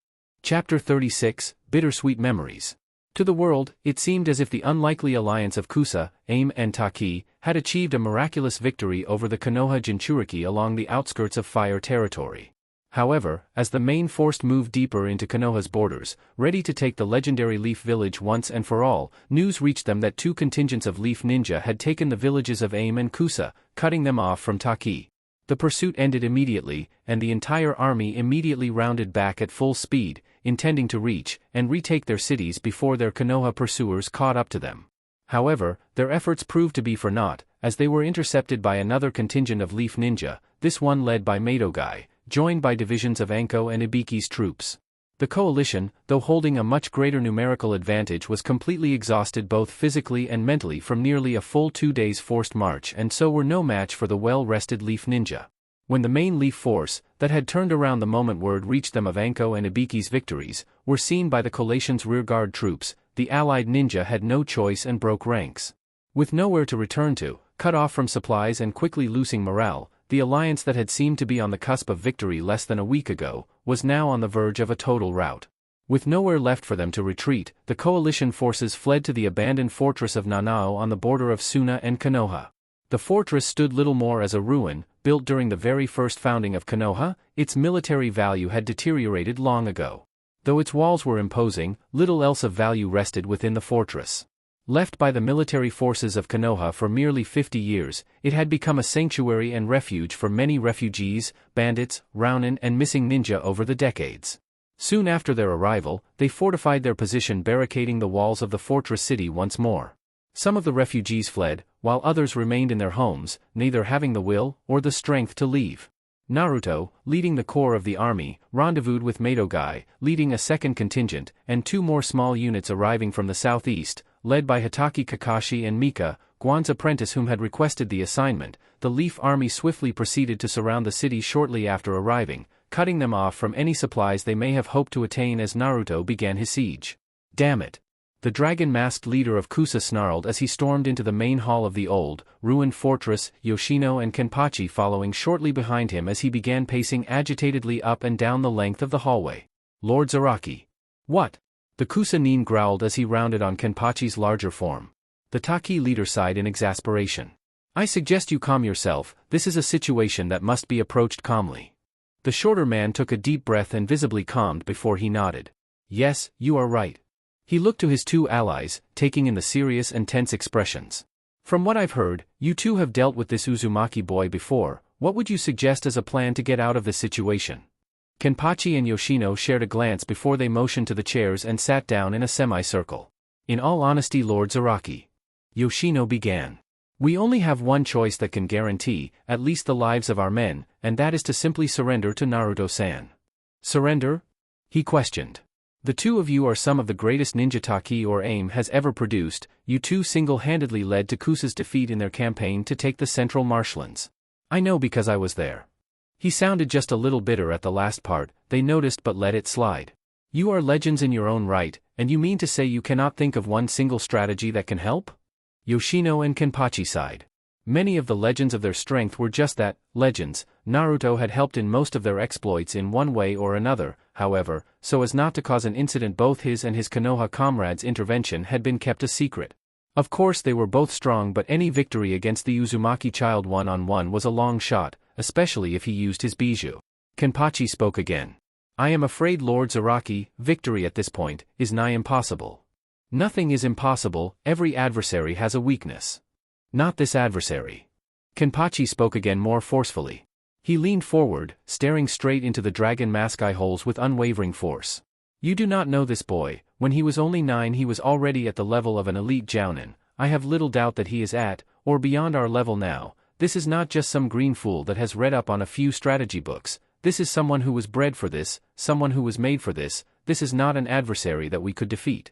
Chapter 36, Bittersweet Memories. To the world, it seemed as if the unlikely alliance of Kusa, Aim and Taki had achieved a miraculous victory over the Konoha Jinchuriki along the outskirts of Fire Territory. However, as the main force moved deeper into Konoha's borders, ready to take the legendary Leaf Village once and for all, news reached them that 2 contingents of Leaf Ninja had taken the villages of Aim and Kusa, cutting them off from Taki. The pursuit ended immediately, and the entire army immediately rounded back at full speed, intending to reach and retake their cities before their Konoha pursuers caught up to them. However, their efforts proved to be for naught, as they were intercepted by another contingent of Leaf Ninja, this one led by Madogai, joined by divisions of Anko and Ibiki's troops. The coalition, though holding a much greater numerical advantage, was completely exhausted both physically and mentally from nearly a full 2 days' forced march, and so were no match for the well-rested Leaf Ninja. When the main Leaf force, that had turned around the moment word reached them of Anko and Ibiki's victories, were seen by the coalition's rearguard troops, the allied ninja had no choice and broke ranks. With nowhere to return to, cut off from supplies and quickly losing morale, the alliance that had seemed to be on the cusp of victory less than a week ago, was now on the verge of a total rout. With nowhere left for them to retreat, the coalition forces fled to the abandoned fortress of Nanao on the border of Suna and Konoha. The fortress stood little more as a ruin, built during the very first founding of Konoha. Its military value had deteriorated long ago. Though its walls were imposing, little else of value rested within the fortress. Left by the military forces of Konoha for merely 50 years, it had become a sanctuary and refuge for many refugees, bandits, Rounin and missing ninja over the decades. Soon after their arrival, they fortified their position, barricading the walls of the fortress city once more. Some of the refugees fled, while others remained in their homes, neither having the will or the strength to leave. Naruto, leading the core of the army, rendezvoused with Madogai, leading a second contingent, and 2 more small units arriving from the southeast, led by Hitaki Kakashi and Mika, Guan's apprentice whom had requested the assignment. The Leaf Army swiftly proceeded to surround the city shortly after arriving, cutting them off from any supplies they may have hoped to attain as Naruto began his siege. Damn it! The dragon-masked leader of Kusa snarled as he stormed into the main hall of the old, ruined fortress, Yoshino and Kenpachi following shortly behind him as he began pacing agitatedly up and down the length of the hallway. Lord Zaraki. What? The Kusa nin growled as he rounded on Kenpachi's larger form. The Taki leader sighed in exasperation. I suggest you calm yourself, this is a situation that must be approached calmly. The shorter man took a deep breath and visibly calmed before he nodded. Yes, you are right. He looked to his 2 allies, taking in the serious and tense expressions. From what I've heard, you 2 have dealt with this Uzumaki boy before. What would you suggest as a plan to get out of this situation? Kenpachi and Yoshino shared a glance before they motioned to the chairs and sat down in a semicircle. In all honesty, Lord Zaraki. Yoshino began. We only have one choice that can guarantee, at least the lives of our men, and that is to simply surrender to Naruto-san. Surrender? He questioned. The 2 of you are some of the greatest ninja Taki or AIM has ever produced. You 2 single-handedly led to Kusa's defeat in their campaign to take the central marshlands. I know because I was there. He sounded just a little bitter at the last part. They noticed but let it slide. You are legends in your own right, and you mean to say you cannot think of one single strategy that can help? Yoshino and Kenpachi sighed. Many of the legends of their strength were just that, legends. Naruto had helped in most of their exploits in one way or another, however, so as not to cause an incident. Both his and his Konoha comrades' intervention had been kept a secret. Of course they were both strong, but any victory against the Uzumaki child one-on-one was a long shot, especially if he used his bijou. Kenpachi spoke again. I am afraid, Lord Zaraki, victory at this point is nigh impossible. Nothing is impossible, every adversary has a weakness. Not this adversary. Kenpachi spoke again more forcefully. He leaned forward, staring straight into the dragon mask eye holes with unwavering force. You do not know this boy. When he was only 9 he was already at the level of an elite jounin. I have little doubt that he is at, or beyond our level now. This is not just some green fool that has read up on a few strategy books. This is someone who was bred for this, someone who was made for this. This is not an adversary that we could defeat.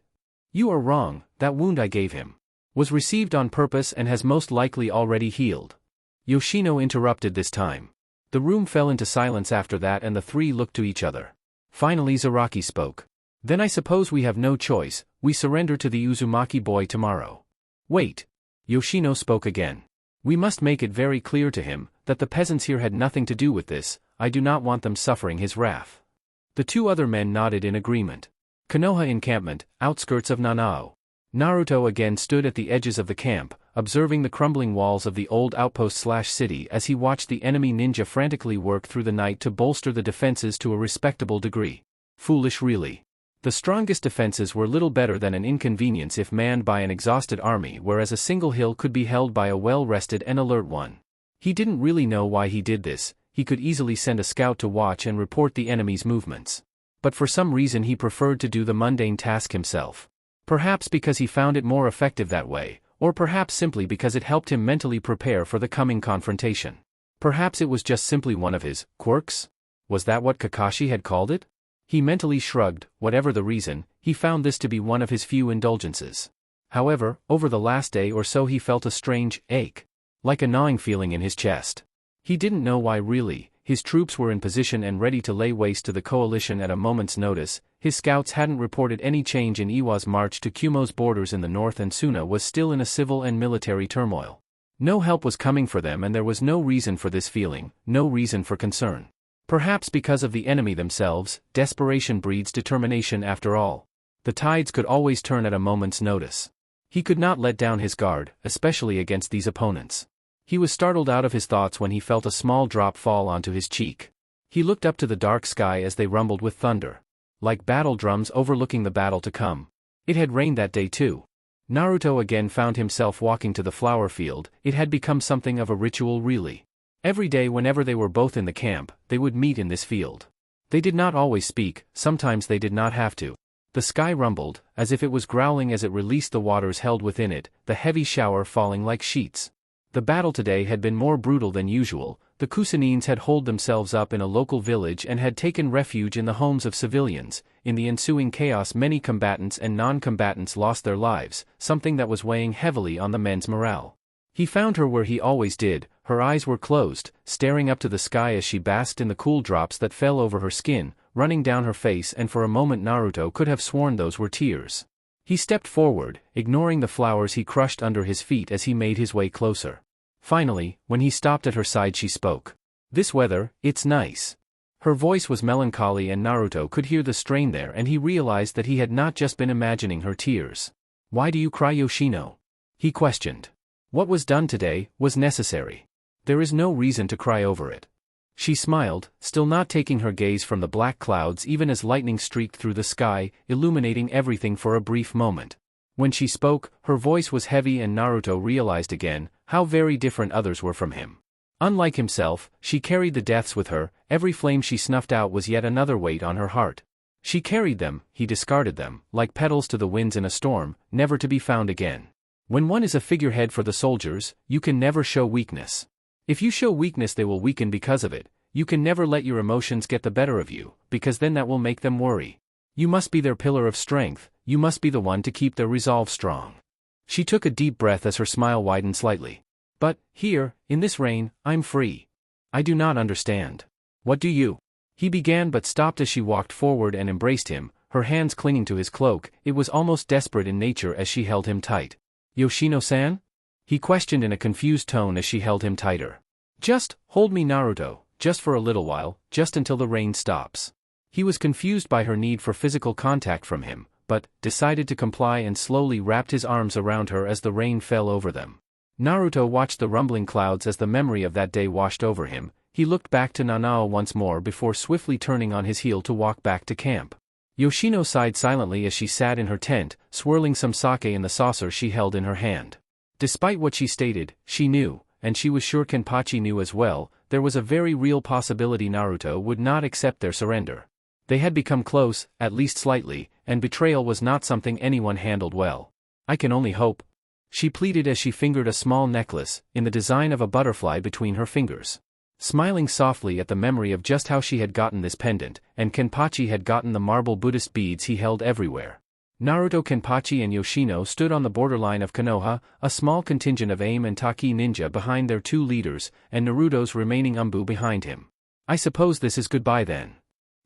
You are wrong, that wound I gave him was received on purpose and has most likely already healed. Yoshino interrupted this time. The room fell into silence after that and the 3 looked to each other. Finally Zaraki spoke. Then I suppose we have no choice, we surrender to the Uzumaki boy tomorrow. Wait. Yoshino spoke again. We must make it very clear to him that the peasants here had nothing to do with this. I do not want them suffering his wrath. The 2 other men nodded in agreement. Konoha encampment, outskirts of Nanao. Naruto again stood at the edges of the camp, observing the crumbling walls of the old outpost/city as he watched the enemy ninja frantically work through the night to bolster the defenses to a respectable degree. Foolish really. The strongest defenses were little better than an inconvenience if manned by an exhausted army, whereas a single hill could be held by a well-rested and alert one. He didn't really know why he did this. He could easily send a scout to watch and report the enemy's movements. But for some reason he preferred to do the mundane task himself. Perhaps because he found it more effective that way, or perhaps simply because it helped him mentally prepare for the coming confrontation. Perhaps it was just simply one of his quirks? Was that what Kakashi had called it? He mentally shrugged. Whatever the reason, he found this to be one of his few indulgences. However, over the last day or so he felt a strange ache, like a gnawing feeling in his chest. He didn't know why really. His troops were in position and ready to lay waste to the coalition at a moment's notice. His scouts hadn't reported any change in Iwa's march to Kumo's borders in the north, and Suna was still in a civil and military turmoil. No help was coming for them, and there was no reason for this feeling, no reason for concern. Perhaps because of the enemy themselves, desperation breeds determination after all. The tides could always turn at a moment's notice. He could not let down his guard, especially against these opponents. He was startled out of his thoughts when he felt a small drop fall onto his cheek. He looked up to the dark sky as they rumbled with thunder. Like battle drums overlooking the battle to come. It had rained that day too. Naruto again found himself walking to the flower field. It had become something of a ritual really. Every day whenever they were both in the camp, they would meet in this field. They did not always speak, sometimes they did not have to. The sky rumbled, as if it was growling as it released the waters held within it, the heavy shower falling like sheets. The battle today had been more brutal than usual. The Kusanins had holed themselves up in a local village and had taken refuge in the homes of civilians. In the ensuing chaos many combatants and non-combatants lost their lives, something that was weighing heavily on the men's morale. He found her where he always did. Her eyes were closed, staring up to the sky as she basked in the cool drops that fell over her skin, running down her face, and for a moment Naruto could have sworn those were tears. He stepped forward, ignoring the flowers he crushed under his feet as he made his way closer. Finally, when he stopped at her side she spoke. "This weather, it's nice." Her voice was melancholy and Naruto could hear the strain there, and he realized that he had not just been imagining her tears. "Why do you cry, Yoshino?" he questioned. "What was done today was necessary. There is no reason to cry over it." She smiled, still not taking her gaze from the black clouds even as lightning streaked through the sky, illuminating everything for a brief moment. When she spoke, her voice was heavy and Naruto realized again how very different others were from him. Unlike himself, she carried the deaths with her. Every flame she snuffed out was yet another weight on her heart. She carried them, he discarded them, like petals to the winds in a storm, never to be found again. When one is a figurehead for the soldiers, you can never show weakness. If you show weakness they will weaken because of it. You can never let your emotions get the better of you, because then that will make them worry. You must be their pillar of strength, you must be the one to keep their resolve strong. She took a deep breath as her smile widened slightly. "But, here, in this rain, I'm free. I do not understand. What do you?" He began but stopped as she walked forward and embraced him, her hands clinging to his cloak. It was almost desperate in nature as she held him tight. "Yoshino-san?" he questioned in a confused tone as she held him tighter. "Just, hold me, Naruto, just for a little while, just until the rain stops." He was confused by her need for physical contact from him, but decided to comply and slowly wrapped his arms around her as the rain fell over them. Naruto watched the rumbling clouds as the memory of that day washed over him. He looked back to Nanao once more before swiftly turning on his heel to walk back to camp. Yoshino sighed silently as she sat in her tent, swirling some sake in the saucer she held in her hand. Despite what she stated, she knew, and she was sure Kenpachi knew as well, there was a very real possibility Naruto would not accept their surrender. They had become close, at least slightly, and betrayal was not something anyone handled well. "I can only hope," she pleaded as she fingered a small necklace, in the design of a butterfly between her fingers. Smiling softly at the memory of just how she had gotten this pendant, and Kenpachi had gotten the marble Buddhist beads he held everywhere. Naruto, Kenpachi and Yoshino stood on the borderline of Konoha, a small contingent of Aim and Taki ninja behind their two leaders, and Naruto's remaining Umbu behind him. "I suppose this is goodbye then."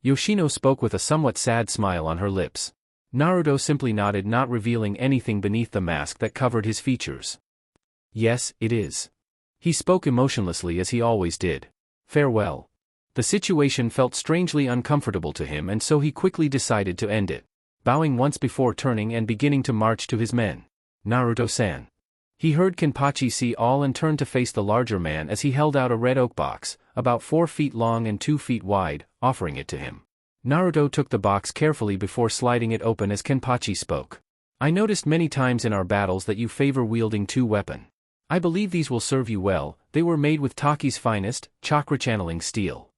Yoshino spoke with a somewhat sad smile on her lips. Naruto simply nodded, not revealing anything beneath the mask that covered his features. "Yes, it is." He spoke emotionlessly as he always did. "Farewell." The situation felt strangely uncomfortable to him and so he quickly decided to end it. Bowing once before turning and beginning to march to his men. "Naruto-san." He heard Kenpachi see all and turned to face the larger man as he held out a red oak box, about 4 feet long and 2 feet wide, offering it to him. Naruto took the box carefully before sliding it open as Kenpachi spoke. "I noticed many times in our battles that you favor wielding two weapons. I believe these will serve you well. They were made with Taki's finest, chakra-channeling steel."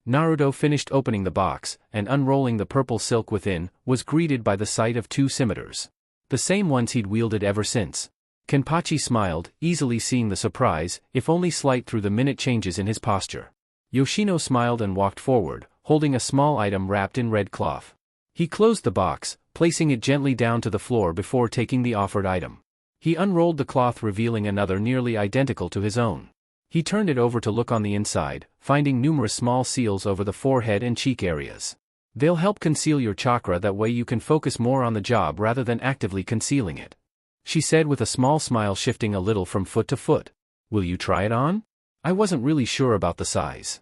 Naruto finished opening the box, and unrolling the purple silk within, was greeted by the sight of 2 scimitars. The same ones he'd wielded ever since. Kenpachi smiled, easily seeing the surprise, if only slight through the minute changes in his posture. Yoshino smiled and walked forward, holding a small item wrapped in red cloth. He closed the box, placing it gently down to the floor before taking the offered item. He unrolled the cloth, revealing another nearly identical to his own. He turned it over to look on the inside, finding numerous small seals over the forehead and cheek areas. "They'll help conceal your chakra, that way you can focus more on the job rather than actively concealing it," she said with a small smile, shifting a little from foot to foot. "Will you try it on?" "I wasn't really sure about the size."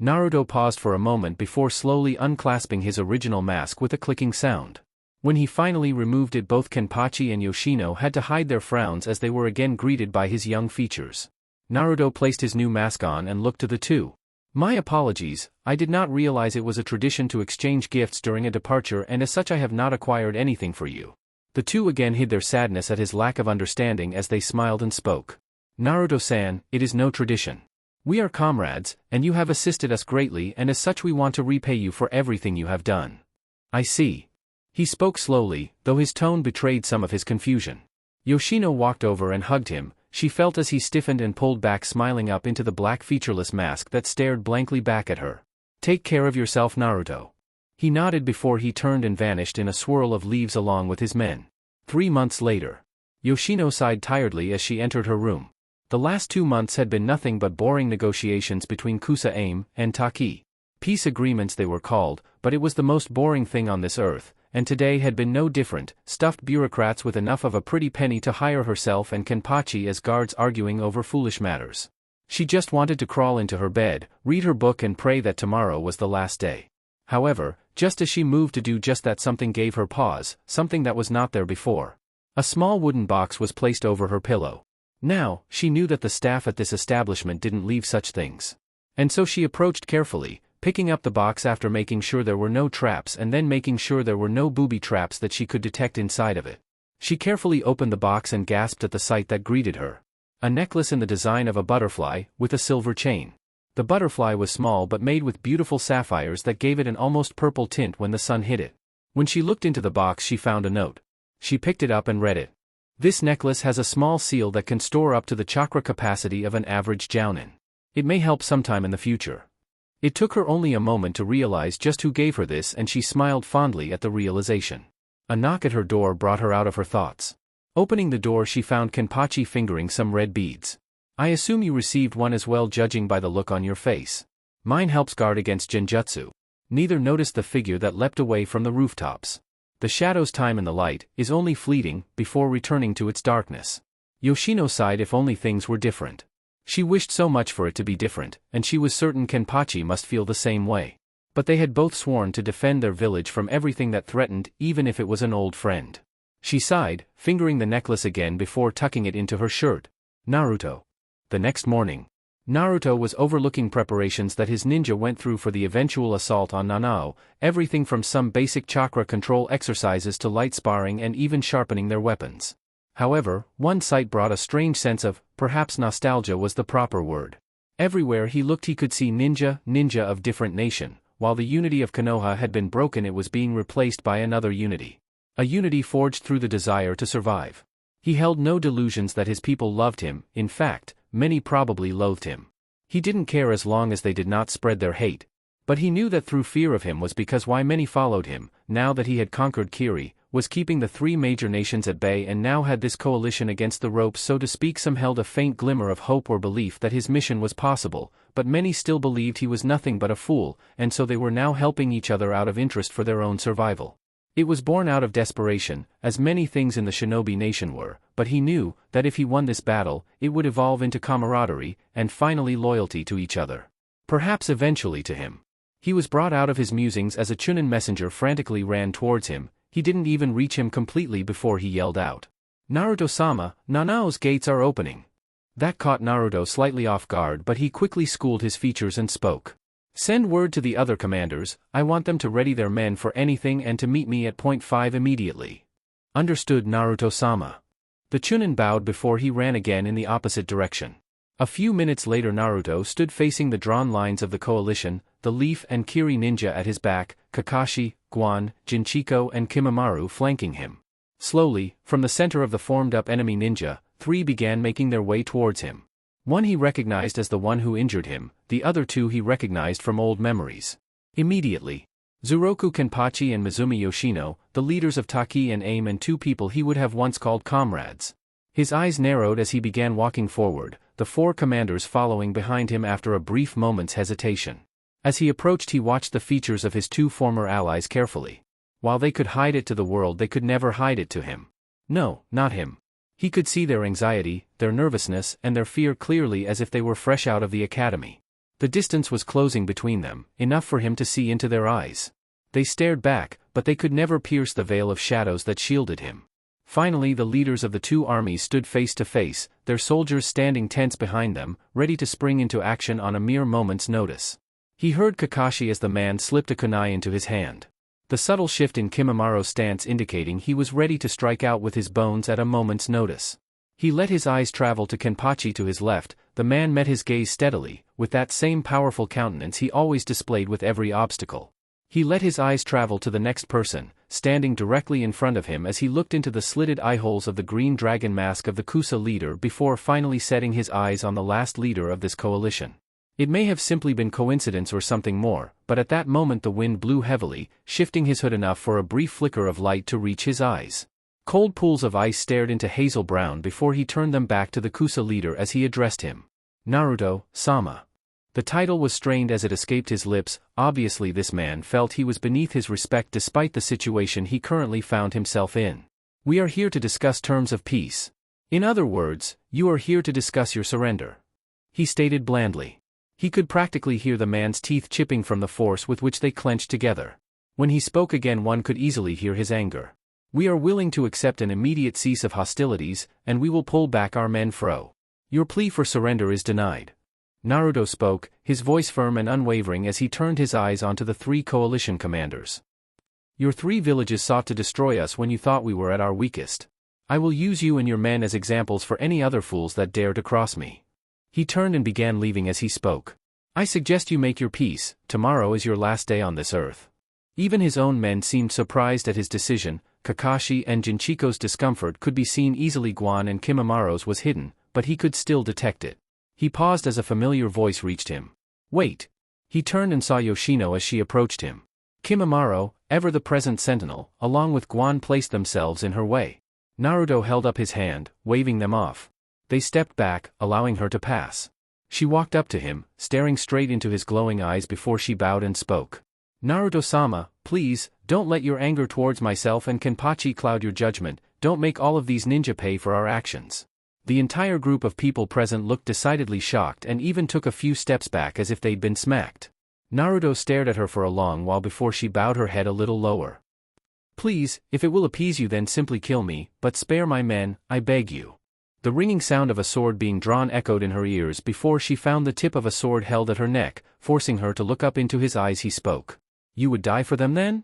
Naruto paused for a moment before slowly unclasping his original mask with a clicking sound. When he finally removed it, both Kenpachi and Yoshino had to hide their frowns as they were again greeted by his young features. Naruto placed his new mask on and looked to the two. "My apologies, I did not realize it was a tradition to exchange gifts during a departure, and as such I have not acquired anything for you." The two again hid their sadness at his lack of understanding as they smiled and spoke. "Naruto-san, it is no tradition. We are comrades, and you have assisted us greatly, and as such we want to repay you for everything you have done." "I see." He spoke slowly, though his tone betrayed some of his confusion. Yoshino walked over and hugged him. She felt as he stiffened and pulled back, smiling up into the black featureless mask that stared blankly back at her. "Take care of yourself, Naruto." He nodded before he turned and vanished in a swirl of leaves along with his men. 3 months later. Yoshino sighed tiredly as she entered her room. The last 2 months had been nothing but boring negotiations between Kusa Aim and Taki. Peace agreements they were called, but it was the most boring thing on this earth, and today had been no different. Stuffed bureaucrats with enough of a pretty penny to hire herself and Kenpachi as guards arguing over foolish matters. She just wanted to crawl into her bed, read her book and pray that tomorrow was the last day. However, just as she moved to do just that, something gave her pause, something that was not there before. A small wooden box was placed over her pillow. Now, she knew that the staff at this establishment didn't leave such things. And so she approached carefully, picking up the box after making sure there were no traps and then making sure there were no booby traps that she could detect inside of it. She carefully opened the box and gasped at the sight that greeted her. A necklace in the design of a butterfly, with a silver chain. The butterfly was small but made with beautiful sapphires that gave it an almost purple tint when the sun hit it. When she looked into the box, she found a note. She picked it up and read it. "This necklace has a small seal that can store up to the chakra capacity of an average jounin. It may help sometime in the future." It took her only a moment to realize just who gave her this, and she smiled fondly at the realization. A knock at her door brought her out of her thoughts. Opening the door, she found Kenpachi fingering some red beads. "I assume you received one as well, judging by the look on your face. Mine helps guard against genjutsu." Neither noticed the figure that leapt away from the rooftops. The shadow's time in the light is only fleeting, before returning to its darkness. Yoshino sighed. If only things were different. She wished so much for it to be different, and she was certain Kenpachi must feel the same way. But they had both sworn to defend their village from everything that threatened, even if it was an old friend. She sighed, fingering the necklace again before tucking it into her shirt. Naruto. The next morning, Naruto was overlooking preparations that his ninja went through for the eventual assault on Nanao, everything from some basic chakra control exercises to light sparring and even sharpening their weapons. However, one sight brought a strange sense of, perhaps nostalgia was the proper word. Everywhere he looked he could see ninja of different nation. While the unity of Konoha had been broken, it was being replaced by another unity. A unity forged through the desire to survive. He held no delusions that his people loved him. In fact, many probably loathed him. He didn't care as long as they did not spread their hate. But he knew that through fear of him was because why many followed him, now that he had conquered Kiri, was keeping the 3 major nations at bay and now had this coalition against the ropes, so to speak. Some held a faint glimmer of hope or belief that his mission was possible, but many still believed he was nothing but a fool, and so they were now helping each other out of interest for their own survival. It was born out of desperation, as many things in the shinobi nation were, but he knew that if he won this battle, it would evolve into camaraderie, and finally loyalty to each other. Perhaps eventually to him. He was brought out of his musings as a Chunin messenger frantically ran towards him. He didn't even reach him completely before he yelled out, "Naruto-sama, Nanao's gates are opening." That caught Naruto slightly off guard, but he quickly schooled his features and spoke. "Send word to the other commanders, I want them to ready their men for anything and to meet me at point 5 immediately." "Understood, Naruto-sama." The Chunin bowed before he ran again in the opposite direction. A few minutes later Naruto stood facing the drawn lines of the coalition, the Leaf and Kiri ninja at his back, Kakashi, Guan, Jinchiko and Kimamaru flanking him. Slowly, from the center of the formed-up enemy ninja, 3 began making their way towards him. One he recognized as the one who injured him, the other 2 he recognized from old memories. Immediately, Zuroku Kenpachi and Mizumi Yoshino, the leaders of Taki and Aim and 2 people he would have once called comrades. His eyes narrowed as he began walking forward, the 4 commanders following behind him after a brief moment's hesitation. As he approached he watched the features of his 2 former allies carefully. While they could hide it to the world, they could never hide it to him. No, not him. He could see their anxiety, their nervousness, and their fear clearly as if they were fresh out of the academy. The distance was closing between them, enough for him to see into their eyes. They stared back, but they could never pierce the veil of shadows that shielded him. Finally the leaders of the two armies stood face to face, their soldiers standing tense behind them, ready to spring into action on a mere moment's notice. He heard Kakashi as the man slipped a kunai into his hand. The subtle shift in Kimimura's stance indicating he was ready to strike out with his bones at a moment's notice. He let his eyes travel to Kenpachi to his left. The man met his gaze steadily, with that same powerful countenance he always displayed with every obstacle. He let his eyes travel to the next person, standing directly in front of him as he looked into the slitted eyeholes of the green dragon mask of the Kusa leader before finally setting his eyes on the last leader of this coalition. It may have simply been coincidence or something more, but at that moment the wind blew heavily, shifting his hood enough for a brief flicker of light to reach his eyes. Cold pools of ice stared into hazel brown before he turned them back to the Kusa leader as he addressed him. Naruto-sama. The title was strained as it escaped his lips. Obviously this man felt he was beneath his respect despite the situation he currently found himself in. We are here to discuss terms of peace. In other words, you are here to discuss your surrender. He stated blandly. He could practically hear the man's teeth chipping from the force with which they clenched together. When he spoke again one could easily hear his anger. We are willing to accept an immediate cease of hostilities, and we will pull back our men fro. Your plea for surrender is denied. Naruto spoke, his voice firm and unwavering as he turned his eyes onto the three coalition commanders. Your three villages sought to destroy us when you thought we were at our weakest. I will use you and your men as examples for any other fools that dare to cross me. He turned and began leaving as he spoke. I suggest you make your peace. Tomorrow is your last day on this earth. Even his own men seemed surprised at his decision. Kakashi and Jinchiko's discomfort could be seen easily. Guan and Kimimura's was hidden, but he could still detect it. He paused as a familiar voice reached him. Wait. He turned and saw Yoshino as she approached him. Kimimura, ever the present sentinel, along with Guan placed themselves in her way. Naruto held up his hand, waving them off. They stepped back, allowing her to pass. She walked up to him, staring straight into his glowing eyes before she bowed and spoke. Naruto-sama, please, don't let your anger towards myself and Kenpachi cloud your judgment. Don't make all of these ninja pay for our actions. The entire group of people present looked decidedly shocked and even took a few steps back as if they'd been smacked. Naruto stared at her for a long while before she bowed her head a little lower. Please, if it will appease you then simply kill me, but spare my men, I beg you. The ringing sound of a sword being drawn echoed in her ears before she found the tip of a sword held at her neck, forcing her to look up into his eyes. He spoke. You would die for them then?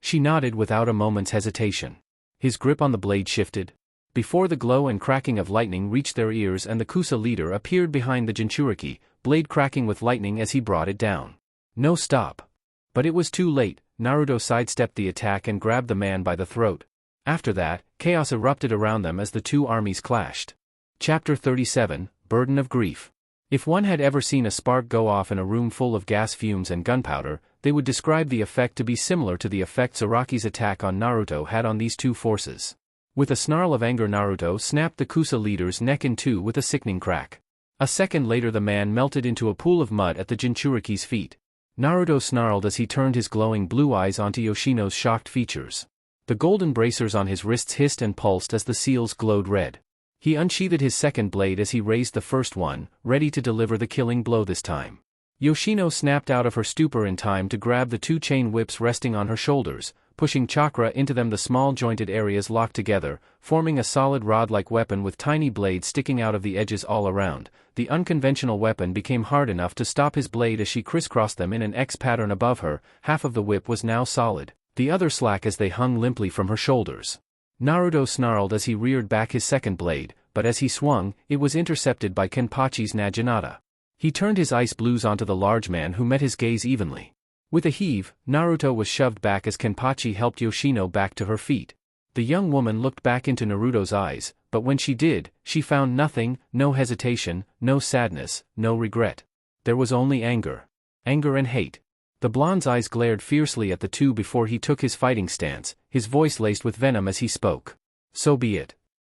She nodded without a moment's hesitation. His grip on the blade shifted. Before the glow and cracking of lightning reached their ears and the Kusa leader appeared behind the Jinchuriki, blade cracking with lightning as he brought it down. No stop. But it was too late. Naruto sidestepped the attack and grabbed the man by the throat. After that, chaos erupted around them as the two armies clashed. Chapter 37, Burden of Grief. If one had ever seen a spark go off in a room full of gas fumes and gunpowder, they would describe the effect to be similar to the effect Zaraki's attack on Naruto had on these two forces. With a snarl of anger Naruto snapped the Kusa leader's neck in two with a sickening crack. A second later the man melted into a pool of mud at the Jinchuriki's feet. Naruto snarled as he turned his glowing blue eyes onto Yoshino's shocked features. The golden bracers on his wrists hissed and pulsed as the seals glowed red. He unsheathed his second blade as he raised the first one, ready to deliver the killing blow this time. Yoshino snapped out of her stupor in time to grab the two chain whips resting on her shoulders, pushing chakra into them. The small jointed areas locked together, forming a solid rod-like weapon with tiny blades sticking out of the edges all around. The unconventional weapon became hard enough to stop his blade as she crisscrossed them in an X pattern above her. Half of the whip was now solid, the other slack as they hung limply from her shoulders. Naruto snarled as he reared back his second blade, but as he swung, it was intercepted by Kenpachi's Naginata. He turned his ice blues onto the large man who met his gaze evenly. With a heave, Naruto was shoved back as Kenpachi helped Yoshino back to her feet. The young woman looked back into Naruto's eyes, but when she did, she found nothing, no hesitation, no sadness, no regret. There was only anger. Anger and hate. The blonde's eyes glared fiercely at the two before he took his fighting stance, his voice laced with venom as he spoke. So be it.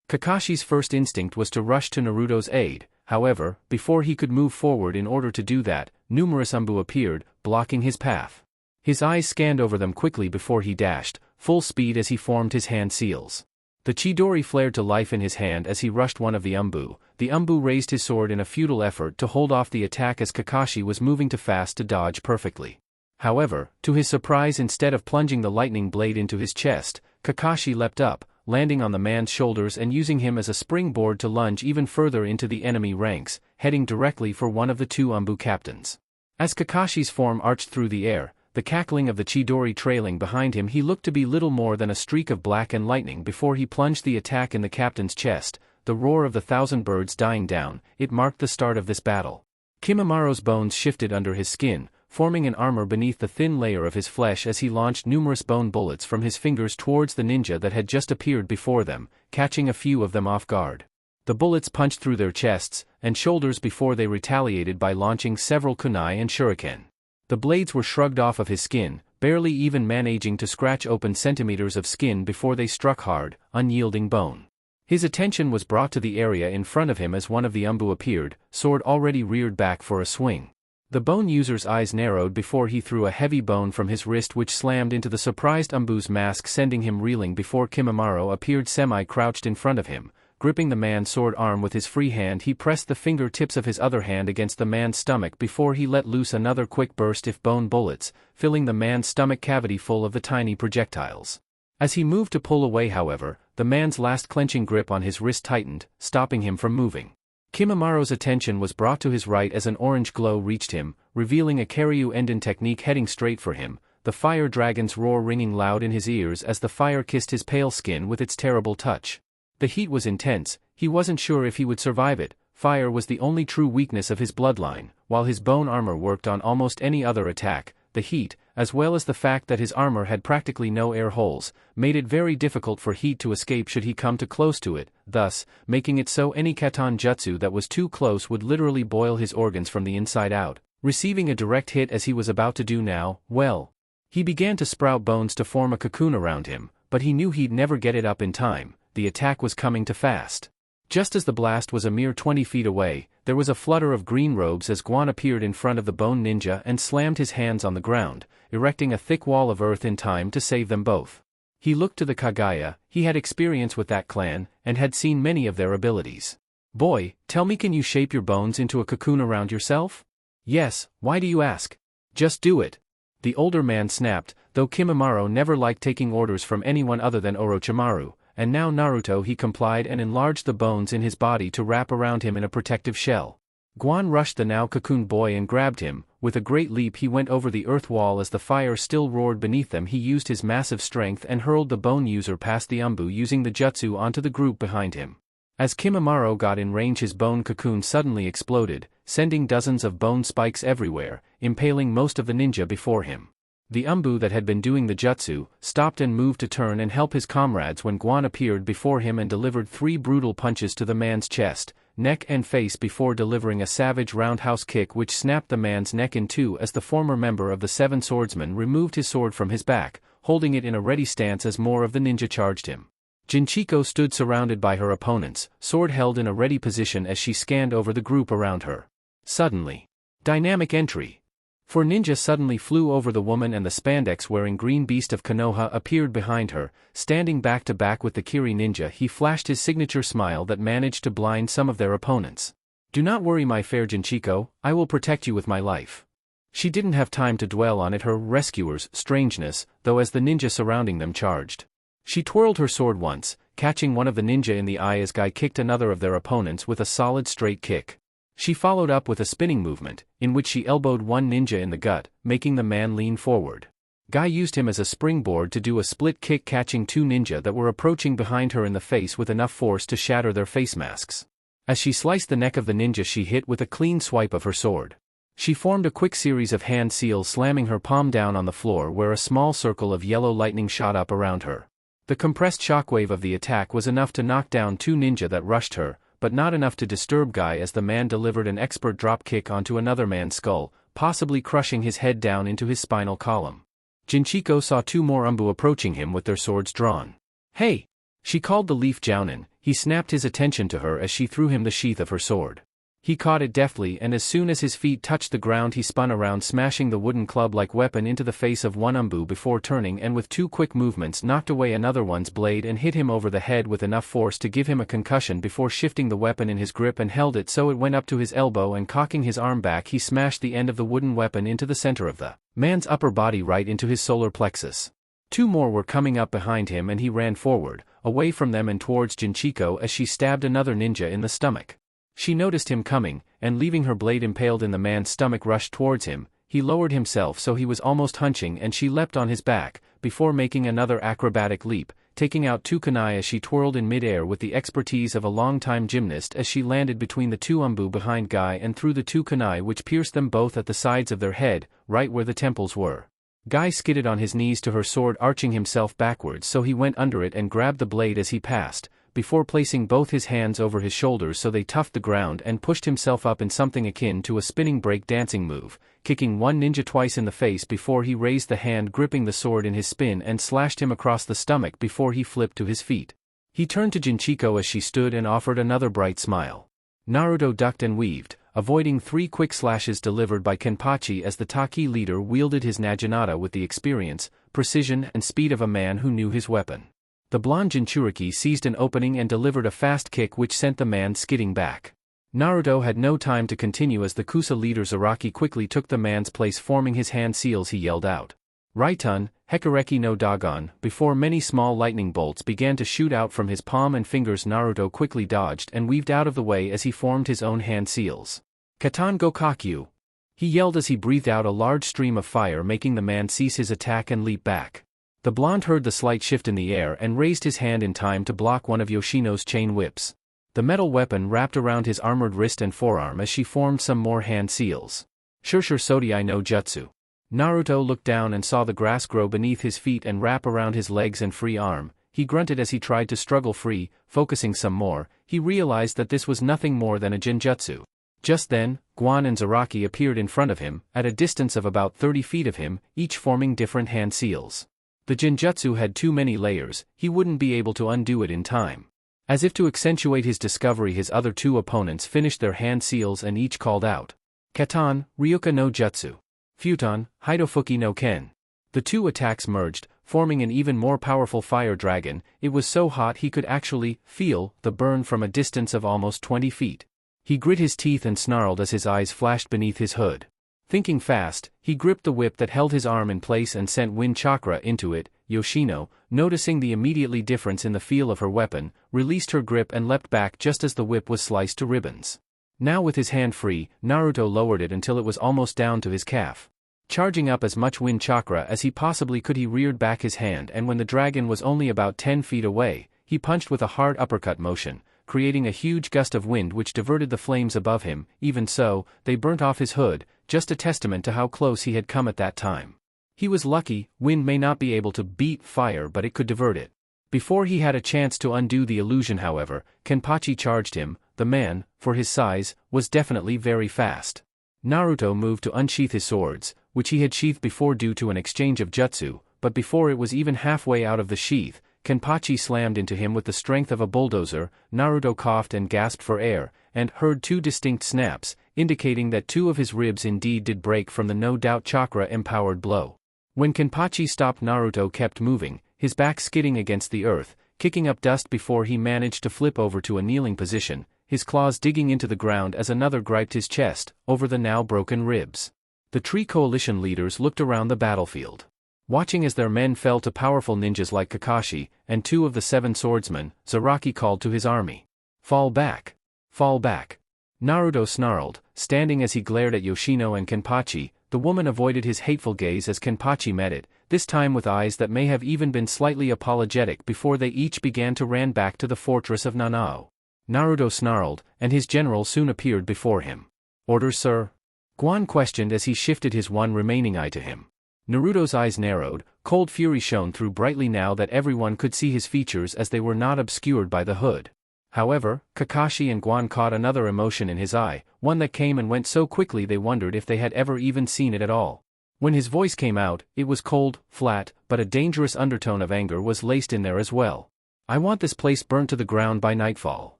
Kakashi's first instinct was to rush to Naruto's aid. However, before he could move forward in order to do that, numerous Umbu appeared, blocking his path. His eyes scanned over them quickly before he dashed, full speed as he formed his hand seals. The Chidori flared to life in his hand as he rushed one of the Umbu. The Umbu raised his sword in a futile effort to hold off the attack as Kakashi was moving too fast to dodge perfectly. However, to his surprise, instead of plunging the lightning blade into his chest, Kakashi leapt up, landing on the man's shoulders and using him as a springboard to lunge even further into the enemy ranks, heading directly for one of the two Umbu captains. As Kakashi's form arched through the air, the cackling of the Chidori trailing behind him, he looked to be little more than a streak of black and lightning before he plunged the attack in the captain's chest. The roar of the thousand birds dying down, it marked the start of this battle. Kimamaro's bones shifted under his skin, forming an armor beneath the thin layer of his flesh as he launched numerous bone bullets from his fingers towards the ninja that had just appeared before them, catching a few of them off guard. The bullets punched through their chests and shoulders before they retaliated by launching several kunai and shuriken. The blades were shrugged off of his skin, barely even managing to scratch open centimeters of skin before they struck hard, unyielding bone. His attention was brought to the area in front of him as one of the Umbu appeared, sword already reared back for a swing. The bone user's eyes narrowed before he threw a heavy bone from his wrist which slammed into the surprised Umbu's mask, sending him reeling before Kimamaro appeared semi-crouched in front of him. Gripping the man's sword arm with his free hand, he pressed the fingertips of his other hand against the man's stomach before he let loose another quick burst of bone bullets, filling the man's stomach cavity full of the tiny projectiles. As he moved to pull away, however, the man's last clenching grip on his wrist tightened, stopping him from moving. Kimamaro's attention was brought to his right as an orange glow reached him, revealing a Karyu Enden technique heading straight for him, the fire dragon's roar ringing loud in his ears as the fire kissed his pale skin with its terrible touch. The heat was intense, he wasn't sure if he would survive it. Fire was the only true weakness of his bloodline, while his bone armor worked on almost any other attack. The heat, as well as the fact that his armor had practically no air holes, made it very difficult for heat to escape should he come too close to it, thus, making it so any katan jutsu that was too close would literally boil his organs from the inside out. Receiving a direct hit as he was about to do now, well, he began to sprout bones to form a cocoon around him, but he knew he'd never get it up in time. The attack was coming too fast. Just as the blast was a mere 20 feet away, there was a flutter of green robes as Guan appeared in front of the bone ninja and slammed his hands on the ground, erecting a thick wall of earth in time to save them both. He looked to the Kagaya. He had experience with that clan, and had seen many of their abilities. "Boy, tell me, can you shape your bones into a cocoon around yourself?" "Yes, why do you ask? Just do it." The older man snapped, though Kimamaro never liked taking orders from anyone other than Orochimaru. And now Naruto, he complied and enlarged the bones in his body to wrap around him in a protective shell. Guan rushed the now cocooned boy and grabbed him. With a great leap he went over the earth wall as the fire still roared beneath them. He used his massive strength and hurled the bone user past the Umbu using the jutsu onto the group behind him. As Kimamaro got in range, his bone cocoon suddenly exploded, sending dozens of bone spikes everywhere, impaling most of the ninja before him. The Umbu that had been doing the jutsu stopped and moved to turn and help his comrades when Guan appeared before him and delivered 3 brutal punches to the man's chest, neck and face before delivering a savage roundhouse kick which snapped the man's neck in two as the former member of the 7 swordsmen removed his sword from his back, holding it in a ready stance as more of the ninja charged him. Jinchiko stood surrounded by her opponents, sword held in a ready position as she scanned over the group around her. Suddenly, dynamic entry. For ninja suddenly flew over the woman and the spandex-wearing green beast of Konoha appeared behind her, standing back to back with the Kiri ninja. He flashed his signature smile that managed to blind some of their opponents. "Do not worry, my fair Jinchiko, I will protect you with my life." She didn't have time to dwell on her rescuer's strangeness, though, as the ninja surrounding them charged. She twirled her sword once, catching one of the ninja in the eye as Guy kicked another of their opponents with a solid straight kick. She followed up with a spinning movement, in which she elbowed one ninja in the gut, making the man lean forward. Guy used him as a springboard to do a split kick, catching 2 ninja that were approaching behind her in the face with enough force to shatter their face masks. As she sliced the neck of the ninja, she hit with a clean swipe of her sword. She formed a quick series of hand seals, slamming her palm down on the floor where a small circle of yellow lightning shot up around her. The compressed shockwave of the attack was enough to knock down 2 ninja that rushed her, but not enough to disturb Guy as the man delivered an expert drop kick onto another man's skull, possibly crushing his head down into his spinal column. Jinchiko saw 2 more Umbu approaching him with their swords drawn. "Hey!" she called the Leaf Jounin. He snapped his attention to her as she threw him the sheath of her sword. He caught it deftly, and as soon as his feet touched the ground he spun around, smashing the wooden club-like weapon into the face of one Umbu before turning and with 2 quick movements knocked away another one's blade and hit him over the head with enough force to give him a concussion before shifting the weapon in his grip and held it so it went up to his elbow, and cocking his arm back he smashed the end of the wooden weapon into the center of the man's upper body, right into his solar plexus. 2 more were coming up behind him and he ran forward, away from them and towards Jinchiko as she stabbed another ninja in the stomach. She noticed him coming, and leaving her blade impaled in the man's stomach rushed towards him. He lowered himself so he was almost hunching and she leapt on his back, before making another acrobatic leap, taking out 2 kunai as she twirled in midair with the expertise of a long-time gymnast as she landed between the 2 Umbu behind Guy and threw the 2 kunai which pierced them both at the sides of their head, right where the temples were. Guy skidded on his knees to her sword, arching himself backwards so he went under it and grabbed the blade as he passed, before placing both his hands over his shoulders so they toughed the ground, and pushed himself up in something akin to a spinning break dancing move, kicking one ninja twice in the face before he raised the hand gripping the sword in his spin and slashed him across the stomach before he flipped to his feet. He turned to Jinchiko as she stood and offered another bright smile. Naruto ducked and weaved, avoiding 3 quick slashes delivered by Kenpachi as the Taki leader wielded his Naginata with the experience, precision and speed of a man who knew his weapon. The blonde Jinchuriki seized an opening and delivered a fast kick which sent the man skidding back. Naruto had no time to continue as the Kusa leader Zaraki quickly took the man's place, forming his hand seals. He yelled out, "Raitun, Hekareki no Dagon," before many small lightning bolts began to shoot out from his palm and fingers. Naruto quickly dodged and weaved out of the way as he formed his own hand seals. "Katan Gokakyu!" he yelled as he breathed out a large stream of fire, making the man cease his attack and leap back. The blonde heard the slight shift in the air and raised his hand in time to block one of Yoshino's chain whips. The metal weapon wrapped around his armored wrist and forearm as she formed some more hand seals. "Shurshur Sodai no Jutsu." Naruto looked down and saw the grass grow beneath his feet and wrap around his legs and free arm. He grunted as he tried to struggle free, focusing some more. He realized that this was nothing more than a genjutsu. Just then, Guan and Zaraki appeared in front of him, at a distance of about 30 feet of him, each forming different hand seals. The genjutsu had too many layers, he wouldn't be able to undo it in time. As if to accentuate his discovery, his other 2 opponents finished their hand seals and each called out, "Katan, Ryuka no Jutsu. Futon, Hidofuki no Ken." The 2 attacks merged, forming an even more powerful fire dragon. It was so hot he could actually feel the burn from a distance of almost 20 feet. He grit his teeth and snarled as his eyes flashed beneath his hood. Thinking fast, he gripped the whip that held his arm in place and sent wind chakra into it. Yoshino, noticing the immediately difference in the feel of her weapon, released her grip and leapt back just as the whip was sliced to ribbons. Now with his hand free, Naruto lowered it until it was almost down to his calf. Charging up as much wind chakra as he possibly could, he reared back his hand, and when the dragon was only about 10 feet away, he punched with a hard uppercut motion, creating a huge gust of wind which diverted the flames above him. Even so, they burnt off his hood, just a testament to how close he had come at that time. He was lucky. Wind may not be able to beat fire, but it could divert it. Before he had a chance to undo the illusion, however, Kenpachi charged him. The man, for his size, was definitely very fast. Naruto moved to unsheath his swords, which he had sheathed before due to an exchange of jutsu, but before it was even halfway out of the sheath, Kenpachi slammed into him with the strength of a bulldozer. Naruto coughed and gasped for air, and heard 2 distinct snaps, indicating that 2 of his ribs indeed did break from the no-doubt chakra-empowered blow. When Kenpachi stopped, Naruto kept moving, his back skidding against the earth, kicking up dust before he managed to flip over to a kneeling position, his claws digging into the ground as another griped his chest, over the now broken ribs. The Tree Coalition leaders looked around the battlefield. Watching as their men fell to powerful ninjas like Kakashi, and 2 of the 7 swordsmen, Zaraki called to his army. "Fall back! Fall back!" Naruto snarled, standing as he glared at Yoshino and Kenpachi. The woman avoided his hateful gaze as Kenpachi met it, this time with eyes that may have even been slightly apologetic before they each began to ran back to the fortress of Nanao. Naruto snarled, and his general soon appeared before him. "Orders, sir?" Guan questioned as he shifted his one remaining eye to him. Naruto's eyes narrowed, cold fury shone through brightly now that everyone could see his features as they were not obscured by the hood. However, Kakashi and Guan caught another emotion in his eye, one that came and went so quickly they wondered if they had ever even seen it at all. When his voice came out, it was cold, flat, but a dangerous undertone of anger was laced in there as well. "I want this place burnt to the ground by nightfall."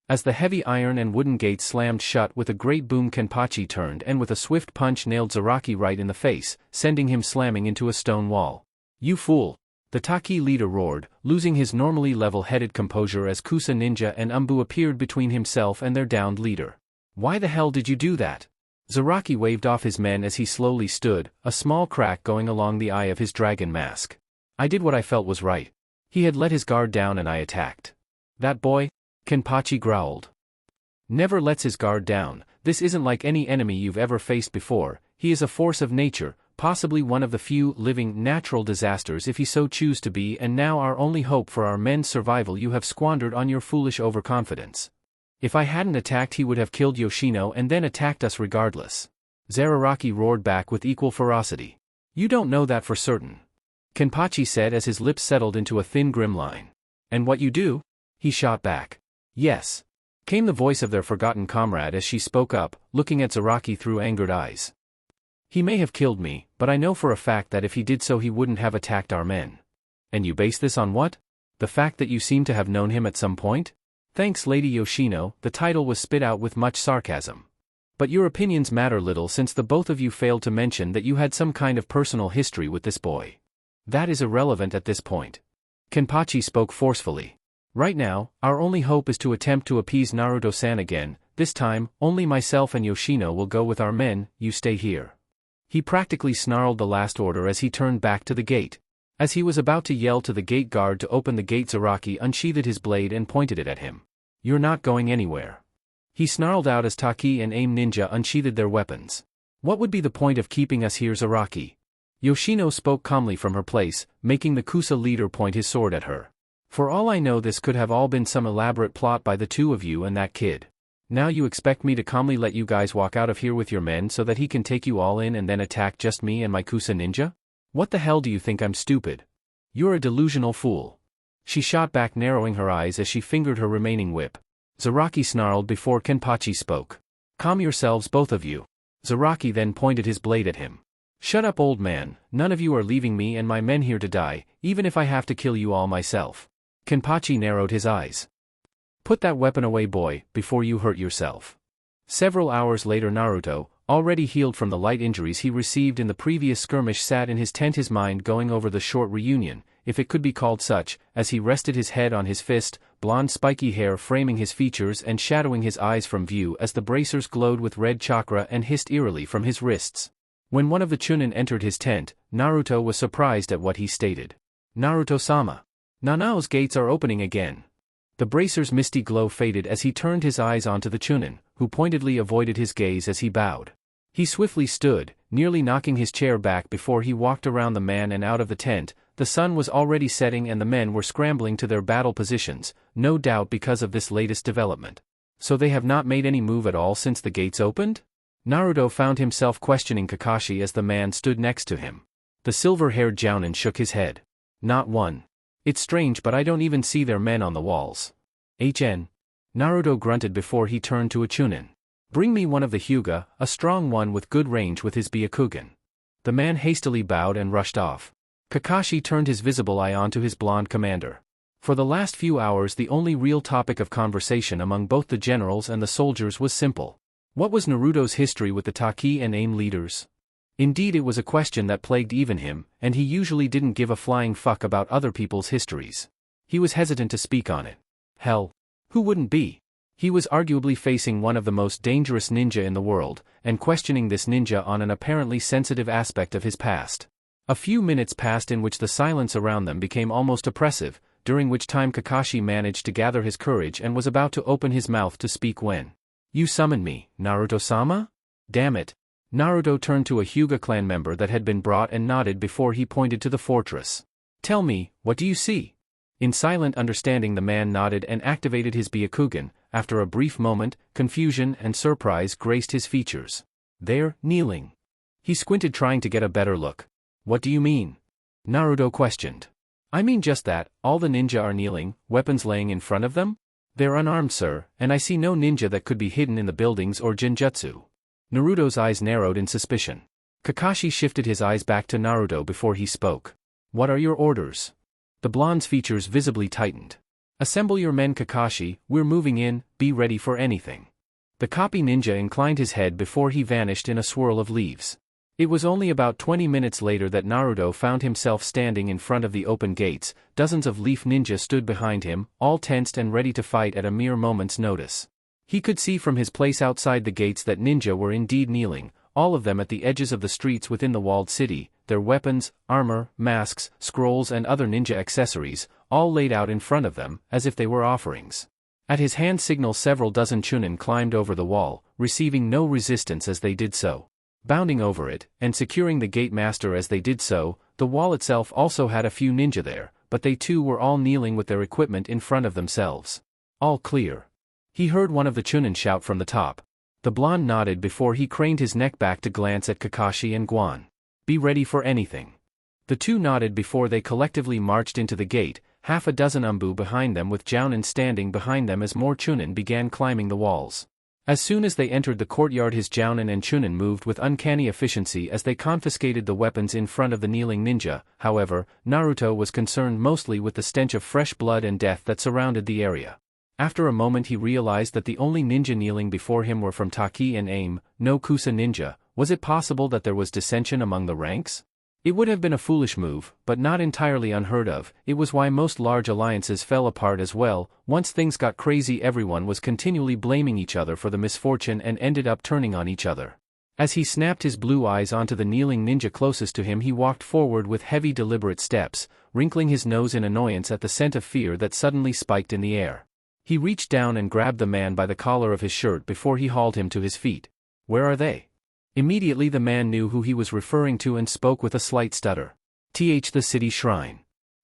As the heavy iron and wooden gates slammed shut with a great boom, Kenpachi turned and with a swift punch nailed Zaraki right in the face, sending him slamming into a stone wall. "You fool!" The Taki leader roared, losing his normally level-headed composure as Kusa Ninja and Umbu appeared between himself and their downed leader. "Why the hell did you do that?" Zaraki waved off his men as he slowly stood, a small crack going along the eye of his dragon mask. "I did what I felt was right. He had let his guard down and I attacked." "That boy?" Kenpachi growled. "Never lets his guard down. This isn't like any enemy you've ever faced before. He is a force of nature, possibly one of the few living natural disasters if he so choose to be, and now our only hope for our men's survival you have squandered on your foolish overconfidence. If I hadn't attacked he would have killed Yoshino and then attacked us regardless." Zaraki roared back with equal ferocity. "You don't know that for certain," Kenpachi said as his lips settled into a thin grim line. "And what you do?" he shot back. "Yes," came the voice of their forgotten comrade as she spoke up, looking at Zaraki through angered eyes. "He may have killed me, but I know for a fact that if he did so he wouldn't have attacked our men." "And you base this on what? The fact that you seem to have known him at some point?" "Thanks, Lady Yoshino," the title was spit out with much sarcasm. "But your opinions matter little since the both of you failed to mention that you had some kind of personal history with this boy. That is irrelevant at this point." Kenpachi spoke forcefully. "Right now, our only hope is to attempt to appease Naruto-san again. This time, only myself and Yoshino will go with our men, you stay here." He practically snarled the last order as he turned back to the gate. As he was about to yell to the gate guard to open the gate, Zaraki unsheathed his blade and pointed it at him. "You're not going anywhere," he snarled out as Taki and Aim Ninja unsheathed their weapons. "What would be the point of keeping us here, Zaraki?" Yoshino spoke calmly from her place, making the Kusa leader point his sword at her. "For all I know this could have all been some elaborate plot by the two of you and that kid. Now you expect me to calmly let you guys walk out of here with your men so that he can take you all in and then attack just me and my Kusa ninja? What the hell do you think, I'm stupid? You're a delusional fool." She shot back, narrowing her eyes as she fingered her remaining whip. Zaraki snarled before Kenpachi spoke. "Calm yourselves, both of you." Zaraki then pointed his blade at him. "Shut up, old man, none of you are leaving me and my men here to die, even if I have to kill you all myself." Kenpachi narrowed his eyes. "Put that weapon away, boy, before you hurt yourself." Several hours later, Naruto, already healed from the light injuries he received in the previous skirmish, sat in his tent, his mind going over the short reunion, if it could be called such, as he rested his head on his fist, blonde spiky hair framing his features and shadowing his eyes from view as the bracers glowed with red chakra and hissed eerily from his wrists. When one of the Chunin entered his tent, Naruto was surprised at what he stated. "Naruto-sama. Nanao's gates are opening again." The bracer's misty glow faded as he turned his eyes onto the Chunin, who pointedly avoided his gaze as he bowed. He swiftly stood, nearly knocking his chair back before he walked around the man and out of the tent. The sun was already setting and the men were scrambling to their battle positions, no doubt because of this latest development. "So they have not made any move at all since the gates opened?" Naruto found himself questioning Kakashi as the man stood next to him. The silver-haired Jounin shook his head. "Not one. It's strange, but I don't even see their men on the walls." Naruto grunted before he turned to a Chunin. "Bring me one of the Hyuga, a strong one with good range with his Byakugan." The man hastily bowed and rushed off. Kakashi turned his visible eye onto his blonde commander. For the last few hours the only real topic of conversation among both the generals and the soldiers was simple. What was Naruto's history with the Taki and Aim leaders? Indeed, it was a question that plagued even him, and he usually didn't give a flying fuck about other people's histories. He was hesitant to speak on it. Hell, who wouldn't be? He was arguably facing one of the most dangerous ninja in the world, and questioning this ninja on an apparently sensitive aspect of his past. A few minutes passed in which the silence around them became almost oppressive, during which time Kakashi managed to gather his courage and was about to open his mouth to speak when. "You summoned me, Naruto-sama? Damn it." Naruto turned to a Hyuga clan member that had been brought and nodded before he pointed to the fortress. "Tell me, what do you see?" In silent understanding the man nodded and activated his Byakugan. After a brief moment, confusion and surprise graced his features. "They're kneeling." He squinted, trying to get a better look. "What do you mean?" Naruto questioned. "I mean just that, all the ninja are kneeling, weapons laying in front of them. They're unarmed, sir, and I see no ninja that could be hidden in the buildings or genjutsu." Naruto's eyes narrowed in suspicion. Kakashi shifted his eyes back to Naruto before he spoke. "What are your orders?" The blonde's features visibly tightened. Assemble your men Kakashi, we're moving in, be ready for anything. The copy ninja inclined his head before he vanished in a swirl of leaves. It was only about 20 minutes later that Naruto found himself standing in front of the open gates. Dozens of leaf ninja stood behind him, all tensed and ready to fight at a mere moment's notice. He could see from his place outside the gates that ninja were indeed kneeling, all of them at the edges of the streets within the walled city, their weapons, armor, masks, scrolls and other ninja accessories, all laid out in front of them, as if they were offerings. At his hand signal several dozen chunin climbed over the wall, receiving no resistance as they did so. Bounding over it, and securing the gate master as they did so, the wall itself also had a few ninja there, but they too were all kneeling with their equipment in front of themselves. All clear. He heard one of the chunin shout from the top. The blonde nodded before he craned his neck back to glance at Kakashi and Guan. Be ready for anything. The two nodded before they collectively marched into the gate, half a dozen umbu behind them with Jounin standing behind them as more chunin began climbing the walls. As soon as they entered the courtyard, his Jounin and chunin moved with uncanny efficiency as they confiscated the weapons in front of the kneeling ninja. However, Naruto was concerned mostly with the stench of fresh blood and death that surrounded the area. After a moment he realized that the only ninja kneeling before him were from Taki and Aim, no Kusa ninja. Was it possible that there was dissension among the ranks? It would have been a foolish move, but not entirely unheard of. It was why most large alliances fell apart as well. Once things got crazy, everyone was continually blaming each other for the misfortune and ended up turning on each other. As he snapped his blue eyes onto the kneeling ninja closest to him, he walked forward with heavy deliberate steps, wrinkling his nose in annoyance at the scent of fear that suddenly spiked in the air. He reached down and grabbed the man by the collar of his shirt before he hauled him to his feet. Where are they? Immediately the man knew who he was referring to and spoke with a slight stutter. The city shrine.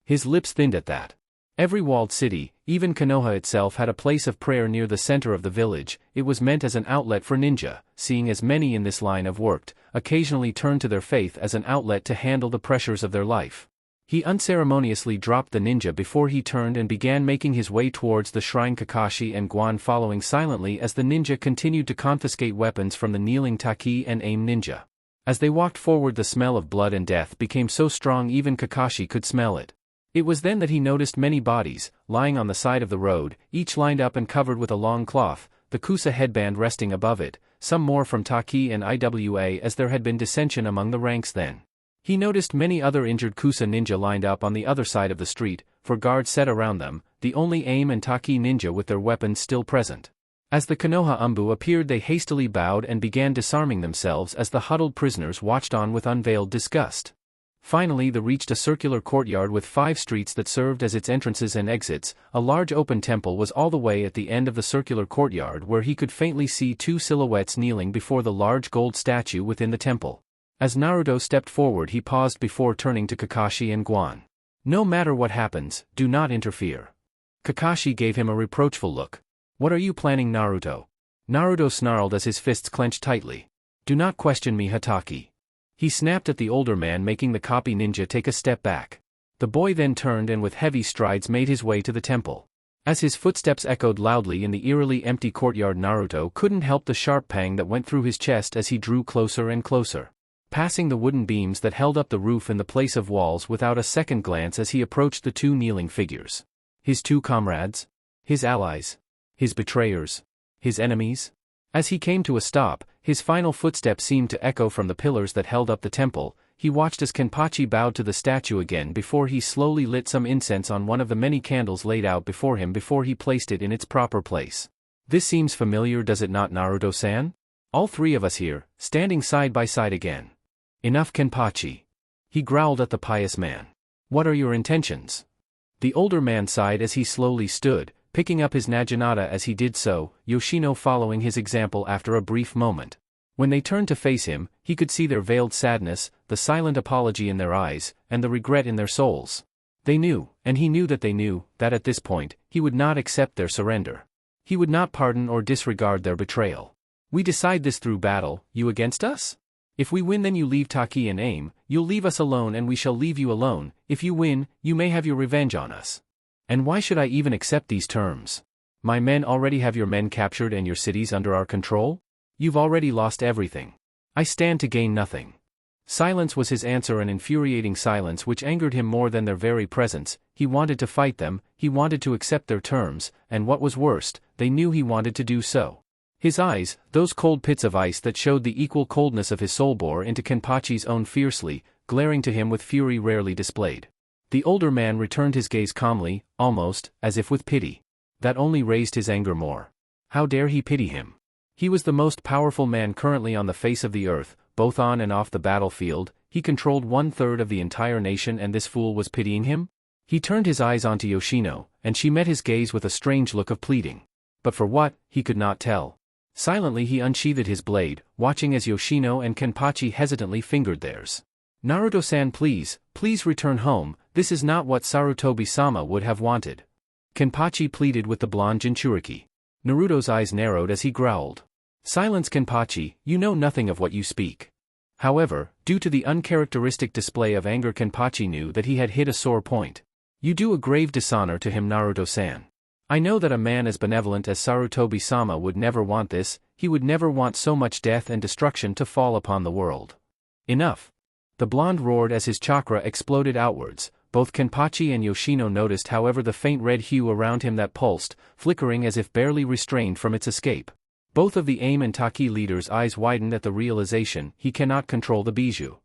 His lips thinned at that. Every walled city, even Konoha itself, had a place of prayer near the center of the village. It was meant as an outlet for ninja, seeing as many in this line of work occasionally turned to their faith as an outlet to handle the pressures of their life. He unceremoniously dropped the ninja before he turned and began making his way towards the shrine, Kakashi and Guan following silently as the ninja continued to confiscate weapons from the kneeling Taki and Aim ninja. As they walked forward, the smell of blood and death became so strong even Kakashi could smell it. It was then that he noticed many bodies, lying on the side of the road, each lined up and covered with a long cloth, the Kusa headband resting above it, some more from Taki and Iwa as there had been dissension among the ranks then. He noticed many other injured Kusa ninja lined up on the other side of the street, for guards set around them, the only Aim and Taki ninja with their weapons still present. As the Konoha umbu appeared, they hastily bowed and began disarming themselves as the huddled prisoners watched on with unveiled disgust. Finally they reached a circular courtyard with 5 streets that served as its entrances and exits. A large open temple was all the way at the end of the circular courtyard, where he could faintly see 2 silhouettes kneeling before the large gold statue within the temple. As Naruto stepped forward, he paused before turning to Kakashi and Guan. No matter what happens, do not interfere. Kakashi gave him a reproachful look. What are you planning, Naruto? Naruto snarled as his fists clenched tightly. Do not question me, Hatake. He snapped at the older man, making the copy ninja take a step back. The boy then turned and with heavy strides made his way to the temple. As his footsteps echoed loudly in the eerily empty courtyard, Naruto couldn't help the sharp pang that went through his chest as he drew closer and closer. Passing the wooden beams that held up the roof in the place of walls without a second glance as he approached the 2 kneeling figures. His 2 comrades? His allies? His betrayers? His enemies? As he came to a stop, his final footsteps seemed to echo from the pillars that held up the temple. He watched as Kenpachi bowed to the statue again before he slowly lit some incense on one of the many candles laid out before him before he placed it in its proper place. This seems familiar, does it not, Naruto-san? All 3 of us here, standing side by side again. Enough, Kenpachi. He growled at the pious man. What are your intentions? The older man sighed as he slowly stood, picking up his naginata as he did so, Yoshino following his example after a brief moment. When they turned to face him, he could see their veiled sadness, the silent apology in their eyes, and the regret in their souls. They knew, and he knew that they knew, that at this point, he would not accept their surrender. He would not pardon or disregard their betrayal. We decide this through battle, you against us? If we win, then you leave Taki and Aim, you'll leave us alone and we shall leave you alone. If you win, you may have your revenge on us. And why should I even accept these terms? My men already have your men captured and your cities under our control? You've already lost everything. I stand to gain nothing. Silence was his answer, an infuriating silence which angered him more than their very presence. He wanted to fight them, he wanted to accept their terms, and what was worst, they knew he wanted to do so. His eyes, those cold pits of ice that showed the equal coldness of his soul, bore into Kenpachi's own fiercely, glaring to him with fury rarely displayed. The older man returned his gaze calmly, almost, as if with pity. That only raised his anger more. How dare he pity him? He was the most powerful man currently on the face of the earth, both on and off the battlefield. He controlled 1/3 of the entire nation, and this fool was pitying him? He turned his eyes onto Yoshino, and she met his gaze with a strange look of pleading. But for what, he could not tell. Silently he unsheathed his blade, watching as Yoshino and Kenpachi hesitantly fingered theirs. "Naruto-san, please return home. This is not what Sarutobi-sama would have wanted." Kenpachi pleaded with the blonde Jinchuriki. Naruto's eyes narrowed as he growled. "Silence, Kenpachi, you know nothing of what you speak." However, due to the uncharacteristic display of anger, Kenpachi knew that he had hit a sore point. "You do a grave dishonor to him, Naruto-san. I know that a man as benevolent as Sarutobi-sama would never want this. He would never want so much death and destruction to fall upon the world." "Enough!" The blonde roared as his chakra exploded outwards. Both Kenpachi and Yoshino noticed, however, the faint red hue around him that pulsed, flickering as if barely restrained from its escape. Both of the Aim and Taki leaders' eyes widened at the realization he cannot control the bijou.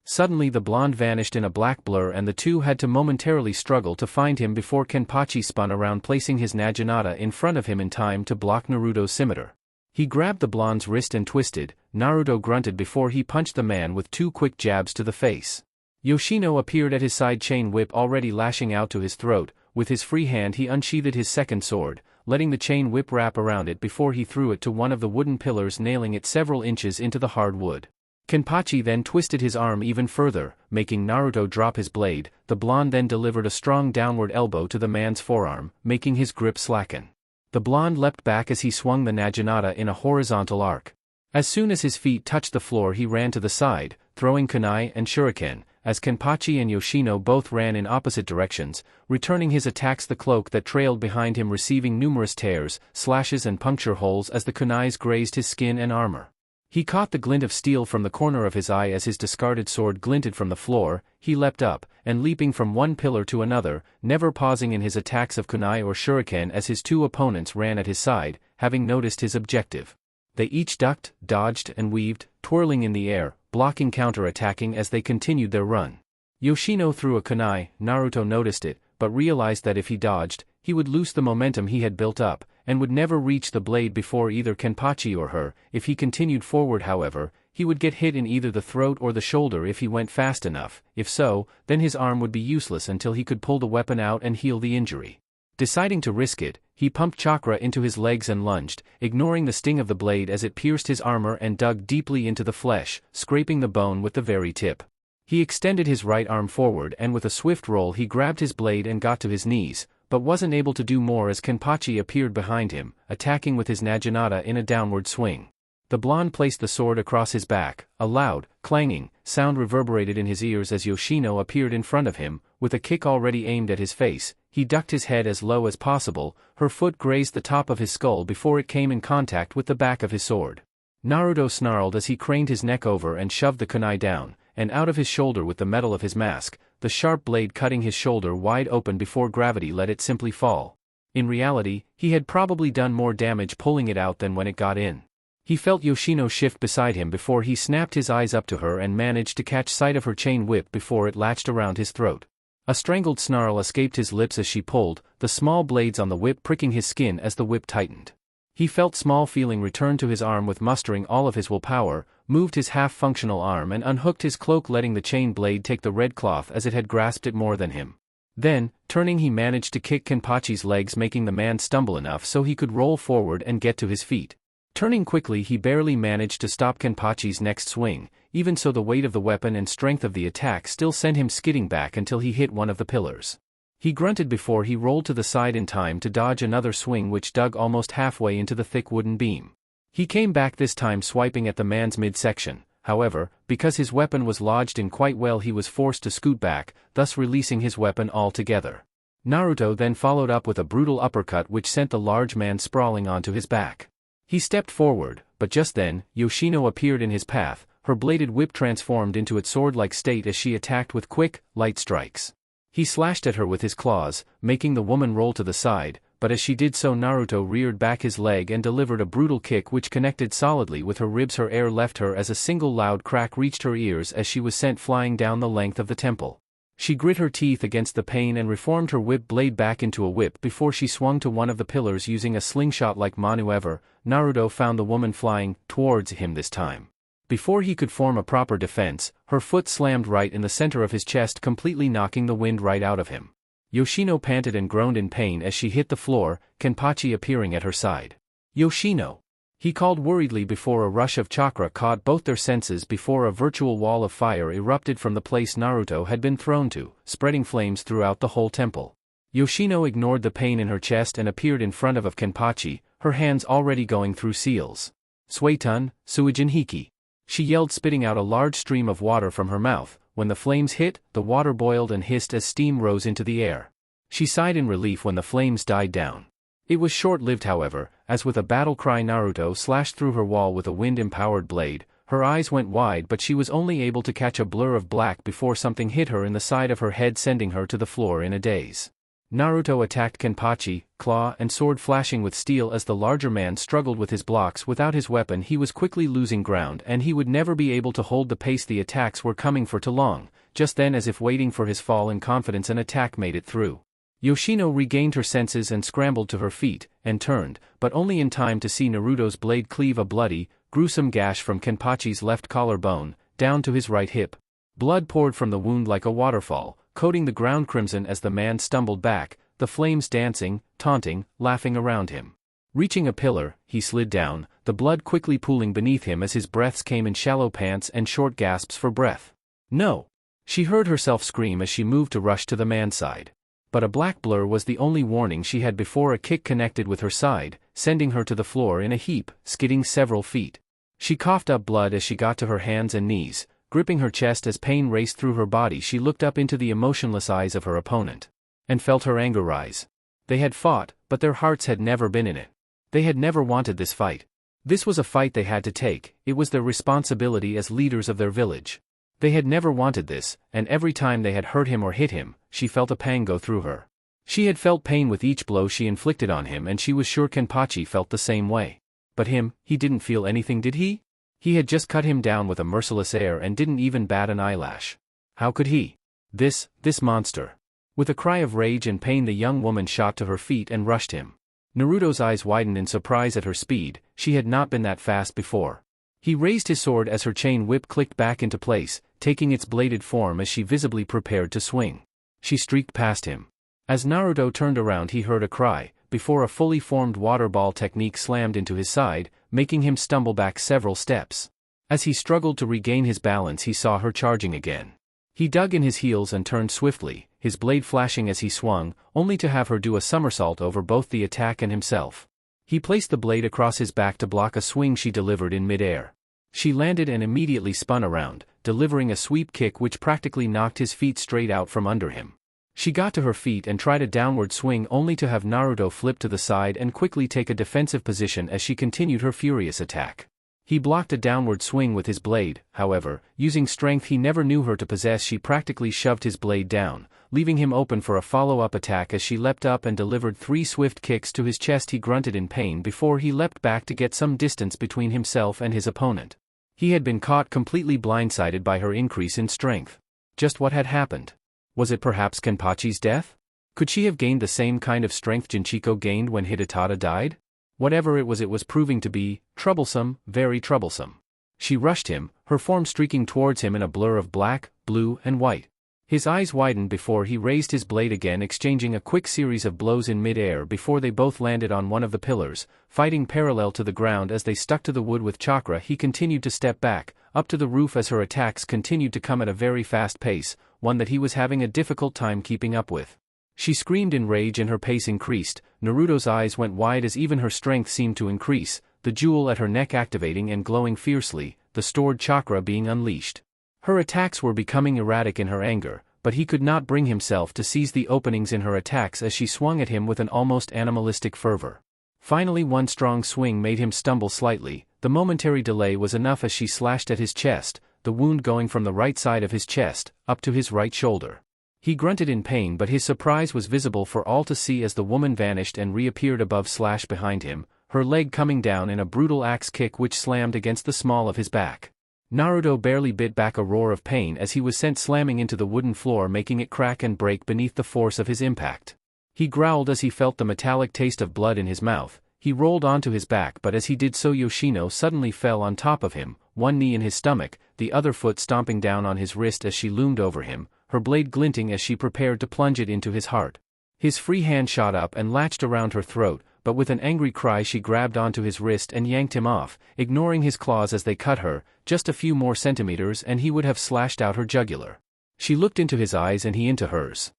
Suddenly the blonde vanished in a black blur, and the two had to momentarily struggle to find him before Kenpachi spun around, placing his Naginata in front of him in time to block Naruto's scimitar. He grabbed the blonde's wrist and twisted. Naruto grunted before he punched the man with 2 quick jabs to the face. Yoshino appeared at his side, chain whip already lashing out to his throat. With his free hand he unsheathed his second sword, letting the chain whip wrap around it before he threw it to one of the wooden pillars, nailing it several inches into the hard wood. Kenpachi then twisted his arm even further, making Naruto drop his blade. The blonde then delivered a strong downward elbow to the man's forearm, making his grip slacken. The blonde leapt back as he swung the Naginata in a horizontal arc. As soon as his feet touched the floor he ran to the side, throwing kunai and shuriken, as Kenpachi and Yoshino both ran in opposite directions, returning his attacks. The cloak that trailed behind him receiving numerous tears, slashes and puncture holes as the kunais grazed his skin and armor. He caught the glint of steel from the corner of his eye as his discarded sword glinted from the floor. He leapt up, and leaping from one pillar to another, never pausing in his attacks of kunai or shuriken as his 2 opponents ran at his side, having noticed his objective. They each ducked, dodged and weaved, twirling in the air, blocking, counter-attacking as they continued their run. Yoshino threw a kunai. Naruto noticed it, but realized that if he dodged, he would lose the momentum he had built up, and would never reach the blade before either Kenpachi or her. If he continued forward, however, he would get hit in either the throat or the shoulder if he went fast enough. If so, then his arm would be useless until he could pull the weapon out and heal the injury. Deciding to risk it, he pumped chakra into his legs and lunged, ignoring the sting of the blade as it pierced his armor and dug deeply into the flesh, scraping the bone with the very tip. He extended his right arm forward, and with a swift roll he grabbed his blade and got to his knees, but wasn't able to do more as Kenpachi appeared behind him, attacking with his Naginata in a downward swing. The blonde placed the sword across his back. A loud, clanging sound reverberated in his ears as Yoshino appeared in front of him, with a kick already aimed at his face. He ducked his head as low as possible. Her foot grazed the top of his skull before it came in contact with the back of his sword. Naruto snarled as he craned his neck over and shoved the kunai down and out of his shoulder with the metal of his mask, the sharp blade cutting his shoulder wide open before gravity let it simply fall. In reality, he had probably done more damage pulling it out than when it got in. He felt Yoshino shift beside him before he snapped his eyes up to her and managed to catch sight of her chain whip before it latched around his throat. A strangled snarl escaped his lips as she pulled, the small blades on the whip pricking his skin as the whip tightened. He felt small feeling return to his arm with mustering all of his willpower, moved his half-functional arm and unhooked his cloak, letting the chain blade take the red cloth as it had grasped it more than him. Then, turning, he managed to kick Kenpachi's legs, making the man stumble enough so he could roll forward and get to his feet. Turning quickly, he barely managed to stop Kenpachi's next swing. Even so, the weight of the weapon and strength of the attack still sent him skidding back until he hit one of the pillars. He grunted before he rolled to the side in time to dodge another swing which dug almost halfway into the thick wooden beam. He came back this time swiping at the man's midsection. However, because his weapon was lodged in quite well, he was forced to scoot back, thus releasing his weapon altogether. Naruto then followed up with a brutal uppercut which sent the large man sprawling onto his back. He stepped forward, but just then, Yoshino appeared in his path, her bladed whip transformed into its sword-like state as she attacked with quick, light strikes. He slashed at her with his claws, making the woman roll to the side, but as she did so Naruto reared back his leg and delivered a brutal kick which connected solidly with her ribs. Her air left her as a single loud crack reached her ears as she was sent flying down the length of the temple. She grit her teeth against the pain and reformed her whip blade back into a whip before she swung to one of the pillars using a slingshot like maneuver. Naruto found the woman flying towards him this time. Before he could form a proper defense, her foot slammed right in the center of his chest, completely knocking the wind right out of him. Yoshino panted and groaned in pain as she hit the floor, Kenpachi appearing at her side. "Yoshino!" he called worriedly before a rush of chakra caught both their senses before a virtual wall of fire erupted from the place Naruto had been thrown to, spreading flames throughout the whole temple. Yoshino ignored the pain in her chest and appeared in front of Kenpachi, her hands already going through seals. "Suetun, Suijin Hiki!" she yelled, spitting out a large stream of water from her mouth. When the flames hit, the water boiled and hissed as steam rose into the air. She sighed in relief when the flames died down. It was short-lived however, as with a battle cry Naruto slashed through her wall with a wind-empowered blade. Her eyes went wide but she was only able to catch a blur of black before something hit her in the side of her head, sending her to the floor in a daze. Naruto attacked Kenpachi, claw and sword flashing with steel as the larger man struggled with his blocks. Without his weapon he was quickly losing ground and he would never be able to hold the pace the attacks were coming for too long. Just then, as if waiting for his fall in confidence, an attack made it through. Yoshino regained her senses and scrambled to her feet, and turned, but only in time to see Naruto's blade cleave a bloody, gruesome gash from Kenpachi's left collarbone, down to his right hip. Blood poured from the wound like a waterfall, coating the ground crimson as the man stumbled back, the flames dancing, taunting, laughing around him. Reaching a pillar, he slid down, the blood quickly pooling beneath him as his breaths came in shallow pants and short gasps for breath. "No!" she heard herself scream as she moved to rush to the man's side. But a black blur was the only warning she had before a kick connected with her side, sending her to the floor in a heap, skidding several feet. She coughed up blood as she got to her hands and knees, gripping her chest as pain raced through her body. She looked up into the emotionless eyes of her opponent, and felt her anger rise. They had fought, but their hearts had never been in it. They had never wanted this fight. This was a fight they had to take, it was their responsibility as leaders of their village. They had never wanted this, and every time they had hurt him or hit him, she felt a pang go through her. She had felt pain with each blow she inflicted on him, and she was sure Kenpachi felt the same way. But him, he didn't feel anything, did he? He had just cut him down with a merciless air and didn't even bat an eyelash. How could he? This monster. With a cry of rage and pain the young woman shot to her feet and rushed him. Naruto's eyes widened in surprise at her speed, she had not been that fast before. He raised his sword as her chain whip clicked back into place, taking its bladed form as she visibly prepared to swing. She streaked past him. As Naruto turned around he heard a cry, before a fully formed water ball technique slammed into his side, making him stumble back several steps. As he struggled to regain his balance he saw her charging again. He dug in his heels and turned swiftly, his blade flashing as he swung, only to have her do a somersault over both the attack and himself. He placed the blade across his back to block a swing she delivered in midair. She landed and immediately spun around, delivering a sweep kick which practically knocked his feet straight out from under him. She got to her feet and tried a downward swing, only to have Naruto flip to the side and quickly take a defensive position as she continued her furious attack. He blocked a downward swing with his blade, however, using strength he never knew her to possess. She practically shoved his blade down, leaving him open for a follow-up attack. As she leapt up and delivered 3 swift kicks to his chest he grunted in pain before he leapt back to get some distance between himself and his opponent. He had been caught completely blindsided by her increase in strength. Just what had happened? Was it perhaps Kenpachi's death? Could she have gained the same kind of strength Jinchiko gained when Hidetada died? Whatever it was proving to be troublesome, very troublesome. She rushed him, her form streaking towards him in a blur of black, blue, and white. His eyes widened before he raised his blade again, exchanging a quick series of blows in mid-air before they both landed on one of the pillars, fighting parallel to the ground as they stuck to the wood with chakra. He continued to step back, up to the roof as her attacks continued to come at a very fast pace, one that he was having a difficult time keeping up with. She screamed in rage and her pace increased. Naruto's eyes went wide as even her strength seemed to increase, the jewel at her neck activating and glowing fiercely, the stored chakra being unleashed. Her attacks were becoming erratic in her anger, but he could not bring himself to seize the openings in her attacks as she swung at him with an almost animalistic fervor. Finally one strong swing made him stumble slightly. The momentary delay was enough as she slashed at his chest, the wound going from the right side of his chest, up to his right shoulder. He grunted in pain, but his surprise was visible for all to see as the woman vanished and reappeared above slash behind him, her leg coming down in a brutal axe kick which slammed against the small of his back. Naruto barely bit back a roar of pain as he was sent slamming into the wooden floor, making it crack and break beneath the force of his impact. He growled as he felt the metallic taste of blood in his mouth. He rolled onto his back, but as he did so Yoshino suddenly fell on top of him, one knee in his stomach, the other foot stomping down on his wrist as she loomed over him, her blade glinting as she prepared to plunge it into his heart. His free hand shot up and latched around her throat, but with an angry cry she grabbed onto his wrist and yanked him off, ignoring his claws as they cut her. Just a few more centimeters and he would have slashed out her jugular. She looked into his eyes and he into hers.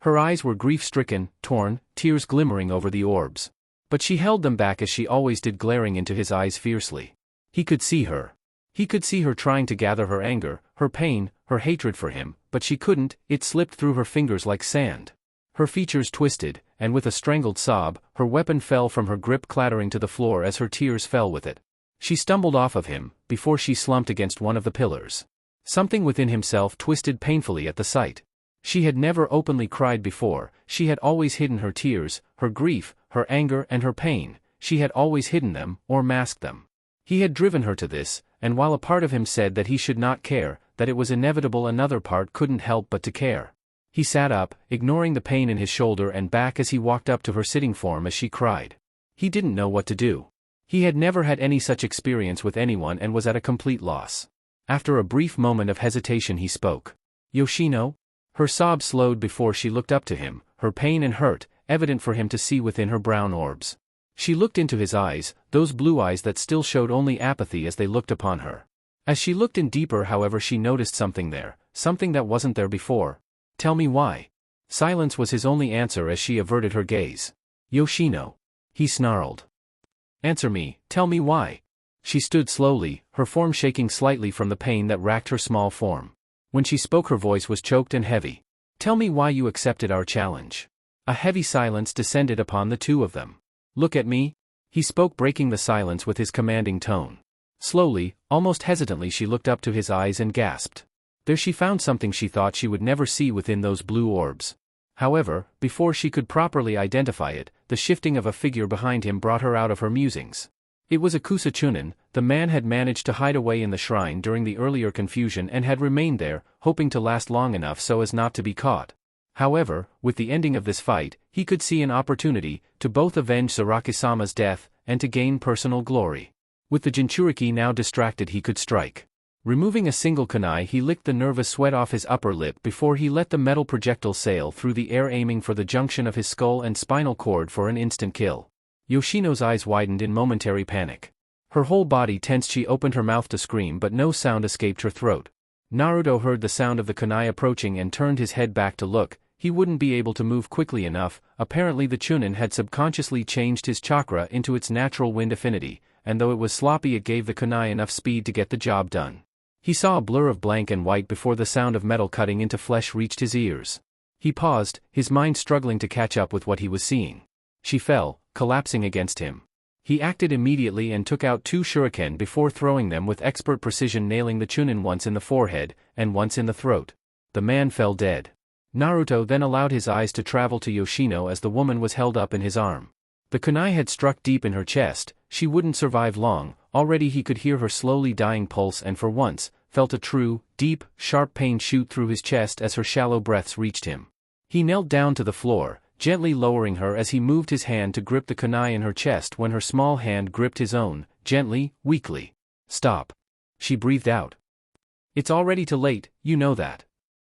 Her eyes were grief-stricken, torn, tears glimmering over the orbs. But she held them back as she always did, glaring into his eyes fiercely. He could see her. He could see her trying to gather her anger, her pain, her hatred for him, but she couldn't. It slipped through her fingers like sand. Her features twisted, and with a strangled sob, her weapon fell from her grip, clattering to the floor as her tears fell with it. She stumbled off of him, before she slumped against one of the pillars. Something within himself twisted painfully at the sight. She had never openly cried before, she had always hidden her tears, her grief, her anger and her pain. She had always hidden them, or masked them. He had driven her to this, and while a part of him said that he should not care, that it was inevitable, another part couldn't help but to care. He sat up, ignoring the pain in his shoulder and back as he walked up to her sitting form as she cried. He didn't know what to do. He had never had any such experience with anyone and was at a complete loss. After a brief moment of hesitation he spoke. "Yoshino?" Her sobs slowed before she looked up to him, her pain and hurt, evident for him to see within her brown orbs. She looked into his eyes, those blue eyes that still showed only apathy as they looked upon her. As she looked in deeper, however, she noticed something there, something that wasn't there before. "Tell me why." Silence was his only answer as she averted her gaze. "Yoshino," he snarled. "Answer me, tell me why." She stood slowly, her form shaking slightly from the pain that racked her small form. When she spoke her voice was choked and heavy. "Tell me why you accepted our challenge." A heavy silence descended upon the two of them. "Look at me," he spoke, breaking the silence with his commanding tone. Slowly, almost hesitantly, she looked up to his eyes and gasped. There she found something she thought she would never see within those blue orbs. However, before she could properly identify it, the shifting of a figure behind him brought her out of her musings. It was Akusa Chunin. The man had managed to hide away in the shrine during the earlier confusion and had remained there, hoping to last long enough so as not to be caught. However, with the ending of this fight, he could see an opportunity to both avenge Saraki-sama's death and to gain personal glory. With the Jinchuriki now distracted, he could strike. Removing a single kunai, he licked the nervous sweat off his upper lip before he let the metal projectile sail through the air, aiming for the junction of his skull and spinal cord for an instant kill. Yoshino's eyes widened in momentary panic. Her whole body tensed. She opened her mouth to scream, but no sound escaped her throat. Naruto heard the sound of the kunai approaching and turned his head back to look. He wouldn't be able to move quickly enough. Apparently the Chunin had subconsciously changed his chakra into its natural wind affinity, and though it was sloppy, it gave the kunai enough speed to get the job done. He saw a blur of blank and white before the sound of metal cutting into flesh reached his ears. He paused, his mind struggling to catch up with what he was seeing. She fell, collapsing against him. He acted immediately and took out 2 shuriken before throwing them with expert precision, nailing the Chunin once in the forehead, and once in the throat. The man fell dead. Naruto then allowed his eyes to travel to Yoshino as the woman was held up in his arm. The kunai had struck deep in her chest. She wouldn't survive long. Already he could hear her slowly dying pulse and for once, felt a true, deep, sharp pain shoot through his chest as her shallow breaths reached him. He knelt down to the floor, gently lowering her as he moved his hand to grip the kunai in her chest when her small hand gripped his own, gently, weakly. "Stop." She breathed out. "It's already too late, you know that."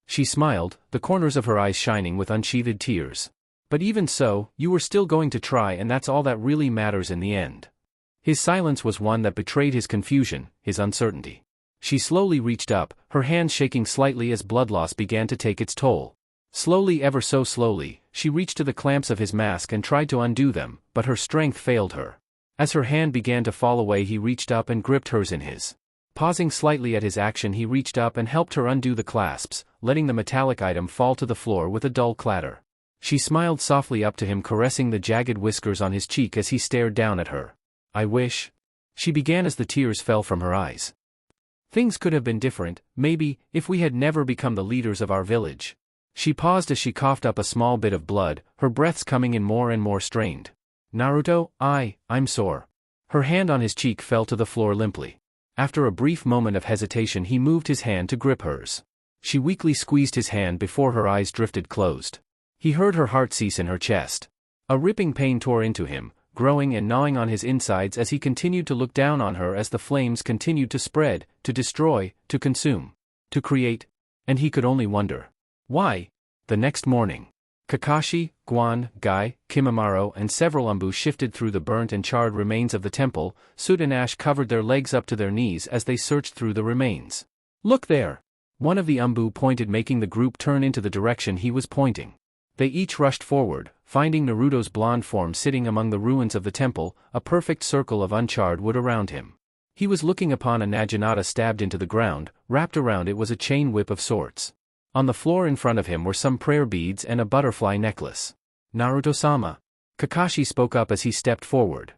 She smiled, the corners of her eyes shining with unsheathed tears. "But even so, you were still going to try, and that's all that really matters in the end." His silence was one that betrayed his confusion, his uncertainty. She slowly reached up, her hands shaking slightly as blood loss began to take its toll. Slowly, ever so slowly, she reached to the clamps of his mask and tried to undo them, but her strength failed her. As her hand began to fall away, he reached up and gripped hers in his. Pausing slightly at his action, he reached up and helped her undo the clasps, letting the metallic item fall to the floor with a dull clatter. She smiled softly up to him, caressing the jagged whiskers on his cheek as he stared down at her. I wish. She began as the tears fell from her eyes. Things could have been different, maybe, if we had never become the leaders of our village. She paused as she coughed up a small bit of blood, her breaths coming in more and more strained. Naruto, I'm sore. Her hand on his cheek fell to the floor limply. After a brief moment of hesitation, he moved his hand to grip hers. She weakly squeezed his hand before her eyes drifted closed. He heard her heart cease in her chest. A ripping pain tore into him, growing and gnawing on his insides as he continued to look down on her as the flames continued to spread, to destroy, to consume, to create, and he could only wonder. Why? The next morning, Kakashi, Guan, Guy, Kimimaro and several Anbu shifted through the burnt and charred remains of the temple. Soot and ash covered their legs up to their knees as they searched through the remains. Look there! One of the Anbu pointed, making the group turn into the direction he was pointing. They each rushed forward, finding Naruto's blonde form sitting among the ruins of the temple, a perfect circle of uncharred wood around him. He was looking upon a naginata stabbed into the ground. Wrapped around it was a chain whip of sorts. On the floor in front of him were some prayer beads and a butterfly necklace. Naruto-sama. Kakashi spoke up as he stepped forward.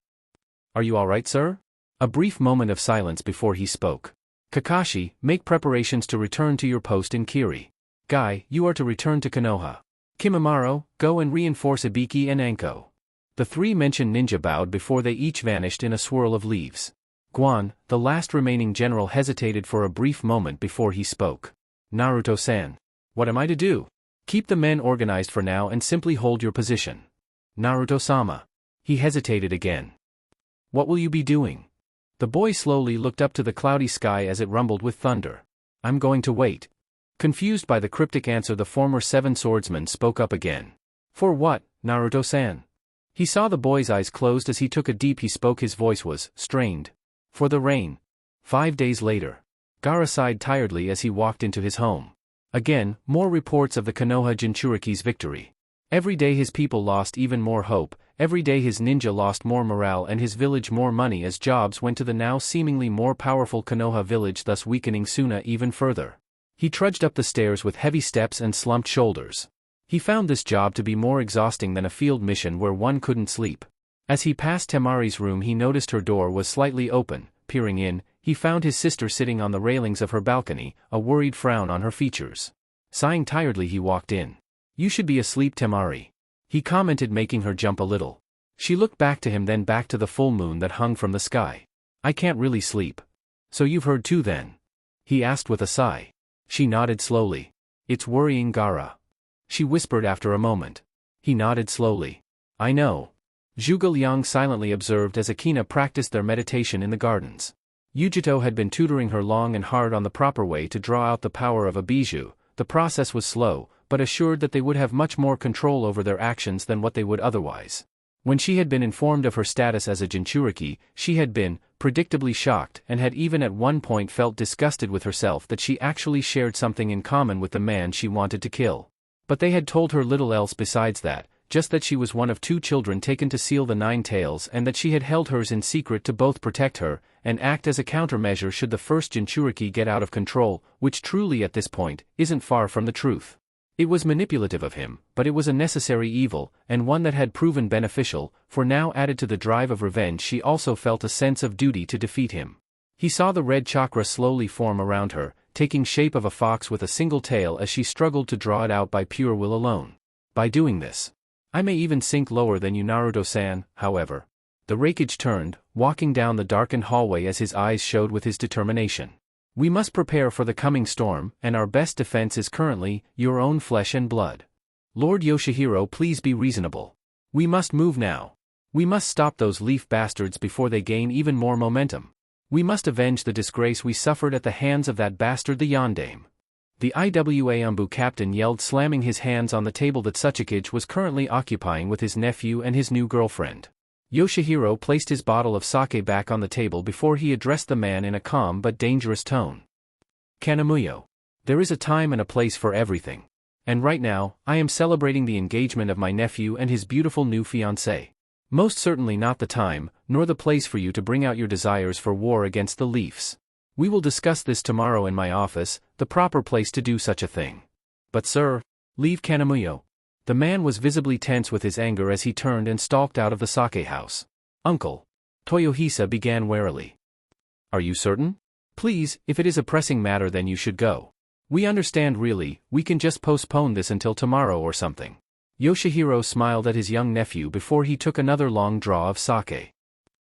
Are you all right, sir? A brief moment of silence before he spoke. Kakashi, make preparations to return to your post in Kiri. Guy, you are to return to Konoha. Kimimaro, go and reinforce Ibiki and Anko. The three mentioned ninja bowed before they each vanished in a swirl of leaves. Guan, the last remaining general, hesitated for a brief moment before he spoke. Naruto-san. What am I to do? Keep the men organized for now and simply hold your position. Naruto-sama. He hesitated again. What will you be doing? The boy slowly looked up to the cloudy sky as it rumbled with thunder. I'm going to wait. Confused by the cryptic answer, the former seven swordsman spoke up again. For what, Naruto-san? He saw the boy's eyes closed as he took a deep spoke. His voice was strained. For the rain. 5 days later. Gaara sighed tiredly as he walked into his home. Again, more reports of the Konoha Jinchuriki's victory. Every day his people lost even more hope, every day his ninja lost more morale and his village more money as jobs went to the now seemingly more powerful Konoha village, thus weakening Suna even further. He trudged up the stairs with heavy steps and slumped shoulders. He found this job to be more exhausting than a field mission where one couldn't sleep. As he passed Temari's room, he noticed her door was slightly open. Peering in, he found his sister sitting on the railings of her balcony, a worried frown on her features. Sighing tiredly, he walked in. You should be asleep, Temari. He commented, making her jump a little. She looked back to him, then back to the full moon that hung from the sky. I can't really sleep. So you've heard too then? He asked with a sigh. She nodded slowly. It's worrying, Gaara. She whispered after a moment. He nodded slowly. I know. Zhuge Liang silently observed as Akina practiced their meditation in the gardens. Yujito had been tutoring her long and hard on the proper way to draw out the power of a bijou. The process was slow, but assured that they would have much more control over their actions than what they would otherwise. When she had been informed of her status as a Jinchuriki, she had been, predictably, shocked and had even at one point felt disgusted with herself that she actually shared something in common with the man she wanted to kill. But they had told her little else besides that, just that she was one of 2 children taken to seal the 9 tails and that she had held hers in secret to both protect her and act as a countermeasure should the first Jinchuriki get out of control, which truly at this point isn't far from the truth. It was manipulative of him, but it was a necessary evil, and one that had proven beneficial, for now added to the drive of revenge she also felt a sense of duty to defeat him. He saw the red chakra slowly form around her, taking shape of a fox with a single tail as she struggled to draw it out by pure will alone. By doing this, I may even sink lower than you, Naruto-san, however. The Rakage turned, walking down the darkened hallway as his eyes showed with his determination. We must prepare for the coming storm, and our best defense is currently your own flesh and blood. Lord Yoshihiro, please be reasonable. We must move now. We must stop those leaf bastards before they gain even more momentum. We must avenge the disgrace we suffered at the hands of that bastard the Yondaime. The Iwa Anbu captain yelled, slamming his hands on the table that Tsuchikage was currently occupying with his nephew and his new girlfriend. Yoshihiro placed his bottle of sake back on the table before he addressed the man in a calm but dangerous tone. Kanemuyo. There is a time and a place for everything. And right now, I am celebrating the engagement of my nephew and his beautiful new fiancée. Most certainly not the time, nor the place for you to bring out your desires for war against the Leafs. We will discuss this tomorrow in my office, the proper place to do such a thing. But sir, leave Kanemuyo. The man was visibly tense with his anger as he turned and stalked out of the sake house. "Uncle." Toyohisa began warily. "Are you certain? Please, if it is a pressing matter then you should go. We understand really, we can just postpone this until tomorrow or something." Yoshihiro smiled at his young nephew before he took another long draw of sake.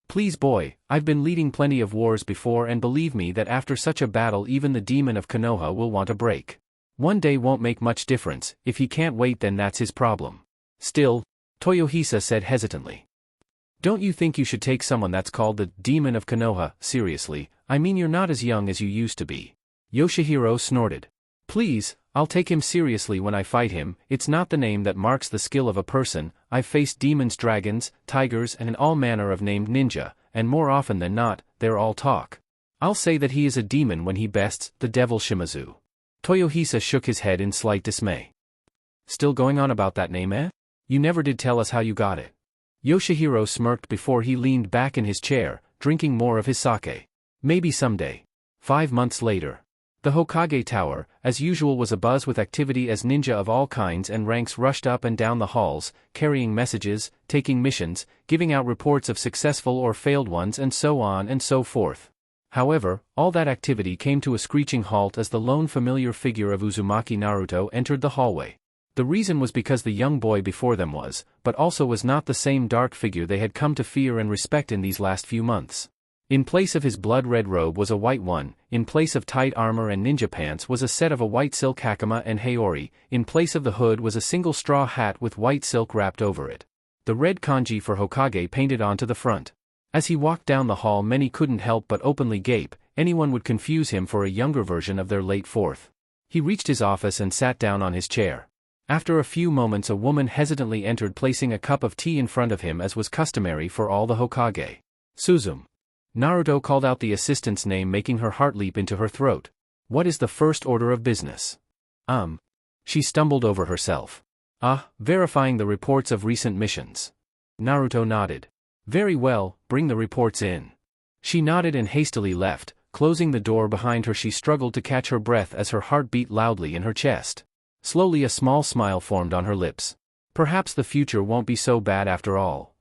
"Please boy, I've been leading plenty of wars before and believe me that after such a battle even the demon of Konoha will want a break. One day won't make much difference, if he can't wait then that's his problem." "Still," Toyohisa said hesitantly. "Don't you think you should take someone that's called the demon of Konoha seriously? I mean you're not as young as you used to be." Yoshihiro snorted. "Please, I'll take him seriously when I fight him. It's not the name that marks the skill of a person. I've faced demons, dragons, tigers and all manner of named ninja, and more often than not, they're all talk. I'll say that he is a demon when he bests the devil Shimazu." Toyohisa shook his head in slight dismay. "Still going on about that name, eh? You never did tell us how you got it." Yoshihiro smirked before he leaned back in his chair, drinking more of his sake. "Maybe someday." 5 months later. The Hokage Tower, as usual, was abuzz with activity as ninja of all kinds and ranks rushed up and down the halls, carrying messages, taking missions, giving out reports of successful or failed ones and so on and so forth. However, all that activity came to a screeching halt as the lone familiar figure of Uzumaki Naruto entered the hallway. The reason was because the young boy before them was, but also was not the same dark figure they had come to fear and respect in these last few months. In place of his blood-red robe was a white one, in place of tight armor and ninja pants was a set of a white silk hakama and haori, in place of the hood was a single straw hat with white silk wrapped over it. The red kanji for Hokage painted onto the front. As he walked down the hall many couldn't help but openly gape, anyone would confuse him for a younger version of their late fourth. He reached his office and sat down on his chair. After a few moments a woman hesitantly entered placing a cup of tea in front of him as was customary for all the Hokage. "Suzum." Naruto called out the assistant's name making her heart leap into her throat. "What is the first order of business?" She stumbled over herself. Verifying the reports of recent missions." Naruto nodded. "Very well, bring the reports in." She nodded and hastily left. Closing the door behind her she struggled to catch her breath as her heart beat loudly in her chest. Slowly a small smile formed on her lips. Perhaps the future won't be so bad after all.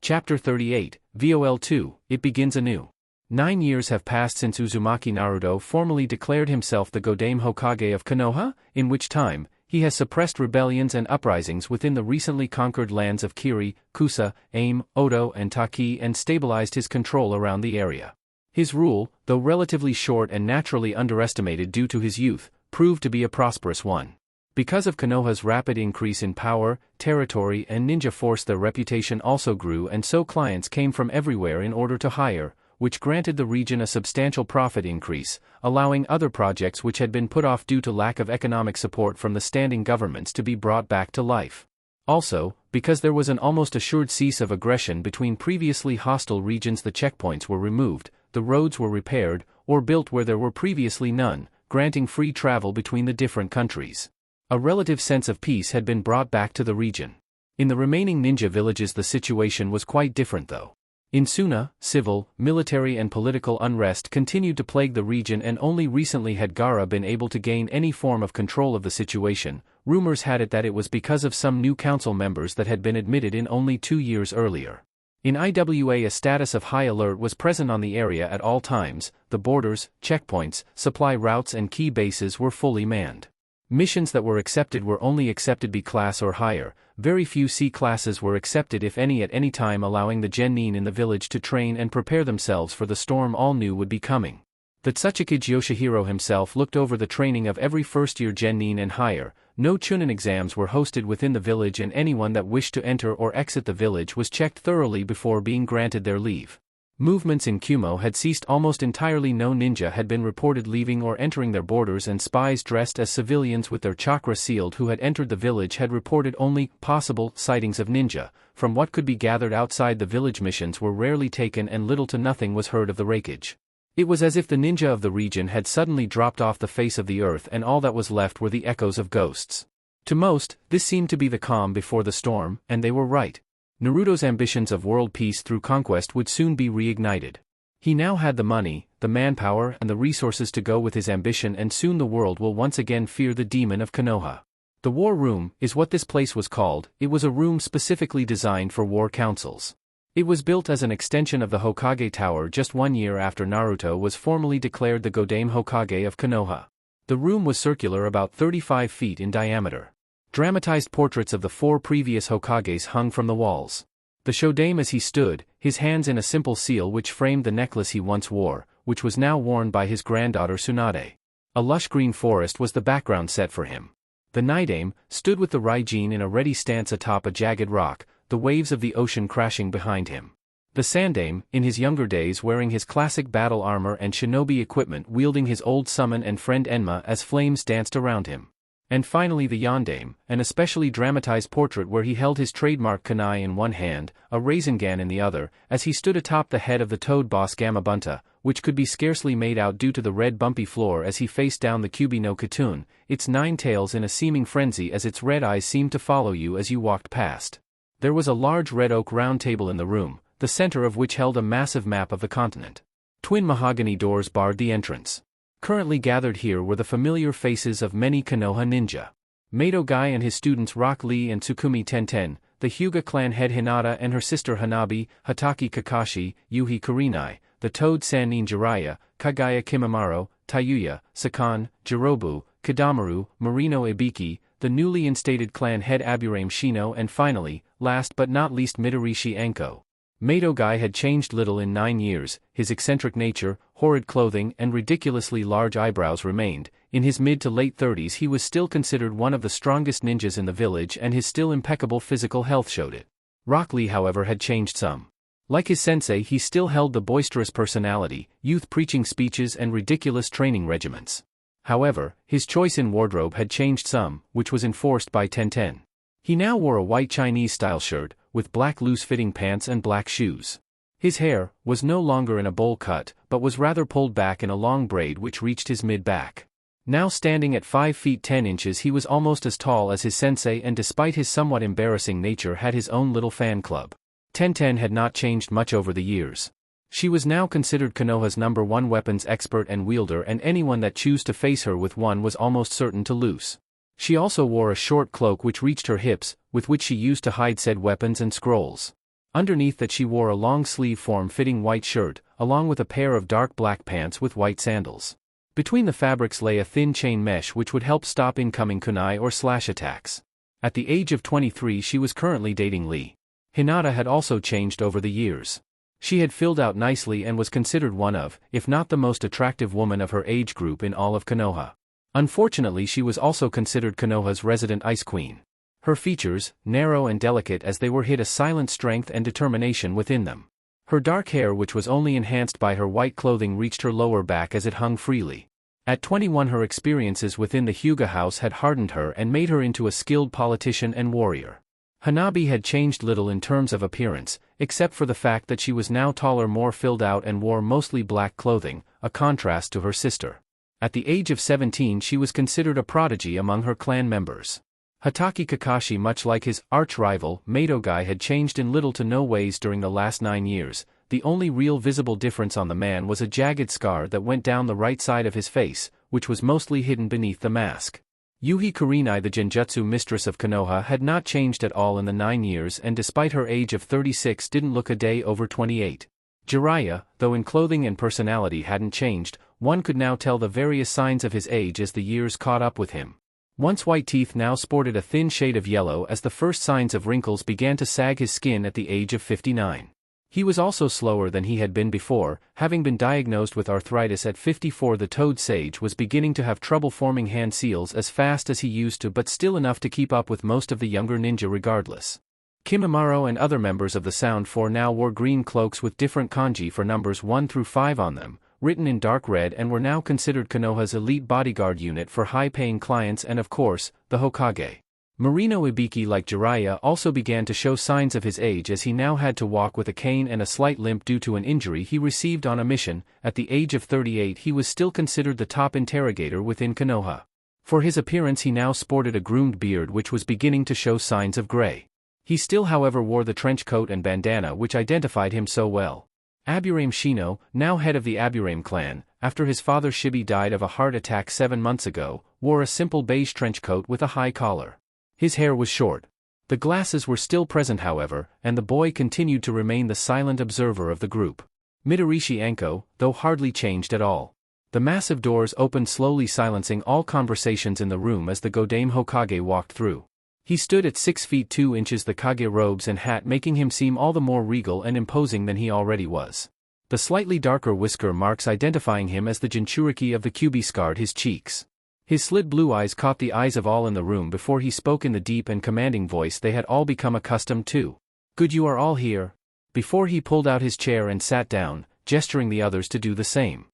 Chapter 38, VOL 2, It Begins Anew. 9 years have passed since Uzumaki Naruto formally declared himself the Godame Hokage of Konoha, in which time, he has suppressed rebellions and uprisings within the recently conquered lands of Kiri, Kusa, Aim, Oto and Taki and stabilized his control around the area. His rule, though relatively short and naturally underestimated due to his youth, proved to be a prosperous one. Because of Konoha's rapid increase in power, territory and ninja force their reputation also grew and so clients came from everywhere in order to hire, which granted the region a substantial profit increase, allowing other projects which had been put off due to lack of economic support from the standing governments to be brought back to life. Also, because there was an almost assured cease of aggression between previously hostile regions the checkpoints were removed, the roads were repaired, or built where there were previously none, granting free travel between the different countries. A relative sense of peace had been brought back to the region. In the remaining ninja villages the situation was quite different though. In Suna, civil, military and political unrest continued to plague the region and only recently had Gaara been able to gain any form of control of the situation. Rumors had it that it was because of some new council members that had been admitted in only 2 years earlier. In IWA a status of high alert was present on the area at all times, the borders, checkpoints, supply routes and key bases were fully manned. Missions that were accepted were only accepted B class or higher, very few C classes were accepted if any at any time, allowing the genin in the village to train and prepare themselves for the storm all knew would be coming. The Tsuchikage Yoshihiro himself looked over the training of every first-year genin and higher. No chunin exams were hosted within the village and anyone that wished to enter or exit the village was checked thoroughly before being granted their leave. Movements in Kumo had ceased almost entirely. No ninja had been reported leaving or entering their borders and spies dressed as civilians with their chakra sealed who had entered the village had reported only possible sightings of ninja. From what could be gathered outside the village missions were rarely taken and little to nothing was heard of the Rakage. It was as if the ninja of the region had suddenly dropped off the face of the earth and all that was left were the echoes of ghosts. To most, this seemed to be the calm before the storm, and they were right. Naruto's ambitions of world peace through conquest would soon be reignited. He now had the money, the manpower and the resources to go with his ambition and soon the world will once again fear the demon of Konoha. The war room is what this place was called. It was a room specifically designed for war councils. It was built as an extension of the Hokage Tower just 1 year after Naruto was formally declared the Godame Hokage of Konoha. The room was circular, about 35 feet in diameter. Dramatized portraits of the 4 previous Hokages hung from the walls. The Shodaime as he stood, his hands in a simple seal which framed the necklace he once wore, which was now worn by his granddaughter Tsunade. A lush green forest was the background set for him. The Nidaime stood with the Raijin in a ready stance atop a jagged rock, the waves of the ocean crashing behind him. The Sandaime, in his younger days wearing his classic battle armor and shinobi equipment, wielding his old summon and friend Enma as flames danced around him. And finally the Yondaime, an especially dramatized portrait where he held his trademark kunai in one hand, a Rasengan in the other, as he stood atop the head of the toad boss Gamabunta, which could be scarcely made out due to the red bumpy floor as he faced down the Kyuubi no Kitsune, its 9 tails in a seeming frenzy as its red eyes seemed to follow you as you walked past. There was a large red oak round table in the room, the center of which held a massive map of the continent. Twin mahogany doors barred the entrance. Currently gathered here were the familiar faces of many Konoha ninja. Mato Gai and his students Rock Lee and Tsukumi Tenten, the Hyuga clan head Hinata and her sister Hanabi, Hatake Kakashi, Yuhi Kurenai, the Toad Sanin Jiraiya, Kagaya Kimimaro, Tayuya, Sakan, Jirobu, Kidamaru, Marino Ibiki, the newly instated clan head Aburame Shino, and finally, last but not least, Midorishi Anko. Mato Gai had changed little in 9 years. His eccentric nature, horrid clothing, and ridiculously large eyebrows remained. In his mid to late 30s he was still considered one of the strongest ninjas in the village, and his still impeccable physical health showed it. Rock Lee, however, had changed some. Like his sensei, he still held the boisterous personality, youth preaching speeches and ridiculous training regimens. However, his choice in wardrobe had changed some, which was enforced by Tenten. He now wore a white Chinese-style shirt, with black loose-fitting pants and black shoes. His hair was no longer in a bowl cut, but was rather pulled back in a long braid which reached his mid-back. Now standing at 5 feet 10 inches, he was almost as tall as his sensei, and despite his somewhat embarrassing nature had his own little fan club. Tenten had not changed much over the years. She was now considered Konoha's #1 weapons expert and wielder, and anyone that chose to face her with one was almost certain to lose. She also wore a short cloak which reached her hips, with which she used to hide said weapons and scrolls. Underneath that she wore a long-sleeve form-fitting white shirt, along with a pair of dark black pants with white sandals. Between the fabrics lay a thin chain mesh which would help stop incoming kunai or slash attacks. At the age of 23 she was currently dating Lee. Hinata had also changed over the years. She had filled out nicely and was considered one of, if not the most attractive woman of her age group in all of Konoha. Unfortunately, she was also considered Konoha's resident ice queen. Her features, narrow and delicate as they were, hid a silent strength and determination within them. Her dark hair, which was only enhanced by her white clothing, reached her lower back as it hung freely. At 21 her experiences within the Hyuga house had hardened her and made her into a skilled politician and warrior. Hanabi had changed little in terms of appearance, except for the fact that she was now taller, more filled out, and wore mostly black clothing, a contrast to her sister. At the age of 17 she was considered a prodigy among her clan members. Hatake Kakashi, much like his arch-rival, Mato Gai, had changed in little to no ways during the last 9 years. The only real visible difference on the man was a jagged scar that went down the right side of his face, which was mostly hidden beneath the mask. Yuhi Kurenai, the Genjutsu mistress of Konoha, had not changed at all in the 9 years, and despite her age of 36 didn't look a day over 28. Jiraiya, though in clothing and personality hadn't changed, one could now tell the various signs of his age as the years caught up with him. Once white teeth now sported a thin shade of yellow as the first signs of wrinkles began to sag his skin at the age of 59. He was also slower than he had been before, having been diagnosed with arthritis at 54. The Toad Sage was beginning to have trouble forming hand seals as fast as he used to, but still enough to keep up with most of the younger ninja regardless. Kimimaro and other members of the Sound Four now wore green cloaks with different kanji for numbers 1 through 5 on them, written in dark red, and were now considered Konoha's elite bodyguard unit for high-paying clients and, of course, the Hokage. Marino Ibiki, like Jiraiya, also began to show signs of his age as he now had to walk with a cane and a slight limp due to an injury he received on a mission. At the age of 38 he was still considered the top interrogator within Konoha. For his appearance he now sported a groomed beard which was beginning to show signs of gray. He still, however, wore the trench coat and bandana which identified him so well. Aburame Shino, now head of the Aburame clan, after his father Shibi died of a heart attack 7 months ago, wore a simple beige trench coat with a high collar. His hair was short. The glasses were still present however, and the boy continued to remain the silent observer of the group. Midorishi Anko, though hardly changed at all. The massive doors opened slowly, silencing all conversations in the room as the Godame Hokage walked through. He stood at 6 feet 2 inches, the Kage robes and hat making him seem all the more regal and imposing than he already was. The slightly darker whisker marks identifying him as the Jinchuriki of the Kyuubi scarred his cheeks. His slit blue eyes caught the eyes of all in the room before he spoke in the deep and commanding voice they had all become accustomed to. "Good, you are all here." Before he pulled out his chair and sat down, gesturing the others to do the same.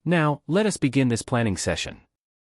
"Now, let us begin this planning session."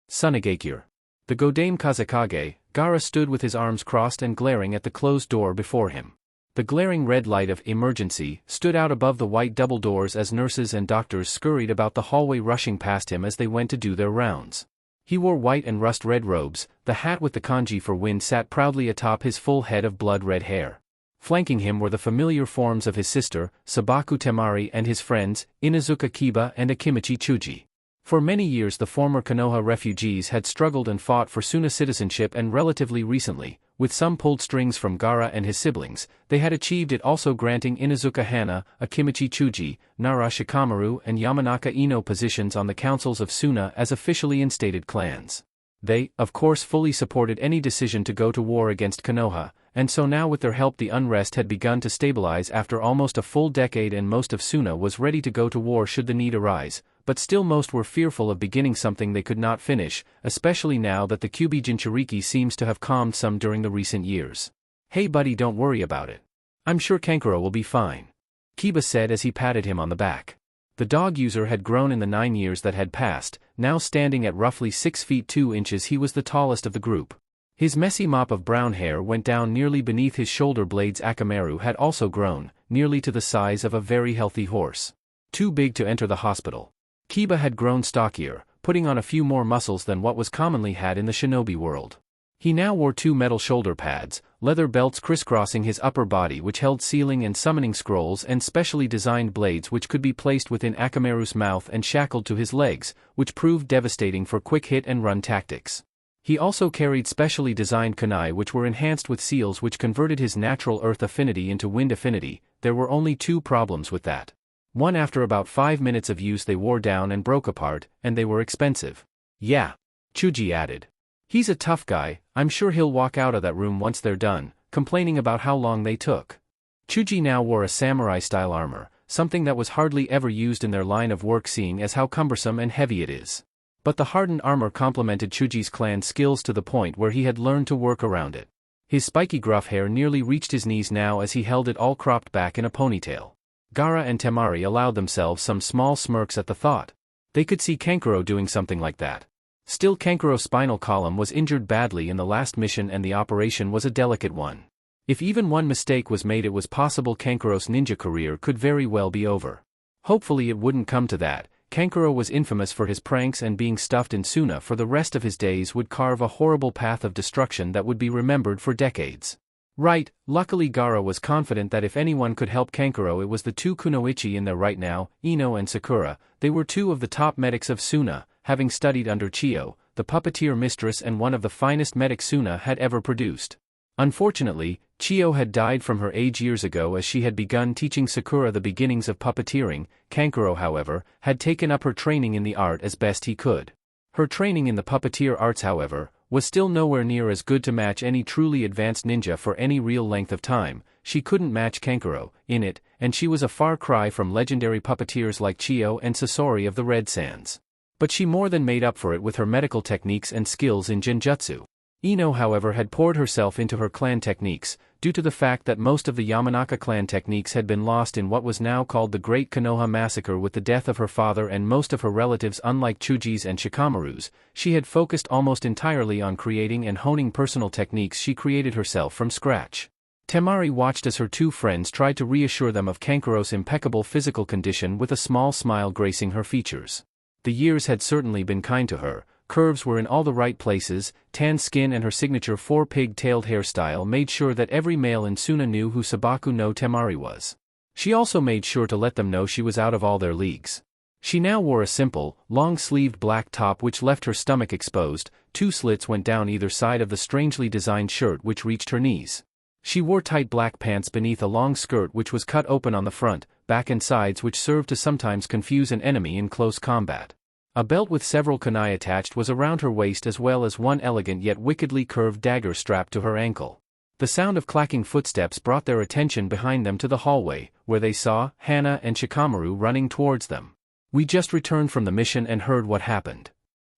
Tsunade. The Godame Kazekage, Gaara stood with his arms crossed and glaring at the closed door before him. The glaring red light of emergency stood out above the white double doors as nurses and doctors scurried about the hallway, rushing past him as they went to do their rounds. He wore white and rust-red robes, the hat with the kanji for wind sat proudly atop his full head of blood-red hair. Flanking him were the familiar forms of his sister, Sabaku Temari, and his friends, Inazuka Kiba and Akimichi Chuji. For many years the former Konoha refugees had struggled and fought for Suna citizenship, and relatively recently, with some pulled strings from Gaara and his siblings, they had achieved it, also granting Inazuka Hana, Akimichi Chuji, Nara Shikamaru and Yamanaka Ino positions on the councils of Suna as officially instated clans. They, of course, fully supported any decision to go to war against Konoha, and so now with their help the unrest had begun to stabilize after almost a full decade, and most of Suna was ready to go to war should the need arise, but still most were fearful of beginning something they could not finish, especially now that the Kyuubi Jinchuriki seems to have calmed some during the recent years. "Hey buddy, don't worry about it. I'm sure Kankuro will be fine," Kiba said as he patted him on the back. The dog user had grown in the 9 years that had passed, now standing at roughly 6 feet 2 inches he was the tallest of the group. His messy mop of brown hair went down nearly beneath his shoulder blades. Akamaru had also grown, nearly to the size of a very healthy horse. Too big to enter the hospital. Kiba had grown stockier, putting on a few more muscles than what was commonly had in the shinobi world. He now wore 2 metal shoulder pads, leather belts crisscrossing his upper body which held sealing and summoning scrolls, and specially designed blades which could be placed within Akamaru's mouth and shackled to his legs, which proved devastating for quick hit and run tactics. He also carried specially designed kunai which were enhanced with seals which converted his natural earth affinity into wind affinity. There were only 2 problems with that. One, after about 5 minutes of use they wore down and broke apart, and they were expensive. "Yeah," Chuji added. "He's a tough guy, I'm sure he'll walk out of that room once they're done," complaining about how long they took. Chuji now wore a samurai-style armor, something that was hardly ever used in their line of work seeing as how cumbersome and heavy it is. But the hardened armor complemented Chuji's clan skills to the point where he had learned to work around it. His spiky gruff hair nearly reached his knees now as he held it all cropped back in a ponytail. Gaara and Temari allowed themselves some small smirks at the thought. They could see Kankuro doing something like that. Still, Kankuro's spinal column was injured badly in the last mission and the operation was a delicate one. If even one mistake was made, it was possible Kankuro's ninja career could very well be over. Hopefully it wouldn't come to that. Kankuro was infamous for his pranks, and being stuffed in Suna for the rest of his days would carve a horrible path of destruction that would be remembered for decades. Right, luckily Gaara was confident that if anyone could help Kankuro it was the 2 kunoichi in there right now, Ino and Sakura. They were 2 of the top medics of Suna, having studied under Chiyo, the puppeteer mistress and one of the finest medics Suna had ever produced. Unfortunately, Chiyo had died from her age years ago as she had begun teaching Sakura the beginnings of puppeteering. Kankuro, however, had taken up her training in the art as best he could. Her training in the puppeteer arts, however, was still nowhere near as good to match any truly advanced ninja for any real length of time. She couldn't match Kankuro in it, and she was a far cry from legendary puppeteers like Chiyo and Sasori of the Red Sands. But she more than made up for it with her medical techniques and skills in genjutsu. Ino, however, had poured herself into her clan techniques, due to the fact that most of the Yamanaka clan techniques had been lost in what was now called the Great Konoha Massacre with the death of her father and most of her relatives. Unlike Chuji's and Shikamaru's, she had focused almost entirely on creating and honing personal techniques she created herself from scratch. Temari watched as her 2 friends tried to reassure them of Kankuro's impeccable physical condition with a small smile gracing her features. The years had certainly been kind to her. Curves were in all the right places, tan skin and her signature 4 pig-tailed hairstyle made sure that every male in Suna knew who Sabaku no Temari was. She also made sure to let them know she was out of all their leagues. She now wore a simple, long-sleeved black top which left her stomach exposed. 2 slits went down either side of the strangely designed shirt which reached her knees. She wore tight black pants beneath a long skirt which was cut open on the front, back and sides which served to sometimes confuse an enemy in close combat. A belt with several kunai attached was around her waist as well as one elegant yet wickedly curved dagger strapped to her ankle. The sound of clacking footsteps brought their attention behind them to the hallway, where they saw Hana and Shikamaru running towards them. "We just returned from the mission and heard what happened."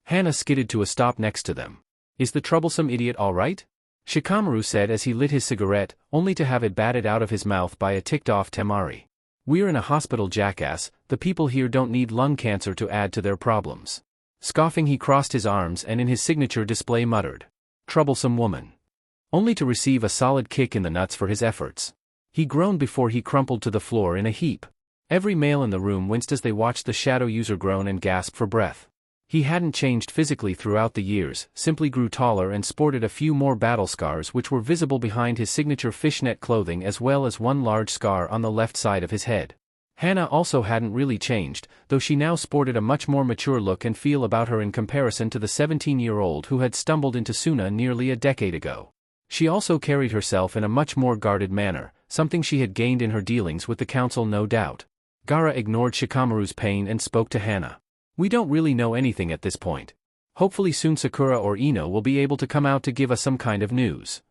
Hana skidded to a stop next to them. "Is the troublesome idiot all right?" Shikamaru said as he lit his cigarette, only to have it batted out of his mouth by a ticked-off Temari. "We're in a hospital, jackass. The people here don't need lung cancer to add to their problems." Scoffing, he crossed his arms and in his signature display muttered, "Troublesome woman." Only to receive a solid kick in the nuts for his efforts. He groaned before he crumpled to the floor in a heap. Every male in the room winced as they watched the shadow user groan and gasp for breath. He hadn't changed physically throughout the years, simply grew taller and sported a few more battle scars which were visible behind his signature fishnet clothing as well as one large scar on the left side of his head. Hana also hadn't really changed, though she now sported a much more mature look and feel about her in comparison to the 17-year-old who had stumbled into Suna nearly a decade ago. She also carried herself in a much more guarded manner, something she had gained in her dealings with the council no doubt. Gaara ignored Shikamaru's pain and spoke to Hana. "We don't really know anything at this point. Hopefully soon Sakura or Ino will be able to come out to give us some kind of news."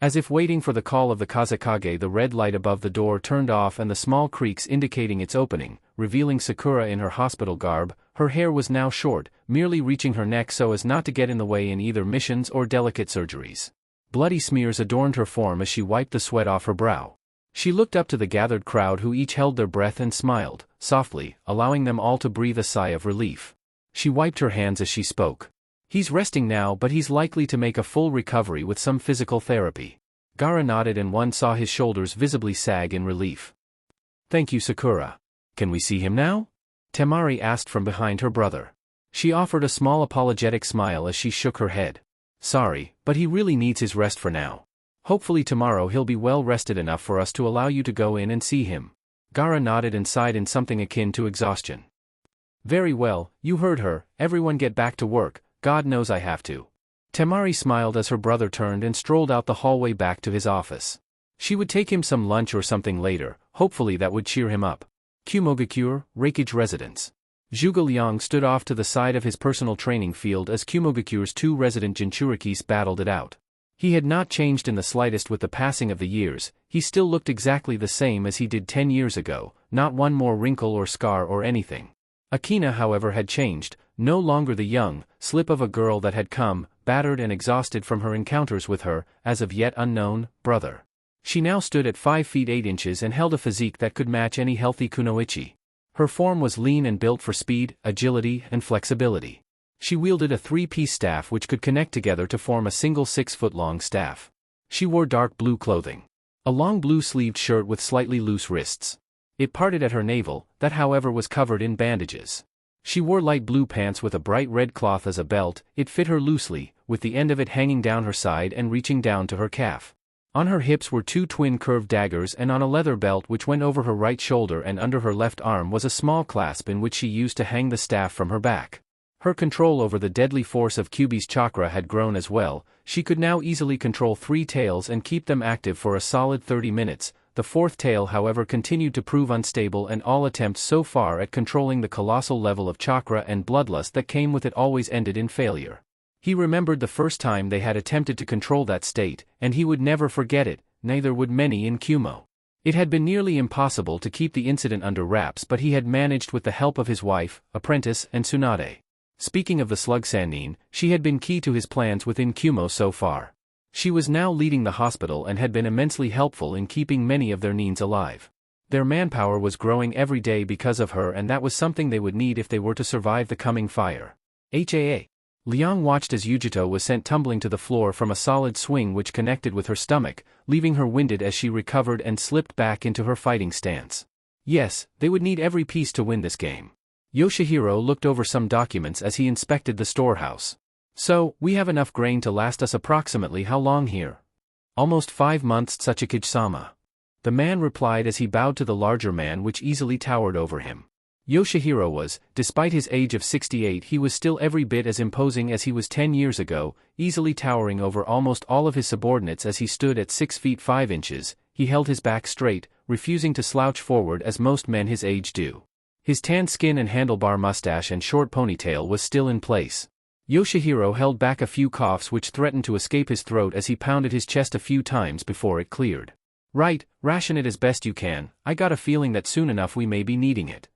As if waiting for the call of the Kazekage, the red light above the door turned off and the small creaks indicating its opening, revealing Sakura in her hospital garb. Her hair was now short, merely reaching her neck so as not to get in the way in either missions or delicate surgeries. Bloody smears adorned her form as she wiped the sweat off her brow. She looked up to the gathered crowd who each held their breath and smiled, softly, allowing them all to breathe a sigh of relief. She wiped her hands as she spoke. "He's resting now, but he's likely to make a full recovery with some physical therapy." Gaara nodded and one saw his shoulders visibly sag in relief. "Thank you, Sakura. Can we see him now?" Temari asked from behind her brother. She offered a small apologetic smile as she shook her head. "Sorry, but he really needs his rest for now. Hopefully tomorrow he'll be well rested enough for us to allow you to go in and see him." Gaara nodded and sighed in something akin to exhaustion. "Very well, you heard her. Everyone get back to work. God knows I have to." Temari smiled as her brother turned and strolled out the hallway back to his office. She would take him some lunch or something later, hopefully that would cheer him up. Kyuumogakure, Rakage residence. Zhuge Liang stood off to the side of his personal training field as Kyuumogakure's 2 resident Jinchurikis battled it out. He had not changed in the slightest with the passing of the years. He still looked exactly the same as he did 10 years ago, not one more wrinkle or scar or anything. Akina, however, had changed, no longer the young, slip of a girl that had come, battered and exhausted from her encounters with her, as of yet unknown, brother. She now stood at 5 feet 8 inches and held a physique that could match any healthy kunoichi. Her form was lean and built for speed, agility, and flexibility. She wielded a 3-piece staff which could connect together to form a single 6-foot-long staff. She wore dark blue clothing. A long blue-sleeved shirt with slightly loose wrists. It parted at her navel, that however was covered in bandages. She wore light blue pants with a bright red cloth as a belt. It fit her loosely, with the end of it hanging down her side and reaching down to her calf. On her hips were 2 twin curved daggers and on a leather belt which went over her right shoulder and under her left arm was a small clasp in which she used to hang the staff from her back. Her control over the deadly force of Kyuubi's chakra had grown as well. She could now easily control 3 tails and keep them active for a solid 30 minutes. The 4th tail, however, continued to prove unstable, and all attempts so far at controlling the colossal level of chakra and bloodlust that came with it always ended in failure. He remembered the first time they had attempted to control that state, and he would never forget it, neither would many in Kyuumo. It had been nearly impossible to keep the incident under wraps, but he had managed with the help of his wife, apprentice, and Tsunade. Speaking of the slug Sanin, she had been key to his plans within Kyuumo so far. She was now leading the hospital and had been immensely helpful in keeping many of their neens alive. Their manpower was growing every day because of her, and that was something they would need if they were to survive the coming fire. Liang watched as Yujito was sent tumbling to the floor from a solid swing which connected with her stomach, leaving her winded as she recovered and slipped back into her fighting stance. Yes, they would need every piece to win this game. Yoshihiro looked over some documents as he inspected the storehouse. "So, we have enough grain to last us approximately how long here?" "Almost 5 months, Tsukiji-sama." The man replied as he bowed to the larger man which easily towered over him. Yoshihiro was, despite his age of 68, he was still every bit as imposing as he was 10 years ago, easily towering over almost all of his subordinates as he stood at 6 feet 5 inches. He held his back straight, refusing to slouch forward as most men his age do. His tanned skin and handlebar mustache and short ponytail was still in place. Yoshihiro held back a few coughs which threatened to escape his throat as he pounded his chest a few times before it cleared. Right, ration it as best you can, I got a feeling that soon enough we may be needing it.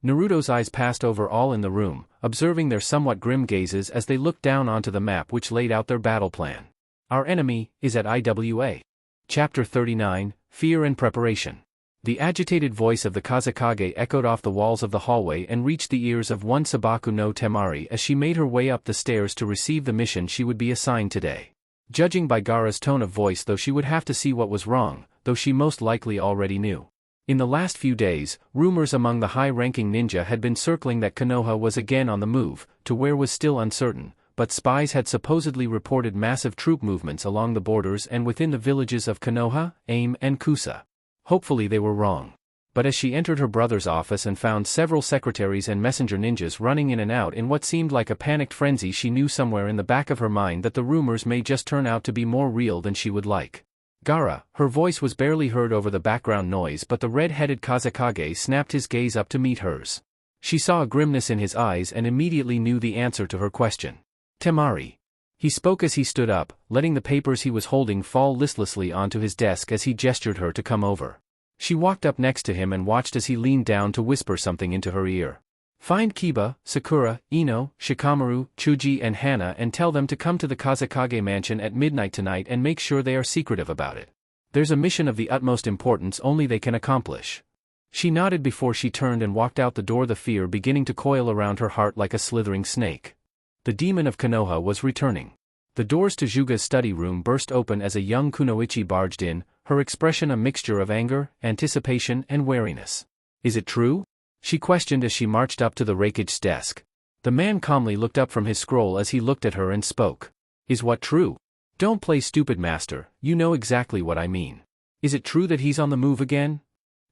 Naruto's eyes passed over all in the room, observing their somewhat grim gazes as they looked down onto the map which laid out their battle plan. Our enemy is at IWA. Chapter 39, Fear and Preparation. The agitated voice of the Kazekage echoed off the walls of the hallway and reached the ears of one Sabaku no Temari as she made her way up the stairs to receive the mission she would be assigned today. Judging by Gaara's tone of voice, though, she would have to see what was wrong, though she most likely already knew. In the last few days, rumors among the high-ranking ninja had been circling that Konoha was again on the move, to where was still uncertain, but spies had supposedly reported massive troop movements along the borders and within the villages of Konoha, Aim and Kusa. Hopefully they were wrong. But as she entered her brother's office and found several secretaries and messenger ninjas running in and out in what seemed like a panicked frenzy, she knew somewhere in the back of her mind that the rumors may just turn out to be more real than she would like. Gaara, her voice was barely heard over the background noise, but the red-headed Kazekage snapped his gaze up to meet hers. She saw a grimness in his eyes and immediately knew the answer to her question. Temari. He spoke as he stood up, letting the papers he was holding fall listlessly onto his desk as he gestured her to come over. She walked up next to him and watched as he leaned down to whisper something into her ear. Find Kiba, Sakura, Ino, Shikamaru, Chuji and Hana and tell them to come to the Kazekage mansion at midnight tonight and make sure they are secretive about it. There's a mission of the utmost importance only they can accomplish. She nodded before she turned and walked out the door, the fear beginning to coil around her heart like a slithering snake. The demon of Konoha was returning. The doors to Hyuga's study room burst open as a young kunoichi barged in, her expression a mixture of anger, anticipation and wariness. Is it true? She questioned as she marched up to the Rakage's desk. The man calmly looked up from his scroll as he looked at her and spoke. Is what true? Don't play stupid, master, you know exactly what I mean. Is it true that he's on the move again?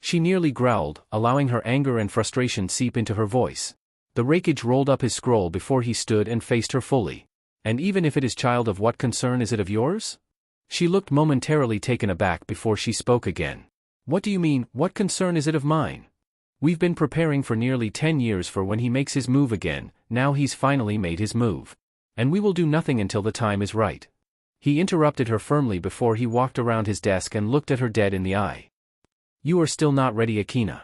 She nearly growled, allowing her anger and frustration seep into her voice. The Rakage rolled up his scroll before he stood and faced her fully. And even if it is, child, of what concern is it of yours? She looked momentarily taken aback before she spoke again. What do you mean, what concern is it of mine? We've been preparing for nearly 10 years for when he makes his move again, now he's finally made his move. And we will do nothing until the time is right. He interrupted her firmly before he walked around his desk and looked at her dead in the eye. You are still not ready, Akina.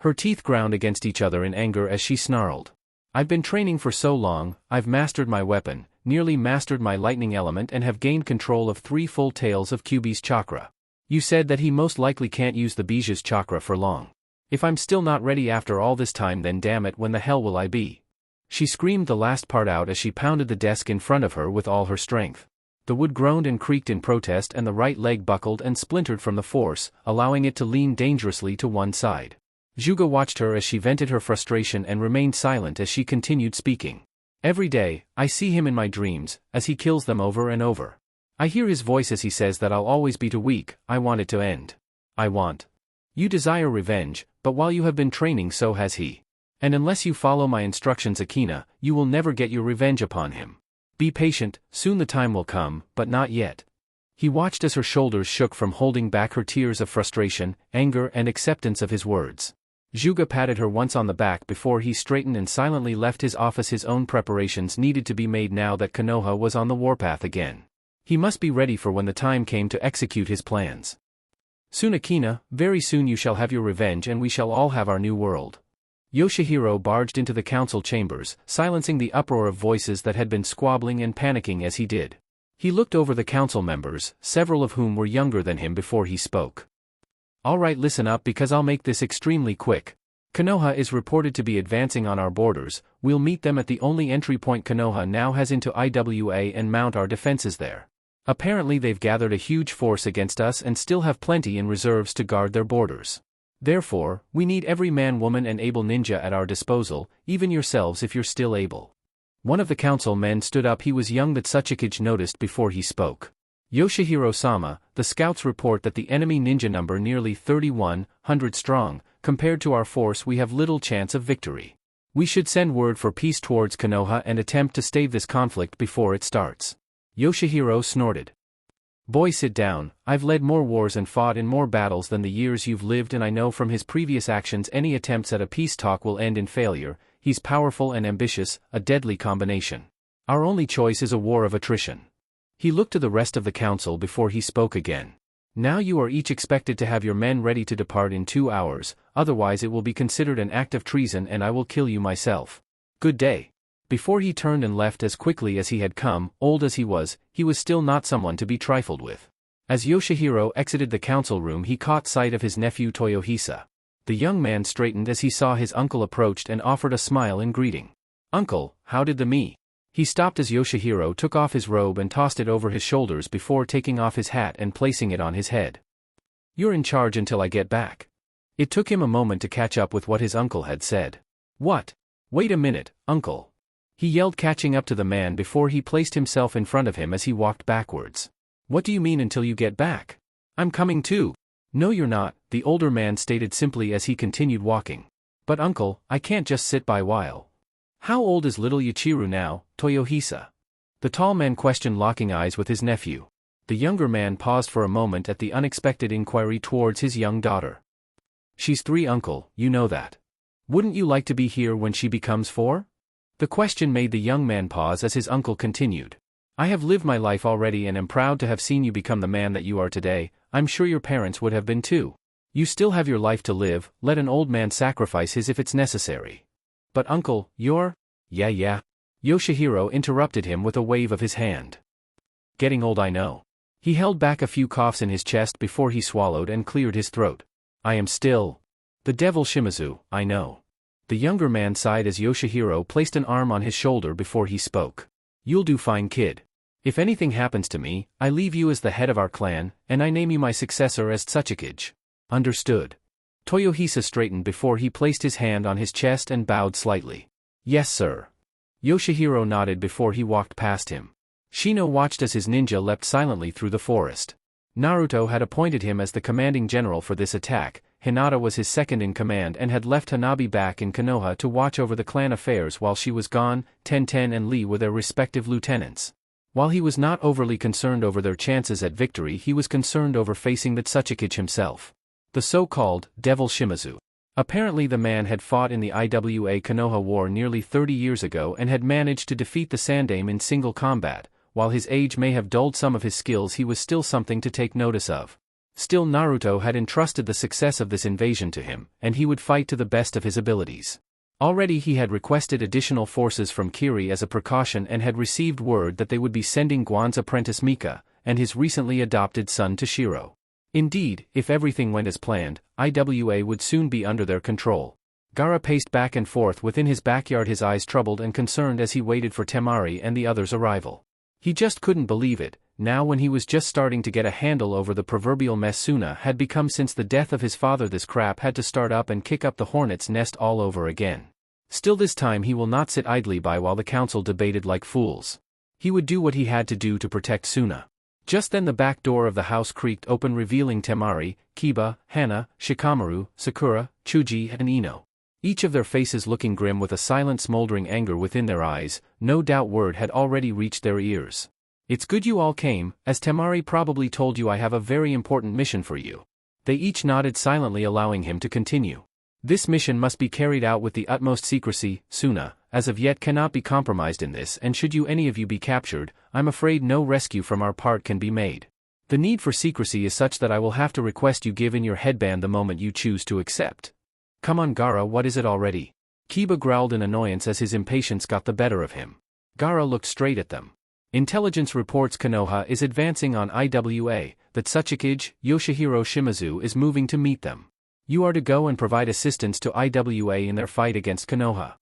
Her teeth ground against each other in anger as she snarled. I've been training for so long, I've mastered my weapon, nearly mastered my lightning element and have gained control of 3 full tails of Kyuubi's chakra. You said that he most likely can't use the Bija's chakra for long. If I'm still not ready after all this time, then damn it, when the hell will I be? She screamed the last part out as she pounded the desk in front of her with all her strength. The wood groaned and creaked in protest and the right leg buckled and splintered from the force, allowing it to lean dangerously to one side. Hyuga watched her as she vented her frustration and remained silent as she continued speaking. Every day, I see him in my dreams, as he kills them over and over. I hear his voice as he says that I'll always be too weak, I want it to end. I want. You desire revenge, but while you have been training so has he. And unless you follow my instructions, Akina, you will never get your revenge upon him. Be patient, soon the time will come, but not yet. He watched as her shoulders shook from holding back her tears of frustration, anger and acceptance of his words. Hyuga patted her once on the back before he straightened and silently left his office. His own preparations needed to be made now that Konoha was on the warpath again. He must be ready for when the time came to execute his plans. Soon, Akina, very soon you shall have your revenge and we shall all have our new world. Yoshihiro barged into the council chambers, silencing the uproar of voices that had been squabbling and panicking as he did. He looked over the council members, several of whom were younger than him, before he spoke. All right, listen up because I'll make this extremely quick. Konoha is reported to be advancing on our borders. We'll meet them at the only entry point Konoha now has into IWA and mount our defenses there. Apparently they've gathered a huge force against us and still have plenty in reserves to guard their borders. Therefore, we need every man, woman and able ninja at our disposal, even yourselves if you're still able. One of the council men stood up. He was young, that Sachikage noticed before he spoke. Yoshihiro-sama, the scouts report that the enemy ninja number nearly 3,100 strong. Compared to our force, we have little chance of victory. We should send word for peace towards Konoha and attempt to stave this conflict before it starts. Yoshihiro snorted. Boy, sit down. I've led more wars and fought in more battles than the years you've lived, and I know from his previous actions any attempts at a peace talk will end in failure. He's powerful and ambitious, a deadly combination. Our only choice is a war of attrition. He looked to the rest of the council before he spoke again. Now you are each expected to have your men ready to depart in 2 hours, otherwise it will be considered an act of treason and I will kill you myself. Good day. Before he turned and left as quickly as he had come, old as he was still not someone to be trifled with. As Yoshihiro exited the council room, he caught sight of his nephew Toyohisa. The young man straightened as he saw his uncle approached and offered a smile in greeting. Uncle, how did the me? He stopped as Yoshihiro took off his robe and tossed it over his shoulders before taking off his hat and placing it on his head. You're in charge until I get back. It took him a moment to catch up with what his uncle had said. What? Wait a minute, uncle. He yelled, catching up to the man before he placed himself in front of him as he walked backwards. What do you mean until you get back? I'm coming too. No you're not, the older man stated simply as he continued walking. But uncle, I can't just sit by while. How old is little Yuichiro now, Toyohisa? The tall man questioned, locking eyes with his nephew. The younger man paused for a moment at the unexpected inquiry towards his young daughter. She's 3, uncle, you know that. Wouldn't you like to be here when she becomes 4? The question made the young man pause as his uncle continued. I have lived my life already and am proud to have seen you become the man that you are today. I'm sure your parents would have been too. You still have your life to live, let an old man sacrifice his if it's necessary. But uncle, you're… Yeah. Yoshihiro interrupted him with a wave of his hand. Getting old, I know. He held back a few coughs in his chest before he swallowed and cleared his throat. I am still… the devil Shimizu, I know. The younger man sighed as Yoshihiro placed an arm on his shoulder before he spoke. You'll do fine, kid. If anything happens to me, I leave you as the head of our clan, and I name you my successor as Tsukikage. Understood. Toyohisa straightened before he placed his hand on his chest and bowed slightly. Yes sir. Yoshihiro nodded before he walked past him. Shino watched as his ninja leapt silently through the forest. Naruto had appointed him as the commanding general for this attack. Hinata was his second in command and had left Hanabi back in Konoha to watch over the clan affairs while she was gone. Tenten and Lee were their respective lieutenants. While he was not overly concerned over their chances at victory, he was concerned over facing the Tsukikage himself. The so-called Devil Shimizu. Apparently the man had fought in the IWA Konoha War nearly 30 years ago and had managed to defeat the Sandaime in single combat. While his age may have dulled some of his skills, he was still something to take notice of. Still, Naruto had entrusted the success of this invasion to him, and he would fight to the best of his abilities. Already he had requested additional forces from Kiri as a precaution and had received word that they would be sending Guan's apprentice Mika, and his recently adopted son Toshiro. Indeed, if everything went as planned, IWA would soon be under their control. Gaara paced back and forth within his backyard, his eyes troubled and concerned as he waited for Temari and the others' arrival. He just couldn't believe it. Now when he was just starting to get a handle over the proverbial mess Suna had become since the death of his father, this crap had to start up and kick up the hornet's nest all over again. Still, this time he will not sit idly by while the council debated like fools. He would do what he had to do to protect Suna. Just then the back door of the house creaked open, revealing Temari, Kiba, Hana, Shikamaru, Sakura, Chuji and Ino. Each of their faces looking grim with a silent smoldering anger within their eyes. No doubt word had already reached their ears. It's good you all came, as Temari probably told you I have a very important mission for you. They each nodded silently, allowing him to continue. This mission must be carried out with the utmost secrecy. Suna, as of yet, cannot be compromised in this, and should you any of you be captured, I'm afraid no rescue from our part can be made. The need for secrecy is such that I will have to request you give in your headband the moment you choose to accept. Come on Gaara, what is it already? Kiba growled in annoyance as his impatience got the better of him. Gaara looked straight at them. Intelligence reports Konoha is advancing on IWA, that Tsukikage, Yoshihiro Shimizu is moving to meet them. You are to go and provide assistance to IWA in their fight against Konoha.